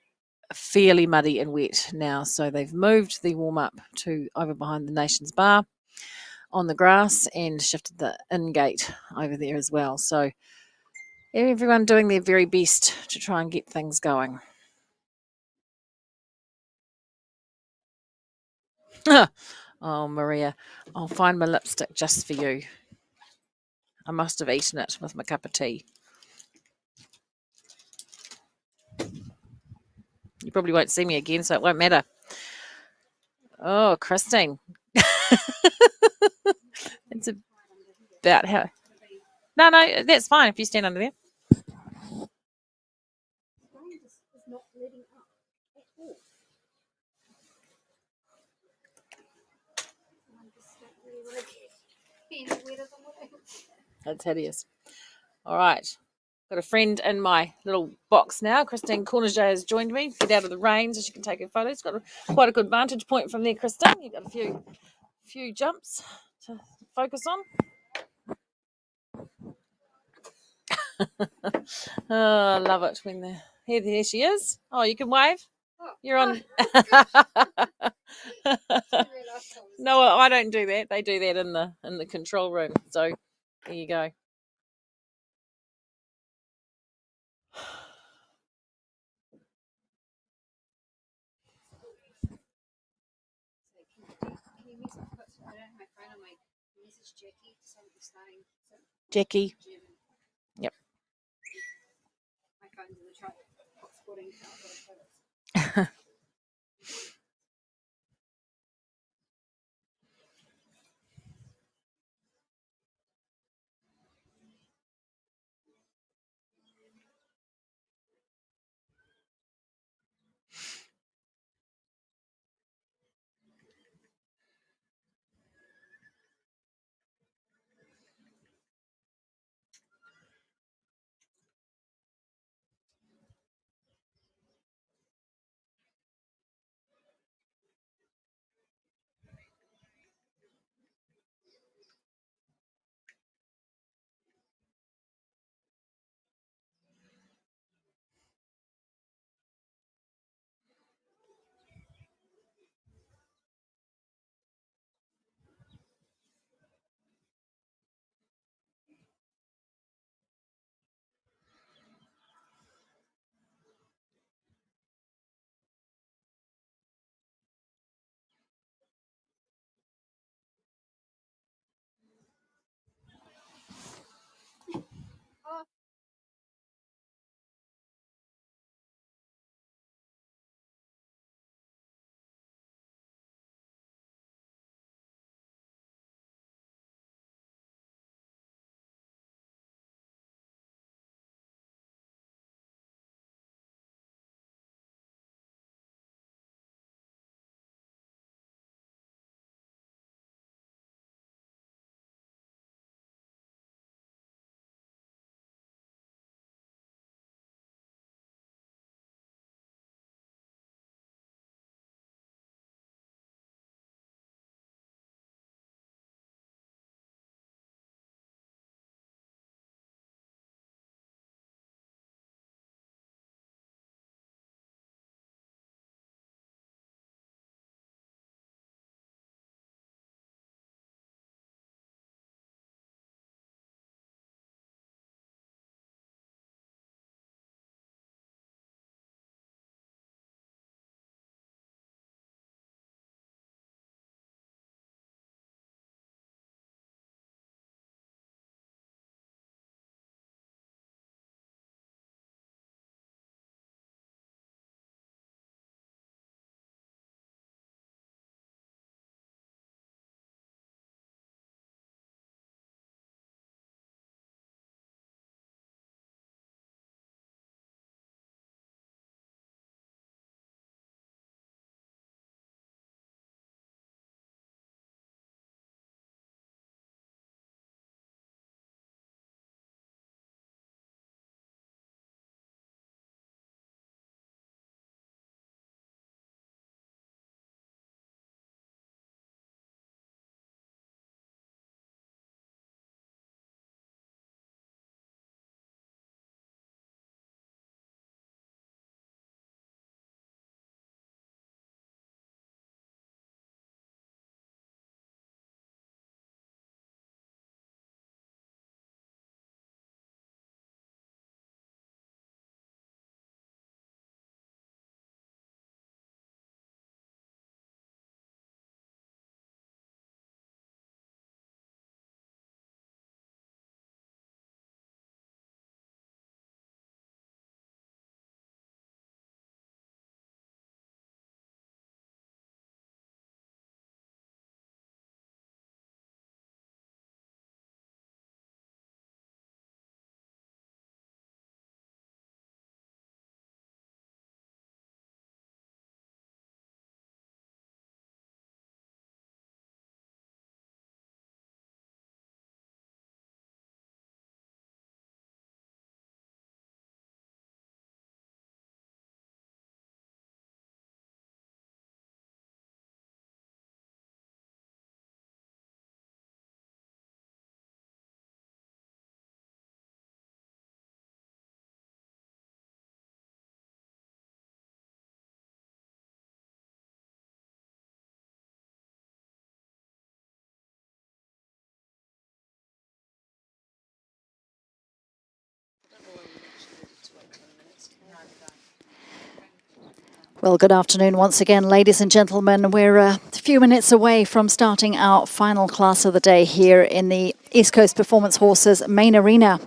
fairly muddy and wet now. So they've moved the warm-up to over behind the Nations Bar on the grass and shifted the in gate over there as well. So everyone doing their very best to try and get things going. Oh, Maria, I'll find my lipstick just for you. I must have eaten it with my cup of tea. You probably won't see me again, so it won't matter. Oh, Christine. It's about how... No, that's fine if you stand under there. That's hideous. All right. Got a friend in my little box now. Christine Corniger has joined me. Get out of the rain so she can take her photos. Got quite a good vantage point from there, Christine. You've got a few jumps to focus on. Oh, I love it when here she is. Oh, you can wave. You're on. No, I don't do that. They do that in the control room. So there you go. Jackie. Yep. Well, good afternoon once again, ladies and gentlemen. We're a few minutes away from starting our final class of the day here in the East Coast Performance Horses main arena.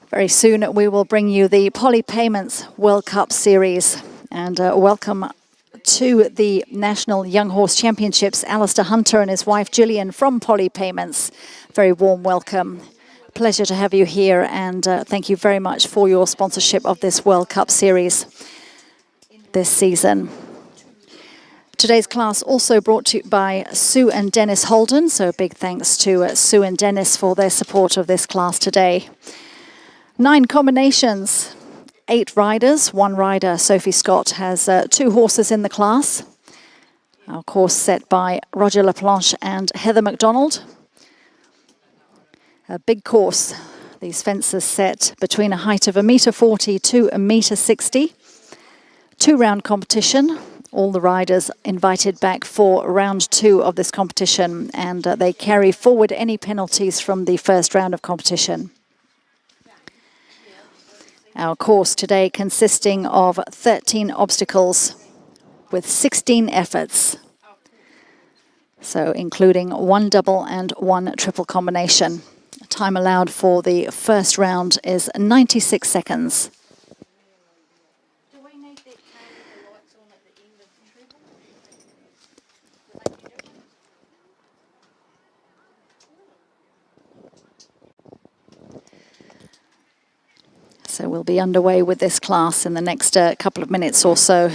Very soon we will bring you the Poly Payments World Cup Series. And welcome to the National Young Horse Championships, Alistair Hunter and his wife Gillian from Poly Payments. Very warm welcome. Pleasure to have you here, and thank you very much for your sponsorship of this World Cup Series this season. Today's class also brought to you by Sue and Dennis Holden, so a big thanks to Sue and Dennis for their support of this class today. 9 combinations, 8 riders, 1 rider. Sophie Scott has 2 horses in the class. Our course set by Roger Laplanche and Heather McDonald. A big course. These fences set between a height of 1.40 m to 1.60 m. 2-round competition. All the riders invited back for round 2 of this competition, and they carry forward any penalties from the first round of competition. Our course today consisting of 13 obstacles with 16 efforts. So including 1 double and 1 triple combination. Time allowed for the first round is 96 seconds. So we'll be underway with this class in the next couple of minutes or so.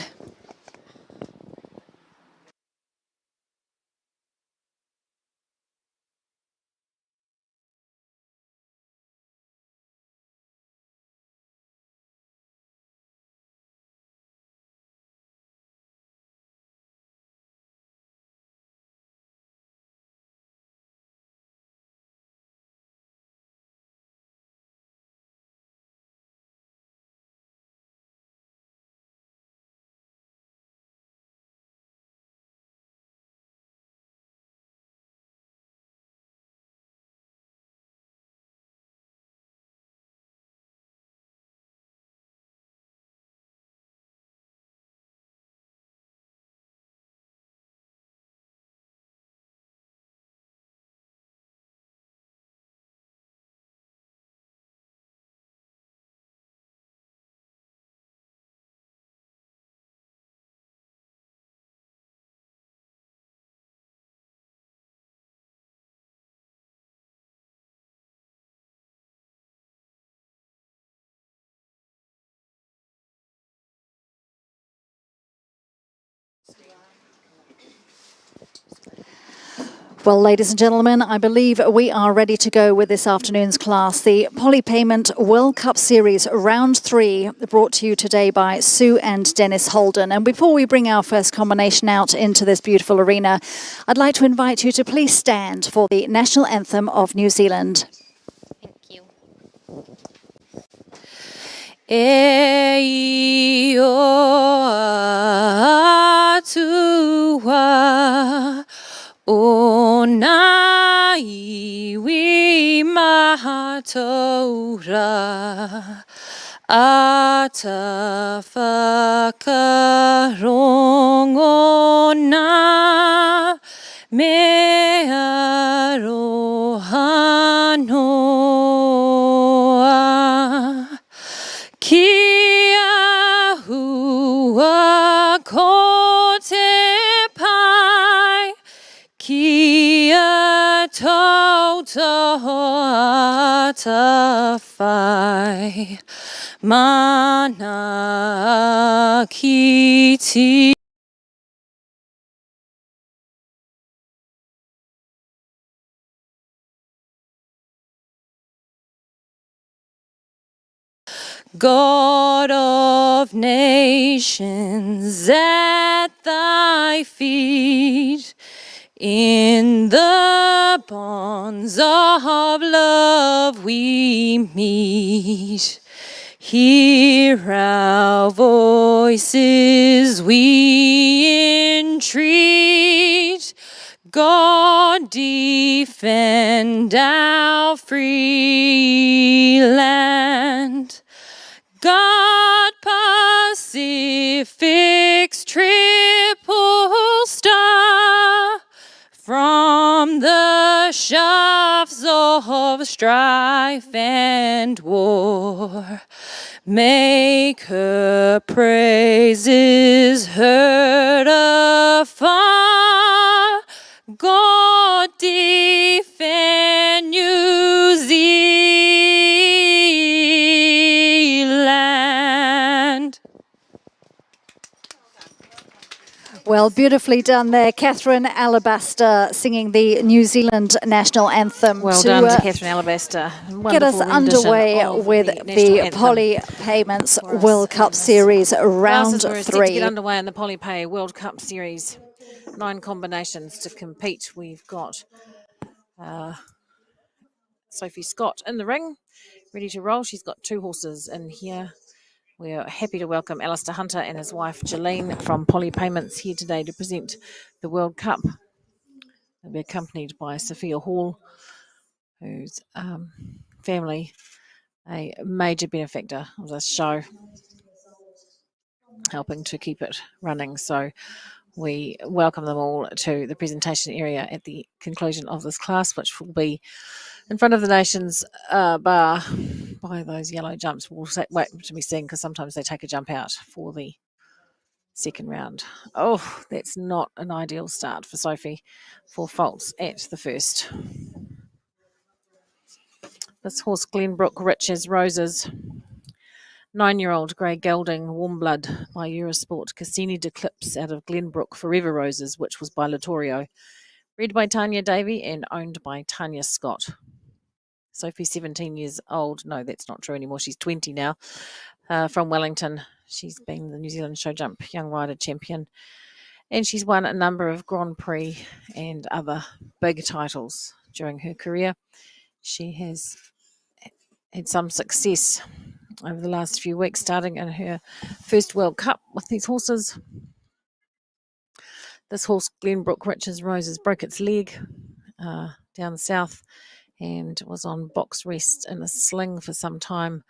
Well, ladies and gentlemen, I believe we are ready to go with this afternoon's class. The Poly Payment World Cup Series Round 3, brought to you today by Sue and Dennis Holden. And before we bring our first combination out into this beautiful arena, I'd like to invite you to please stand for the National Anthem of New Zealand. E o atua o nā iwi mahatoura a ta whakarongo nā mea roha noa. Kia hua ko te pai, kia toto ata whai, mana ki ti. God of nations, at thy feet, in the bonds of love we meet. Hear our voices, we entreat. God, defend our free land. God, Pacific's of strife and war. Make her praises heard afar. God defend New Zealand. Well, beautifully done there. Catherine Alabaster singing the New Zealand national anthem. Well done to Catherine Alabaster. Get us Wonderful rendition underway of with the national the anthem Poly Payments for us World in Cup this Series round classes. We're set to get 3. underway in the Polypay World Cup Series. 9 combinations to compete. We've got Sophie Scott in the ring, ready to roll. She's got 2 horses in here. We're happy to welcome Alistair Hunter and his wife Jolene from Poly Payments here today to present the World Cup. They'll be accompanied by Sophia Hall, whose family a major benefactor of this show, helping to keep it running. So we welcome them all to the presentation area at the conclusion of this class, which will be in front of the nation's bar by those yellow jumps. We'll wait to be seen because sometimes they take a jump out for the second round. Oh, that's not an ideal start for Sophie. 4 faults at the first. This horse, Glenbrook Rich as Roses. 9-year-old Grey Gelding, Warm Blood by Eurosport. Cassini Declips out of Glenbrook, Forever Roses, which was by Latorio. Read by Tanya Davey and owned by Tanya Scott. Sophie, 17 years old. No, that's not true anymore. She's 20 now. From Wellington. She's been the New Zealand Show Jump Young Rider Champion. And she's won a number of Grand Prix and other big titles during her career. She has had some success over the last few weeks, starting in her first World Cup with these horses. This horse, Glenbrook Rich's Roses, broke its leg down south and was on box rest in a sling for some time.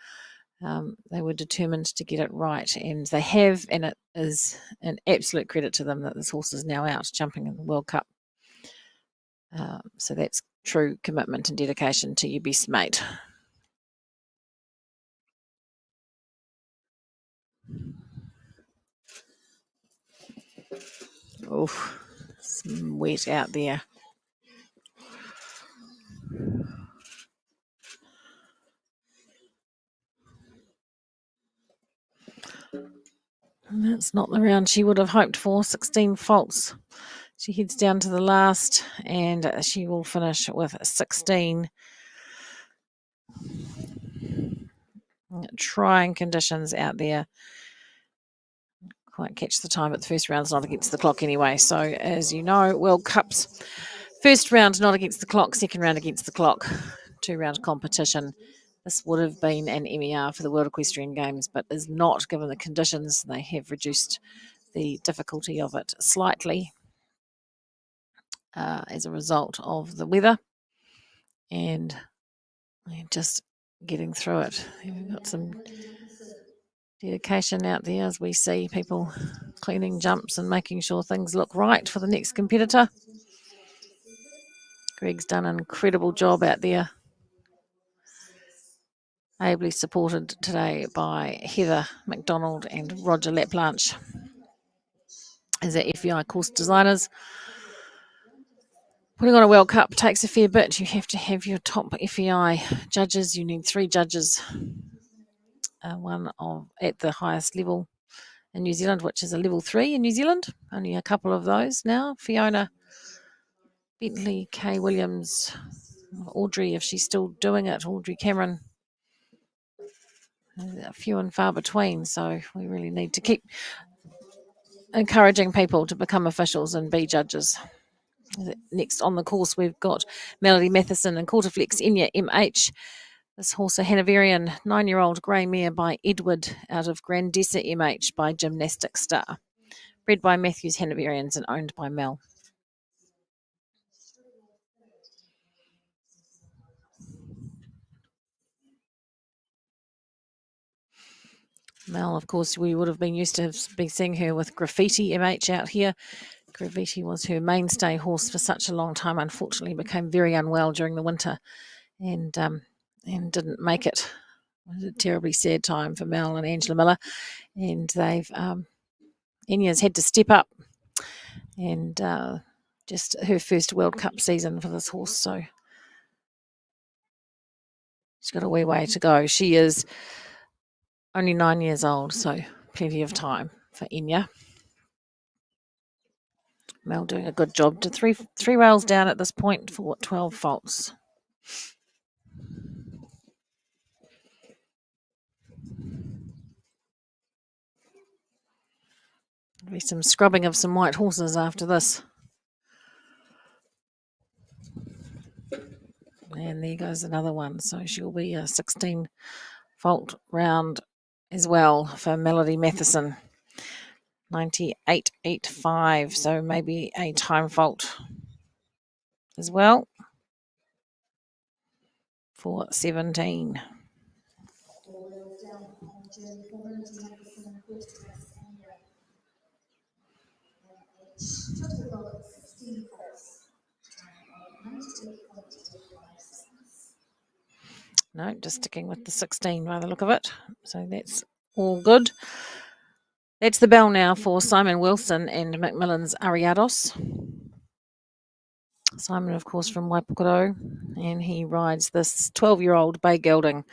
They were determined to get it right, and they have, and it is an absolute credit to them that this horse is now out jumping in the World Cup. So that's true commitment and dedication to your best mate. Oh, it's wet out there. And that's not the round she would have hoped for. 16 faults. She heads down to the last, and she will finish with 16. Trying conditions out there. Quite catch the time, but the first round's not against the clock anyway. So, as you know, World Cups, first round not against the clock, second round against the clock, 2-round competition. This would have been an MER for the World Equestrian Games, but is not given the conditions. They have reduced the difficulty of it slightly as a result of the weather and just getting through it. We've got some dedication out there as we see people cleaning jumps and making sure things look right for the next competitor. Greg's done an incredible job out there, ably supported today by Heather McDonald and Roger Laplanche as our FEI course designers. Putting on a World Cup takes a fair bit. You have to have your top FEI judges. You need 3 judges, one at the highest level in New Zealand, which is a level 3 in New Zealand. Only a couple of those now. Fiona Bentley, Kay Williams, Audrey, if she's still doing it, Audrey Cameron. Few and far between, so we really need to keep encouraging people to become officials and be judges. Next on the course, we've got Melody Matheson and Quarterflex Enya MH. This horse, a Hanoverian 9-year-old grey mare by Edward out of Grandessa MH by Gymnastic Star. Bred by Matthews Hanoverians and owned by Mel. Mel, of course, we would have been used to be seeing her with Graffiti MH out here. Graffiti was her mainstay horse for such a long time, unfortunately became very unwell during the winter and didn't make it. It was a terribly sad time for Mel and Angela Miller, and they've Enya's had to step up, and just her first World Cup season for this horse, so she's got a wee way to go. She is only 9 years old, so plenty of time for Enya. Mel doing a good job to three rails down at this point for 12 faults. There'll be some scrubbing of some white horses after this. And there goes another one. So she'll be a 16 fault round as well for Melody Matheson. 98.85, so maybe a time fault as well for 17. No, just sticking with the 16 by the look of it. So that's all good. That's the bell now for Simon Wilson and Macmillan's Ariados. Simon, of course, from Waipokoro, and he rides this 12-year-old Bay Gelding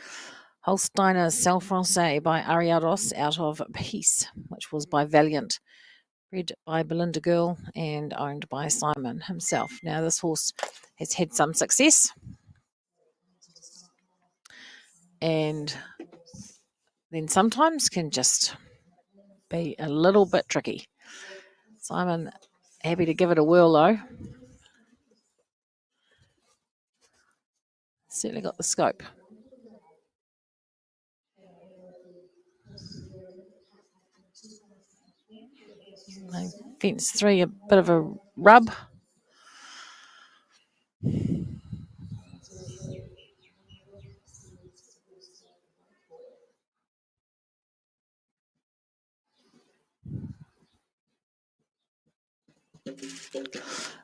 Holsteiner Cell Francais by Ariados out of Peace, which was by Valiant, bred by Belinda Girl and owned by Simon himself. Now, this horse has had some success, and then sometimes can just be a little bit tricky. Simon, happy to give it a whirl though. Certainly got the scope. Fence 3, a bit of a rub.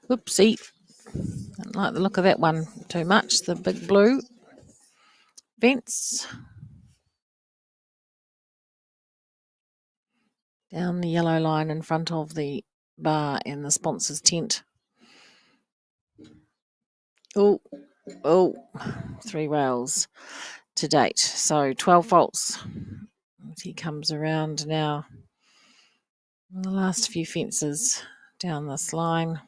Oopsie. Don't like the look of that one too much. The big blue fence. Down the yellow line in front of the bar in the sponsor's tent. Oh, 3 rails to date. So 12 faults. He comes around now. The last few fences down this line.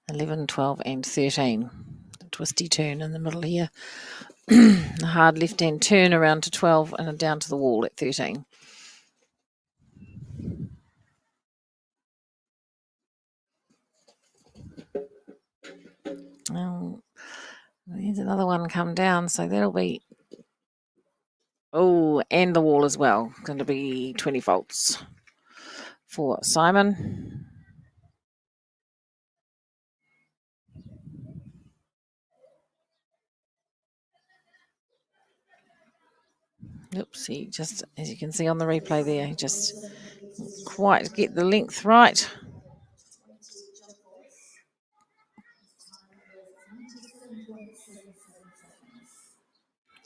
11, 12 and 13. A twisty turn in the middle here. A hard left-hand turn around to 12 and down to the wall at 13. Now, there's another one come down, so that'll be... Oh, and the wall as well. Going to be 20 faults for Simon. Oops, he just, as you can see on the replay there, he just quite get the length right.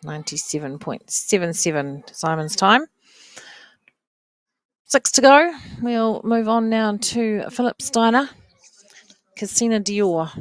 .77 Simon's time. 6 to go. We'll move on now to Philip Steiner, Casina Dior.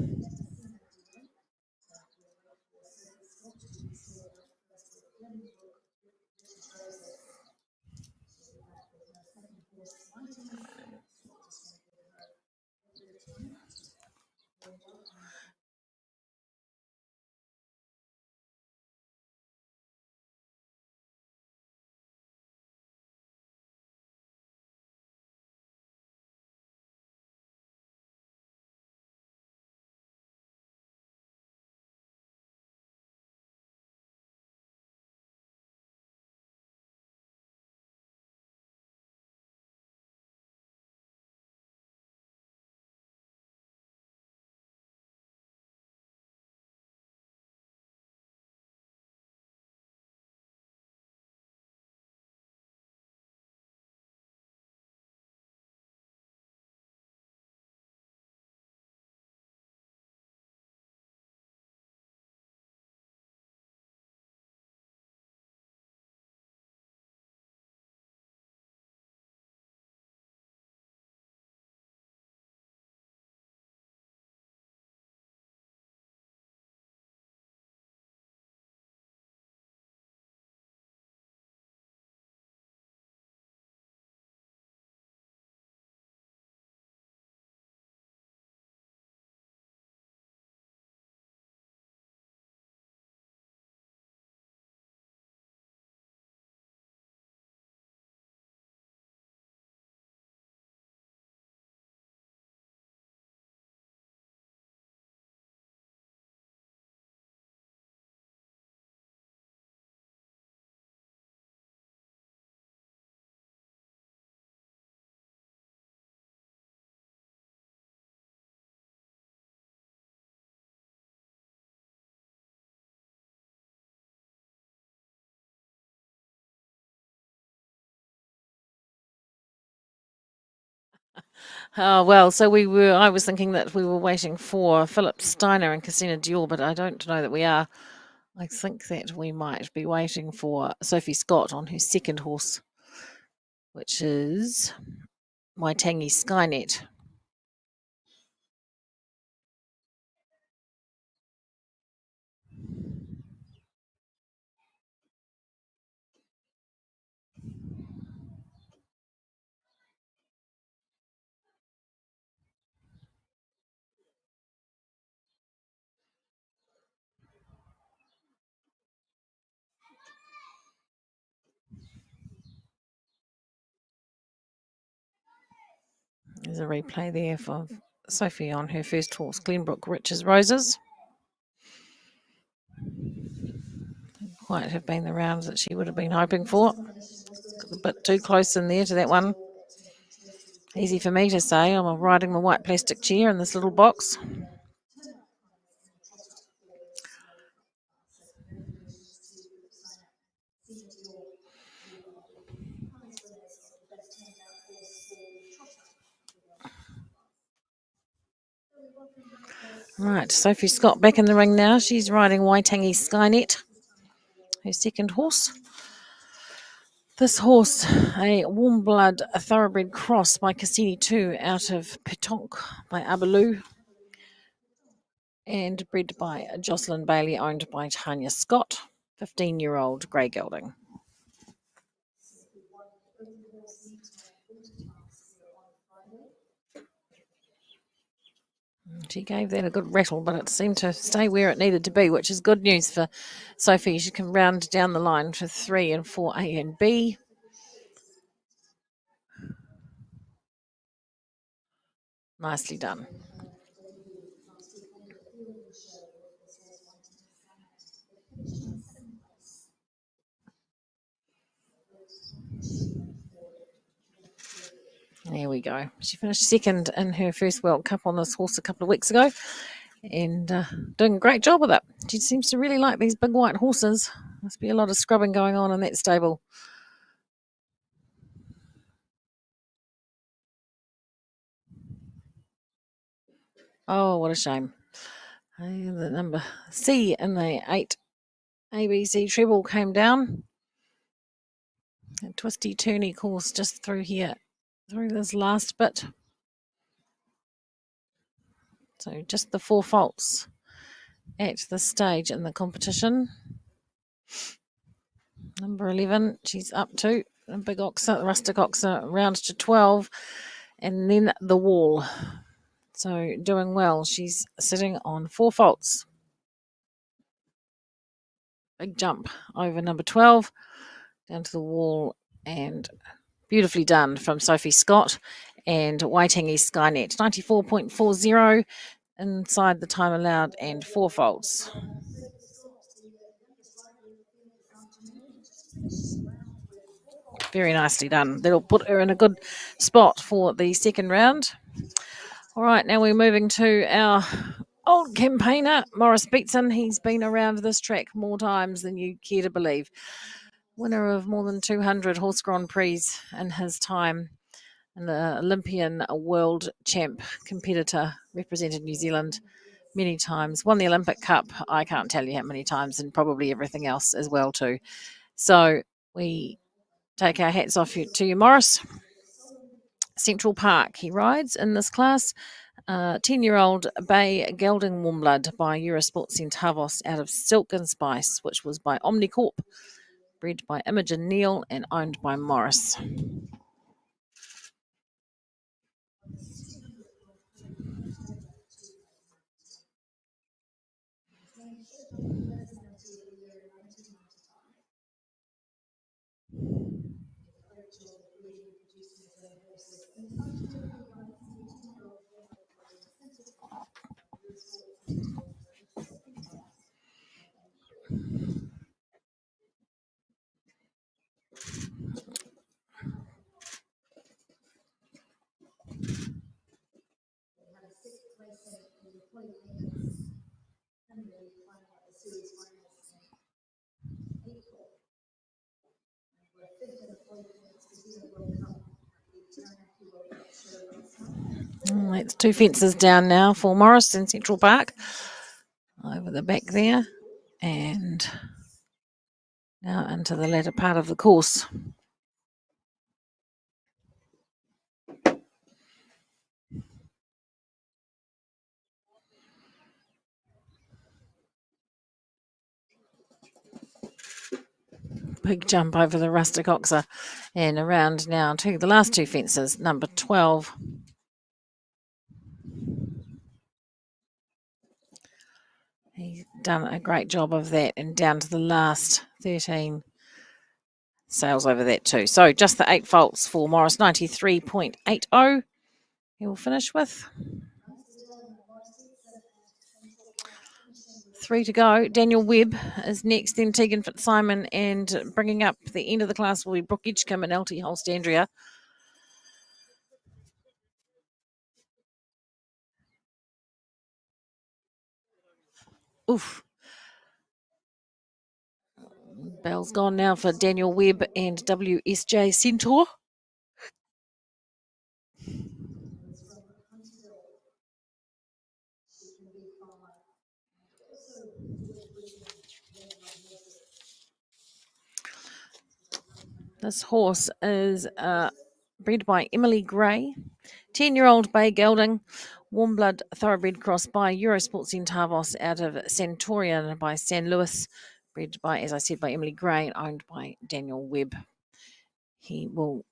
Oh, well, so I was thinking that we were waiting for Philip Steiner and Christina Dior, but I don't know that we are. I think that we might be waiting for Sophie Scott on her second horse, which is Waitangi Skynet. There's a replay there for Sophie on her first horse, Glenbrook Riches Roses. Quite have been the rounds that she would have been hoping for. Got a bit too close in there to that one. Easy for me to say. I'm riding the white plastic chair in this little box. Right, Sophie Scott back in the ring now. She's riding Waitangi Skynet, her second horse. This horse, a warm blood, a thoroughbred cross by Cassini 2 out of Petonk by Abaloo, and bred by Jocelyn Bailey, owned by Tanya Scott, 15-year-old grey gelding. She gave that a good rattle, but it seemed to stay where it needed to be, which is good news for Sophie. She can round down the line to 3 and 4 A and B. Nicely done. There we go. She finished second in her first World Cup on this horse a couple of weeks ago, and doing a great job with it. She seems to really like these big white horses. Must be a lot of scrubbing going on in that stable. Oh, what a shame. The number C in the 8 ABC treble came down. A twisty turny course just through here, through this last bit. So just the 4 faults at this stage in the competition. Number 11, she's up to a big oxer, rustic oxer, round to 12, and then the wall. So doing well. She's sitting on 4 faults. Big jump over number 12, down to the wall, and beautifully done from Sophie Scott and Waitangi Skynet. 94.40 inside the time allowed and 4 faults. Very nicely done. That'll put her in a good spot for the second round. All right, now we're moving to our old campaigner, Morris Beatson. He's been around this track more times than you care to believe. Winner of more than 200 horse Grand Prix in his time. An Olympian, a world champ competitor, represented New Zealand many times. Won the Olympic Cup, I can't tell you how many times, and probably everything else as well too. So we take our hats off to you, Morris. Central Park, he rides in this class. 10-year-old Bay Gelding Warmblood by Eurosport Centavos out of Silk and Spice, which was by Omnicorp, bred by Imogen Neal and owned by Morris. That's 2 fences down now for Morris in Central Park. Over the back there. And now into the latter part of the course. Big jump over the rustic oxer and around now to the last 2 fences, number 12. He's done a great job of that and down to the last 13 sails over that too. So just the 8 faults for Morris, 93.80 he will finish with. 3 to go. Daniel Webb is next, then Tegan Fitzsimon, and bringing up the end of the class will be Brooke Edgecombe and LT Holstandria. Oof. Bell's gone now for Daniel Webb and WSJ Centaur. This horse is bred by Emily Gray, 10-year-old bay gelding, warm blood thoroughbred cross by Eurosport Centavos out of Centurion by San Luis, bred by, as I said, by Emily Gray and owned by Daniel Webb. He got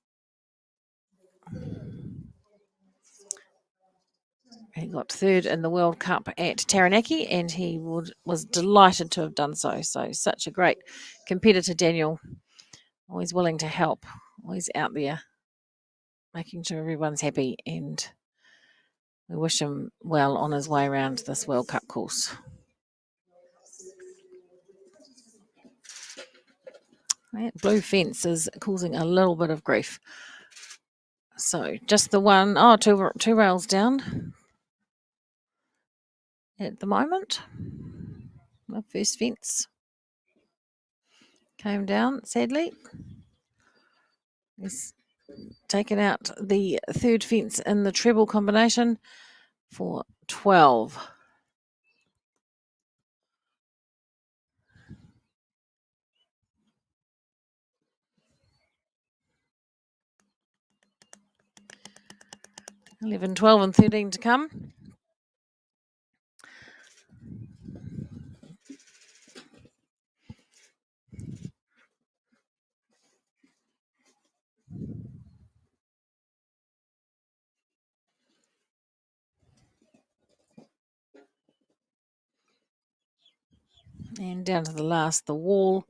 3rd in the World Cup at Taranaki, and he was delighted to have done so. So such a great competitor, Daniel. Always willing to help, always out there, making sure everyone's happy, and we wish him well on his way around this World Cup course. That blue fence is causing a little bit of grief. So just the two rails down at the moment. The first fence came down, sadly. He's taken out the 3rd fence in the treble combination for 12. $11, $12 and $13 to come. And down to the last, the wall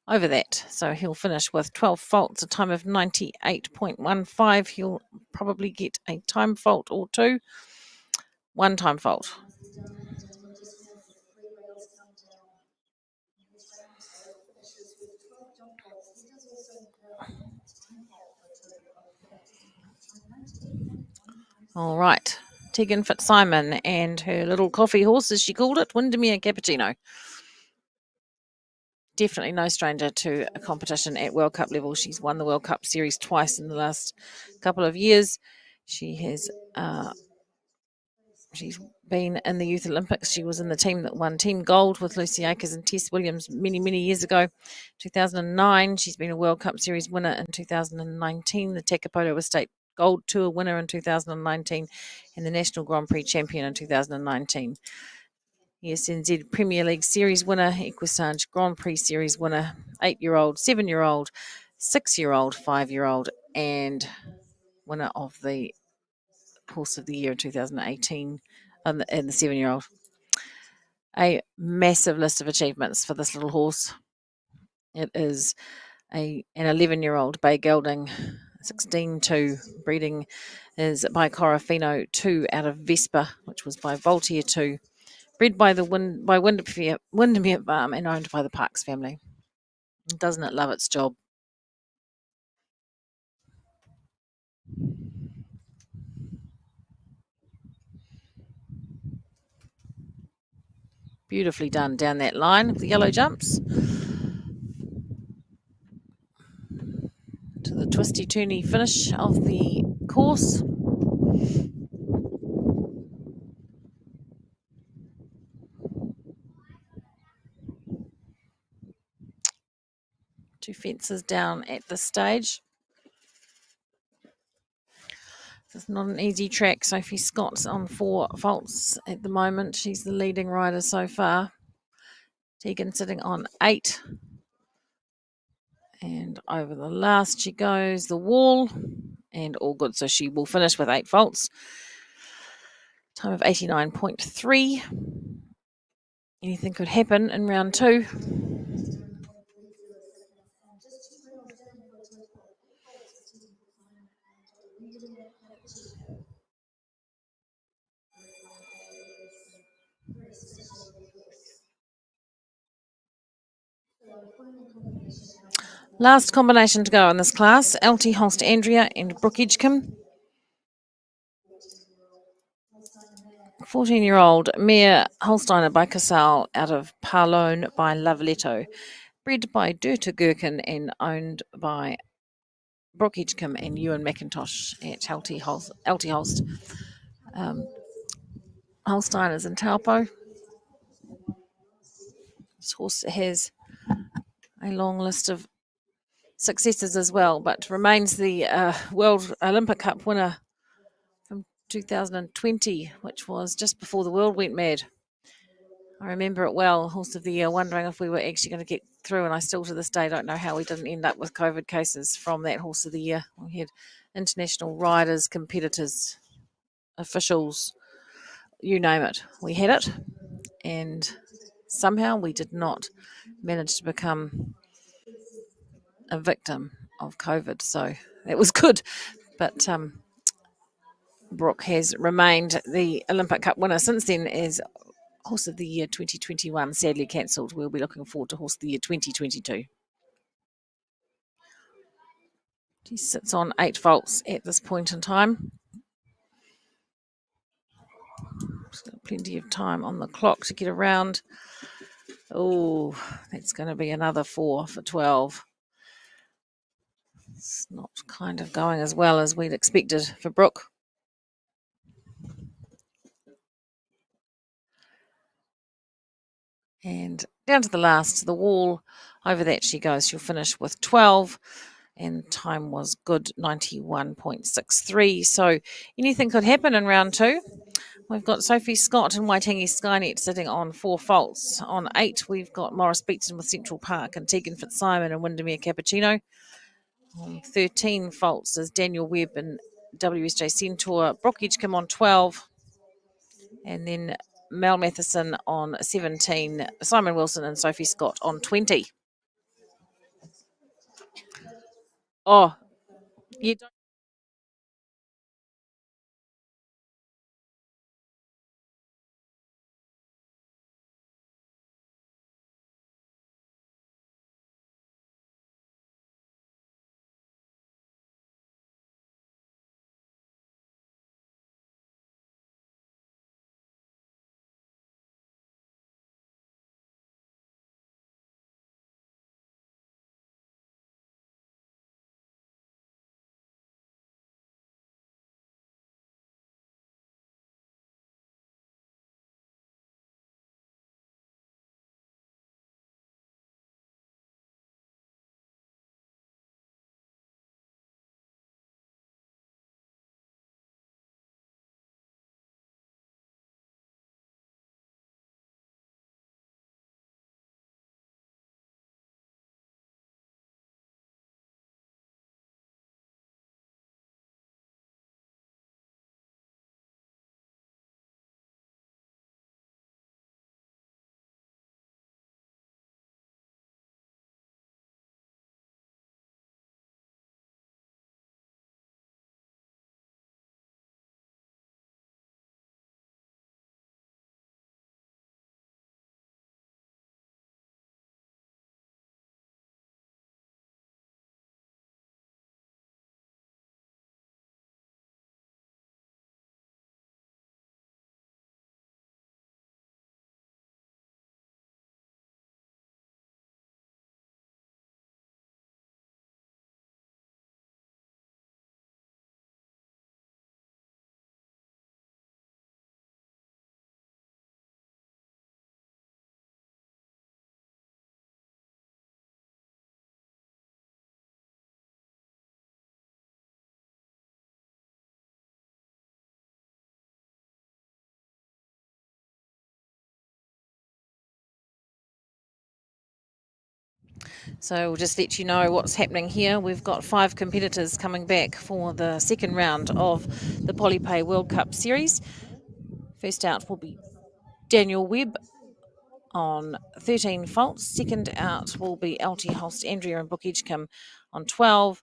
over that. So he'll finish with 12 faults, a time of 98.15. He'll probably get a time fault or 2. 1 time fault. All right. Tegan Fitzsimon and her little coffee horse, as she called it, Windermere Cappuccino. Definitely no stranger to a competition at World Cup level. She's won the World Cup series twice in the last couple of years. She has she's been in the Youth Olympics. She was in the team that won Team Gold with Lucy Akers and Tess Williams many, many years ago. 2009, she's been a World Cup series winner in 2019, the Takapoto Estate Gold Tour winner in 2019, and the National Grand Prix champion in 2019. ESNZ Premier League Series winner, Equisage Grand Prix Series winner, 8-year-old, 7-year-old, 6-year-old, 5-year-old, and winner of the Horse of the Year in 2018, and the 7-year-old. A massive list of achievements for this little horse. It is an 11-year-old bay gelding, 16-2. Breeding is by Corofino 2 out of Vespa, which was by Voltaire 2. Bred by Windermere Farm and owned by the Parks family. Doesn't it love its job? Beautifully done down that line of the yellow jumps. To the twisty-turny finish of the course. 2 fences down at this stage. It's not an easy track. Sophie Scott's on 4 faults at the moment. She's the leading rider so far. Tegan sitting on 8. And over the last she goes, the wall, and all good. So she will finish with 8 faults. Time of 89.3. Anything could happen in round 2. Last combination to go in this class, LT Holst Andrea and Brooke Edgecombe. 14-year-old Mia Holsteiner by Casal out of Parlone by Loveletto. Bred by Dirta Gherkin and owned by Brooke Edgecombe and Ewan McIntosh at LT Holst. Holsteiners in Taupo. This horse has a long list of successes as well, but remains the World Olympic Cup winner from 2020, which was just before the world went mad. I remember it well, Horse of the Year, wondering if we were actually going to get through, and I still to this day don't know how we didn't end up with COVID cases from that Horse of the Year. We had international riders, competitors, officials, you name it. We had it, and somehow we did not manage to become a victim of COVID. So that was good. But Brooke has remained the Olympic Cup winner since then as Horse of the Year 2021, sadly cancelled. We'll be looking forward to Horse of the Year 2022. He sits on 8 faults at this point in time. He's got plenty of time on the clock to get around. Oh, that's going to be another 4 for 12. It's not kind of going as well as we'd expected for Brooke. And down to the last, the wall. Over that she goes. She'll finish with 12. And time was good, 91.63. So anything could happen in round 2. We've got Sophie Scott and Waitangi Skynet sitting on 4 faults. On 8, we've got Morris Beatson with Central Park and Tegan Fitzsimon and Windermere Cappuccino. On 13 faults is Daniel Webb and WSJ Centaur. Brooke Edgecombe on 12. And then Mel Matheson on 17. Simon Wilson and Sophie Scott on 20. Oh, you don't So we'll just let you know what's happening here. We've got 5 competitors coming back for the second round of the Polypay World Cup Series. First out will be Daniel Webb on 13 faults. Second out will be LT Holst Andrea and Brooke Edgecombe on 12.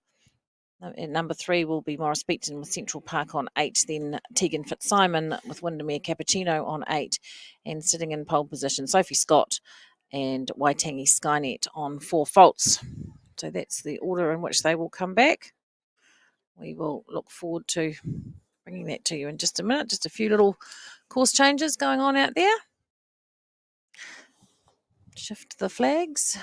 At number 3 will be Morris Beaton with Central Park on 8. Then Tegan Fitzsimon with Windermere Cappuccino on 8. And sitting in pole position, Sophie Scott and Waitangi Skynet on 4 faults. So that's the order in which they will come back. We will look forward to bringing that to you in just a minute. Just a few little course changes going on out there. Shift the flags.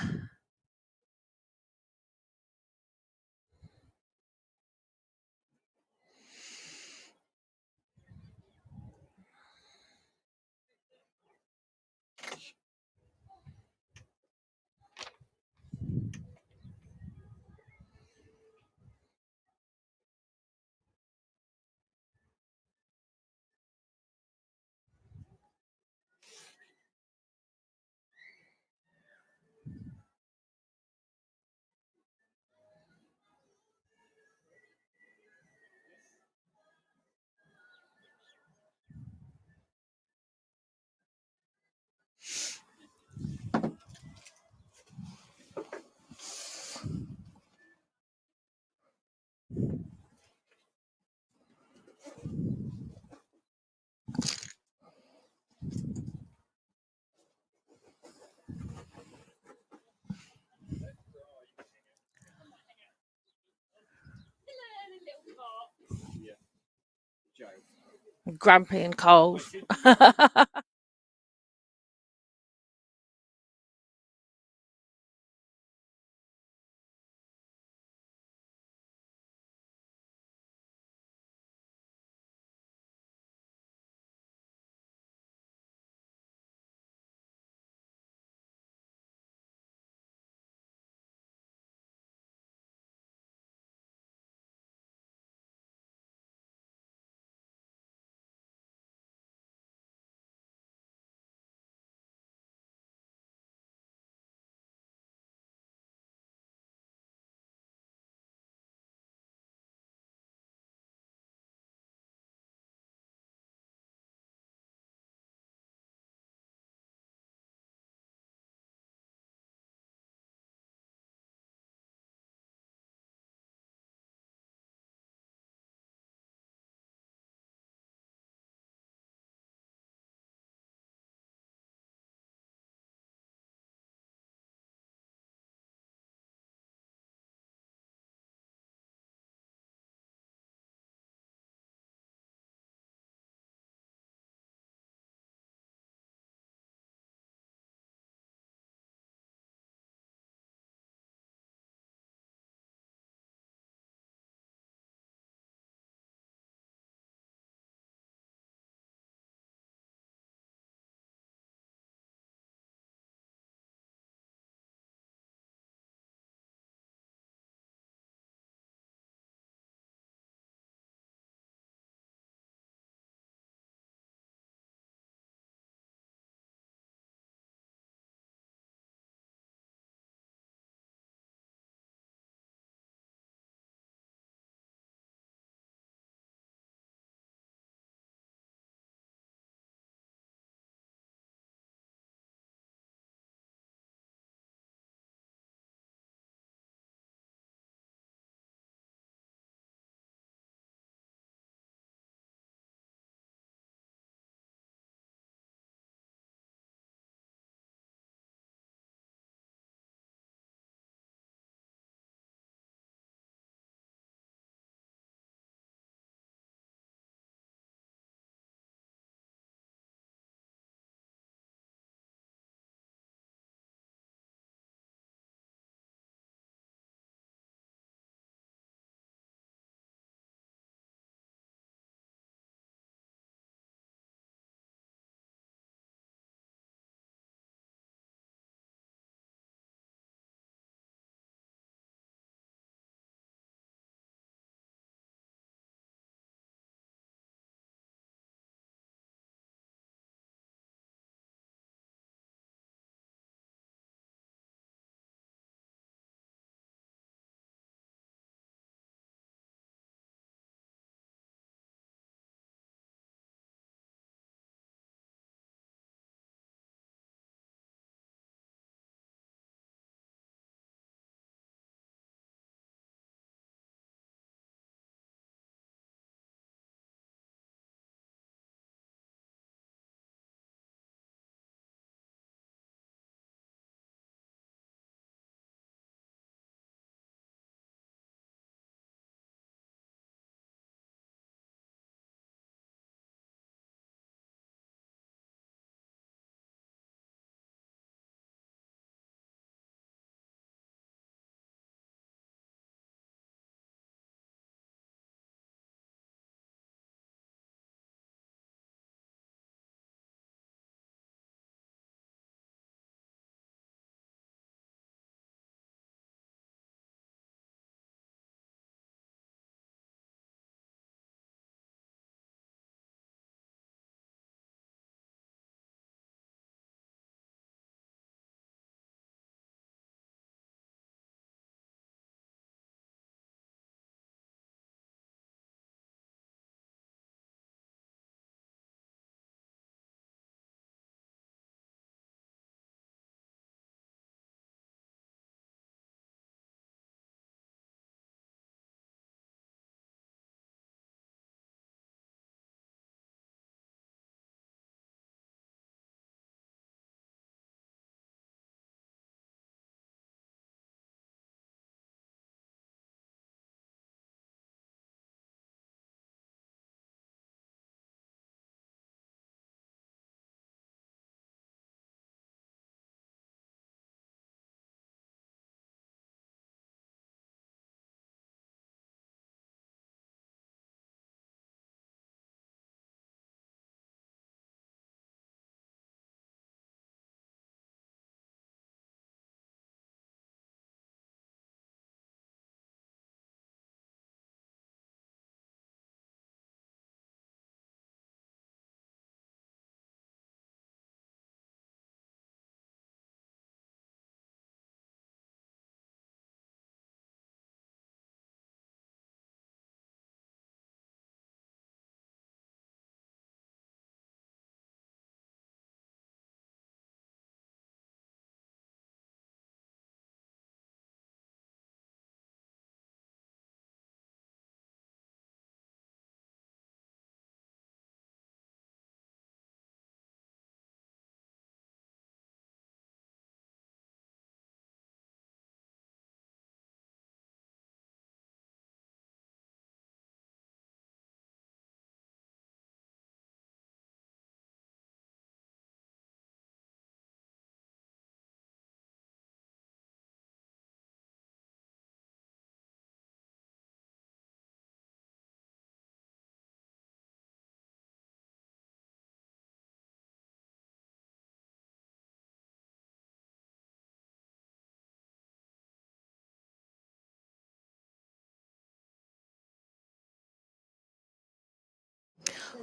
Grumpy and cold.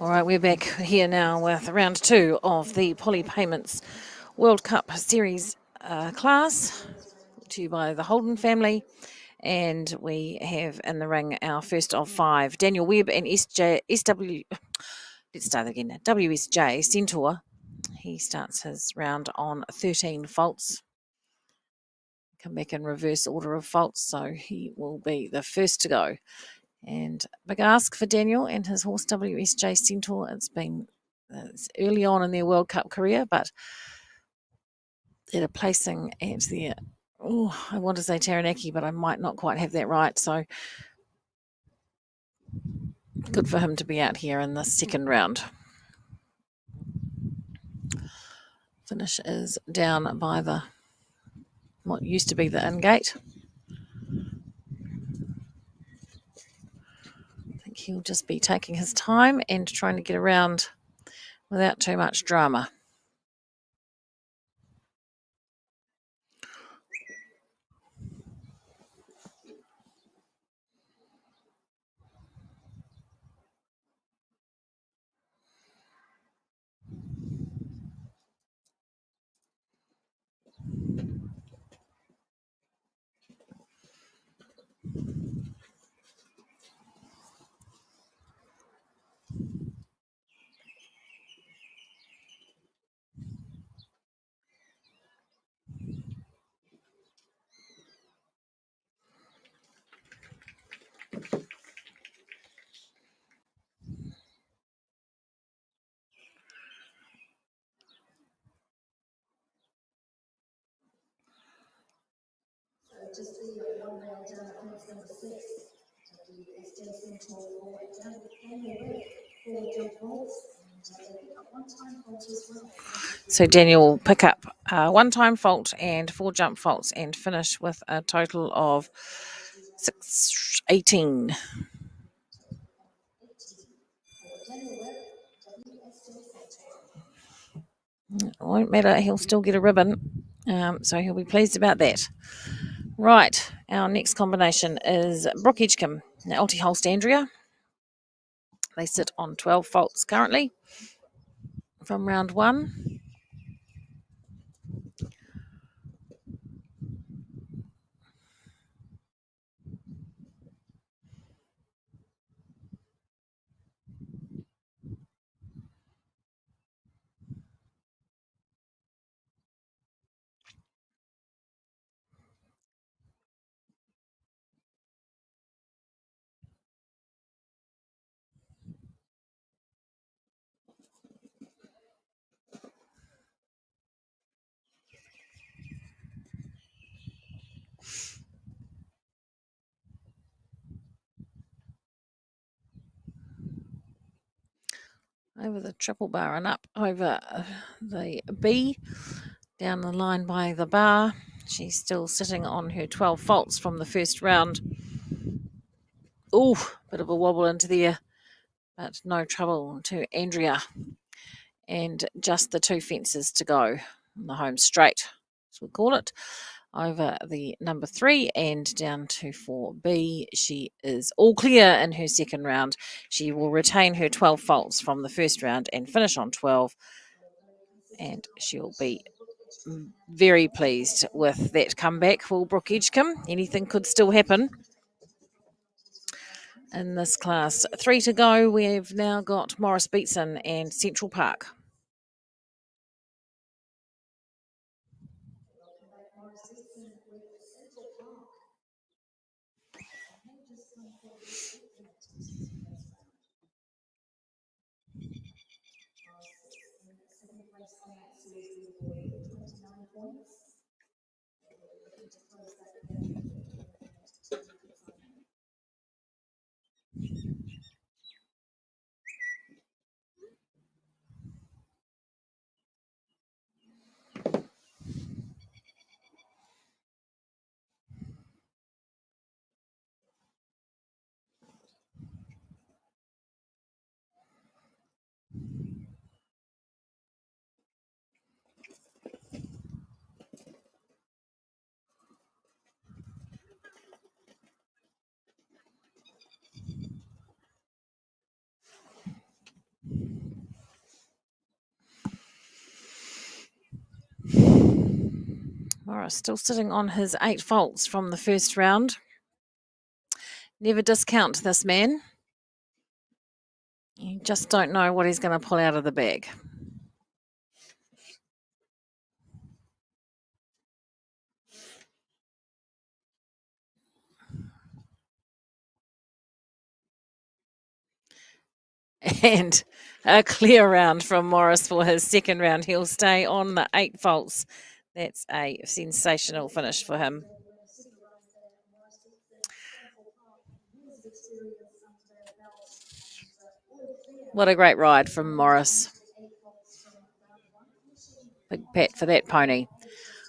All right, we're back here now with round 2 of the Poly Payments World Cup Series class, to you by the Holden family. And we have in the ring our first of 5, Daniel Webb and WSJ Centaur. He starts his round on 13 faults. Come back in reverse order of faults, so he will be the first to go. And big ask for Daniel and his horse WSJ Centaur. It's been early on in their World Cup career, but they're placing at the, I want to say Taranaki, but I might not quite have that right. So good for him to be out here in the second round. Finish is down by the what used to be the in gate. I think he'll just be taking his time and trying to get around without too much drama. So Daniel will pick up 1 time fault and 4 jump faults and finish with a total of 18. It won't matter, he'll still get a ribbon, so he'll be pleased about that. Right, our next combination is Brooke Edgecombe, Alti Holst Andrea. They sit on 12 faults currently from round 1. Over the triple bar and up over the B, down the line by the bar. She's still sitting on her 12 faults from the first round. Bit of a wobble into there, but no trouble to Andrea. And just the 2 fences to go on the home straight, as we call it, over the number 3 and down to 4B. She is all clear in her second round. She will retain her 12 faults from the first round and finish on 12. And she'll be very pleased with that comeback for Brooke Edgecombe. Anything could still happen in this class. 3 to go. We've now got Morris Beatson and Central Park. Morris still sitting on his 8 faults from the first round. Never discount this man. You just don't know what he's going to pull out of the bag. And a clear round from Morris for his second round. He'll stay on the 8 faults. That's a sensational finish for him. What a great ride from Morris. Big pat for that pony.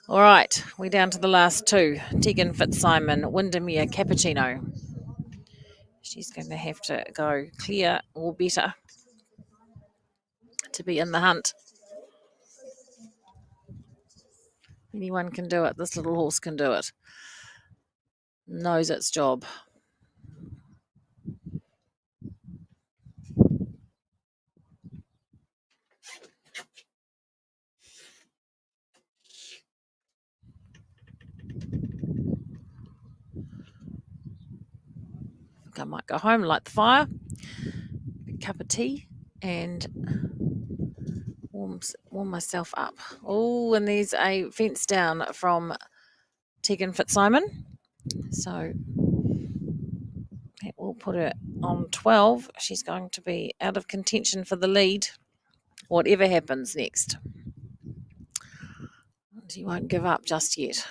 All right, we're down to the last 2. Tegan Fitzsimon, Windermere Cappuccino. She's going to have to go clear or better to be in the hunt. Anyone can do it. This little horse can do it. Knows its job. I might go home, light the fire, a cup of tea, and warm myself up. Oh, and there's a fence down from Tegan Fitzsimon. So that will put her on 12. She's going to be out of contention for the lead, whatever happens next. She won't give up just yet.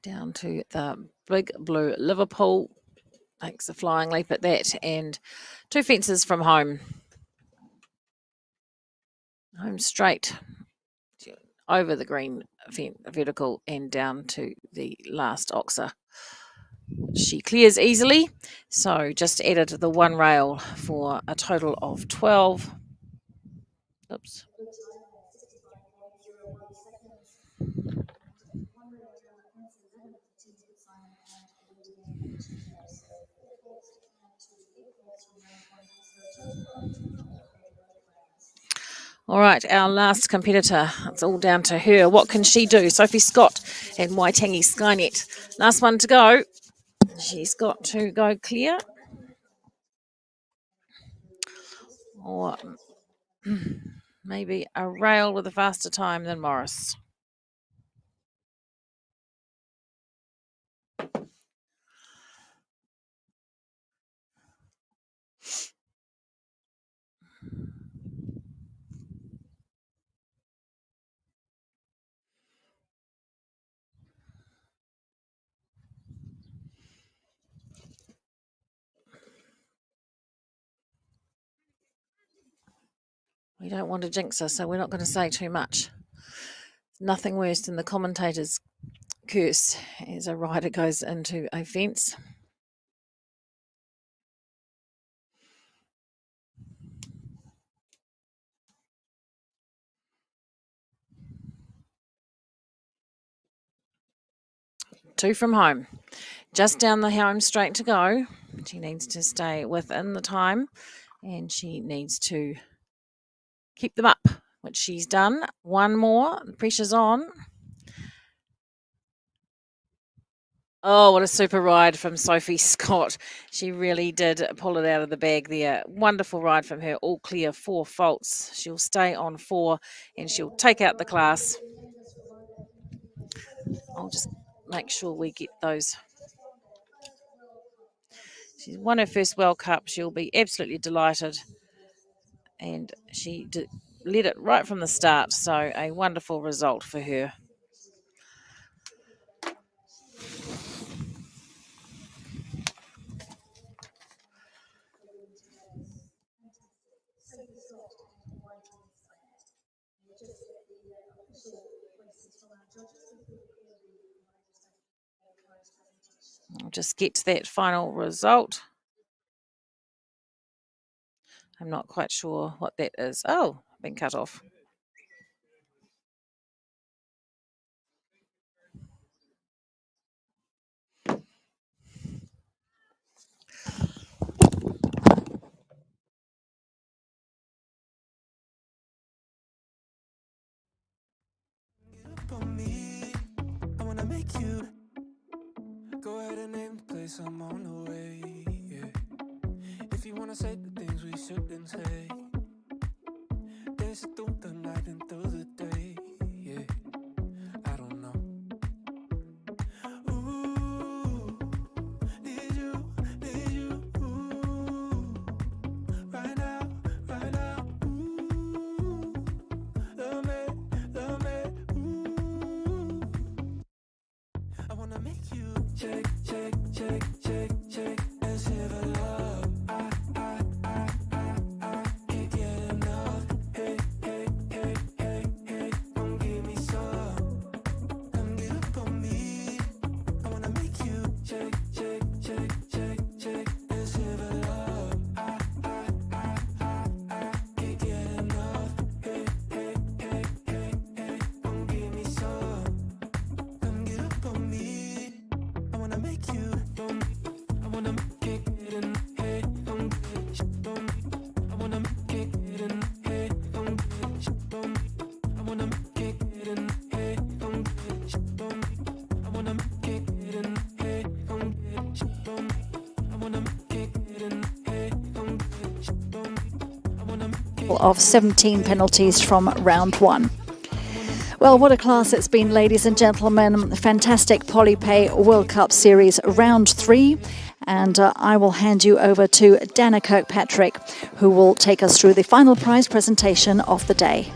Down to the Big Blue Liverpool. Takes a flying leap at that, and 2 fences from home. Home straight over the green vertical and down to the last oxer. She clears easily, so just added the 1 rail for a total of 12. Oops. All right, our last competitor. It's all down to her. What can she do? Sophie Scott and Waitangi Skynet. Last one to go. She's got to go clear. Or maybe a rail with a faster time than Morris. We don't want to jinx her, so we're not going to say too much. Nothing worse than the commentator's curse as a rider goes into a fence. Two from home. Just down the home straight to go. She needs to stay within the time, and she needs to keep them up, which she's done. One more. The pressure's on. Oh, what a super ride from Sophie Scott. She really did pull it out of the bag there. Wonderful ride from her. All clear, 4 faults. She'll stay on 4 and she'll take out the class. I'll just make sure we get those. She's won her first World Cup. She'll be absolutely delighted. And she led it right from the start. So a wonderful result for her. I'll just get to that final result. I'm not quite sure what that is. Oh, I've been cut off. make you go ahead and name the place, I'm on the way. Yeah. If you wanna say the things we shouldn't say, dance it through the night and through the day. Yeah, I don't know. Ooh, need you, ooh, right now, right now. Ooh, love me, ooh. I wanna make you shake, shake, shake, shake, shake, and shiver love. I can't get enough. Hey, hey, hey, hey, hey, come give me some. Come get up on me. I wanna make you shake, shake, shake, shake, shake, and shiver love. I can't get enough. Hey, hey, hey, hey, hey, come give me some. Come get up on me. I wanna make you on me. I wanna make it get in. Hey, come get shit on me. I wanna make it get in. Hey, come get shit on me. I wanna make it get in. Hey, come get shit on me. I wanna make it get in. Hey, come get shit on me. I wanna make it get in. Hey, come get shit on me. I wanna make it of 17 penalties from round one. Well, what a class it's been, ladies and gentlemen. Fantastic Polypay World Cup Series round 3. And I will hand you over to Dana Kirkpatrick, who will take us through the final prize presentation of the day.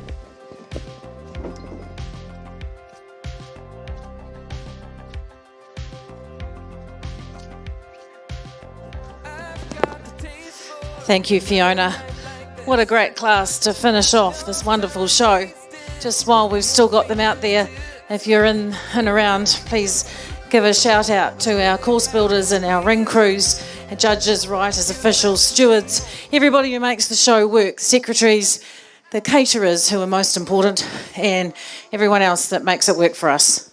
Thank you, Fiona. What a great class to finish off this wonderful show. Just while we've still got them out there, if you're in and around, please give a shout out to our course builders and our ring crews, our judges, writers, officials, stewards, everybody who makes the show work, secretaries, the caterers who are most important, and everyone else that makes it work for us.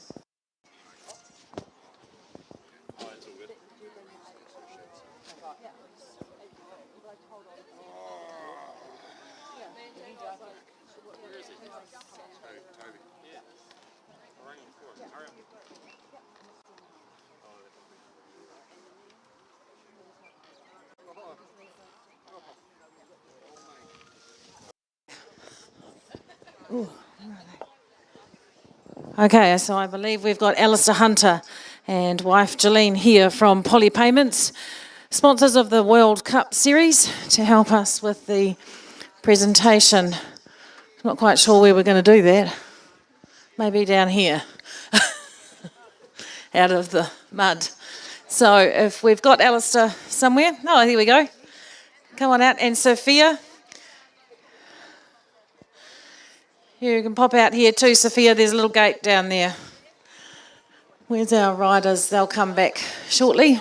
Okay, so I believe we've got Alistair Hunter and wife Jolene here from Poly Payments, sponsors of the World Cup Series, to help us with the presentation. Not quite sure where we're going to do that. Maybe down here, out of the mud. So if we've got Alistair somewhere, oh, here we go. Come on out, and Sophia. You can pop out here too, Sophia. There's a little gate down there. Where's our riders? They'll come back shortly.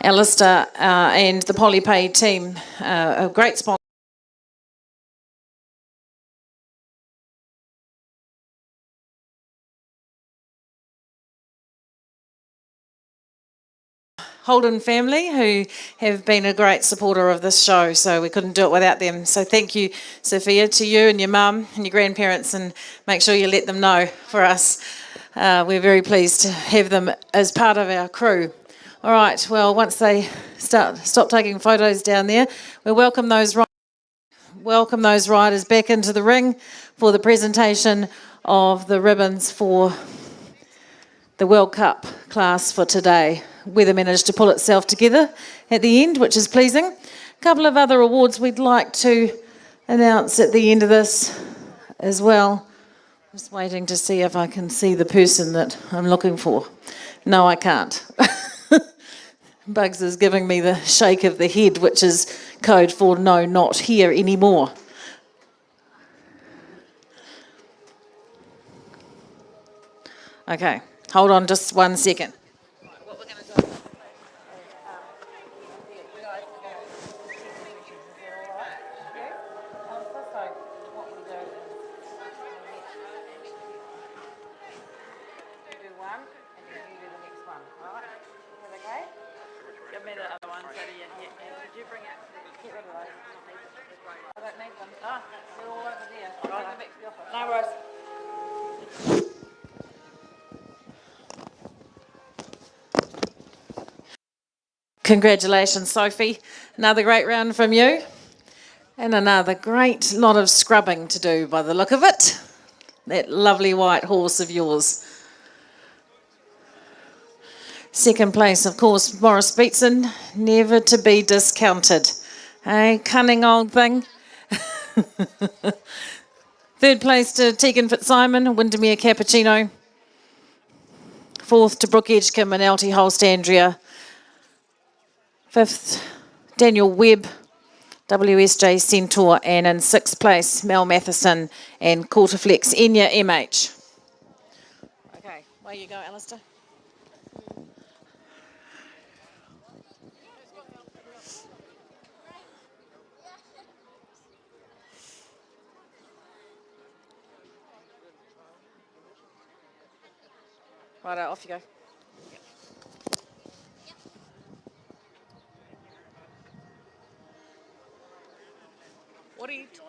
Alistair and the Polypay team, a great sponsor. Holden family, who have been a great supporter of this show, so we couldn't do it without them. So thank you, Sophia, to you and your mum and your grandparents, and make sure you let them know for us. We're very pleased to have them as part of our crew. All right, well, once they stop taking photos down there, we welcome those riders back into the ring for the presentation of the ribbons for the World Cup class for today. Weather managed to pull itself together at the end, which is pleasing. A couple of other awards we'd like to announce at the end of this as well. Just waiting to see if I can see the person that I'm looking for. No, I can't. Bugs is giving me the shake of the head, which is code for no, not here anymore. Okay, hold on just 1 second. Congratulations, Sophie. Another great round from you. And another great lot of scrubbing to do by the look of it. That lovely white horse of yours. Second place, of course, Morris Beatson, never to be discounted. Hey, cunning old thing. Third place to Tegan Fitzsimon, Windermere Cappuccino. Fourth to Brooke Edgecombe and Alty Holst Andrea. Fifth, Daniel Webb, WSJ Centaur. And in sixth place, Mel Matheson and Quarterflex Enya MH. Okay, away you go, Alistair. Right, off you go. What are you doing?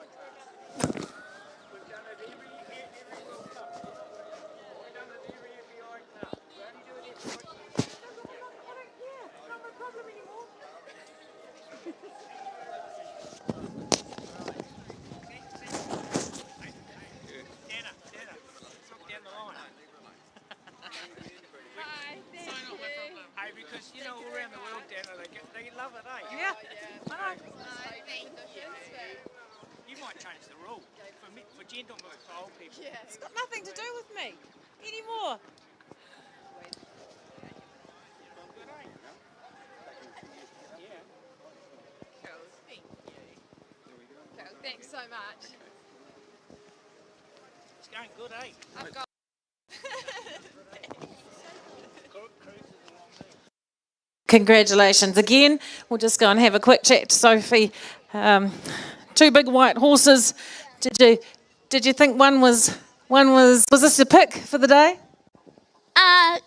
Hey, because you know all around the world, Dana, they love it, eh? Yeah. I know. You might change the rule for gentlemen, for old people. Yeah. It's got nothing to do with me anymore. Thanks so much. It's going good, eh? I've got. Congratulations again. We'll just go and have a quick chat to Sophie. Two big white horses. Did you think one was this a pick for the day? Yeah,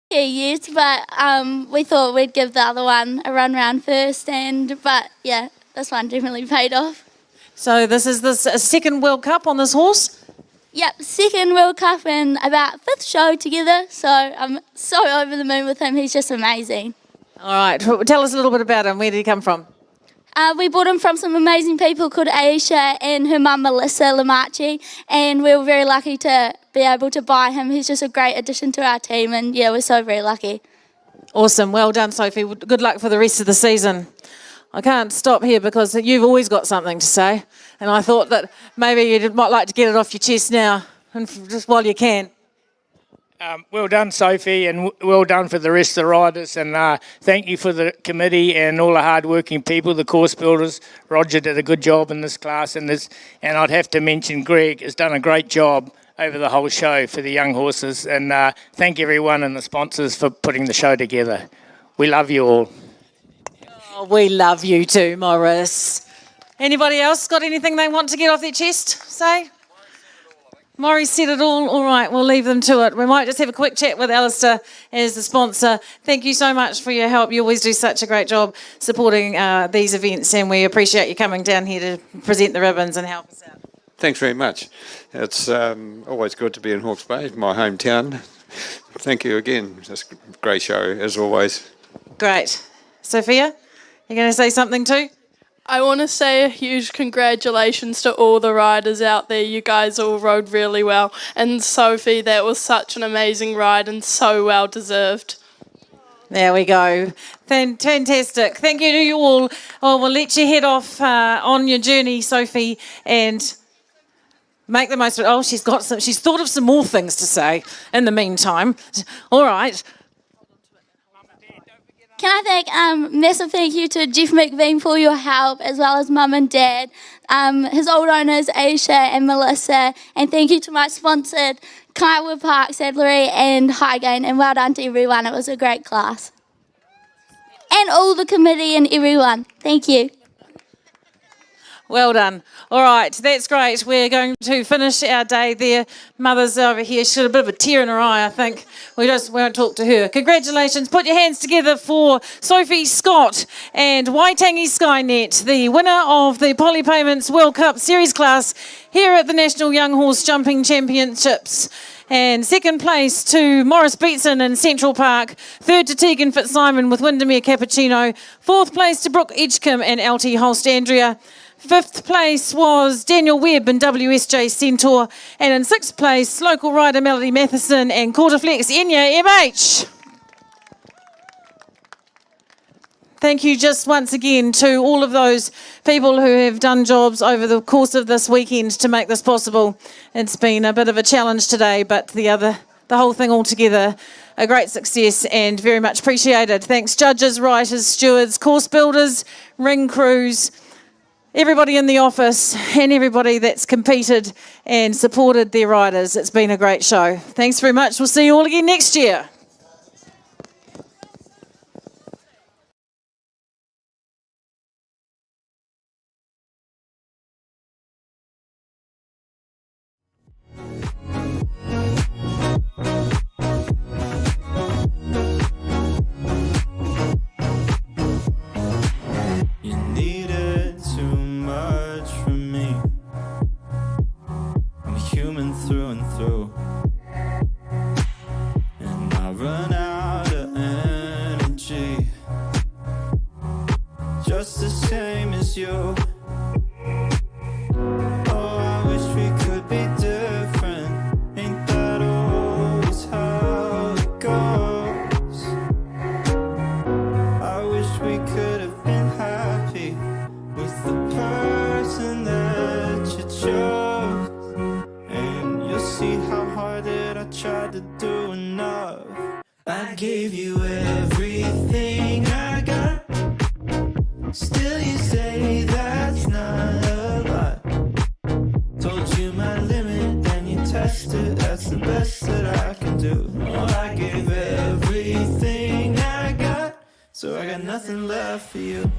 yes, but we thought we'd give the other one a run round first, but yeah, this one definitely paid off. So this is a second World Cup on this horse? Yep, second World Cup and about fifth show together, so I'm so over the moon with him. He's just amazing. All right, tell us a little bit about him. Where did he come from? We bought him from some amazing people called Aisha and her mum Melissa Lamachi, and we were very lucky to be able to buy him. He's just a great addition to our team, and yeah, we're so very lucky. Awesome, well done, Sophie. Good luck for the rest of the season. I can't stop here because you've always got something to say, and I thought that maybe you might like to get it off your chest now, and just while you can. Well done, Sophie, and well done for the rest of the riders. And thank you for the committee and all the hard-working people, the course builders. Roger did a good job in this class, and I'd have to mention Greg has done a great job over the whole show for the young horses. And thank everyone and the sponsors for putting the show together. We love you all. Oh, we love you too, Morris. Anybody else got anything they want to get off their chest? Say? Maurice said it all. All right, we'll leave them to it. We might just have a quick chat with Alistair as the sponsor. Thank you so much for your help. You always do such a great job supporting these events, and we appreciate you coming down here to present the ribbons and help us out. Thanks very much. It's always good to be in Hawke's Bay, my hometown. Thank you again. It's a great show, as always. Great. Sophia, you going to say something too? I want to say a huge congratulations to all the riders out there. You guys all rode really well. And Sophie, that was such an amazing ride and so well deserved. There we go. Fantastic. Thank you to you all. Well, we'll let you head off on your journey, Sophie, and make the most of it. Oh, she's thought of some more things to say in the meantime. All right. Can I thank massive thank you to Jeff McVean for your help, as well as Mum and Dad, his old owners Aisha and Melissa, and thank you to my sponsored Kaiwa Park Saddlery and Highgain, and well done to everyone. It was a great class. And all the committee and everyone. Thank you. Well done. All right, that's great. We're going to finish our day there. Mother's over here. She's got a bit of a tear in her eye, I think. We won't talk to her. Congratulations. Put your hands together for Sophie Scott and Waitangi Skynet, the winner of the Polypayments World Cup Series class here at the National Young Horse Jumping Championships. And second place to Morris Beatson in Central Park. Third to Tegan Fitzsimon with Windermere Cappuccino. Fourth place to Brooke Edgecombe and LT Holst Andrea. Fifth place was Daniel Webb and WSJ Centaur. And in sixth place, local rider Melody Matheson and Quarterflex Enya MH. Thank you just once again to all of those people who have done jobs over the course of this weekend to make this possible. It's been a bit of a challenge today, but the whole thing altogether, a great success and very much appreciated. Thanks judges, writers, stewards, course builders, ring crews, everybody in the office and everybody that's competed and supported their riders. It's been a great show. Thanks very much. We'll see you all again next year. You needed too much from me. I'm human through and through, and I run out of energy, just the same as you. Oh, I wish we could be different. Ain't that always how it goes? I wish we could have been happy with the person that you chose, and you'll see how hard that I tried to do enough. I gave you everything I got, still you say that's not a lot. Told you my limit and you tested, that's the best that I can do. Oh, I gave everything I got, so I got nothing left for you.